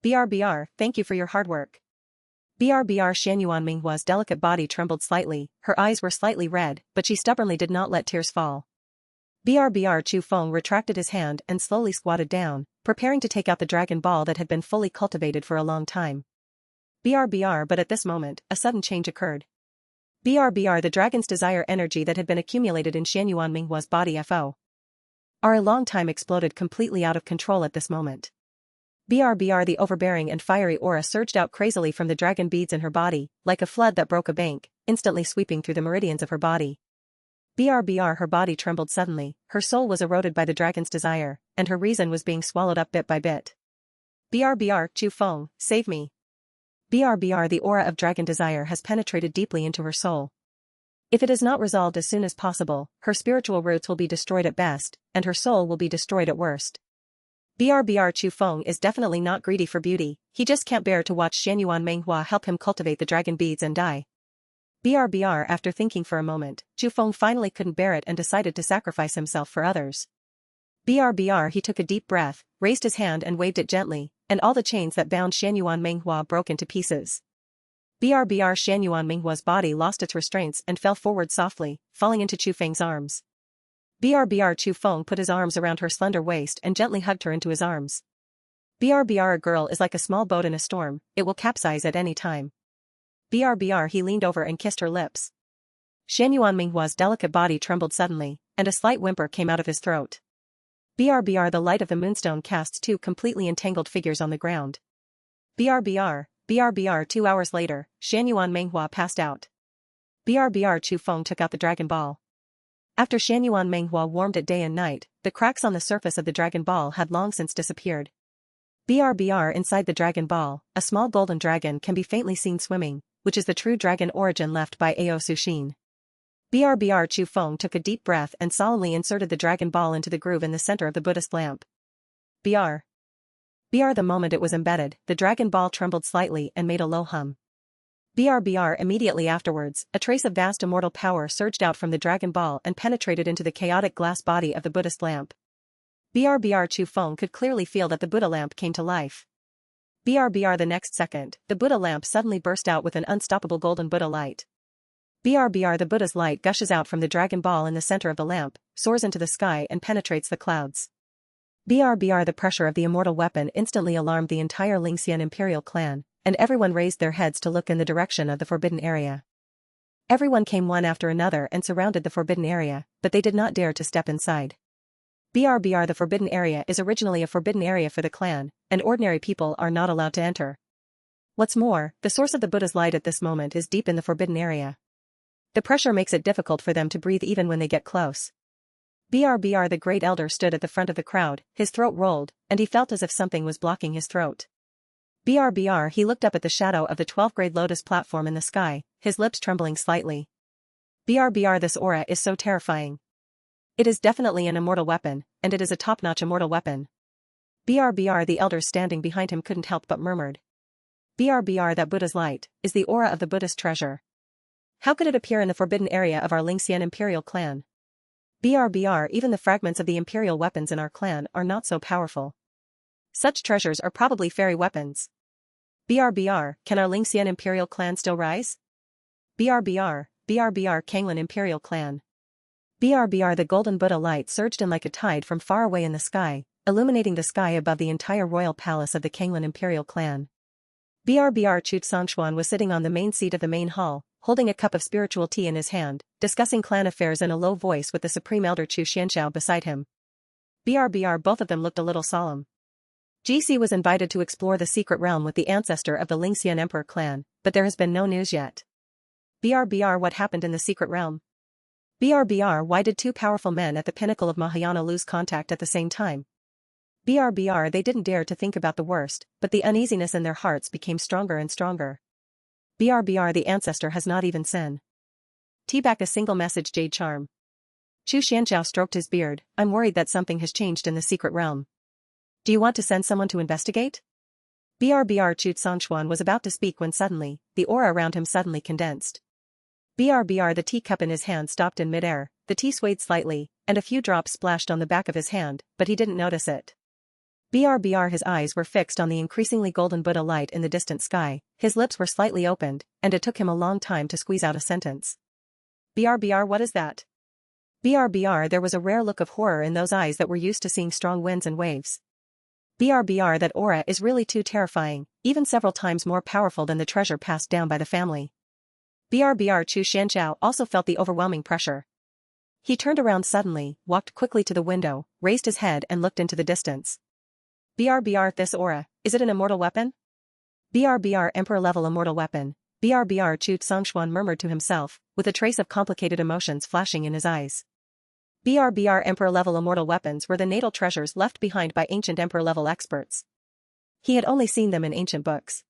BRBR Thank you for your hard work. BRBR Xianyuan Menghua's delicate body trembled slightly, her eyes were slightly red, but she stubbornly did not let tears fall. BRBR Chu Feng retracted his hand and slowly squatted down, preparing to take out the dragon ball that had been fully cultivated for a long time. BRBR But at this moment, a sudden change occurred. BRBR The dragon's desire energy that had been accumulated in Xianyuan Menghua's body for a long time exploded completely out of control at this moment. BRBR The overbearing and fiery aura surged out crazily from the dragon beads in her body, like a flood that broke a bank, instantly sweeping through the meridians of her body. BRBR Her body trembled suddenly, her soul was eroded by the dragon's desire, and her reason was being swallowed up bit by bit. BRBR Chu Feng, save me. BRBR The aura of dragon desire has penetrated deeply into her soul. If it is not resolved as soon as possible, her spiritual roots will be destroyed at best, and her soul will be destroyed at worst. BRBR Chu Feng is definitely not greedy for beauty, he just can't bear to watch Xianyuan Menghua help him cultivate the dragon beads and die. BRBR After thinking for a moment, Chu Feng finally couldn't bear it and decided to sacrifice himself for others. BRBR He took a deep breath, raised his hand and waved it gently, and all the chains that bound Xianyuan Menghua broke into pieces. BRBR Xianyuan Menghua's body lost its restraints and fell forward softly, falling into Chu Feng's arms. BRBR Chu Feng put his arms around her slender waist and gently hugged her into his arms. BRBR A girl is like a small boat in a storm, it will capsize at any time. BRBR He leaned over and kissed her lips. Xianyuan Menghua's delicate body trembled suddenly, and a slight whimper came out of his throat. BRBR The light of the moonstone casts two completely entangled figures on the ground. BRBR 2 hours later, Xianyuan Menghua passed out. BRBR Chu Feng took out the dragon ball. After Xianyuan Menghua warmed it day and night, the cracks on the surface of the dragon ball had long since disappeared. BRBR Inside the dragon ball, a small golden dragon can be faintly seen swimming, which is the true dragon origin left by Ao Sushin. BRBR Chu Feng took a deep breath and solemnly inserted the dragon ball into the groove in the center of the Buddhist lamp. BR The moment it was embedded, the dragon ball trembled slightly and made a low hum. BRBR Immediately afterwards, a trace of vast immortal power surged out from the dragon ball and penetrated into the chaotic glass body of the Buddhist lamp. BRBR Chu Feng could clearly feel that the Buddha lamp came to life. BRBR The next second, the Buddha lamp suddenly burst out with an unstoppable golden Buddha light. BRBR The Buddha's light gushes out from the dragon ball in the center of the lamp, soars into the sky and penetrates the clouds. BRBR The pressure of the immortal weapon instantly alarmed the entire Lingxian imperial clan, and everyone raised their heads to look in the direction of the forbidden area. Everyone came one after another and surrounded the forbidden area, but they did not dare to step inside. BRBR The forbidden area is originally a forbidden area for the clan, and ordinary people are not allowed to enter. What's more, the source of the Buddha's light at this moment is deep in the forbidden area. The pressure makes it difficult for them to breathe even when they get close. BRBR The great elder stood at the front of the crowd, his throat rolled, and he felt as if something was blocking his throat. BRBR He looked up at the shadow of the 12th-grade lotus platform in the sky, his lips trembling slightly. BRBR This aura is so terrifying. It is definitely an immortal weapon, and it is a top-notch immortal weapon. BRBR The elders standing behind him couldn't help but murmured. BRBR That Buddha's light is the aura of the Buddhist treasure. How could it appear in the forbidden area of our Lingxian imperial clan? BRBR Even the fragments of the imperial weapons in our clan are not so powerful. Such treasures are probably fairy weapons. BRBR Can our Lingxian imperial clan still rise? BRBR Kanglan imperial clan. BRBR The golden Buddha light surged in like a tide from far away in the sky, illuminating the sky above the entire royal palace of the Kanglan imperial clan. BRBR Chu Feng was sitting on the main seat of the main hall, holding a cup of spiritual tea in his hand, discussing clan affairs in a low voice with the supreme elder Chu Xianxiao beside him. BRBR Both of them looked a little solemn. GC was invited to explore the secret realm with the ancestor of the Lingxian Emperor clan, but there has been no news yet. BRBR What happened in the secret realm? BRBR Why did two powerful men at the pinnacle of Mahayana lose contact at the same time? BRBR They didn't dare to think about the worst, but the uneasiness in their hearts became stronger and stronger. BRBR The ancestor has not even sin. T-back a single message jade charm. Chu Xianxiao stroked his beard. I'm worried that something has changed in the secret realm. Do you want to send someone to investigate? BRBR Chu Feng was about to speak when suddenly, the aura around him suddenly condensed. BRBR The teacup in his hand stopped in midair, the tea swayed slightly, and a few drops splashed on the back of his hand, but he didn't notice it. BRBR His eyes were fixed on the increasingly golden Buddha light in the distant sky, his lips were slightly opened, and it took him a long time to squeeze out a sentence. BRBR What is that? BRBR There was a rare look of horror in those eyes that were used to seeing strong winds and waves. BRBR That aura is really too terrifying, even several times more powerful than the treasure passed down by the family. BRBR Chu Xianxiao also felt the overwhelming pressure. He turned around suddenly, walked quickly to the window, raised his head and looked into the distance. BRBR This aura, is it an immortal weapon? BRBR Emperor-level immortal weapon. BRBR Chu Feng murmured to himself, with a trace of complicated emotions flashing in his eyes. BRBR Emperor-level immortal weapons were the natal treasures left behind by ancient Emperor-level experts. He had only seen them in ancient books.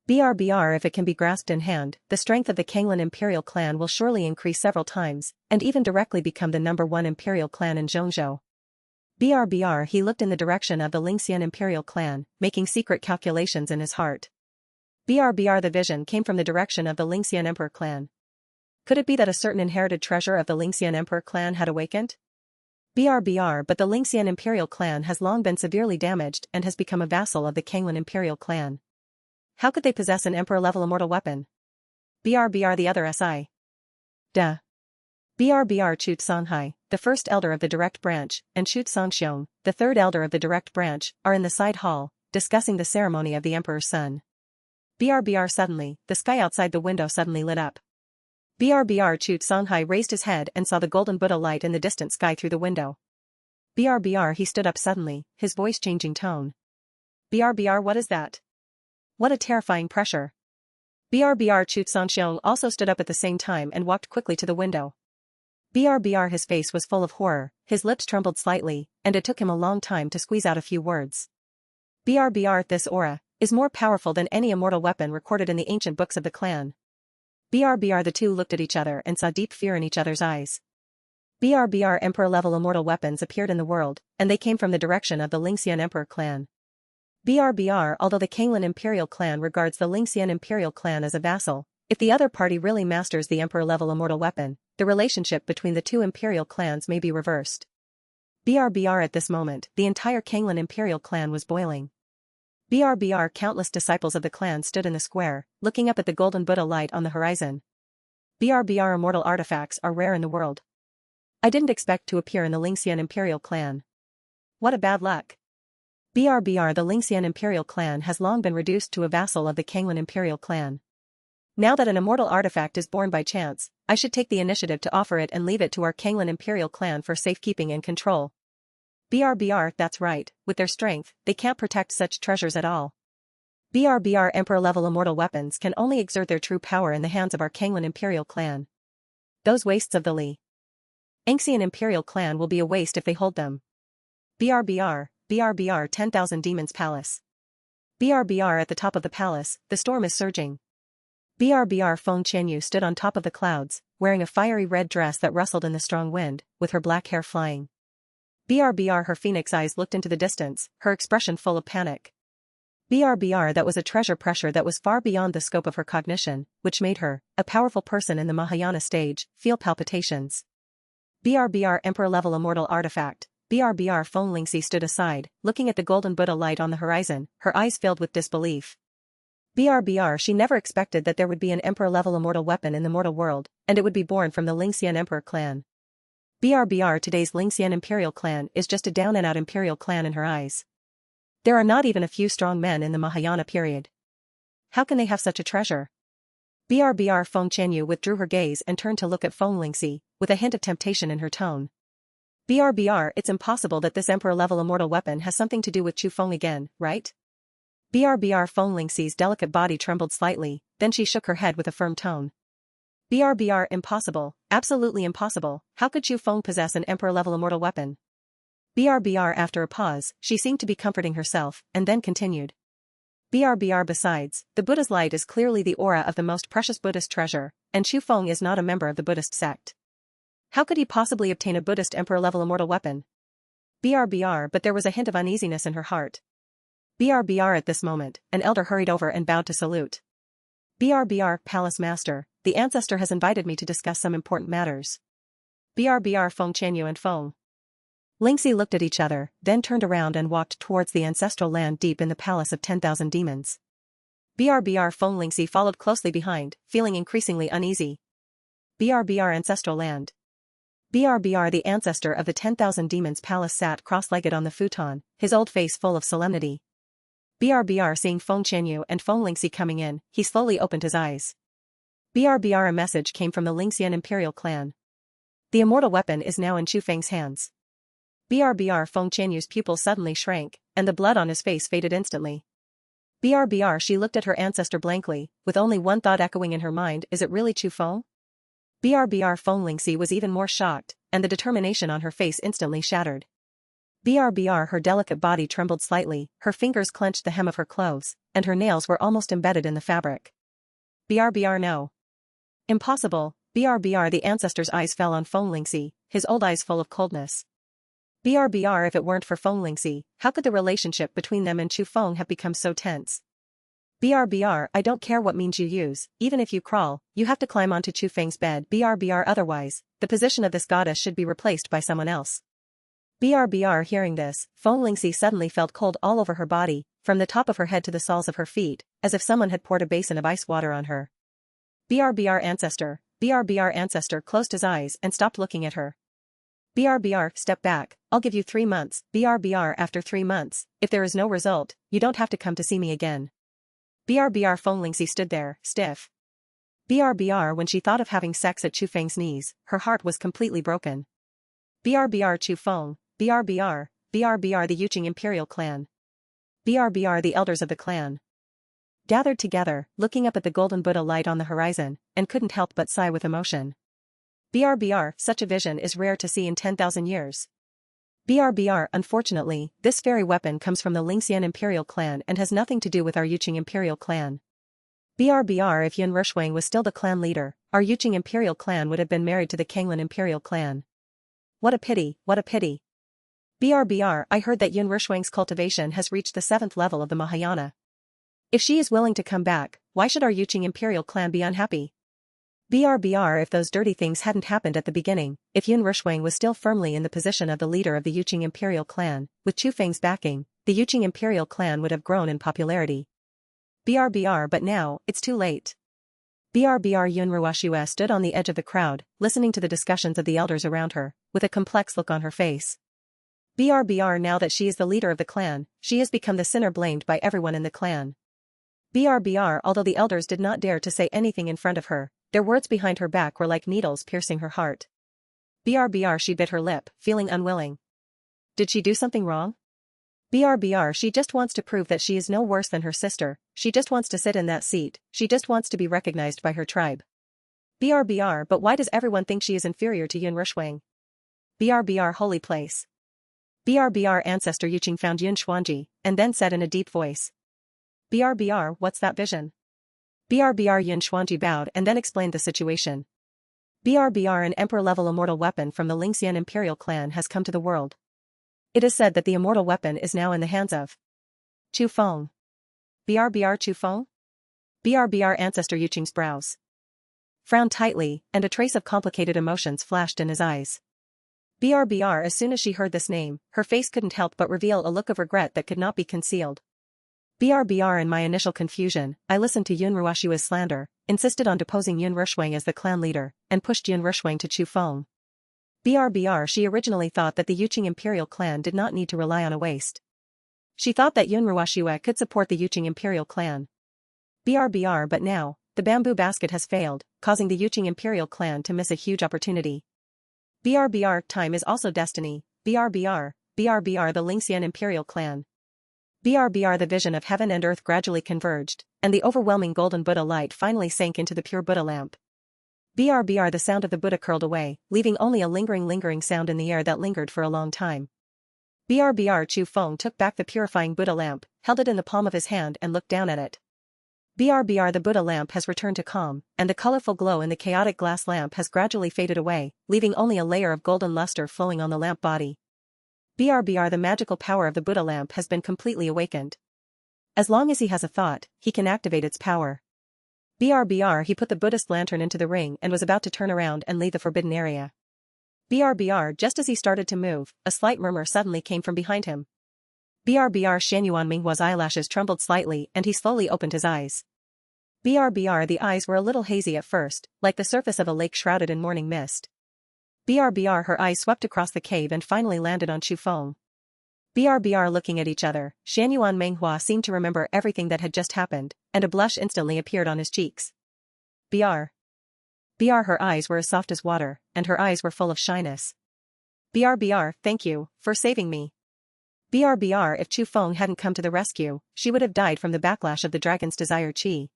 BRBR If it can be grasped in hand, the strength of the Kanglan imperial clan will surely increase several times, and even directly become the #1 imperial clan in Zhongzhou. BRBR He looked in the direction of the Lingxian imperial clan, making secret calculations in his heart. BRBR The vision came from the direction of the Lingxian Emperor clan. Could it be that a certain inherited treasure of the Lingxian Emperor clan had awakened? BRBR But the Lingxian imperial clan has long been severely damaged and has become a vassal of the Kanglan imperial clan. How could they possess an emperor-level immortal weapon? BRBR The other SI. Duh. BRBR Chu Songhai, the first elder of the direct branch, and Chu Songxiong, the third elder of the direct branch, are in the side hall, discussing the ceremony of the emperor's son. BRBR Suddenly, the sky outside the window suddenly lit up. BRBR Chu Songhai raised his head and saw the golden Buddha light in the distant sky through the window. BRBR He stood up suddenly, his voice changing tone. BRBR What is that? What a terrifying pressure. BRBR Chu Songxiong also stood up at the same time and walked quickly to the window. BRBR His face was full of horror, his lips trembled slightly, and it took him a long time to squeeze out a few words. BRBR This aura is more powerful than any immortal weapon recorded in the ancient books of the clan. BRBR The two looked at each other and saw deep fear in each other's eyes. BRBR Emperor-level immortal weapons appeared in the world, and they came from the direction of the Lingxian Emperor clan. BRBR Although the Kanglan imperial clan regards the Lingxian imperial clan as a vassal, if the other party really masters the Emperor-level immortal weapon, the relationship between the two imperial clans may be reversed. BRBR At this moment, the entire Kanglan imperial clan was boiling. BRBR Countless disciples of the clan stood in the square, looking up at the golden Buddha light on the horizon. BRBR Immortal artifacts are rare in the world. I didn't expect to appear in the Lingxian imperial clan. What a bad luck. BRBR The Lingxian Imperial Clan has long been reduced to a vassal of the Kanglan Imperial Clan. Now that an immortal artifact is born by chance, I should take the initiative to offer it and leave it to our Kanglan Imperial Clan for safekeeping and control. BRBR That's right, with their strength, they can't protect such treasures at all. BRBR Emperor-level immortal weapons can only exert their true power in the hands of our Kanglan Imperial Clan. Those wastes of the Lingxian Imperial Clan will be a waste if they hold them. BRBR 10,000 Demons Palace. BRBR At the top of the palace, the storm is surging. BRBR Feng Qianyu stood on top of the clouds, wearing a fiery red dress that rustled in the strong wind, with her black hair flying. BRBR Her phoenix eyes looked into the distance, her expression full of panic. BRBR That was a treasure pressure that was far beyond the scope of her cognition, which made her, a powerful person in the Mahayana stage, feel palpitations. BRBR Emperor-level immortal artifact. BRBR Feng Lingxi stood aside, looking at the golden Buddha light on the horizon, her eyes filled with disbelief. BRBR She never expected that there would be an Emperor-level immortal weapon in the mortal world, and it would be born from the Lingxian Emperor clan. BRBR Today's Lingxian Imperial Clan is just a down-and-out Imperial clan in her eyes. There are not even a few strong men in the Mahayana period. How can they have such a treasure? BRBR Feng Qianyu withdrew her gaze and turned to look at Feng Lingxi, with a hint of temptation in her tone. BRBR It's impossible that this Emperor-level immortal weapon has something to do with Chu Feng again, right? BRBR Feng Lingxi's delicate body trembled slightly, then she shook her head with a firm tone. BRBR Impossible, absolutely impossible, how could Chu Feng possess an Emperor-level immortal weapon? BRBR After a pause, she seemed to be comforting herself, and then continued. BRBR Besides, the Buddha's light is clearly the aura of the most precious Buddhist treasure, and Chu Feng is not a member of the Buddhist sect. How could he possibly obtain a Buddhist Emperor-level immortal weapon? BRBR But there was a hint of uneasiness in her heart. BRBR At this moment, an elder hurried over and bowed to salute. BRBR Palace Master, the ancestor has invited me to discuss some important matters. BRBR Feng Qianyu and Feng Lingxi looked at each other, then turned around and walked towards the ancestral land deep in the palace of 10,000 demons. BRBR Feng Lingxi followed closely behind, feeling increasingly uneasy. BRBR Ancestral Land. BRBR The ancestor of the 10,000 demons palace sat cross-legged on the futon, his old face full of solemnity. BRBR Seeing Feng Qianyu and Feng Lingxi coming in, he slowly opened his eyes. BRBR A message came from the Lingxian Imperial Clan. The immortal weapon is now in Chu Feng's hands. BRBR Feng Qianyu's pupils suddenly shrank, and the blood on his face faded instantly. BRBR She looked at her ancestor blankly, with only one thought echoing in her mind: is it really Chu Feng? BRBR Feng Lingxi was even more shocked, and the determination on her face instantly shattered. BRBR Her delicate body trembled slightly, her fingers clenched the hem of her clothes, and her nails were almost embedded in the fabric. BRBR No. Impossible. BRBR The ancestor's eyes fell on Feng Lingxi, his old eyes full of coldness. BRBR If it weren't for Feng Lingxi, how could the relationship between them and Chu Feng have become so tense? BRBR I don't care what means you use, even if you crawl, you have to climb onto Chu Feng's bed. BRBR Otherwise, the position of this goddess should be replaced by someone else. BRBR Hearing this, Feng Lingxi suddenly felt cold all over her body, from the top of her head to the soles of her feet, as if someone had poured a basin of ice water on her. BRBR Ancestor closed his eyes and stopped looking at her. BRBR Step back, I'll give you 3 months. BRBR After 3 months, if there is no result, you don't have to come to see me again. BRBR Feng Lingxi stood there, stiff. BRBR When she thought of having sex at Chu Feng's knees, her heart was completely broken. BRBR Chu Feng, BRBR The Yuqing Imperial Clan. BRBR The elders of the clan gathered together, looking up at the golden Buddha light on the horizon, and couldn't help but sigh with emotion. BRBR Such a vision is rare to see in 10,000 years. BRBR Unfortunately, this fairy weapon comes from the Lingxian Imperial Clan and has nothing to do with our Yuqing Imperial Clan. BRBR If Yun Rishuang was still the clan leader, our Yuqing Imperial Clan would have been married to the Kanglan Imperial Clan. What a pity, what a pity. BRBR I heard that Yun Rishuang's cultivation has reached the 7th level of the Mahayana. If she is willing to come back, why should our Yuqing Imperial Clan be unhappy? BRBR If those dirty things hadn't happened at the beginning, if Yun Rishuang was still firmly in the position of the leader of the Yuqing Imperial Clan, with Chu Feng's backing, the Yuqing Imperial Clan would have grown in popularity. BRBR But now, it's too late. BRBR Yun Ruoxue stood on the edge of the crowd, listening to the discussions of the elders around her, with a complex look on her face. BRBR now that she is the leader of the clan, she has become the sinner blamed by everyone in the clan. BRBR although the elders did not dare to say anything in front of her, their words behind her back were like needles piercing her heart. BRBR she bit her lip, feeling unwilling. Did she do something wrong? BRBR she just wants to prove that she is no worse than her sister, she just wants to sit in that seat, she just wants to be recognized by her tribe. BRBR but why does everyone think she is inferior to Yun Rushwang? BRBR holy place. BRBR ancestor Yuqing found Yun Xuanji, and then said in a deep voice. BRBR what's that vision? BRBR Yun Xuanji bowed and then explained the situation. BRBR an emperor-level immortal weapon from the Lingxian imperial clan has come to the world. It is said that the immortal weapon is now in the hands of Chu Feng. BRBR Chu Feng? BRBR ancestor Yuqing's brows frowned tightly, and a trace of complicated emotions flashed in his eyes. BRBR as soon as she heard this name, her face couldn't help but reveal a look of regret that could not be concealed. BRBR in my initial confusion, I listened to Yun Ruoshua's slander, insisted on deposing Yun Rushwang as the clan leader, and pushed Yun Rushwang to Chu Feng. BRBR she originally thought that the Yuqing imperial clan did not need to rely on a waste. She thought that Yun Ruoshua could support the Yuqing imperial clan. BRBR but now, the bamboo basket has failed, causing the Yuqing imperial clan to miss a huge opportunity. BRBR time is also destiny, BRBR the Lingxian imperial clan. BRBR the vision of heaven and earth gradually converged, and the overwhelming golden Buddha light finally sank into the pure Buddha lamp. BRBR the sound of the Buddha curled away, leaving only a lingering sound in the air that lingered for a long time. BRBR Chu Feng took back the purifying Buddha lamp, held it in the palm of his hand and looked down at it. BRBR the Buddha lamp has returned to calm, and the colorful glow in the chaotic glass lamp has gradually faded away, leaving only a layer of golden luster flowing on the lamp body. BRBR the magical power of the Buddha lamp has been completely awakened. As long as he has a thought, he can activate its power. BRBR he put the Buddhist lantern into the ring and was about to turn around and leave the forbidden area. BRBR just as he started to move, a slight murmur suddenly came from behind him. BRBR Shanyuan Minghua's eyelashes trembled slightly and he slowly opened his eyes. BRBR the eyes were a little hazy at first, like the surface of a lake shrouded in morning mist. BRBR her eyes swept across the cave and finally landed on Chu Feng. BRBR looking at each other, Shanyuan Menghua seemed to remember everything that had just happened, and a blush instantly appeared on his cheeks. BR her eyes were as soft as water, and her eyes were full of shyness. BRBR thank you, for saving me. BRBR if Chu Feng hadn't come to the rescue, she would have died from the backlash of the dragon's desire chi.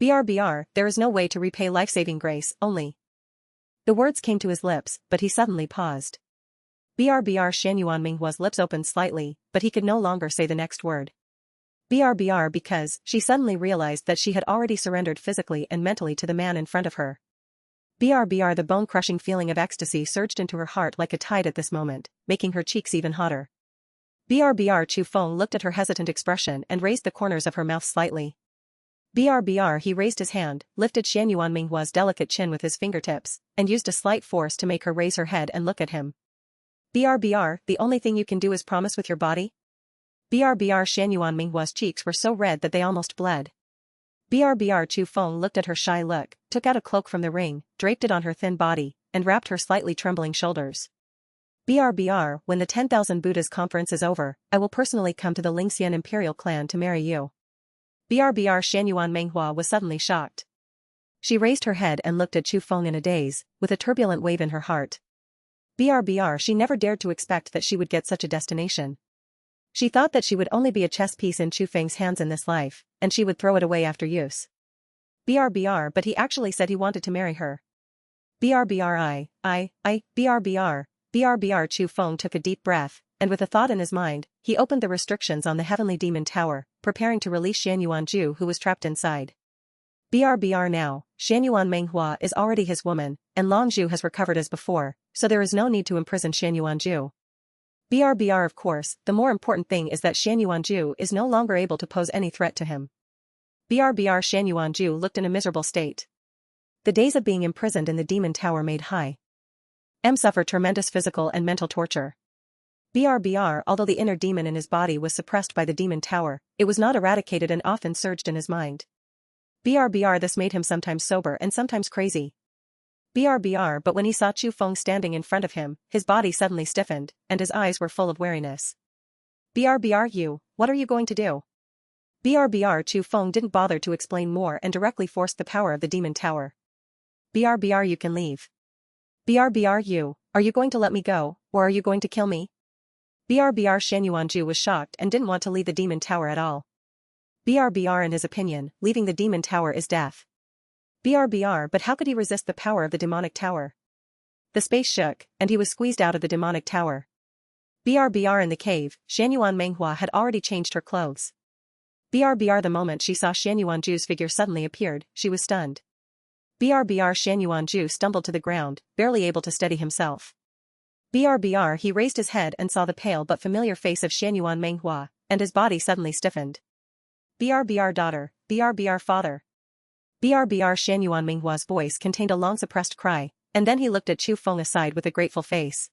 BRBR there is no way to repay life-saving grace, only. The words came to his lips, but he suddenly paused. BRBR Shanyuan Minghua's lips opened slightly, but he could no longer say the next word. BRBR because she suddenly realized that she had already surrendered physically and mentally to the man in front of her. BRBR the bone-crushing feeling of ecstasy surged into her heart like a tide at this moment, making her cheeks even hotter. BRBR Chu Feng looked at her hesitant expression and raised the corners of her mouth slightly. BRBR he raised his hand, lifted Shanyuan Minghua's delicate chin with his fingertips, and used a slight force to make her raise her head and look at him. BRBR the only thing you can do is promise with your body? BRBR Shanyuan Minghua's cheeks were so red that they almost bled. BRBR Chu Feng looked at her shy look, took out a cloak from the ring, draped it on her thin body, and wrapped her slightly trembling shoulders. BRBR when the 10,000 Buddhas conference is over, I will personally come to the Lingxian imperial clan to marry you. BRBR Shanyuan Menghua was suddenly shocked. She raised her head and looked at Chu Feng in a daze, with a turbulent wave in her heart. BRBR she never dared to expect that she would get such a destination. She thought that she would only be a chess piece in Chu Feng's hands in this life, and she would throw it away after use. BRBR but he actually said he wanted to marry her. BRBR BRBR Chu Feng took a deep breath, and with a thought in his mind, he opened the restrictions on the heavenly demon tower, preparing to release Shanyuan Ju who was trapped inside. BRBR now, Shanyuan Menghua is already his woman, and Long Zhu has recovered as before, so there is no need to imprison Shanyuan Ju. BRBR of course, the more important thing is that Shanyuan Ju is no longer able to pose any threat to him. BRBR Shanyuan Ju looked in a miserable state. The days of being imprisoned in the demon tower made high M suffer tremendous physical and mental torture. BRBR although the inner demon in his body was suppressed by the demon tower, it was not eradicated and often surged in his mind. BRBR this made him sometimes sober and sometimes crazy. BRBR, but when he saw Chu Feng standing in front of him, his body suddenly stiffened, and his eyes were full of wariness. BRBR, what are you going to do? BRBR. Chu Feng didn't bother to explain more and directly forced the power of the demon tower. BRBR, you can leave. BRBR, are you going to let me go, or are you going to kill me? BRBR. Shan Yuanju was shocked and didn't want to leave the demon tower at all. BRBR, in his opinion, leaving the demon tower is death. BRBR, but how could he resist the power of the demonic tower? The space shook, and he was squeezed out of the demonic tower. BRBR. In the cave, Shan Yuan Menghua had already changed her clothes. BRBR. The moment she saw Shan Yuanju's figure suddenly appeared, she was stunned. BRBR. Shan Yuanju stumbled to the ground, barely able to steady himself. BRBR. He raised his head and saw the pale but familiar face of Shan Yuan Menghua, and his body suddenly stiffened. BRBR. Daughter, BRBR. Father. BRBR. Shan Yuan Menghua's voice contained a long suppressed cry, and then he looked at Chu Feng aside with a grateful face.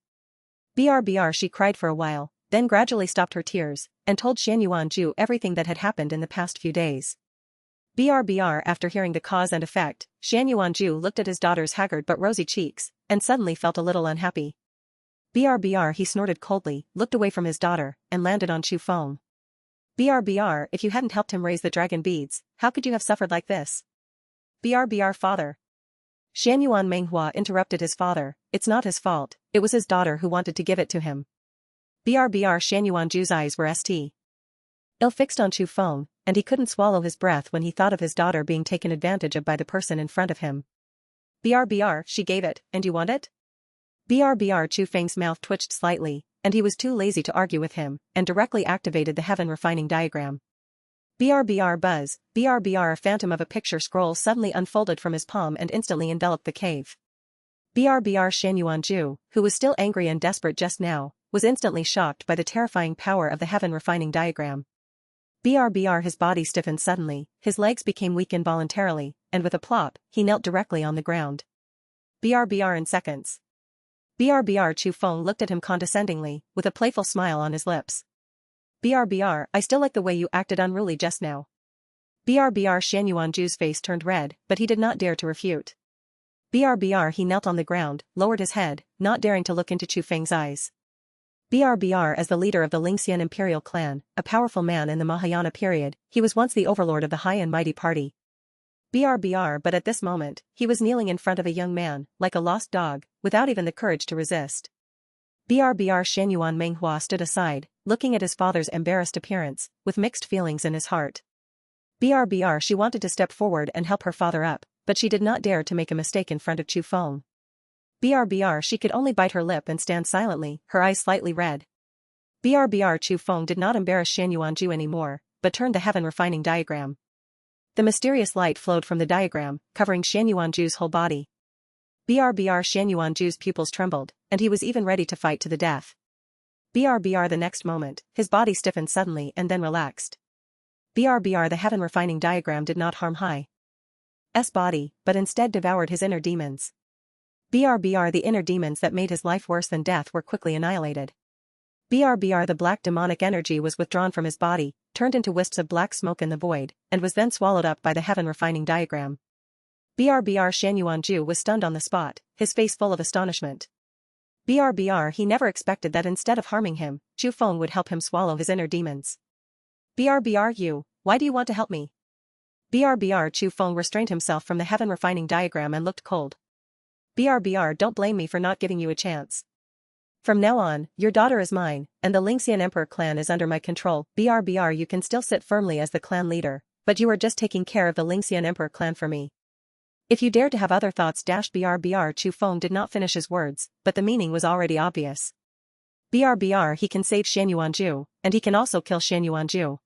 BRBR. She cried for a while, then gradually stopped her tears, and told Shan Yuanju everything that had happened in the past few days. BRBR. After hearing the cause and effect, Shan Yuanju looked at his daughter's haggard but rosy cheeks, and suddenly felt a little unhappy. BRBR. He snorted coldly, looked away from his daughter, and landed on Chu Feng. BRBR. If you hadn't helped him raise the dragon beads, how could you have suffered like this? BRBR. Father. Shan Yuan Menghua interrupted his father. It's not his fault, it was his daughter who wanted to give it to him. BRBR. Shan Yuanju's eyes were ill-fixed on Chu Feng, and he couldn't swallow his breath when he thought of his daughter being taken advantage of by the person in front of him. BRBR. She gave it, and you want it? BRBR. Chu Feng's mouth twitched slightly, and he was too lazy to argue with him, and directly activated the Heaven Refining Diagram. BRBR. Buzz, BRBR. A phantom of a picture scroll suddenly unfolded from his palm and instantly enveloped the cave. BRBR. Shan Yuanju, who was still angry and desperate just now, was instantly shocked by the terrifying power of the Heaven Refining Diagram. BRBR. His body stiffened suddenly, his legs became weak involuntarily, and with a plop, he knelt directly on the ground. BRBR. In seconds. BRBR. Chu Feng looked at him condescendingly, with a playful smile on his lips. BRBR. I still like the way you acted unruly just now. BRBR. Shan Yuanju's face turned red, but he did not dare to refute. BRBR. He knelt on the ground, lowered his head, not daring to look into Chu Feng's eyes. BRBR. As the leader of the Lingxian imperial clan, a powerful man in the Mahayana period, he was once the overlord of the high and mighty party. BRBR. But at this moment, he was kneeling in front of a young man, like a lost dog, without even the courage to resist. BRBR. Shan Yuan Menghua stood aside, looking at his father's embarrassed appearance, with mixed feelings in his heart. BRBR. She wanted to step forward and help her father up, but she did not dare to make a mistake in front of Chu Feng. BRBR. She could only bite her lip and stand silently, her eyes slightly red. BRBR. Chu Feng did not embarrass Shan Yuanju anymore, but turned the Heaven Refining Diagram. The mysterious light flowed from the diagram, covering Shan Yuanju's whole body. BRBR. Shan Yuanju's pupils trembled, and he was even ready to fight to the death. BRBR. The next moment, his body stiffened suddenly and then relaxed. BRBR. The Heaven Refining Diagram did not harm Hi's body, but instead devoured his inner demons. BRBR. The inner demons that made his life worse than death were quickly annihilated. BRBR. The black demonic energy was withdrawn from his body, turned into wisps of black smoke in the void, and was then swallowed up by the Heaven Refining Diagram. BRBR. Shan Yuanju was stunned on the spot, his face full of astonishment. BRBR. He never expected that instead of harming him, Chu Feng would help him swallow his inner demons. BRBR. Why do you want to help me? BRBR. Chu Feng restrained himself from the Heaven Refining Diagram and looked cold. BRBR. Don't blame me for not giving you a chance. From now on, your daughter is mine, and the Lingxian Emperor clan is under my control. BRBR. You can still sit firmly as the clan leader, but you are just taking care of the Lingxian Emperor clan for me. If you dare to have other thoughts. BRBR. Chu Feng did not finish his words, but the meaning was already obvious. BRBR. He can save Shan Yuanju, and he can also kill Shan Yuanju.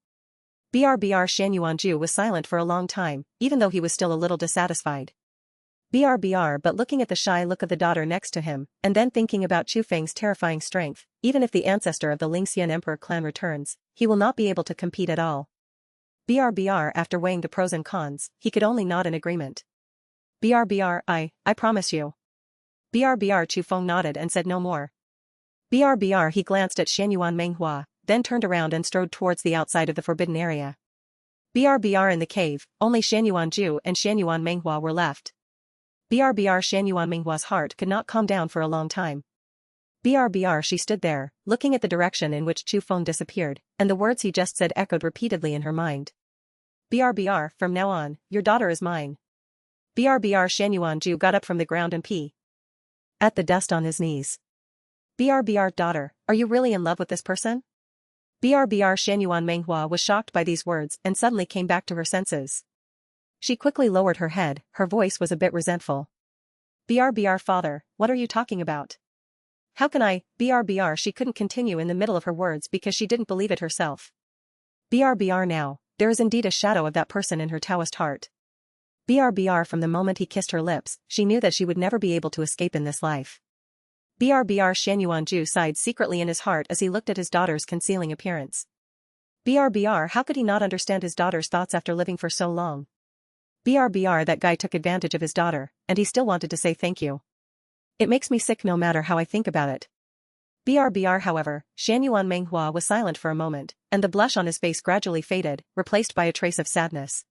BRBR. Shan Yuanju was silent for a long time, even though he was still a little dissatisfied. BRBR. But looking at the shy look of the daughter next to him, and then thinking about Chu Feng's terrifying strength, even if the ancestor of the Lingxian Emperor clan returns, he will not be able to compete at all. BRBR. After weighing the pros and cons, he could only nod in agreement. BRBR. I promise you. BRBR. Chu Feng nodded and said no more. BRBR. He glanced at Shan Yuan Menghua, then turned around and strode towards the outside of the forbidden area. BRBR. In the cave, only Shan Yuanju and Shan Yuan Menghua were left. BRBR Shanyuan Minghua's heart could not calm down for a long time. BRBR she stood there, looking at the direction in which Chu Feng disappeared, and the words he just said echoed repeatedly in her mind. BRBR, from now on, your daughter is mine. BRBR Shanyuan Ju got up from the ground and at the dust on his knees. BRBR daughter, are you really in love with this person? BRBR Shanyuan Menghua was shocked by these words and suddenly came back to her senses. She quickly lowered her head, her voice was a bit resentful. BRBR father, what are you talking about? How can I, BRBR she couldn't continue in the middle of her words because she didn't believe it herself. BRBR now, there is indeed a shadow of that person in her Taoist heart. BRBR from the moment he kissed her lips, she knew that she would never be able to escape in this life. BRBR Shanyuan Ju sighed secretly in his heart as he looked at his daughter's concealing appearance. BRBR how could he not understand his daughter's thoughts after living for so long? BRBR that guy took advantage of his daughter, and he still wanted to say thank you. It makes me sick no matter how I think about it. BRBR however, Shanyuan Menghua was silent for a moment, and the blush on his face gradually faded, replaced by a trace of sadness.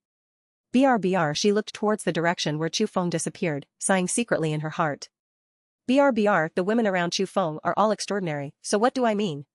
BRBR she looked towards the direction where Chu Feng disappeared, sighing secretly in her heart. BRBR the women around Chu Feng are all extraordinary, so what do I mean?